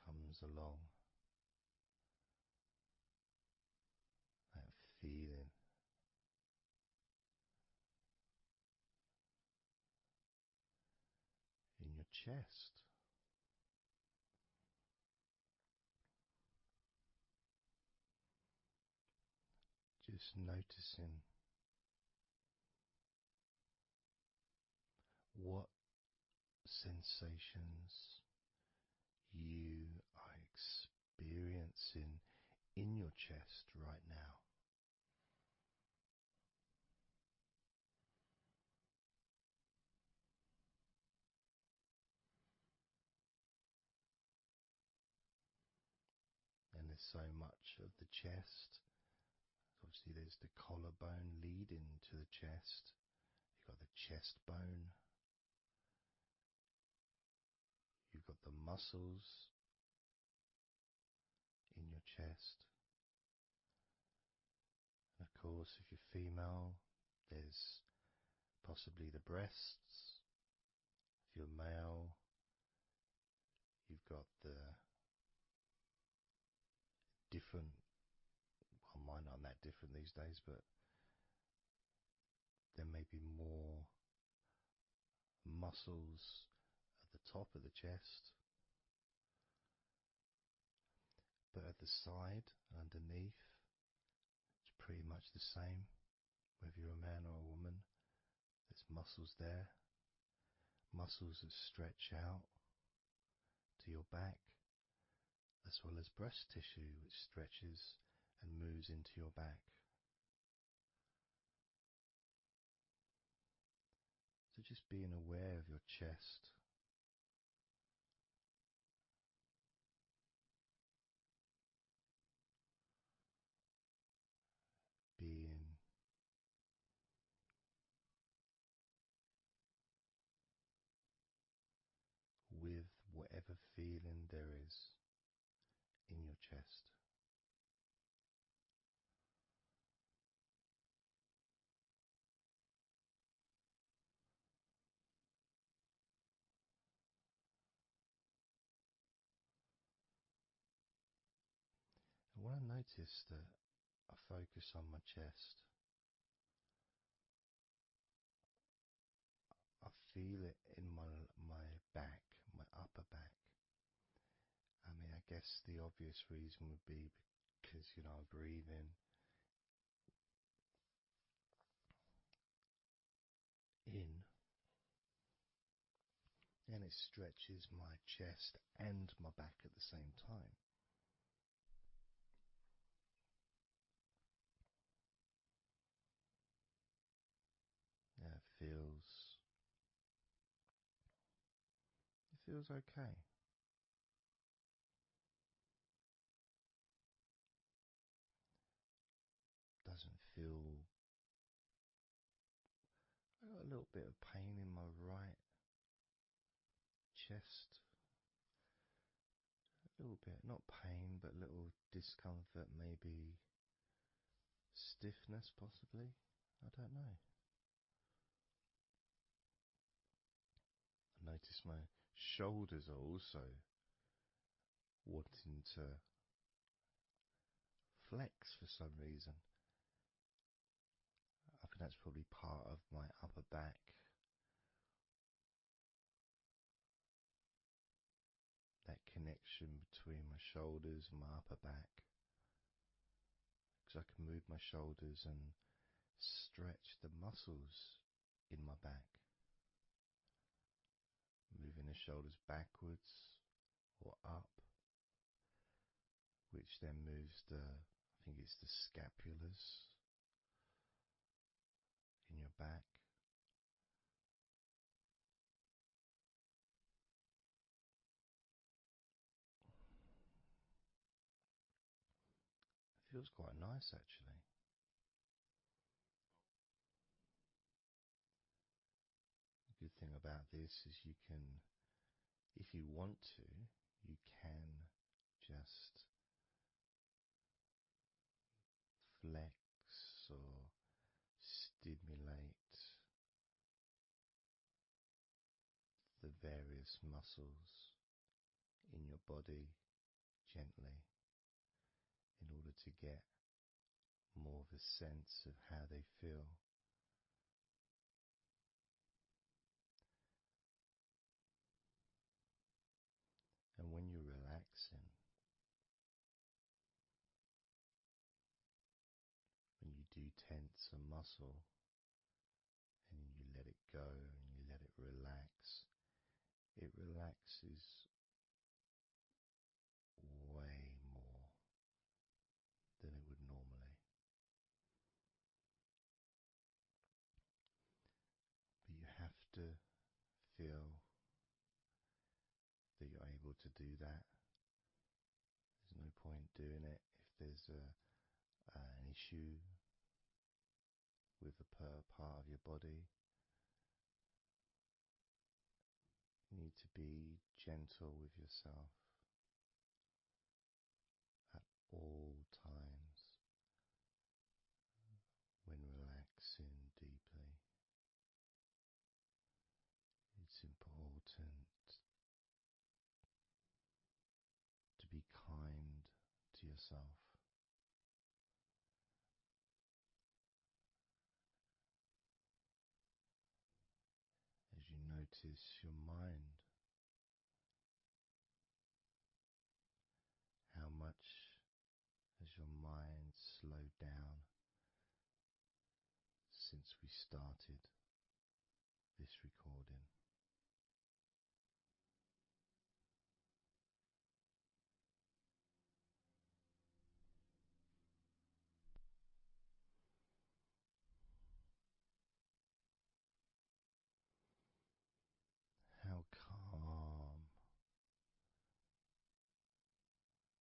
comes along. That feeling in your chest. Just noticing what sensations you are experiencing in your chest right now. And there's so much of the chest. Obviously there's the collarbone leading to the chest. You've got the chest bone. You've got the muscles in your chest. And of course, if you're female, there's possibly the breasts. If you're male, you've got the different, well, mine aren't that different these days, but there may be more muscles at the top of the chest, but at the side, underneath, it's pretty much the same, whether you're a man or a woman. There's muscles there, muscles that stretch out to your back, as well as breast tissue which stretches and moves into your back. So just being aware of your chest, being with whatever feeling there is in your chest. And when I notice that I focus on my chest, I feel it in my back, my upper back. I mean, I guess the obvious reason would be because, I'm breathing in, and it stretches my chest and my back at the same time. Yeah, it feels okay. Doesn't feel. I got a little bit of pain in my right chest. A little bit, not pain, but little discomfort, maybe stiffness possibly. I don't know. I notice my shoulders are also wanting to flex for some reason. I think that's probably part of my upper back. That connection between my shoulders and my upper back. Because I can move my shoulders and stretch the muscles in my back. Moving the shoulders backwards or up, which then moves I think it's the scapulars in your back. It feels quite nice actually. The good thing about this is you can, if you want to, you can just flex or stimulate the various muscles in your body gently in order to get more of a sense of how they feel. And when you're relaxing, when you do tense a muscle and you let it go and you let it relaxes way more than it would normally. But you have to feel that you're able to do that. There's no point doing it if there's an issue with a part of your body. You need to be gentle with yourself at all times when relaxing deeply. It's important to be kind to yourself. As you notice your mind, how much has your mind slowed down since we started this recording? How calm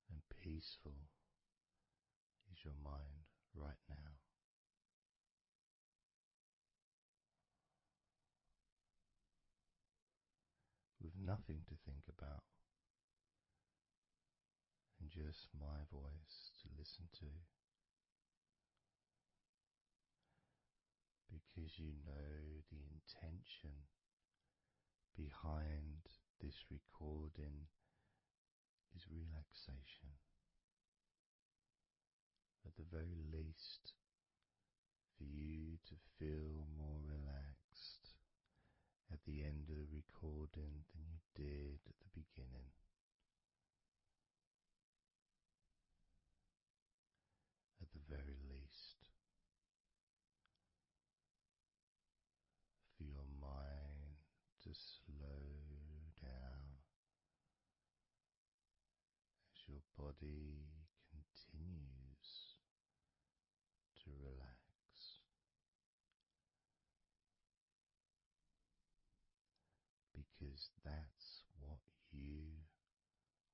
and peaceful is your mind right now? With nothing to think about and just my voice to listen to, because you know the intention behind this recording is relaxation. At the very least, for you to feel more relaxed at the end of the recording than you did at the beginning. At the very least, for your mind to slow down as your body continues to relax, because that's what you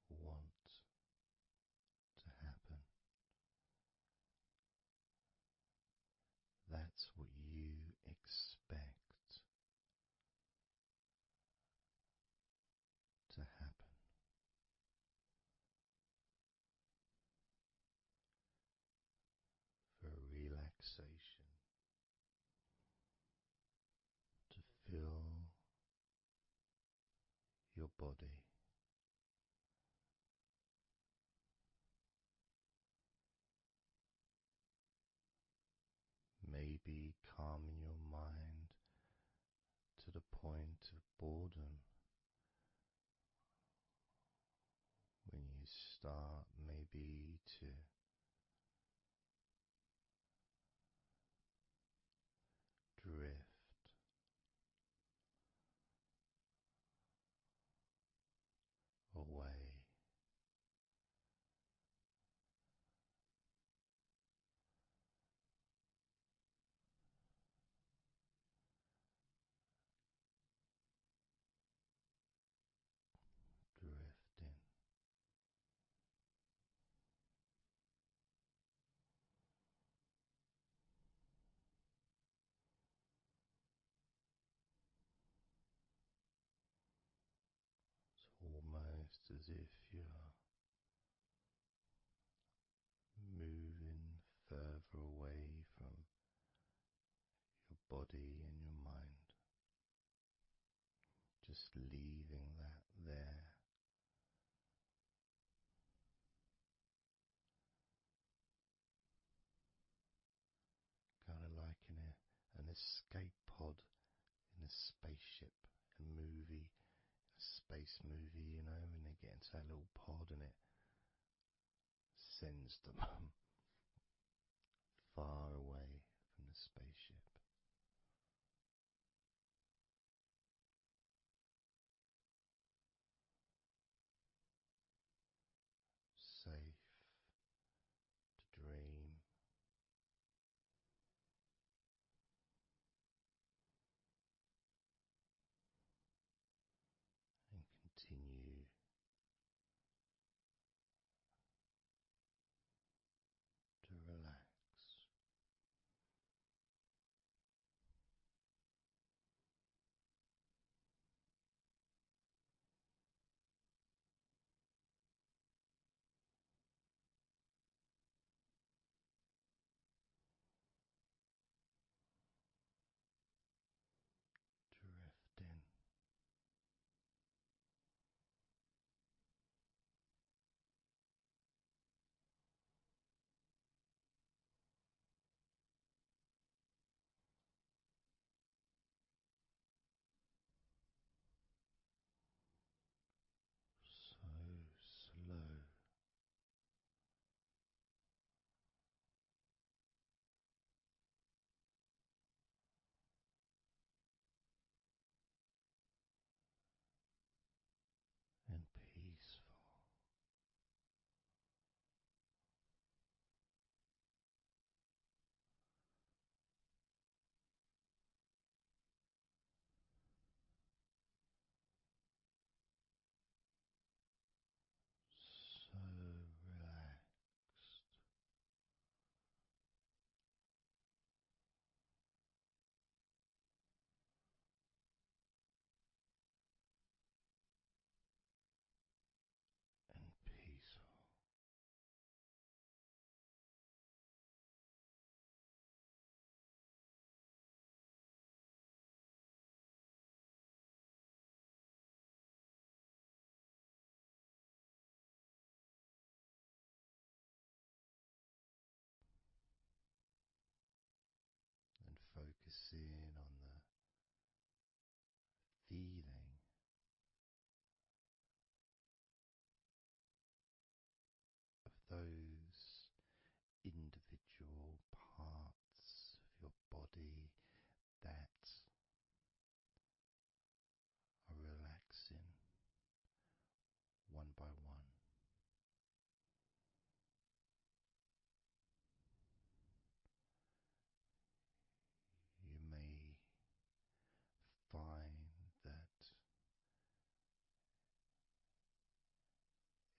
want to happen. That's what you expect to happen. For relaxation your body. Maybe calming your mind to the point of boredom when you start maybe to drift away. Drifting. It's almost as if you're moving further away from your body and your mind, just leaving that there. Kind of like an escape pod in a spaceship, a movie, a space movie, you know, when they get into that little pod and it sends them far away from the spaceship. Safe to dream. And continue to relax. Drifting. So slow. And peaceful. So relaxed. And peaceful. And focusing on the feeling of those individual parts of your body that are relaxing one by one. You may find that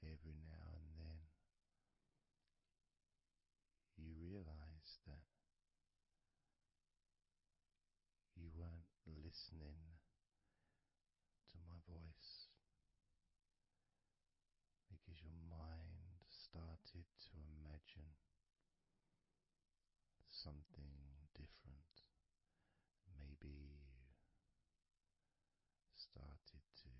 every now and then you realize that you weren't listening to my voice because your mind started to imagine something different. Maybe you started to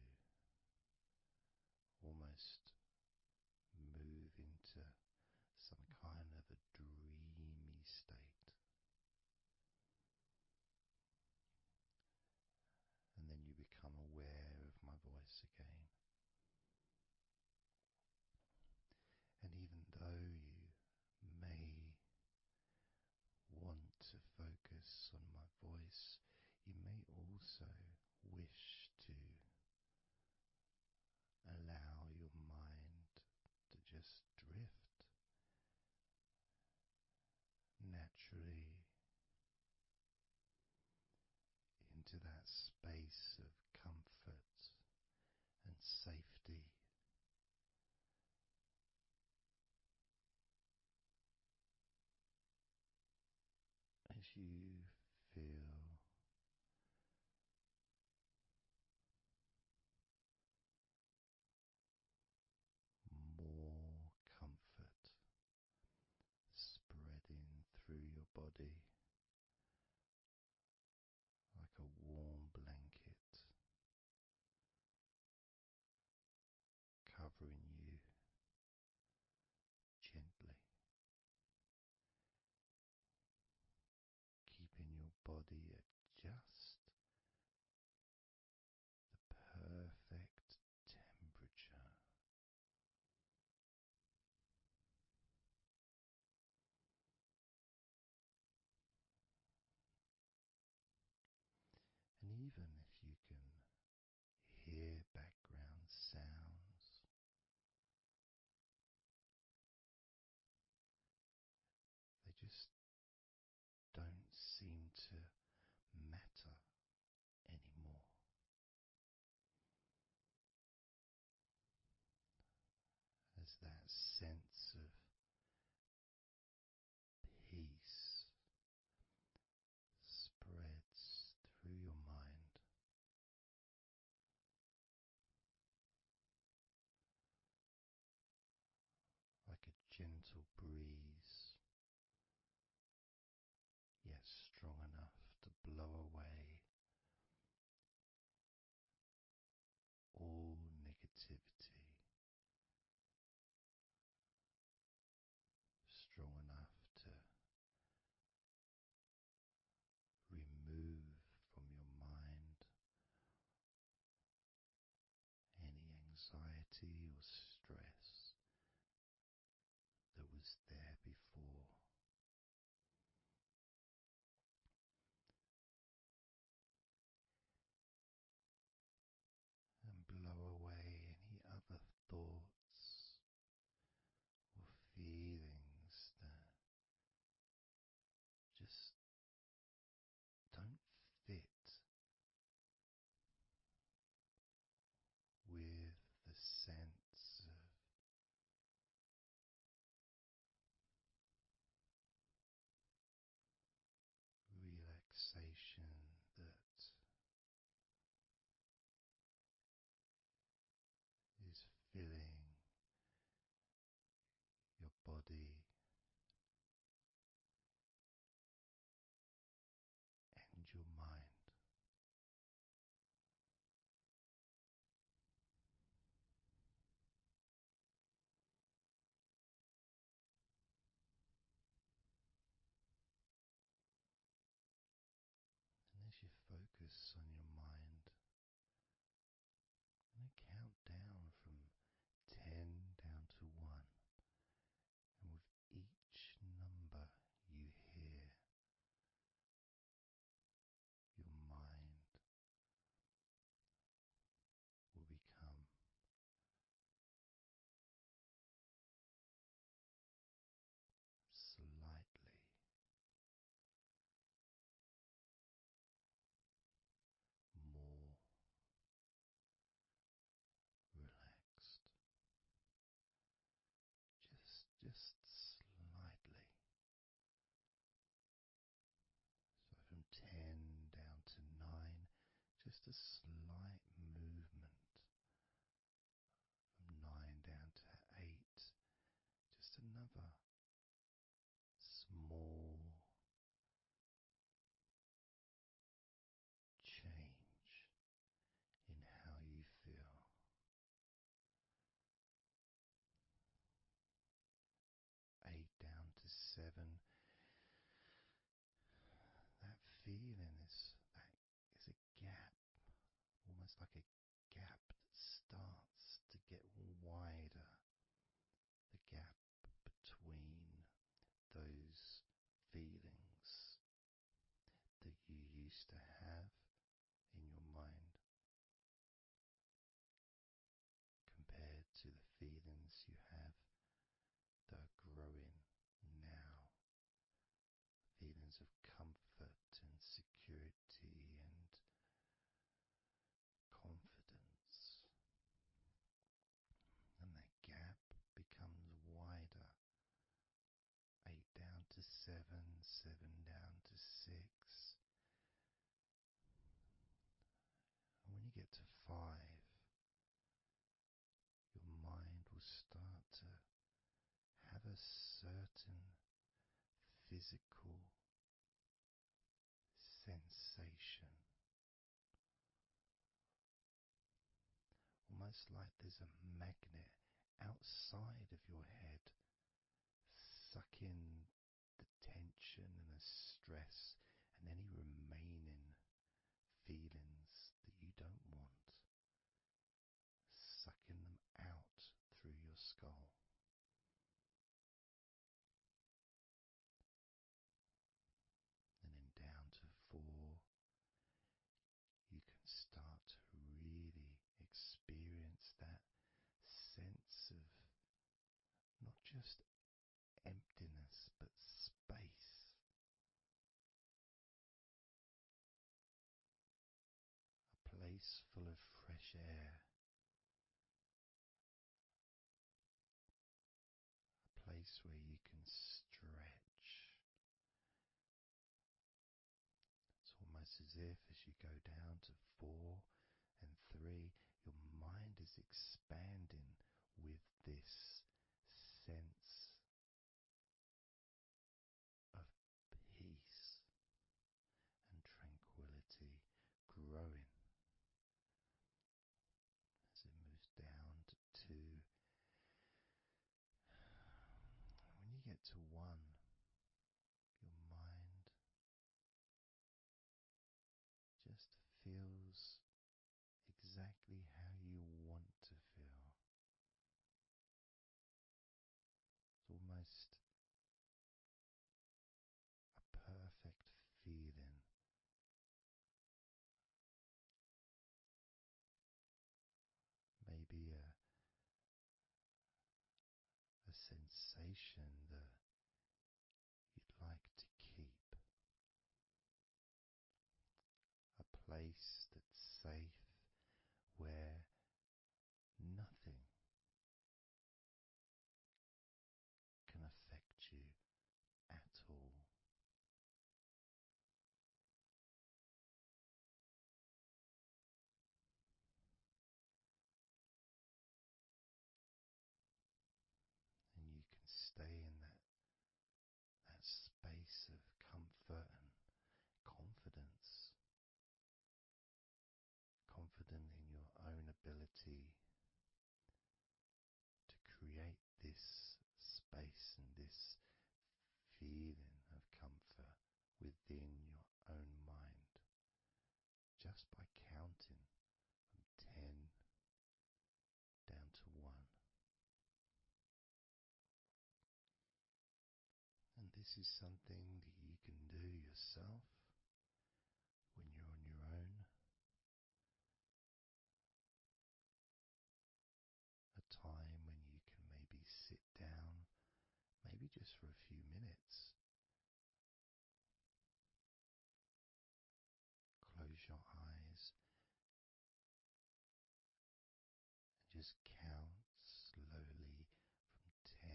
even if you can hear background sounds, they just don't seem to matter anymore. As that sense of peace spreads through your mind, like a gentle breeze, yet strong enough to blow away all negativity, strong enough to remove from your mind any anxiety or stress that was there before. And blow away any other thoughts or feelings that just don't fit with the sense of relaxation that is filling your body and your mind. And as you focus on your mind, I'm going to count down from 10 down to 1. And with each number you hear, your mind will become slightly more relaxed. Just slightly. So from 10 down to 9, just a slight movement. From 9 down to 8, just another small change in how you feel. 8 down to 7. That feeling is a gap, almost like a gap that starts to get wider. The gap between those feelings that you used to have in your mind compared to the feelings you have that are growing now. Feelings of comfort and security and confidence. And that gap becomes wider. 8 down to 7, 7 down to 6. And when you get to 5, your mind will start to have a certain physical sensation, almost like there's a magnet outside of your head sucking the tension and the stress and any remaining feelings that you don't want, sucking them out through your skull. And then down to 4, you where you can stretch. It's almost as if as you go down to 4 and 3, your mind is expanding with this sense of peace and tranquility growing as it moves down to 2. When you get to 1, your mind just feels exactly how you want to feel. It's almost a perfect feeling. Maybe a sensation that you'd like to keep. A place that's safe where nothing can affect you at all. And you can stay in that space of comfort and confidence. Confident in your own ability to create this space and this feeling of comfort within your own mind just by counting from 10 down to 1. And this is something that you can do yourself when you're on your own. A time when you can maybe sit down, maybe just for a few minutes. Close your eyes and just count slowly from 10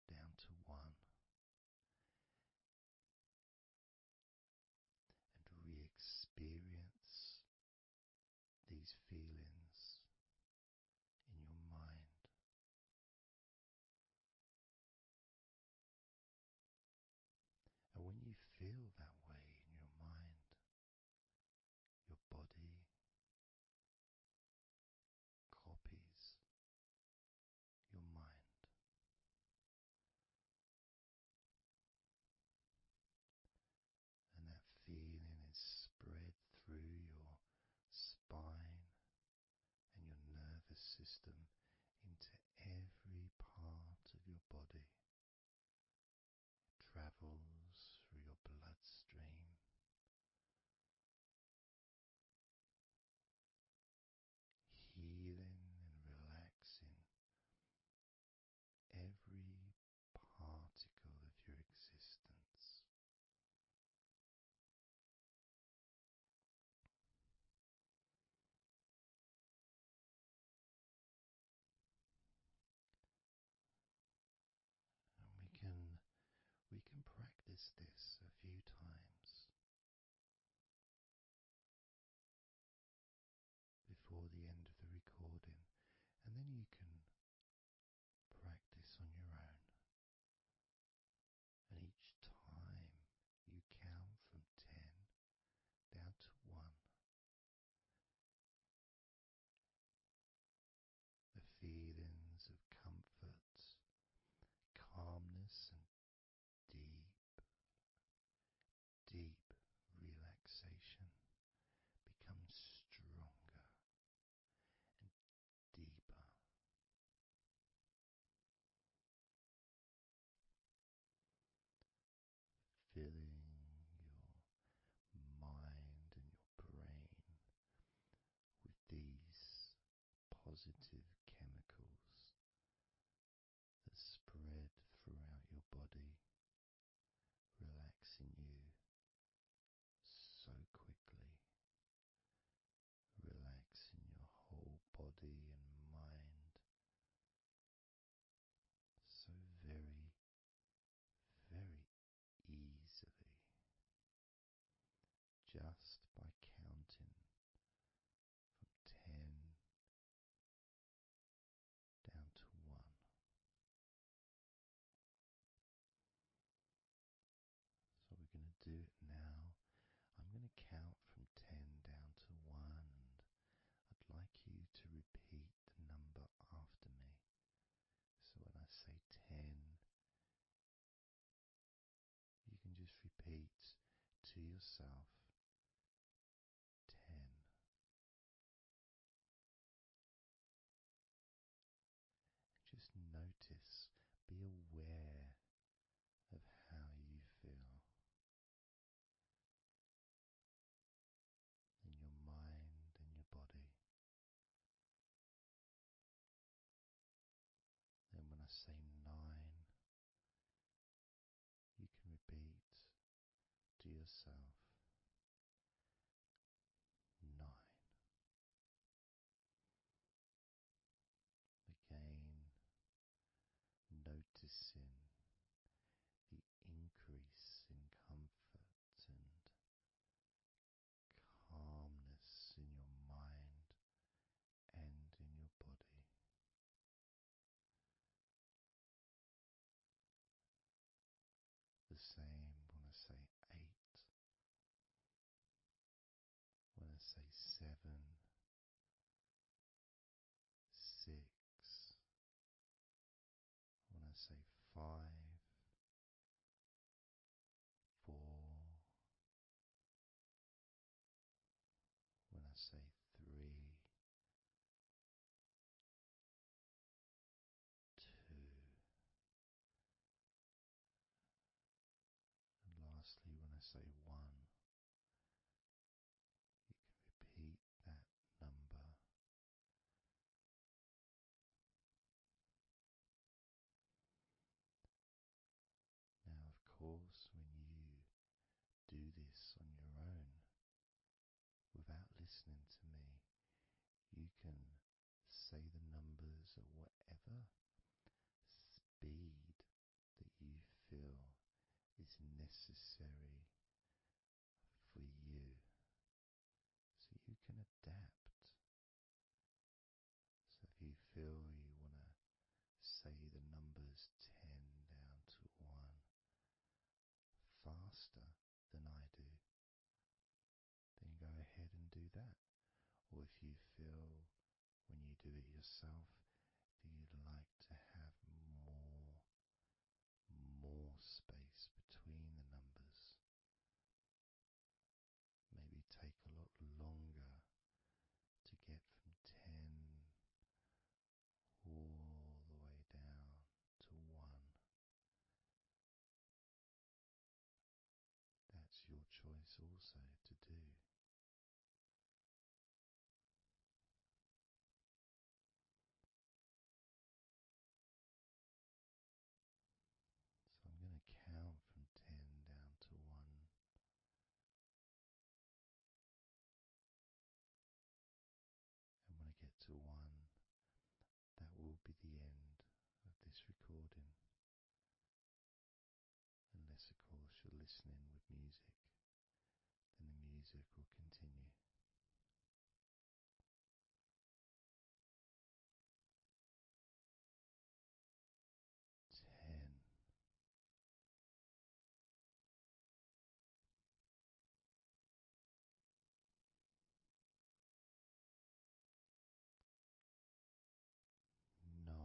down to 1 and re-experience these feelings in your mind. And when you feel that way in your mind, your body copies your mind. And that feeling is spread through your spine and your nervous system into every part of your body. It travels through your bloodstream, healing and relaxing every particle of your existence. And we can practice this a few times before the end of the recording, and then you can practice on your own. And each time you count from 10 down to 1, the feelings of comfort, calmness, and deep, deep relaxation become stronger and deeper. Filling your mind and your brain with these positive chemicals that spread throughout your body, relaxing you so quickly, relaxing your whole body and mind yourself 10. Just notice, be aware of how you feel in your mind and your body. Then when I say 9, you can repeat to yourself 9. Again, noticing the increase in comfort and calmness in your mind and in your body. The same when I say 8, when I say 7, 6, when I say 5, 4, when I say 3, 2, and lastly when I say 1, you can repeat that number. Now, of course, when you do this on your own, without listening to me, you can say the numbers at whatever speed that you feel is necessary for you, so you can adapt. So if you feel you want to say the numbers 10 down to 1 faster than I do, then go ahead and do that. Or if you feel when you do it yourself that you'd like to have more space between the numbers, maybe take a lot longer to get from 10 all the way down to 1. That's your choice also to do. So I'm going to count from 10 down to 1. And when I get to 1, that will be the end of this recording. Unless, of course, you're listening with music, then the music will continue. 10. 9.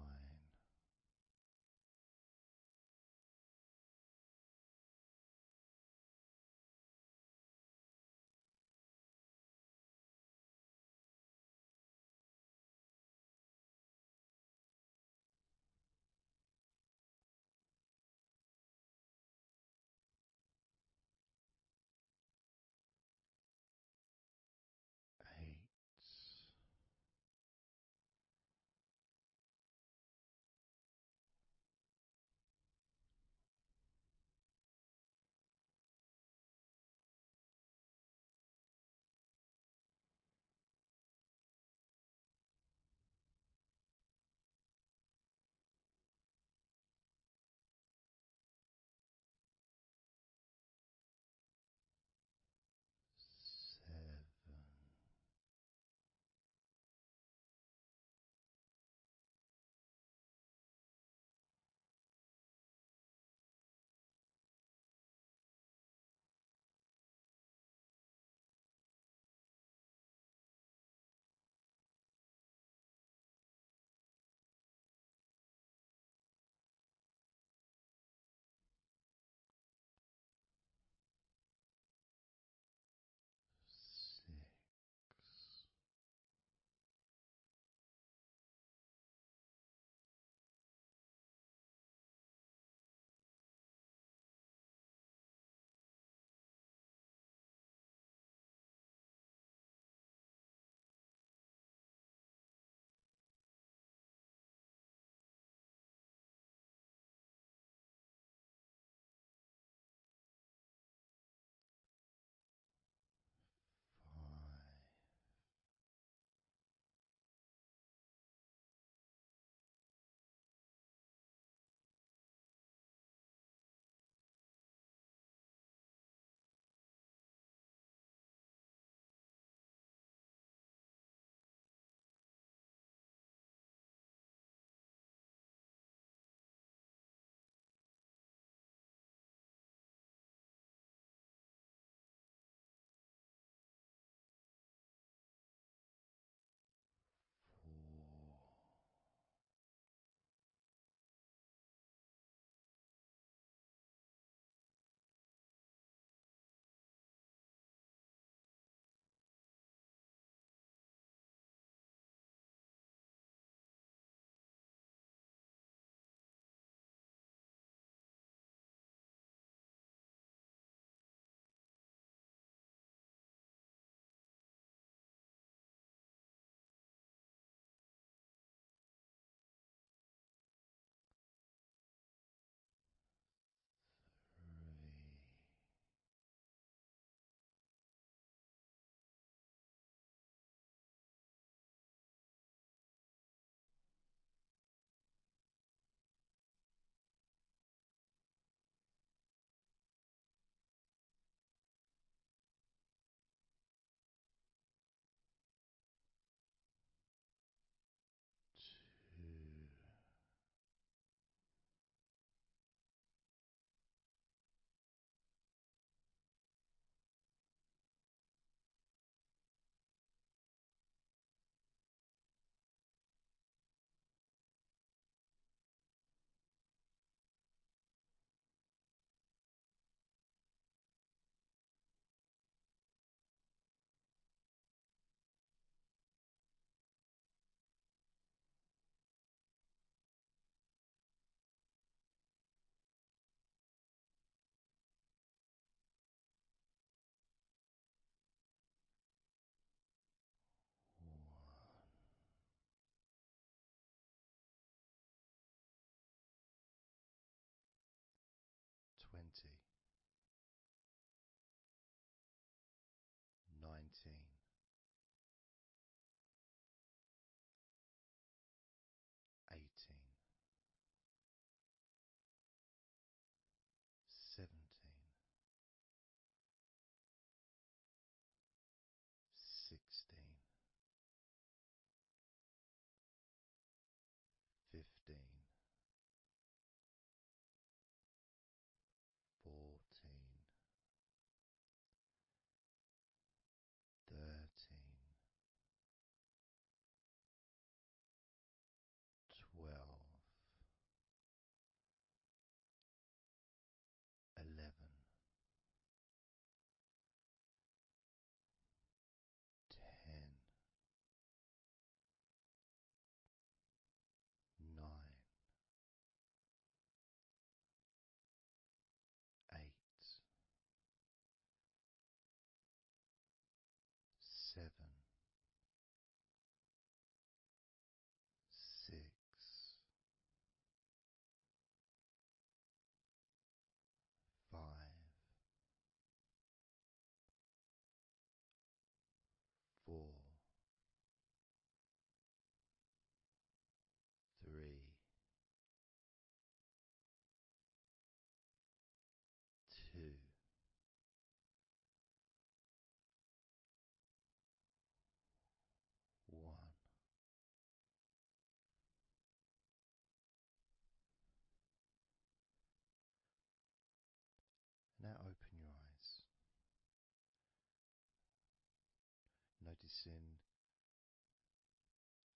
noticing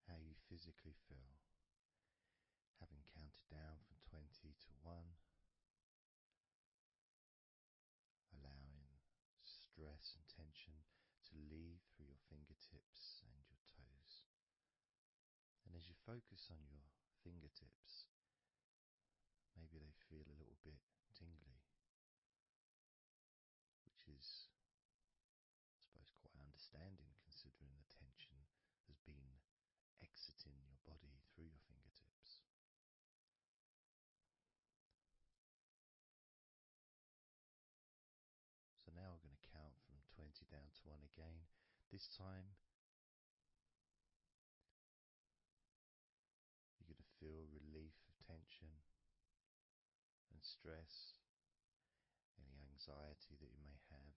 how you physically feel, having counted down from 20 to 1, allowing stress and tension to leave through your fingertips and your toes. And as you focus on your fingertips, maybe they feel a little bit tingly, which is, I suppose, quite understanding considering the tension has been exiting your body through your fingertips. So now we're going to count from 20 down to 1 again. This time you're going to feel relief of tension and stress, any anxiety that you may have,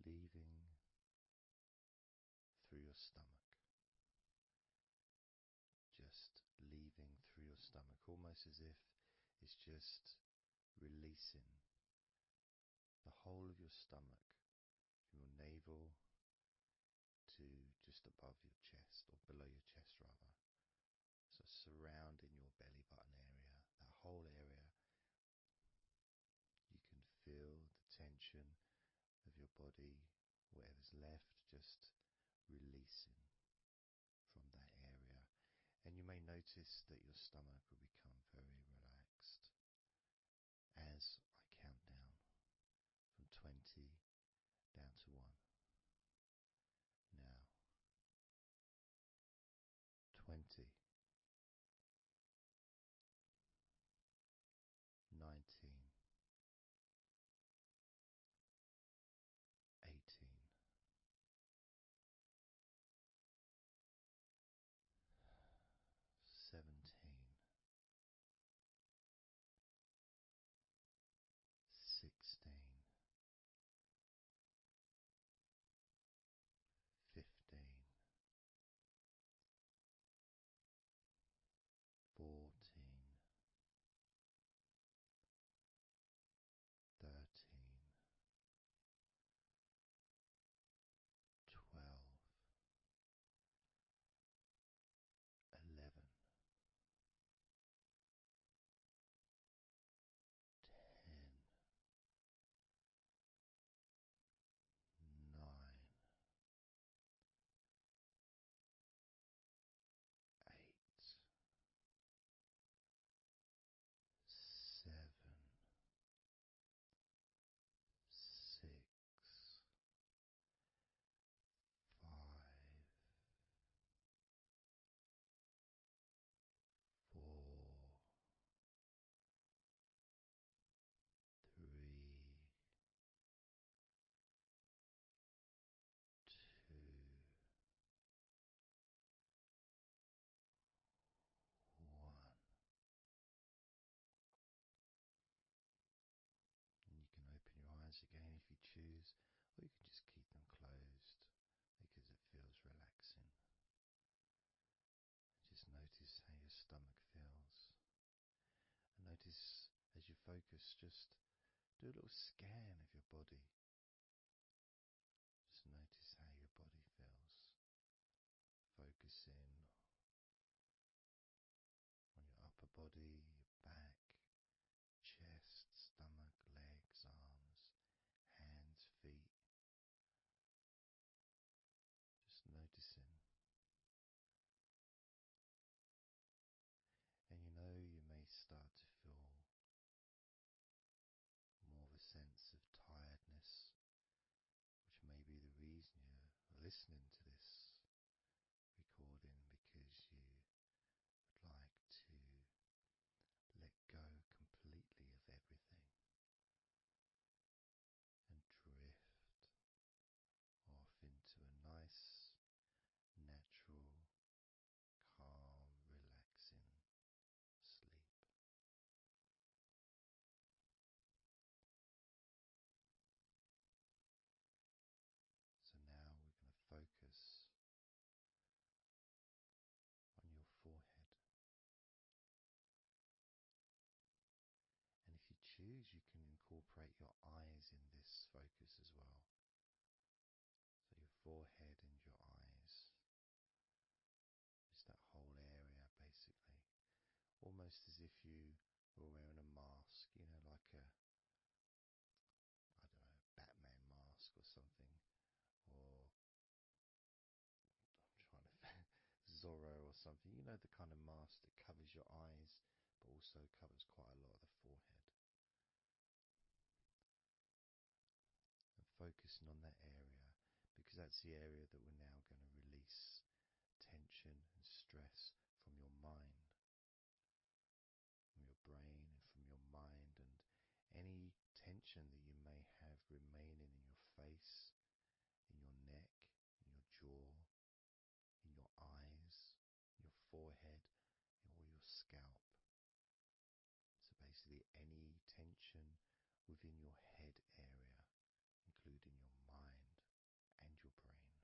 leaving through your stomach. Just leaving through your stomach, almost as if it's just releasing the whole of your stomach, from your navel to just above your chest, or below your chest rather. So surrounding your belly button area, that whole area, you can feel the tension of your body, whatever's left, just releasing from that area. And you may notice that your stomach will become very relaxed as I count down from 20 down to 1. Now, 20, 19, 18, 17, 16, 15, 14, 13, 12, 11, 10, 9, 8, 7, 6, 5, 4, 3, 2, 1. And you can open your eyes again if you choose, or you can just keep them closed because it feels relaxing. Just notice how your stomach feels. And notice as you focus, just do a little scan of your body. Just notice how your body feels. Focusing on your upper body, your back, chest, stomach, legs, arms, hands, feet. Just noticing. And you may start to feel more of a sense of tiredness, which may be the reason you're listening to this recording, because you would like to let go completely of everything and drift off into a nice, natural, calm, relaxing sleep. So now we're going to focus on your forehead. And if you choose, you can incorporate your eyes in this focus as well. So your forehead and your eyes. Just that whole area basically. Almost as if you were wearing a mask, you know, like a, I don't know, Batman mask or something. Or I'm trying to Zorro or something. You know, the kind of mask that covers your eyes but also covers quite a lot of the forehead. And focusing on that area, because that's the area that we're now going to release tension and stress from your mind, from your brain and from your mind, and any tension that you may have remaining in your face, in your neck, in your jaw, in your eyes, your forehead, or your scalp. So basically any tension within your head area, including your mind and your brain.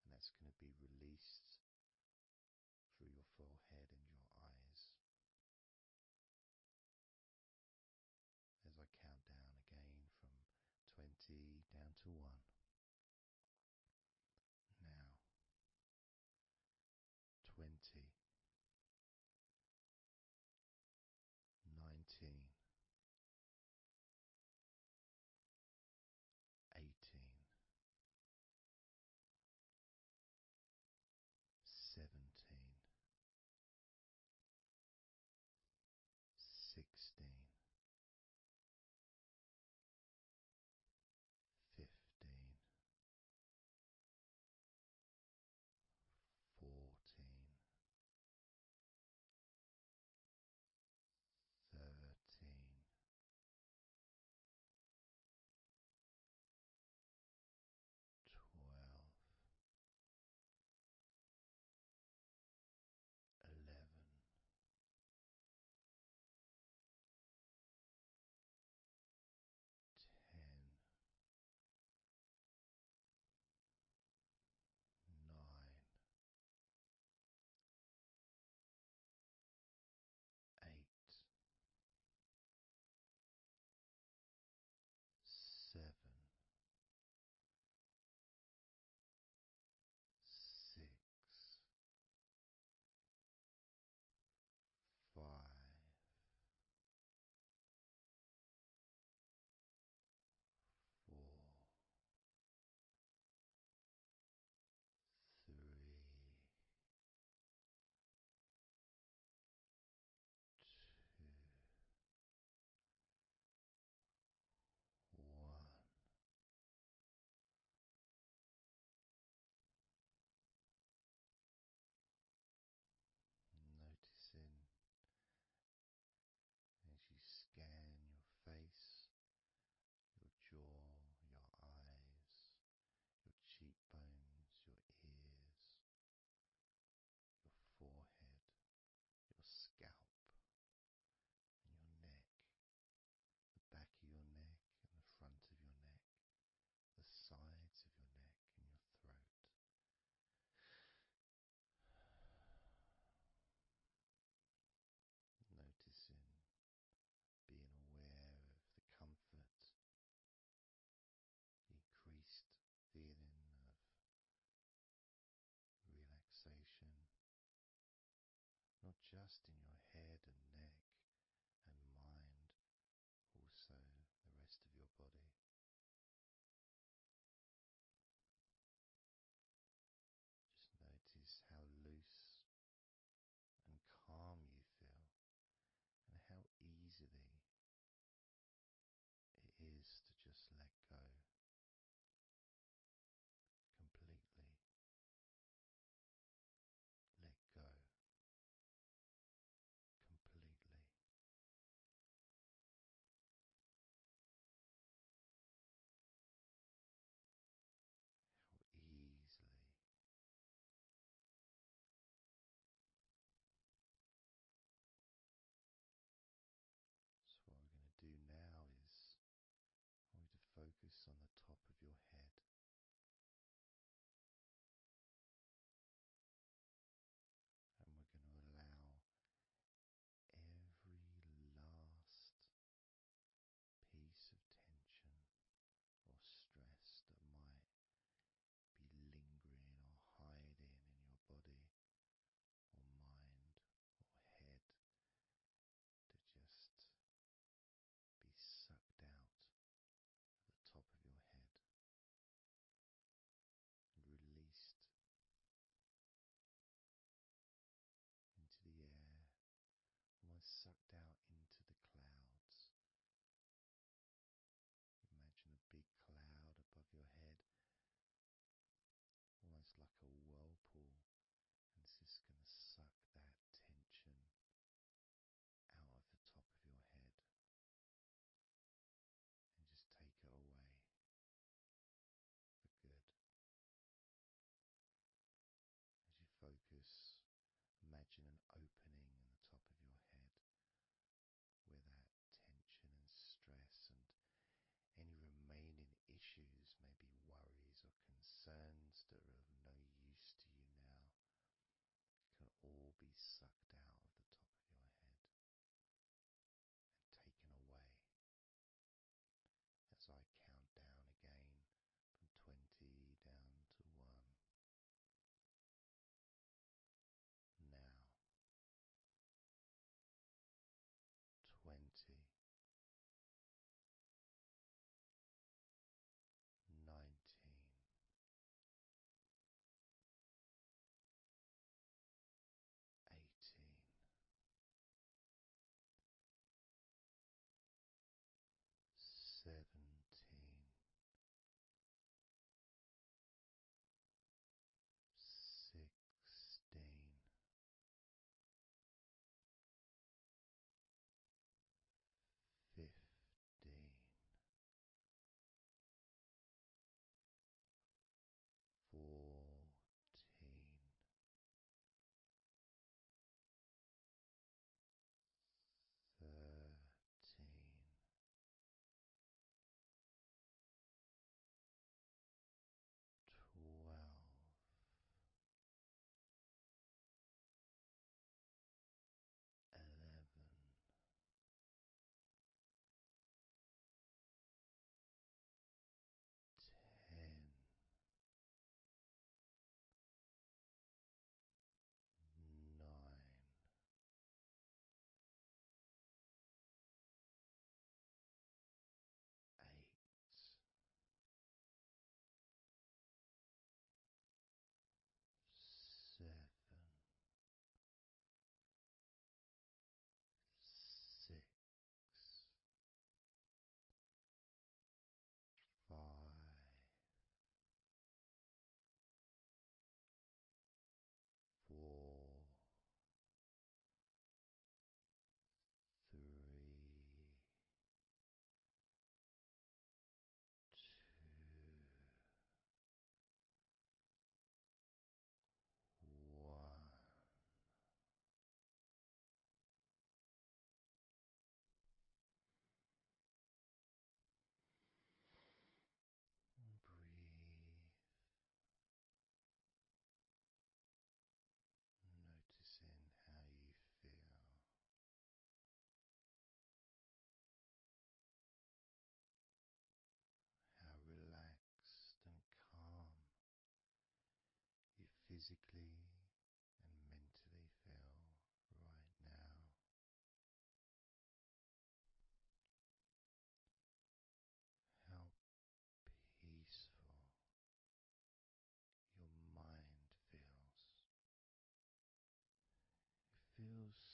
And that's going to be released through your forehead and your eyes. As I count down again from 20 down to 1. Now, 20, 19, 18, 17, 16, 15, 14, 13, 12, 11, 10, 9, 8, 7, 6, 5, 4, 3, 2, 1. Noticing as you scan your face, your jaw, your eyes, your cheekbones, your ears, your forehead, your scalp, and your neck, the back of your neck and the front of your neck, the sides of your neck and your throat. Noticing, being aware of the comfort, the increased feeling of relaxation, not just in your head and neck and mind, also the rest of your body. Just notice how loose and calm you feel, and how easily it is to just let go completely. Let go completely. How easily. So what we're going to do now is I want you to focus on the top of your head. And we're going to allow every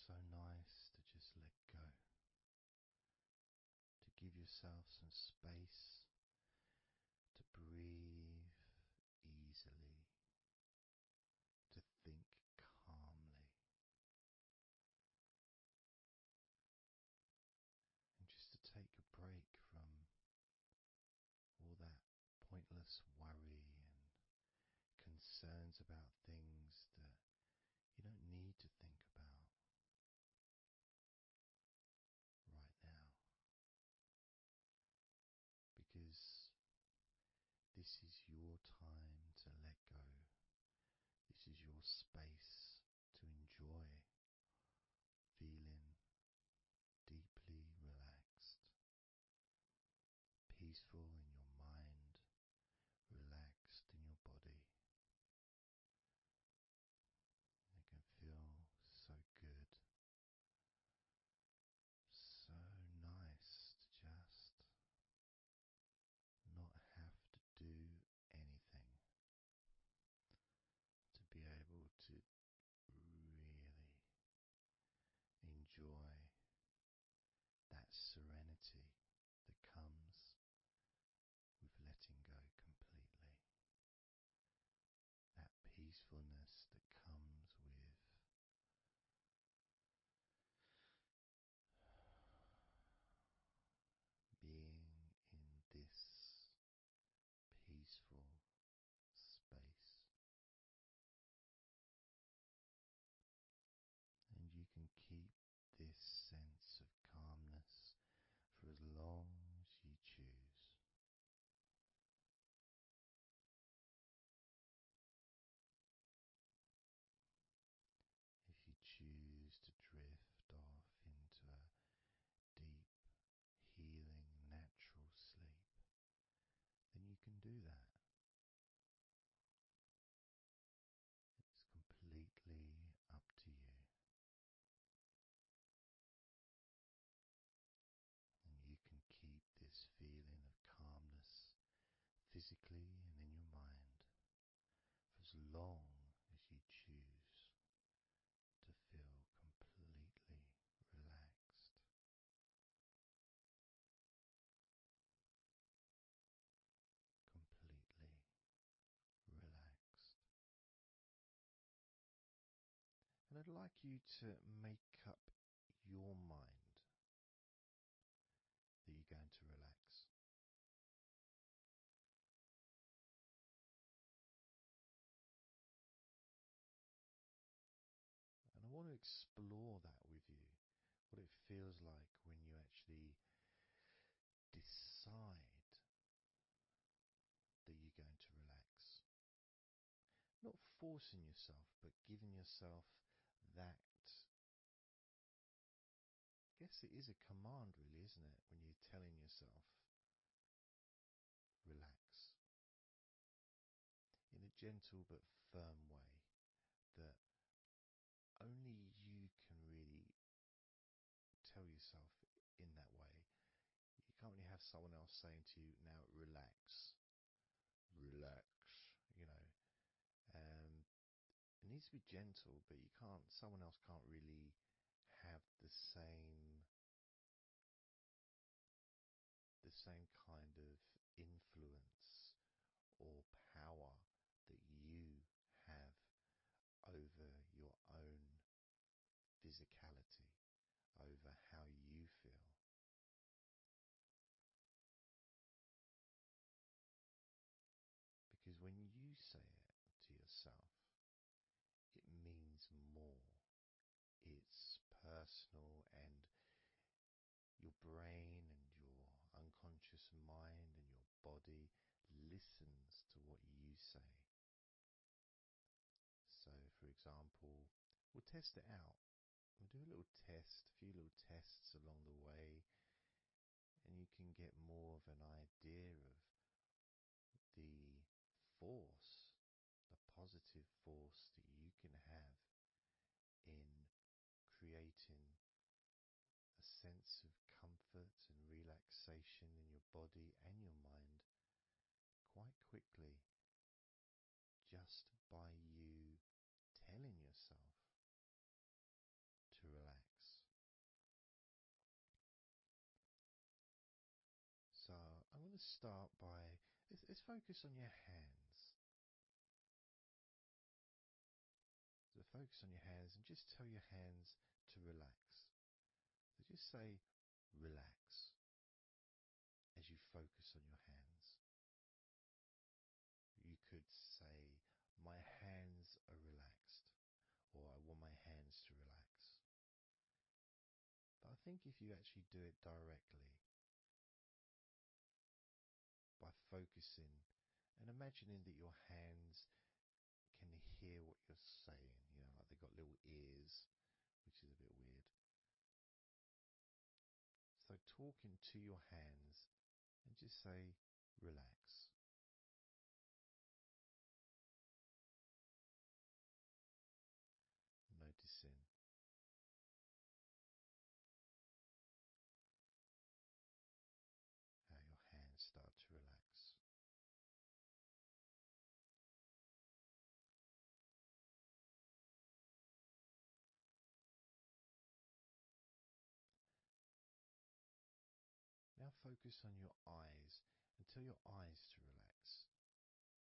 so nice to just let go, to give yourself some space to breathe easily, to think calmly, and just to take a break from all that pointless worry and concerns about things that you don't need to think about right now, because this is your time to let go. This is your space to enjoy feeling deeply relaxed, peaceful in your mind, relaxed in your body. It can feel so good, so nice to just not have to do anything, to be able to really enjoy that serenity that comes with letting go completely, that peacefulness that comes with being in this peaceful space. And you can keep this sense of calmness for as long as you choose. If you choose to drift off into a deep, healing, natural sleep, then you can do that. It's completely up to you. And you can keep this feeling of calmness physically and in your mind for as long as you choose to feel completely relaxed. Completely relaxed. And I'd like you to make up your mind that you're going to relax. And I want to explore that with you, what it feels like when you actually decide that you're going to relax. Not forcing yourself, but giving yourself that. I guess it is a command, really, isn't it? When you're telling yourself, relax. In a gentle but firm way that only you can really tell yourself in that way. You can't really have someone else saying to you, now relax, relax, you know. It needs to be gentle, but someone else can't really have the same kind of influence or power that you have over your own physicality, over how you feel. Because when you say it to yourself, it means more. It's personal, and your brain and your unconscious mind and your body listens to what you say. So, for example, we'll test it out. We'll do a little test, a few little tests along the way, and you can get more of an idea of the force, the positive force that you can have in creating a sense of comfort and relaxation in your body and your mind quite quickly, just by you telling yourself to relax. want to start by, let's focus on your hands. So focus on your hands and just tell your hands to relax. So just say relax as you focus on your hands. You could say, my hands are relaxed, or I want my hands to relax. But I think if you actually do it directly, by focusing and imagining that your hands can hear what you're saying, like they've got little ears, which is a bit weird. So talking to your hands and just say, relax. Noticing how your hands start to relax. Now focus on your eyes and tell your eyes to relax.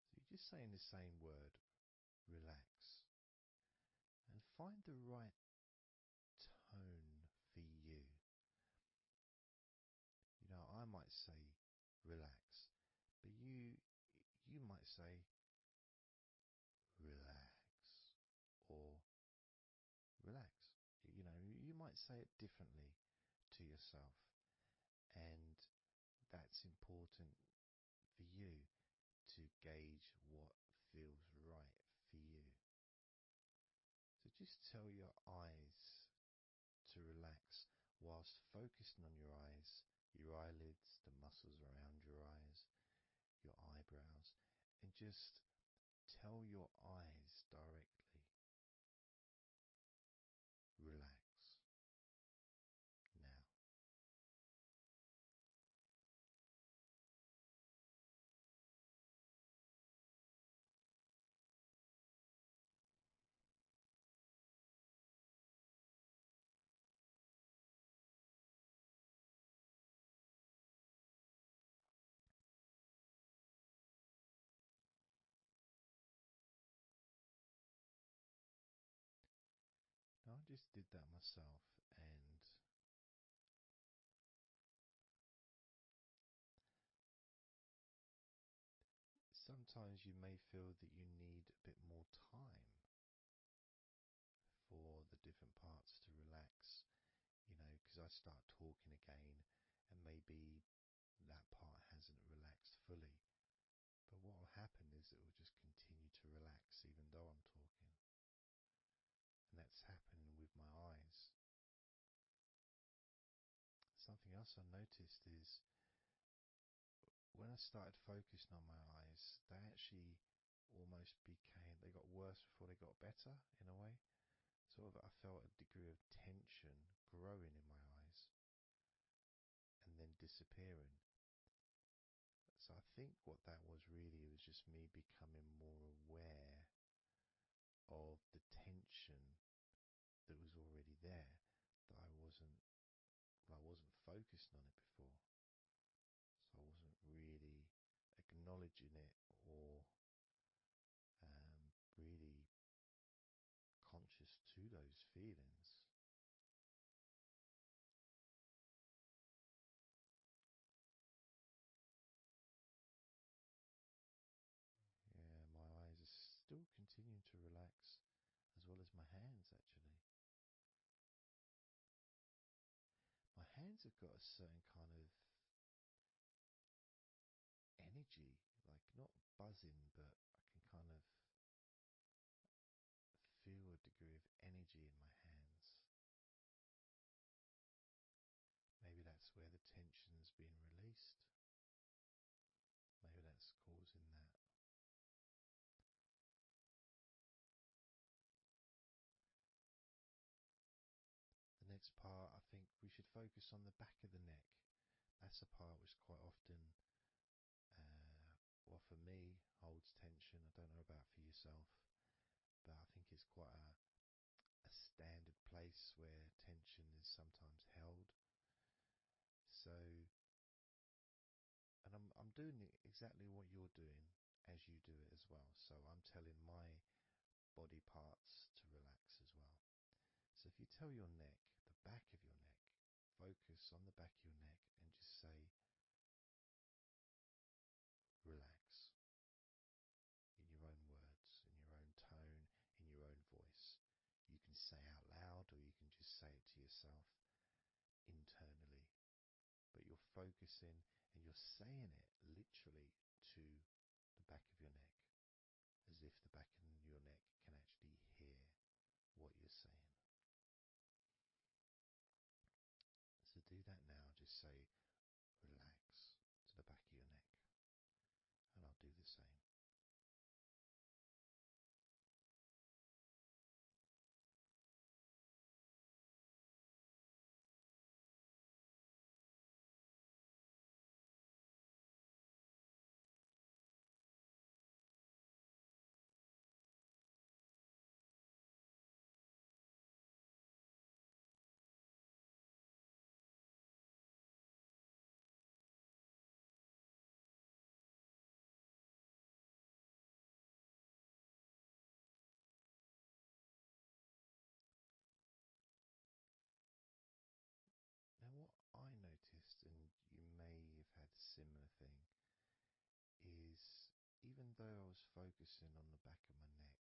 So you're just saying the same word, relax. And find the right tone for you. I might say relax, but you might say relax or relax. You might say it differently to yourself, and that's important for you to gauge what feels right for you. So just tell your eyes to relax whilst focusing on your eyes, your eyelids, the muscles around your eyes, your eyebrows, and just tell your eyes directly, relax now. Now I just did that myself, and sometimes you may feel that you need a bit more time for the different parts to relax, because I start talking again and maybe that part hasn't relaxed fully. But what will happen is it will just continue to relax even though I'm talking. And that's happening with my eyes. Something else I noticed is when I started focusing on my eyes, they actually they got worse before they got better in a way. Sort of, I felt a degree of tension growing in my eyes and then disappearing. So I think what that was really was just me becoming more aware of the tension that was already there, that I wasn't focused on it before. So I wasn't really acknowledging it or really conscious to those feelings. Yeah, my eyes are still continuing to relax, as well as my hands actually. My hands have got a certain kind of energy, like not buzzing, but I can kind of feel a degree of energy in my hands. Maybe that's where the tension's being released. Maybe that's causing that. The next part, I think we should focus on the back of the neck. That's a part which quite often, well, for me, holds tension. I don't know about for yourself, but I think it's quite a standard place where tension is sometimes held. So, and I'm doing exactly what you're doing as you do it as well. So I'm telling my body parts to relax as well. So if you tell your neck, the back of your neck, focus on the back of your neck and just say, relax, in your own words, in your own tone, in your own voice. You can say out loud or you can just say it to yourself internally. But you're focusing and you're saying it literally to the back of your neck, as if the back of your neck can actually hear what you're saying. So do that now. Just say relax to the back of your neck. And I'll do the same. Now what I noticed, and you may have had a similar thing, is even though I was focusing on the back of my neck,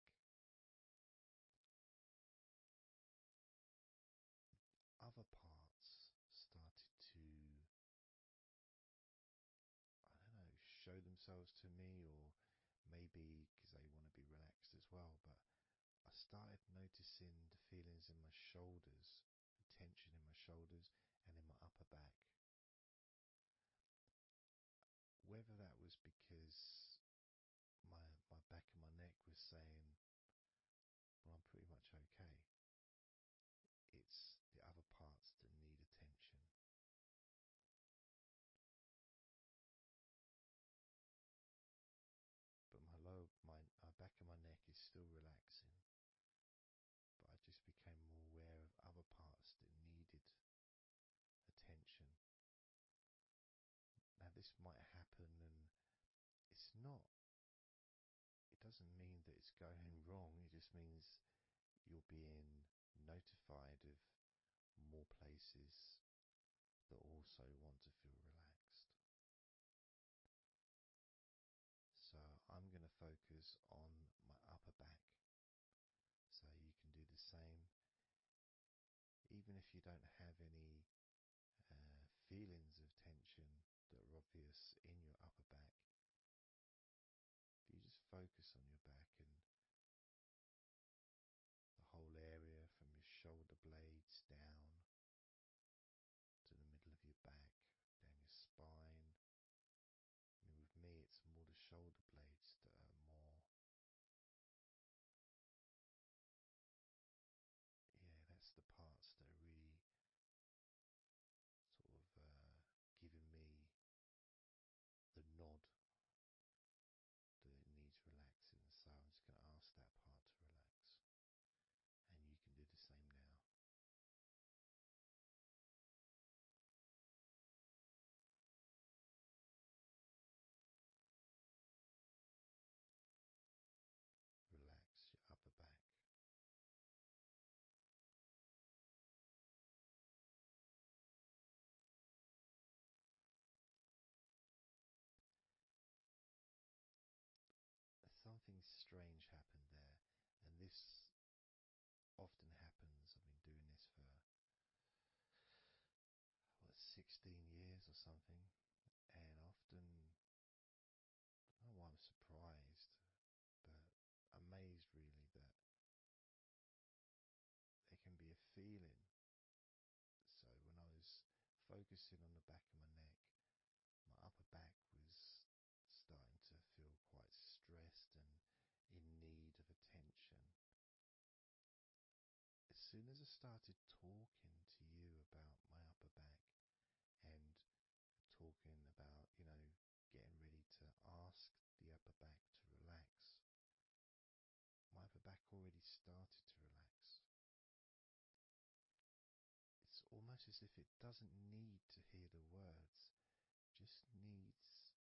other parts started to, I don't know, show themselves to me, or maybe because they want to be relaxed as well, but I started noticing the feelings in my shoulders, the tension in my shoulders and in my upper back. Whether that was because my back of my neck was saying, well, I'm pretty much okay. It's the other parts that need attention. But my back of my neck is still relaxing. But I just became more aware of other parts that needed attention. Now this might happen, and it's not. It doesn't mean that it's going wrong. It just means you're being notified of more places that also want to feel relaxed. So I'm going to focus on my upper back. So you can do the same. Even if you don't have any feelings of tension that are obvious in your upper back, if you just focus on your back and the whole area from your shoulder blades down to the middle of your back, down your spine. I mean, with me, it's more the shoulder blades that are more, yeah, that's the parts that are really sort of giving me the nod that it needs relaxing. So I'm just going to ask that part to relax. And you can do the same now. Relax your upper back. Something strange happened there, and this often happens. I've been doing this for 16 years or something, and often, I don't know why I'm surprised, but amazed really that there can be a feeling. So when I was focusing on the back of my neck, my upper back was starting to feel quite stressed and in need of attention. As soon as I started talking to you about my upper back and talking about, getting ready to ask the upper back to relax, my upper back already started to relax. It's almost as if it doesn't need to hear the words, just needs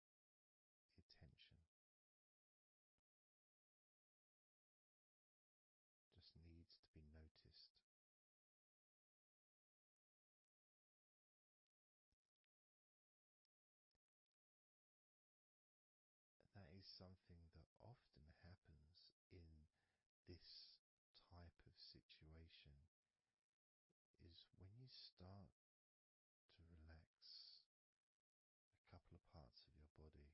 start to relax a couple of parts of your body,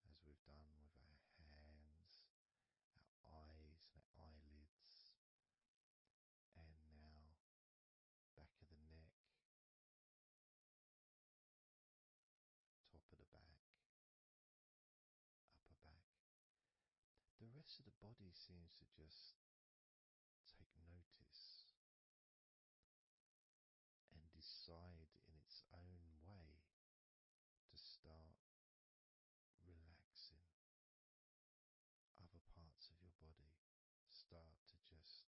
as we've done with our hands, our eyes and our eyelids, and now back of the neck, top of the back, upper back. The rest of the body seems to just take notice and decide in its own way to start relaxing. Other parts of your body start to just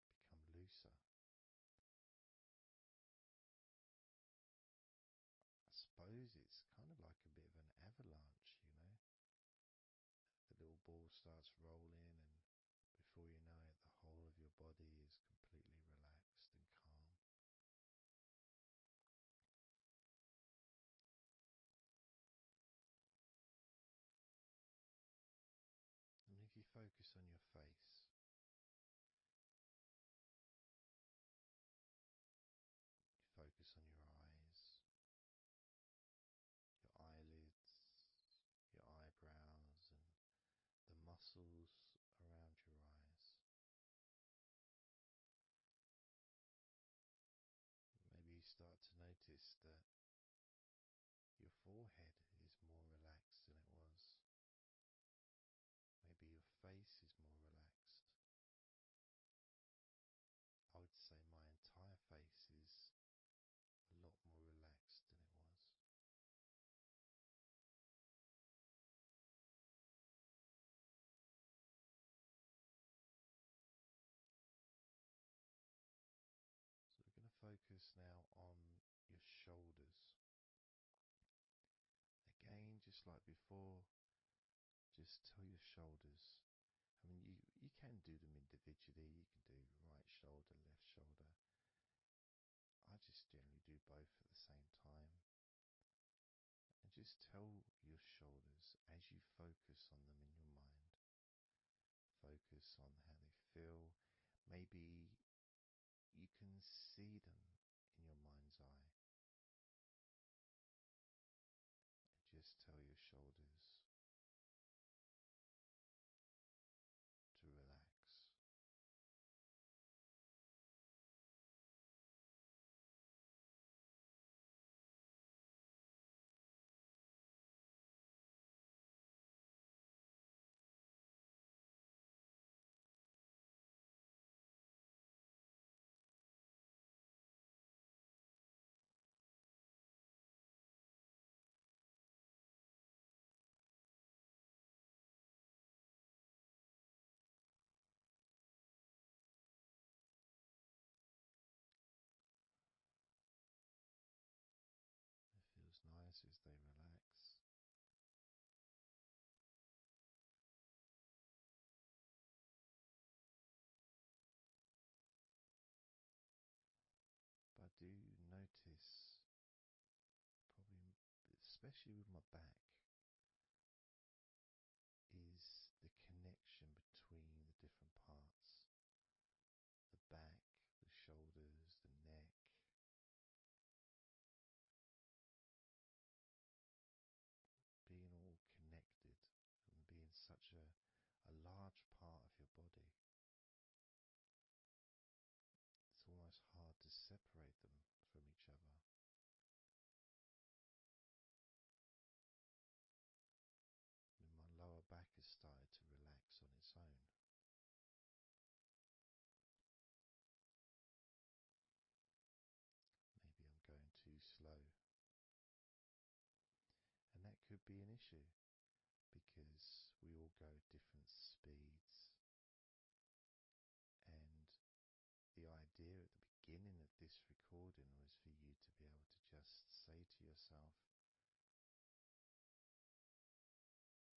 become looser. I suppose it's kind of like a bit of an avalanche, you know. The little ball starts rolling, and before you know it, the whole of your body is completely relaxed and calm. And if you focus on your face, you focus on your eyes, your eyelids, your eyebrows, and the muscles around your eyes. Maybe you start to notice that your forehead is more relaxed than it was. Maybe your face is more relaxed. I would say my entire face is a lot more relaxed than it was. So we're going to focus now on your shoulders. Again, just like before, just tell your shoulders. I mean, you can do them individually. You can do right shoulder, left shoulder. I just generally do both at the same time. And just tell your shoulders as you focus on them in your mind. Focus on how they feel. Maybe you can see them in your mind's eye. And just tell your shoulders to relax. It feels nice as they relax. But I do notice, probably especially with my back, is the connection between the different parts. The back, the shoulders, the neck. Being all connected and being such a large part of your body. It's almost hard to separate them from each other. I mean, my lower back has started to relax on its own. Maybe I'm going too slow. And that could be an issue because we all go at different speeds. And the idea at the beginning of this recording was for you to be able to just say to yourself,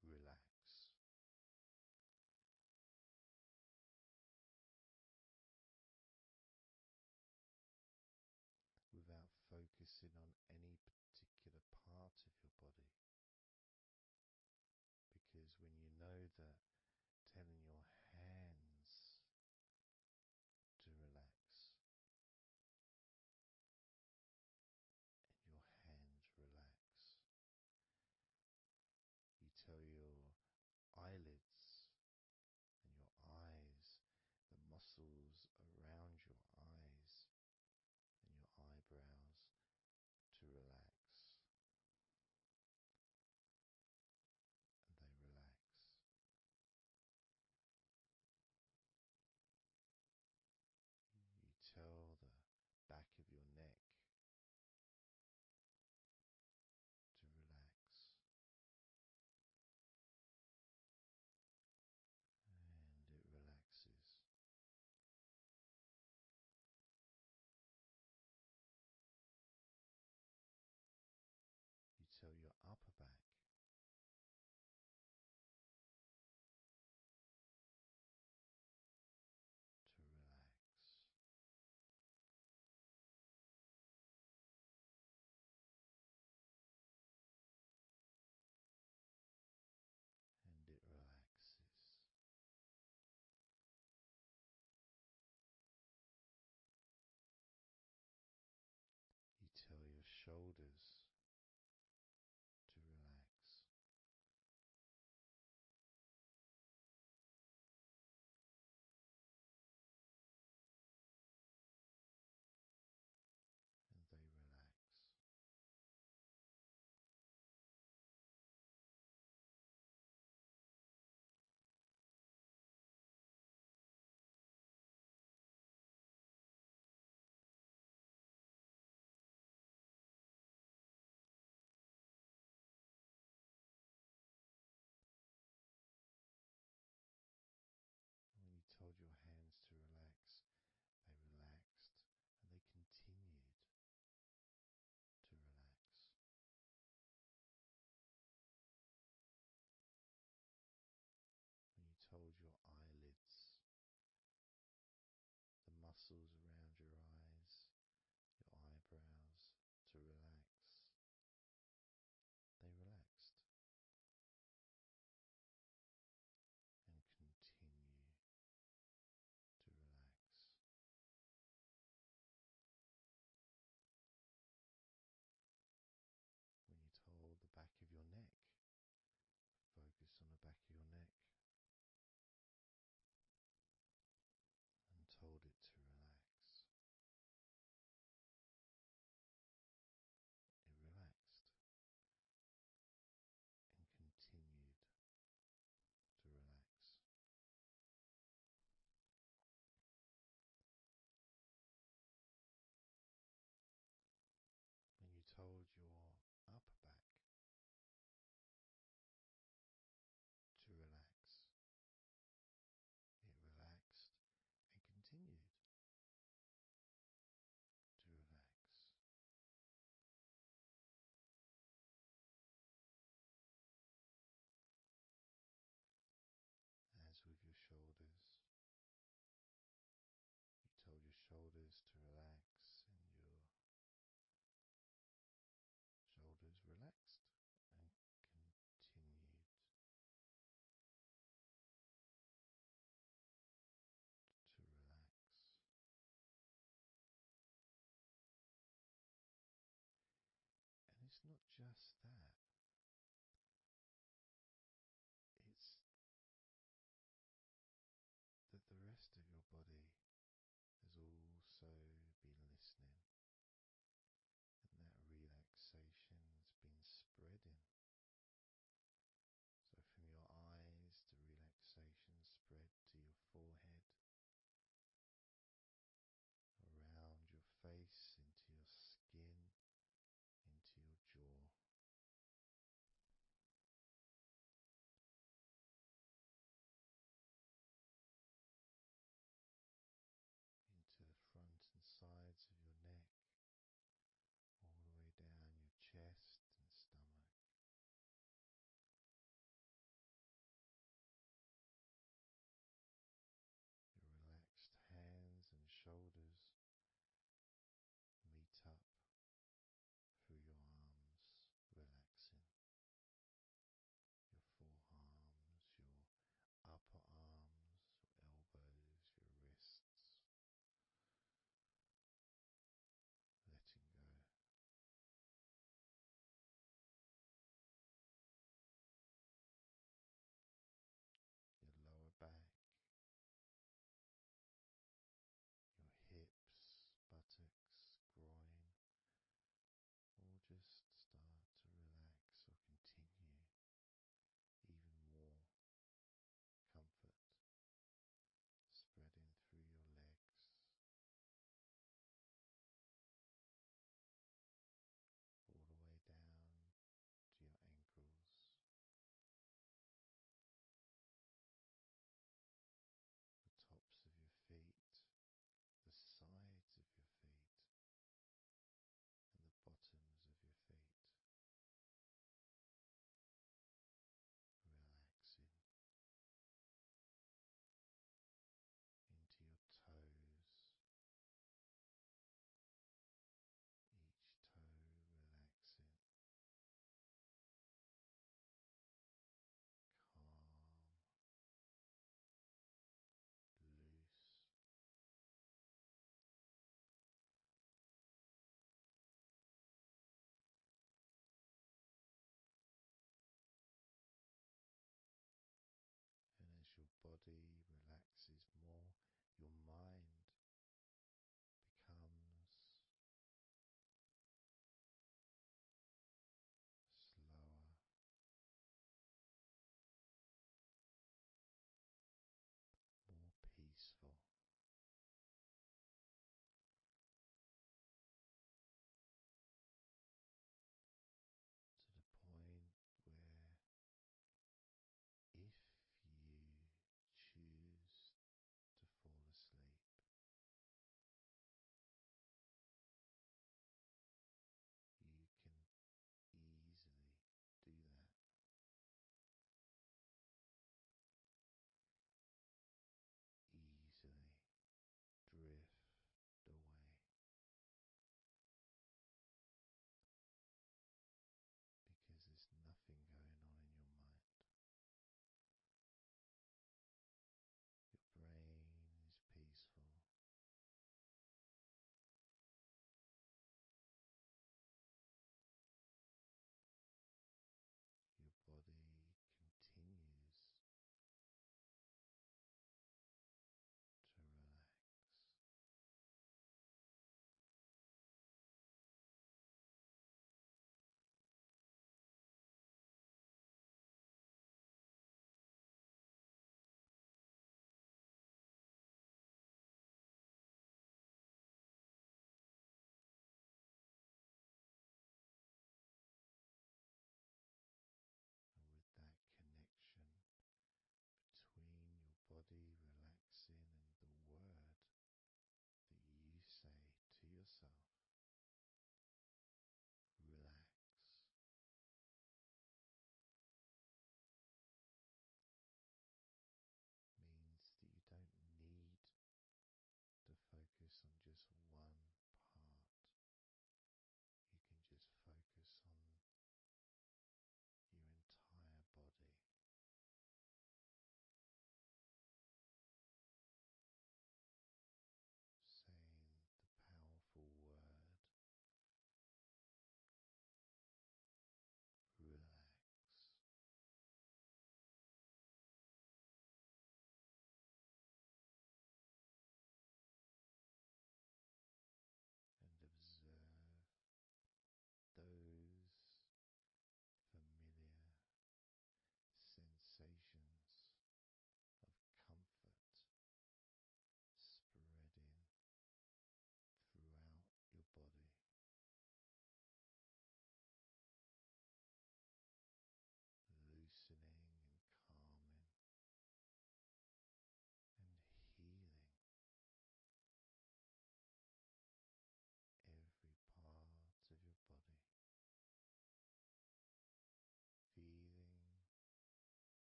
relax. Without focusing on any particular part of your body. Because when you know that telling your hands to relax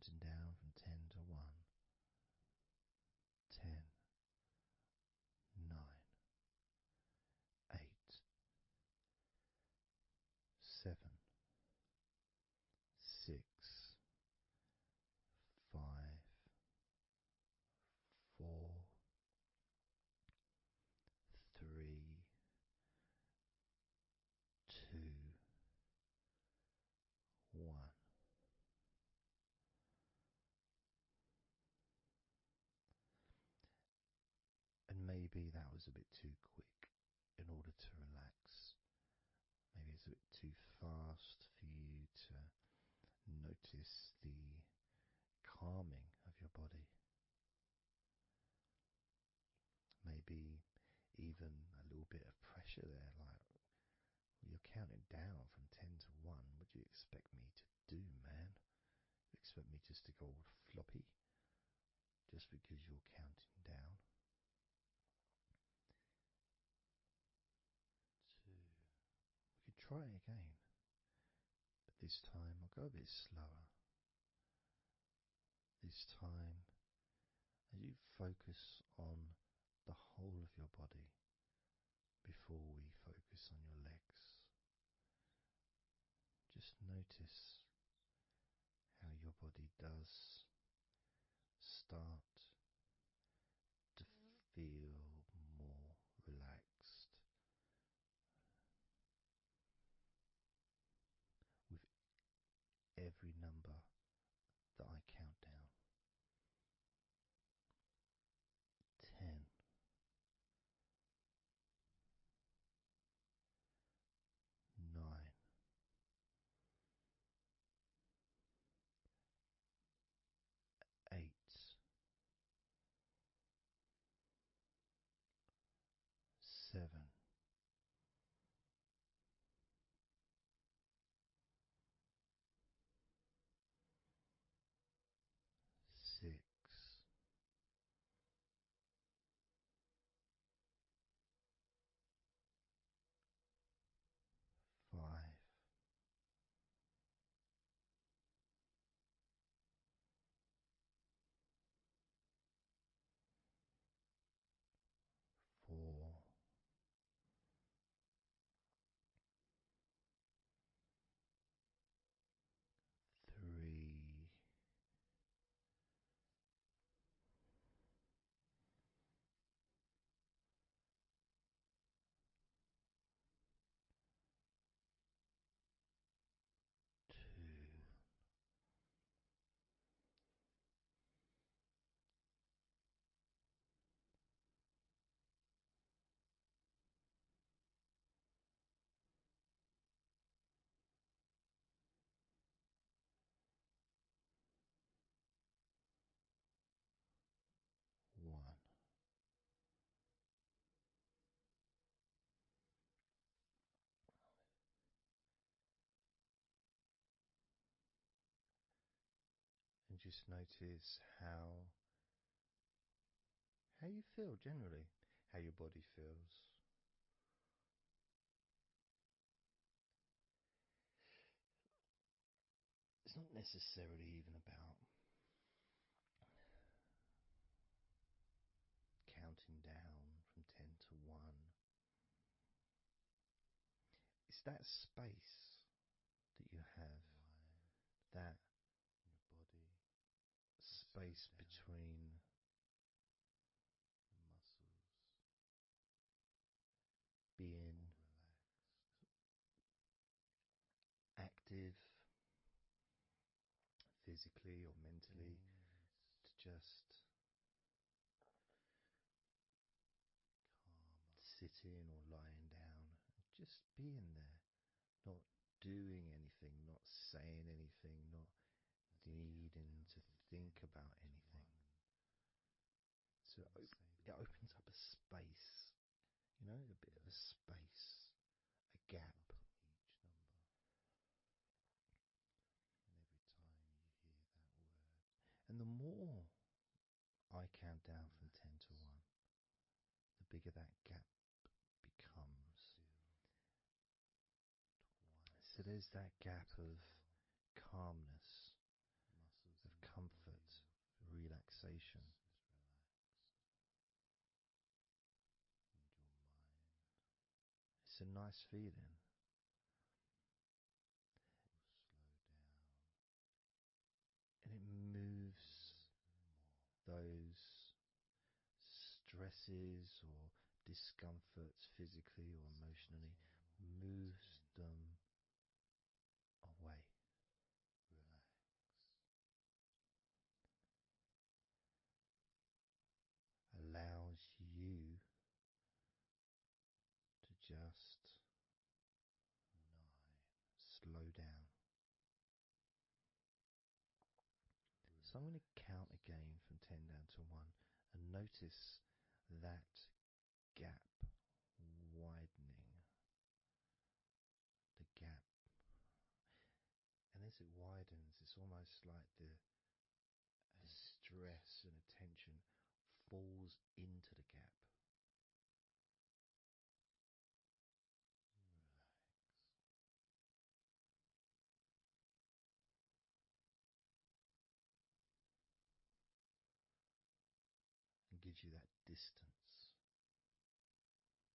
counting down from 10 to 1. 10, 9, 8, 7, 6, 5, 4, 3, 2, 1. And maybe that was a bit too quick in order to relax. Maybe it's a bit too fast for you to notice the calming of your body. Maybe even a little bit of pressure there, like you're counting down from 10 to 1. What do you expect me to do, man? You expect me just to go all floppy just because you're counting down? 2. We could try again, but this time I'll go a bit slower. This time, as you focus on the whole of your body before we focus on your legs, just notice how your body does start to feel more relaxed with every number that I count down. 10, 9, 8, 7, 6, 5, 4, 3, 2, 1. And just notice how you feel generally, how your body feels. It's not necessarily even about counting down from 10 to 1. It's that space that you have, that your body space between the muscles being active physically or mentally, to just sitting or lying down, just being there, not doing anything, not saying anything, not needing to think about anything. So it opens up a space, a bit of a space, a gap. And the more I count down from 10 to 1, the bigger that gap becomes. So there's that gap of calmness, of It's a nice feeling. And it moves those stresses or discomforts physically or emotionally, moves them away. Allows you to just slow down. So I'm going to count again from 10 down to 1 and notice that gap widening. The gap. And as it widens, it's almost like the stress and attention falls into the gap. And gives you that distance,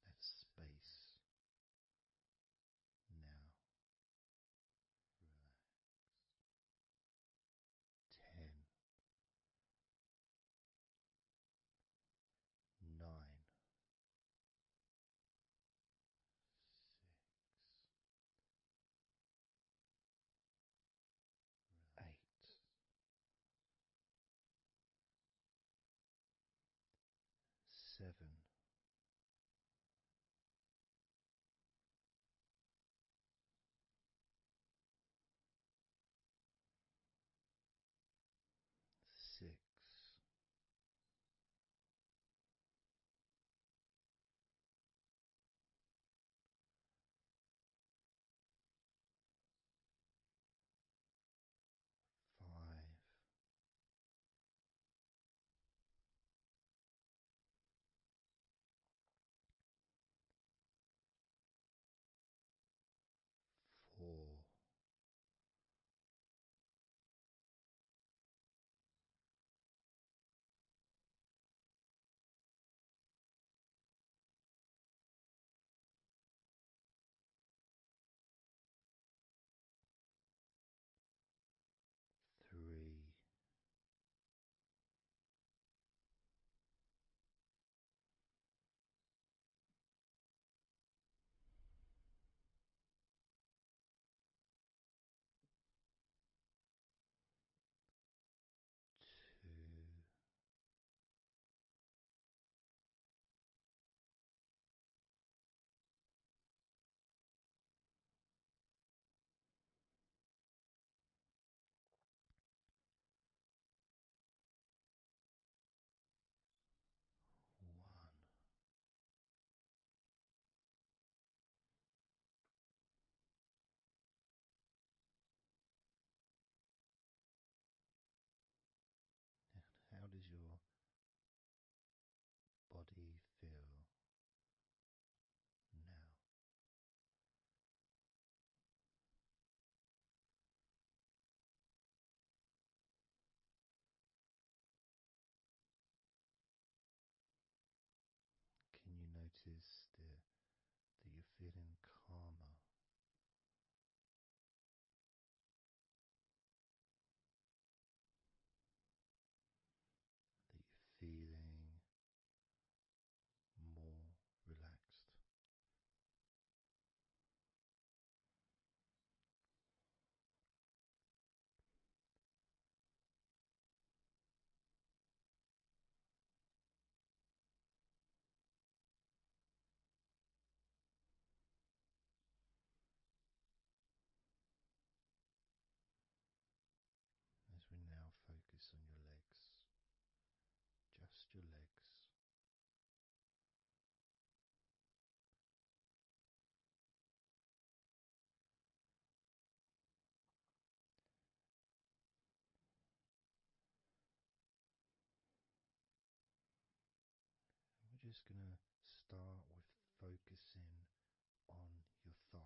that space. Now, 10, 9, 8, 7, 6, 5, 4, 3, 2, 1. How does your body feel now? Can you notice that you're feeling calmer? That you're feeling more relaxed? As we now focus on your legs, just your legs. We're just going to start with focusing on your thighs.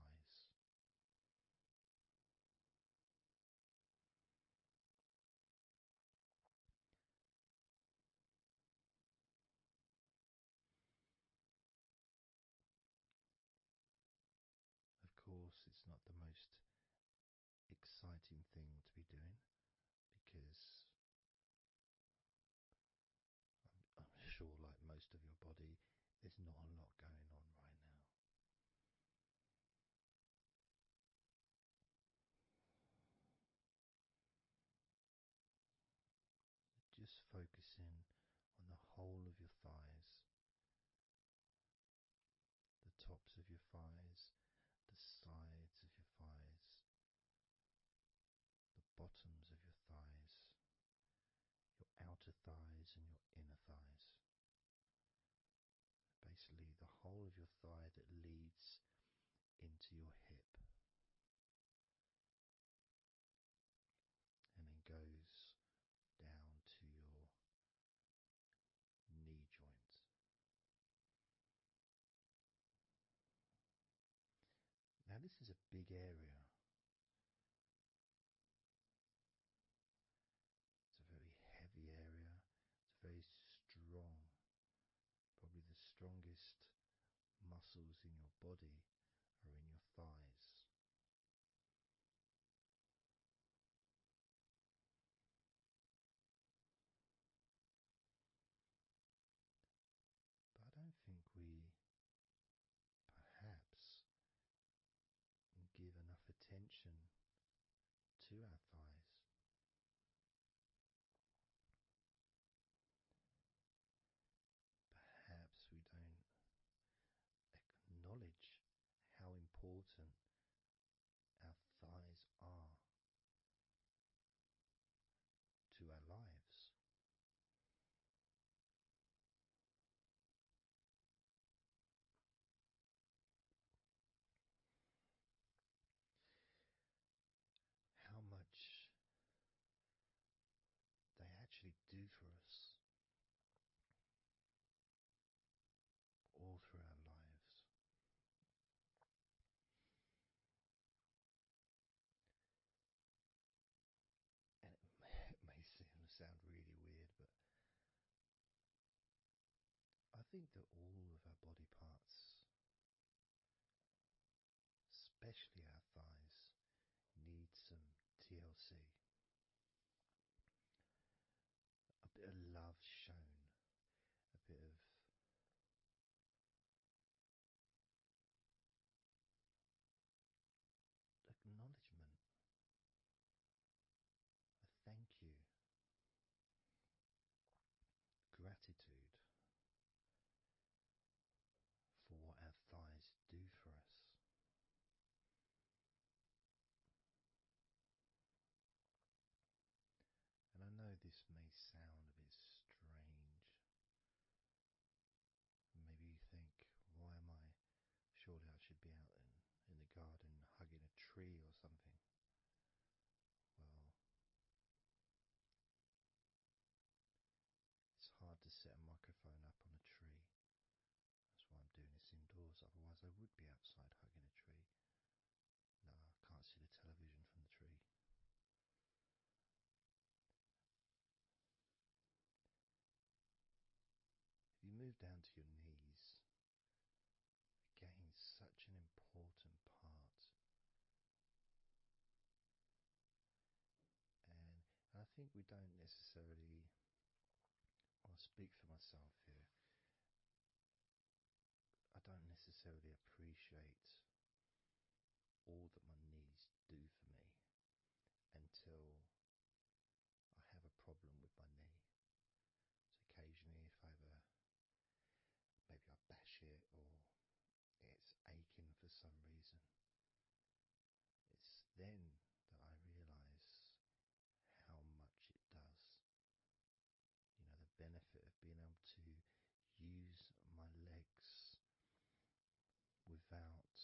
exciting thing to be doing, because I'm sure, like most of your body, there's not a lot going on right now. Just focusing on the whole of your thighs, the tops of your thighs, the sides of your thighs, the bottoms of your thighs, your outer thighs and your inner thighs. Basically, the whole of your thigh that leads into your hip and then goes down to your knee joint. Now, this is a big area. It's a very heavy area. It's very strong. Probably the strongest muscles in your body are in your thighs. But I don't think we perhaps give enough attention to our thighs. Perhaps we don't acknowledge how important our thighs are to our lives. How much they actually do for us all through our lives. And it may sound really weird, but I think that all of our body parts, especially our thighs, need some TLC. A bit of love shown, a bit of acknowledgement, a thank you, gratitude for what our thighs do for us. And I know this may sound a bit strange. Maybe you think, why am I? Surely I should be out in the garden hugging a tree or something. Well, it's hard to set a microphone up on a tree. That's why I'm doing this indoors, otherwise I would be outside hugging a tree. No, I can't see the television from the tree. If you move down to your knees, again, such an important part. And I think we don't necessarily, I'll speak for myself here, I don't necessarily appreciate all that my knees do for me until I have a problem with my knee. So occasionally if maybe I bash it or it's aching for some reason, it's then that I realise how much it does. You know, the benefit of being able to use my legs without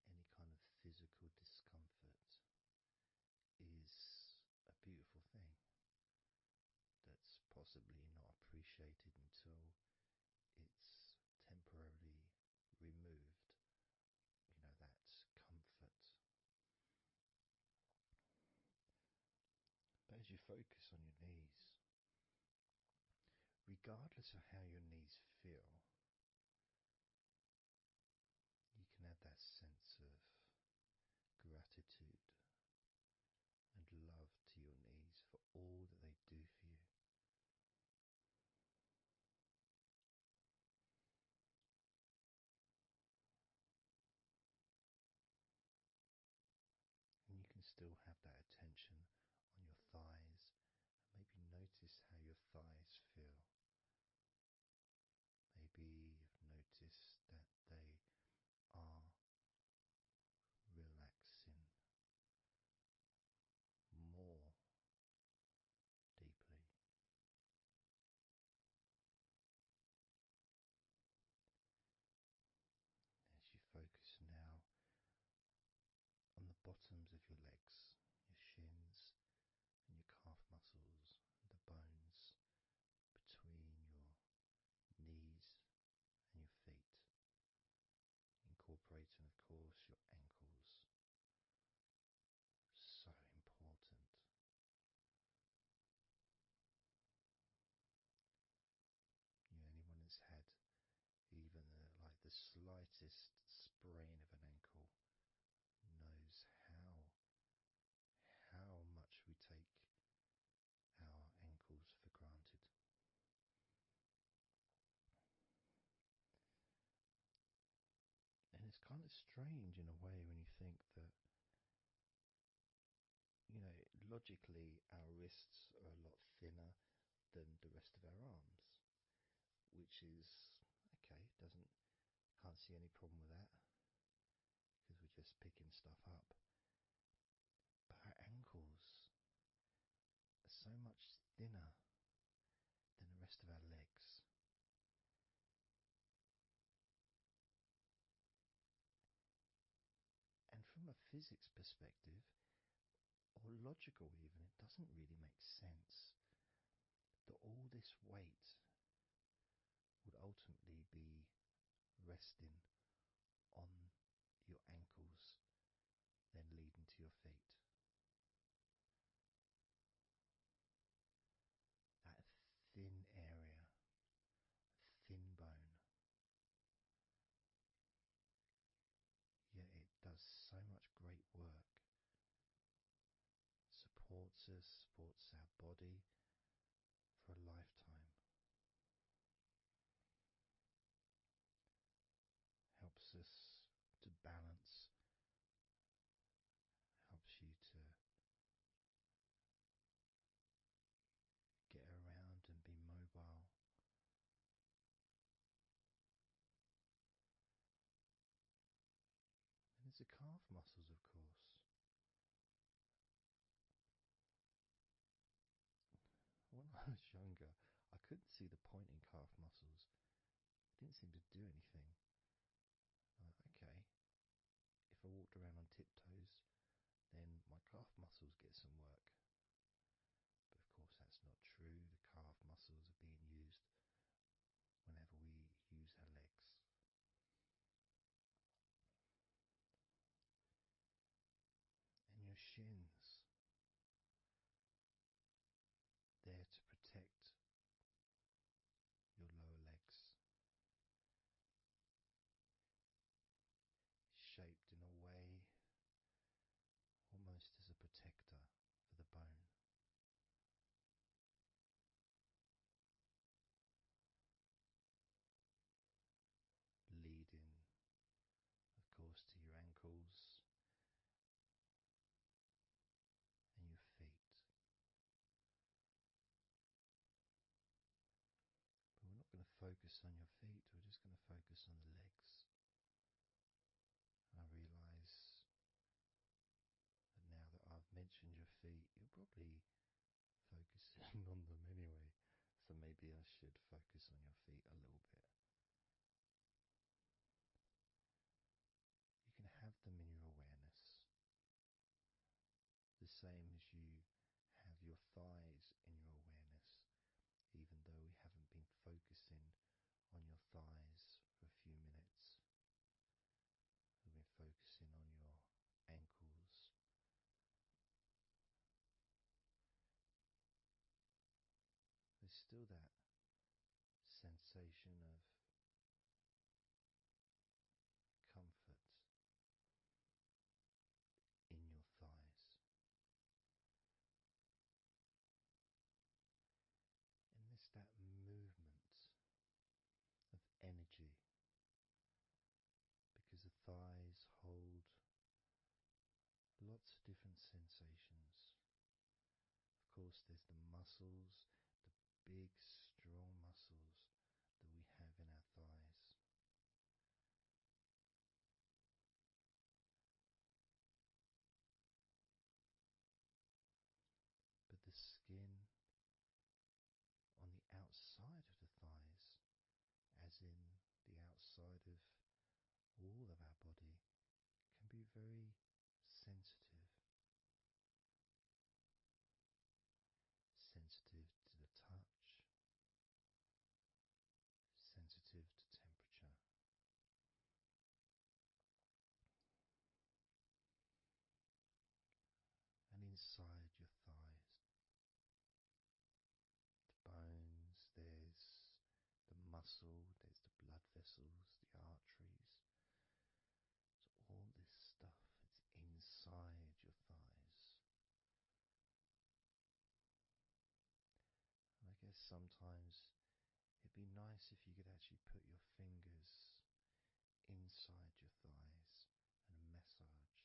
any kind of physical discomfort is a beautiful thing that's possibly not appreciated until it's temporarily removed. You know, that comfort. But as you focus on your knees, regardless of how your knees feel, you can have that sense of gratitude the slightest sprain of an ankle knows how much we take our ankles for granted. And it's kind of strange in a way when you think that, logically our wrists are a lot thinner than the rest of our arms, which is okay, can't see any problem with that because we're just picking stuff up. But our ankles are so much thinner than the rest of our legs. And from a physics perspective, or logical even, it doesn't really make sense that all this weight would ultimately be resting on your ankles, then leading to your feet. That thin area, thin bone, yet it does so much great work. Supports us, supports our body for a lifetime. Helps us to balance, helps you to get around and be mobile. And there's the calf muscles, of course. When I was younger, I couldn't see the point in calf muscles. It didn't seem to do anything. Okay, if I walked around on tiptoes, then my calf muscles get some work. But of course that's not true. The calf muscles are being used whenever we use our legs. And your shins, there to protect your lower legs. Shaped in a way almost as a protector for the bone. Leading, of course, to your ankles and your feet. But we're not going to focus on your feet, we're just going to focus on the legs. And I realise that now that I've mentioned your feet, you're probably focusing on them anyway. So maybe I should focus on your feet a little bit. You can have them in your awareness, the same as you have your thighs in your awareness, even though we haven't been focusing on your thighs for a few minutes. We've been focusing on your ankles, there's still that sensation of comfort in your thighs. And there's that movement of energy, because the thighs hold lots of different sensations. Of course, there's the muscles, the big, strong muscles that we have in our thighs. But the skin on the outside of the thighs, as in the outside of all of our body, can be very sensitive. Sensitive to the touch, sensitive to temperature. And inside your thighs, the bones, there's the muscle, there's the blood vessels, the arteries. sometimes it'd be nice if you could actually put your fingers inside your thighs and massage.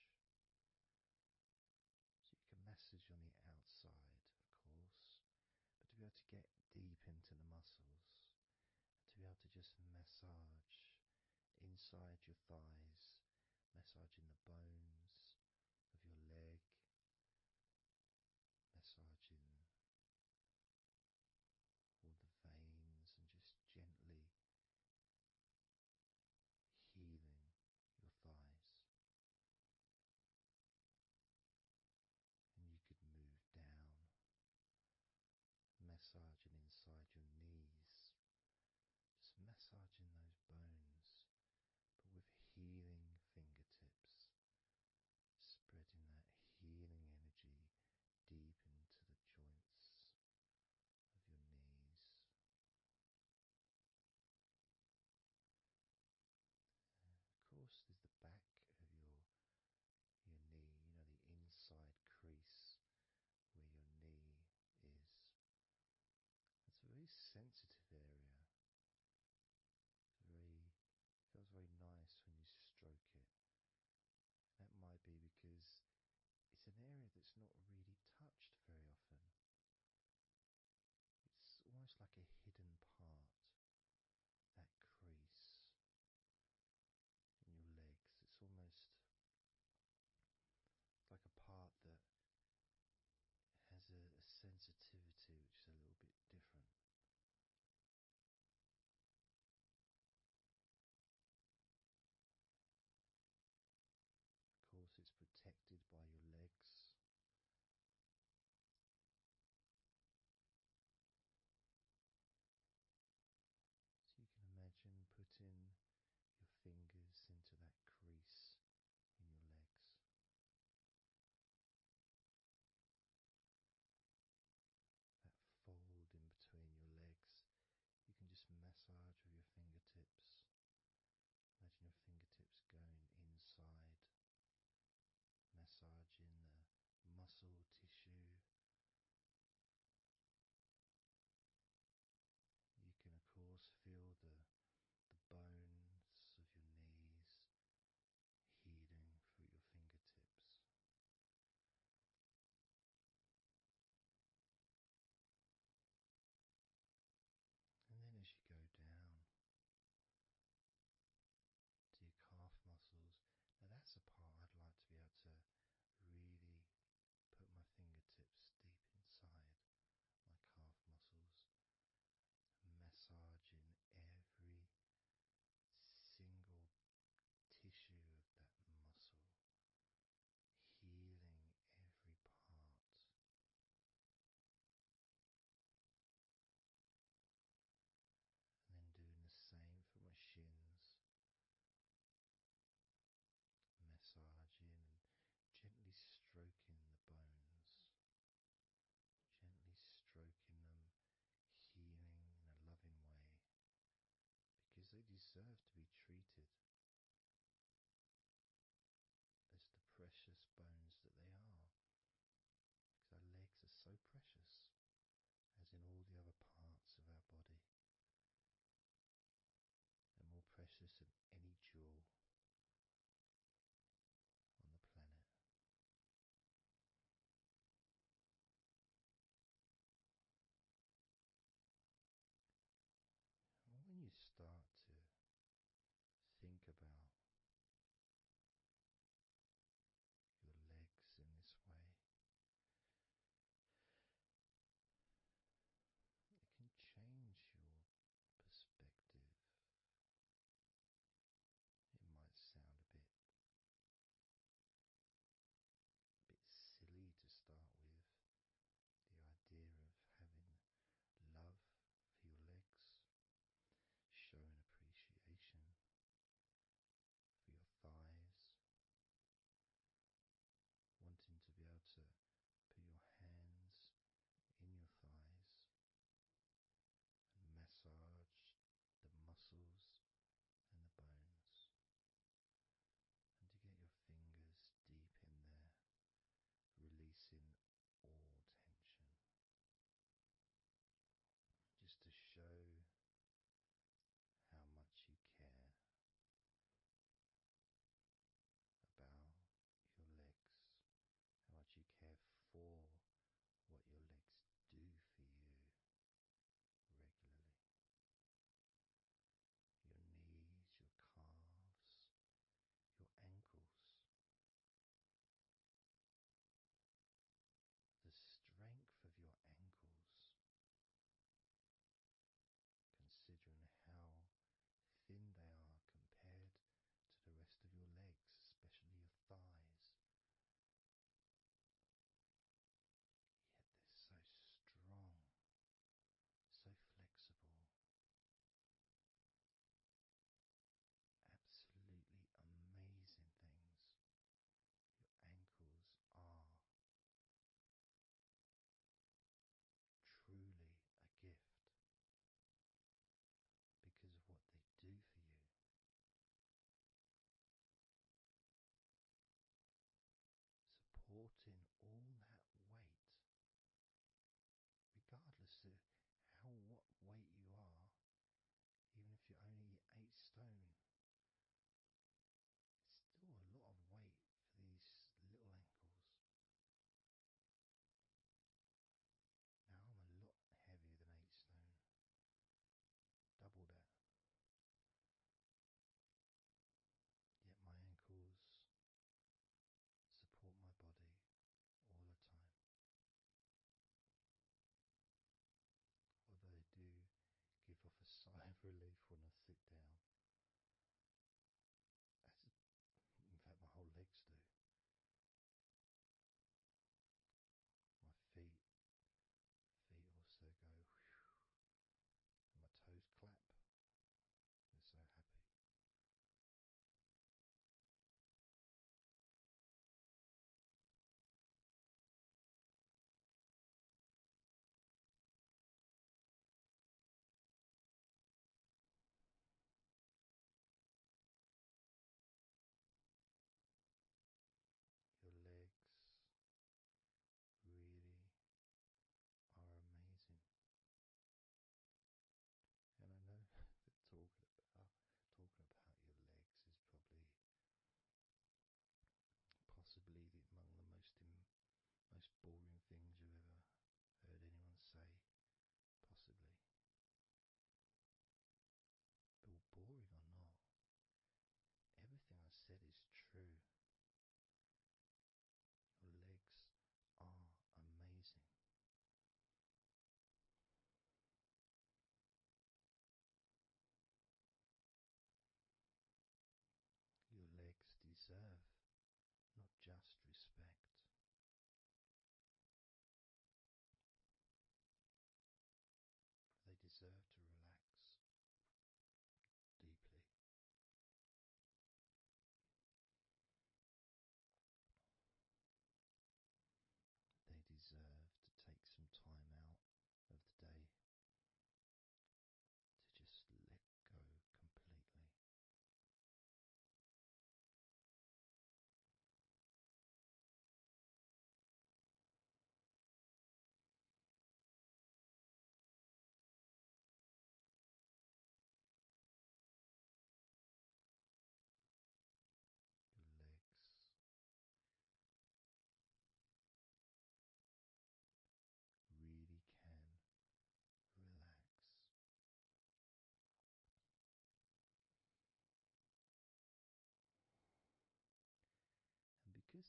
So you can massage on the outside, of course, but to be able to get deep into the muscles, and to be able to just massage inside your thighs, massaging the bones of your leg, massaging all the veins, and just gently healing your thighs. And you could move down, massaging inside your knees, just massaging those bones, but with healing fingertips, spreading that healing energy deep into the joints of your knees. Of course, there's the back of your knee, the inside crease where your knee is. It's a very sensitive area. Feels very nice when you stroke it. That might be because it's an area that's not really touched very often. It's almost like a hidden part, that crease in your legs. It's almost like a part that has a sensitivity which is a little bit different. Of course, it's protected by your legs. So you can imagine putting your fingers into that crease in your legs. That fold in between your legs, you can just massage with your fingertips. Imagine your fingertips going inside, massaging the muscle tissue. You can of course feel the bones of your knees healing through your fingertips. And then as you go down to your calf muscles, now that's a part I'd like to be able to really put my fingertips deep inside my calf muscles, massaging every single tissue of that muscle, healing every part. And then doing the same for my shins, massaging and gently stroking the bones, gently stroking them, healing in a loving way, because they deserve to be treated as the precious bones that they are, because our legs are so precious, as in all the other parts of our body. They're more precious than any jewel on the planet. And when you start to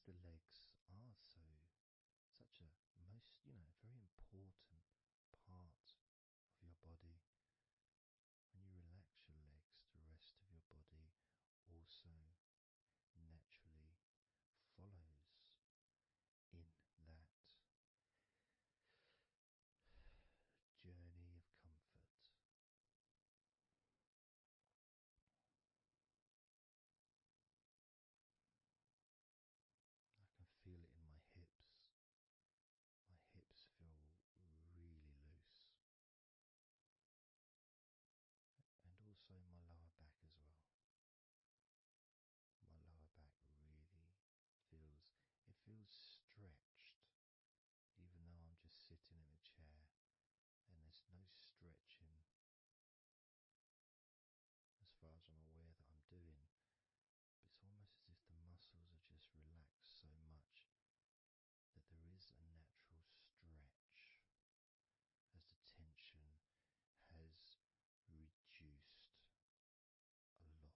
the legs are such a most, very important part of your body. When you relax your legs, the rest of your body also naturally follows in that journey of comfort. I can feel it in my hips. My hips feel really loose. And also my lower back as well. My lower back really feels stretched, even though I'm just sitting in a chair and there's no stretching as far as I'm aware that I'm doing. But it's almost as if the muscles are just relaxed so much that there is a natural stretch as the tension has reduced a lot.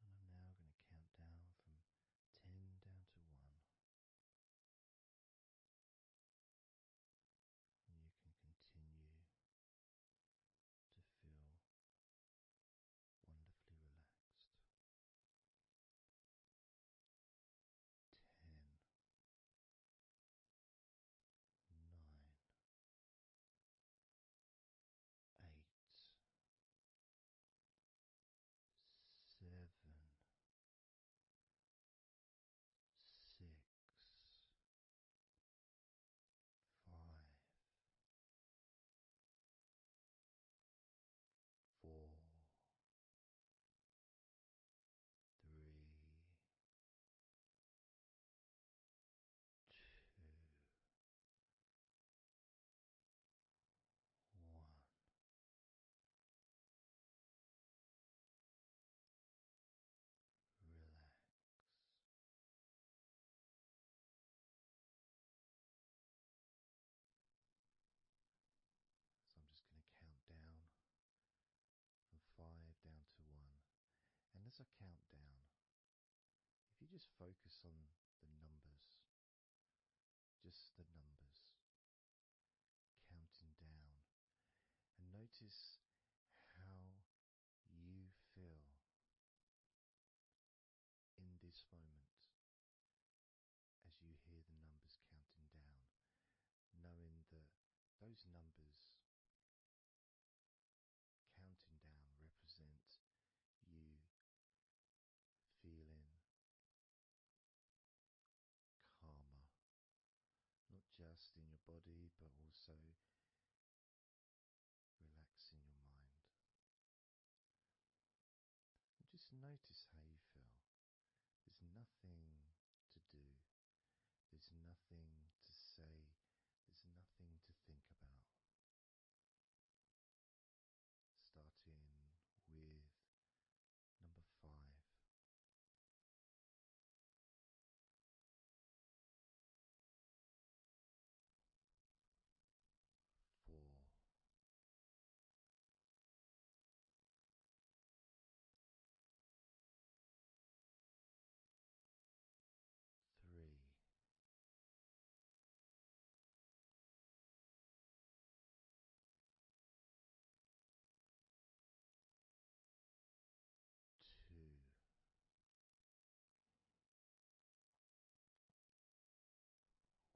And I'm now going to count down from 10 down to 1. And you can continue to feel wonderfully relaxed. 10, 9, 8, 7, 6, 5, 4, 3, 2, 1. Relax. So I'm just going to count down from 5 down to 1. And as I count down, if you just focus on the numbers, just the numbers, counting down, and notice how you feel in this moment as you hear the numbers counting down, knowing that those numbers counting down represent you feeling calmer, not just in your body but also relaxing your mind. And just notice how you feel. There's nothing to do, there's nothing to say, there's nothing to think about. Starting with number 5. 4. 3. 2.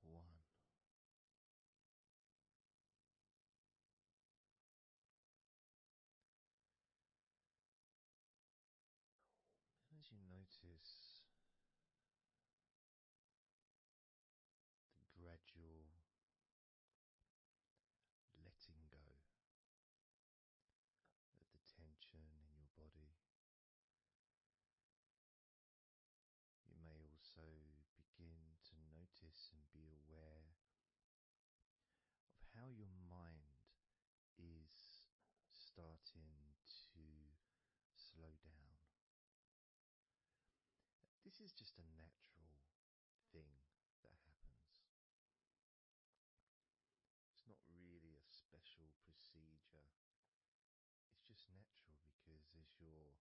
1. And as you notice the gradual letting go of the tension in your body, you may also begin to notice and be aware of how your mind is starting to slow down. this is just a natural thing that happens. It's not really a special procedure. It's just natural because as your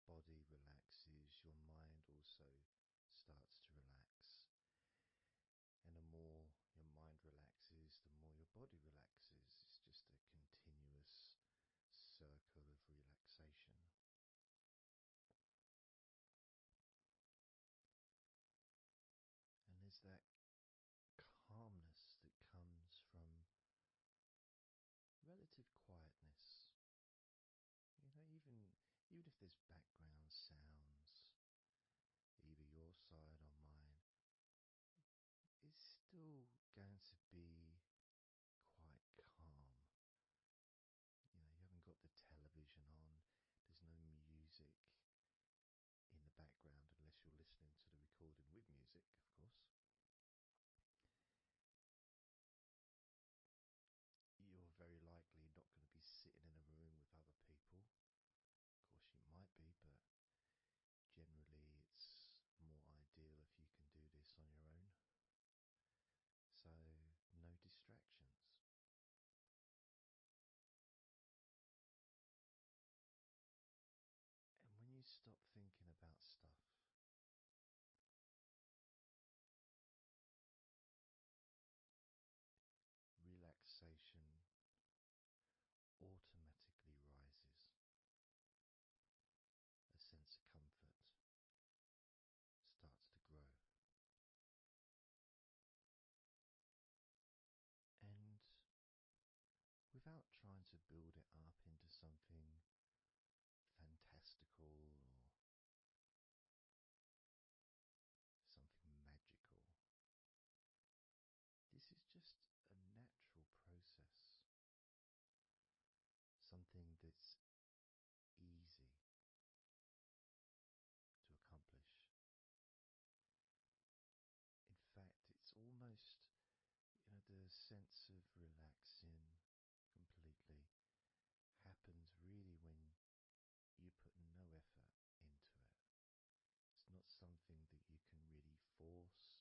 body relaxes, your mind also starts to relax. And the more your mind relaxes, the more your body relaxes. It's just a continuous circle of relaxation. And there's that calmness that comes from relative quietness. You know, even if there's background sounds, either your side or mine, it's still going to be quite calm. You know, you haven't got the television on, there's no music in the background unless you're listening to the recording with music, of course. You're very likely not going to be sitting in a room with other people. Of course you might be, but generally it's more ideal if you can do this on your own. So, no distractions. And when you stop thinking about stuff, relaxation automatically rises. A sense of comfort starts to grow. And without trying to build it up into something fantastical or something magical, this is just a natural process. Something that's easy to accomplish. In fact, it's almost, the sense of relaxing completely happens really when you put no effort into it. It's not something that you can really force.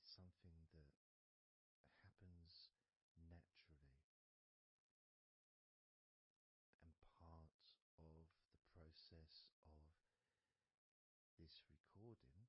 It's something that happens naturally. And part of the process of this recording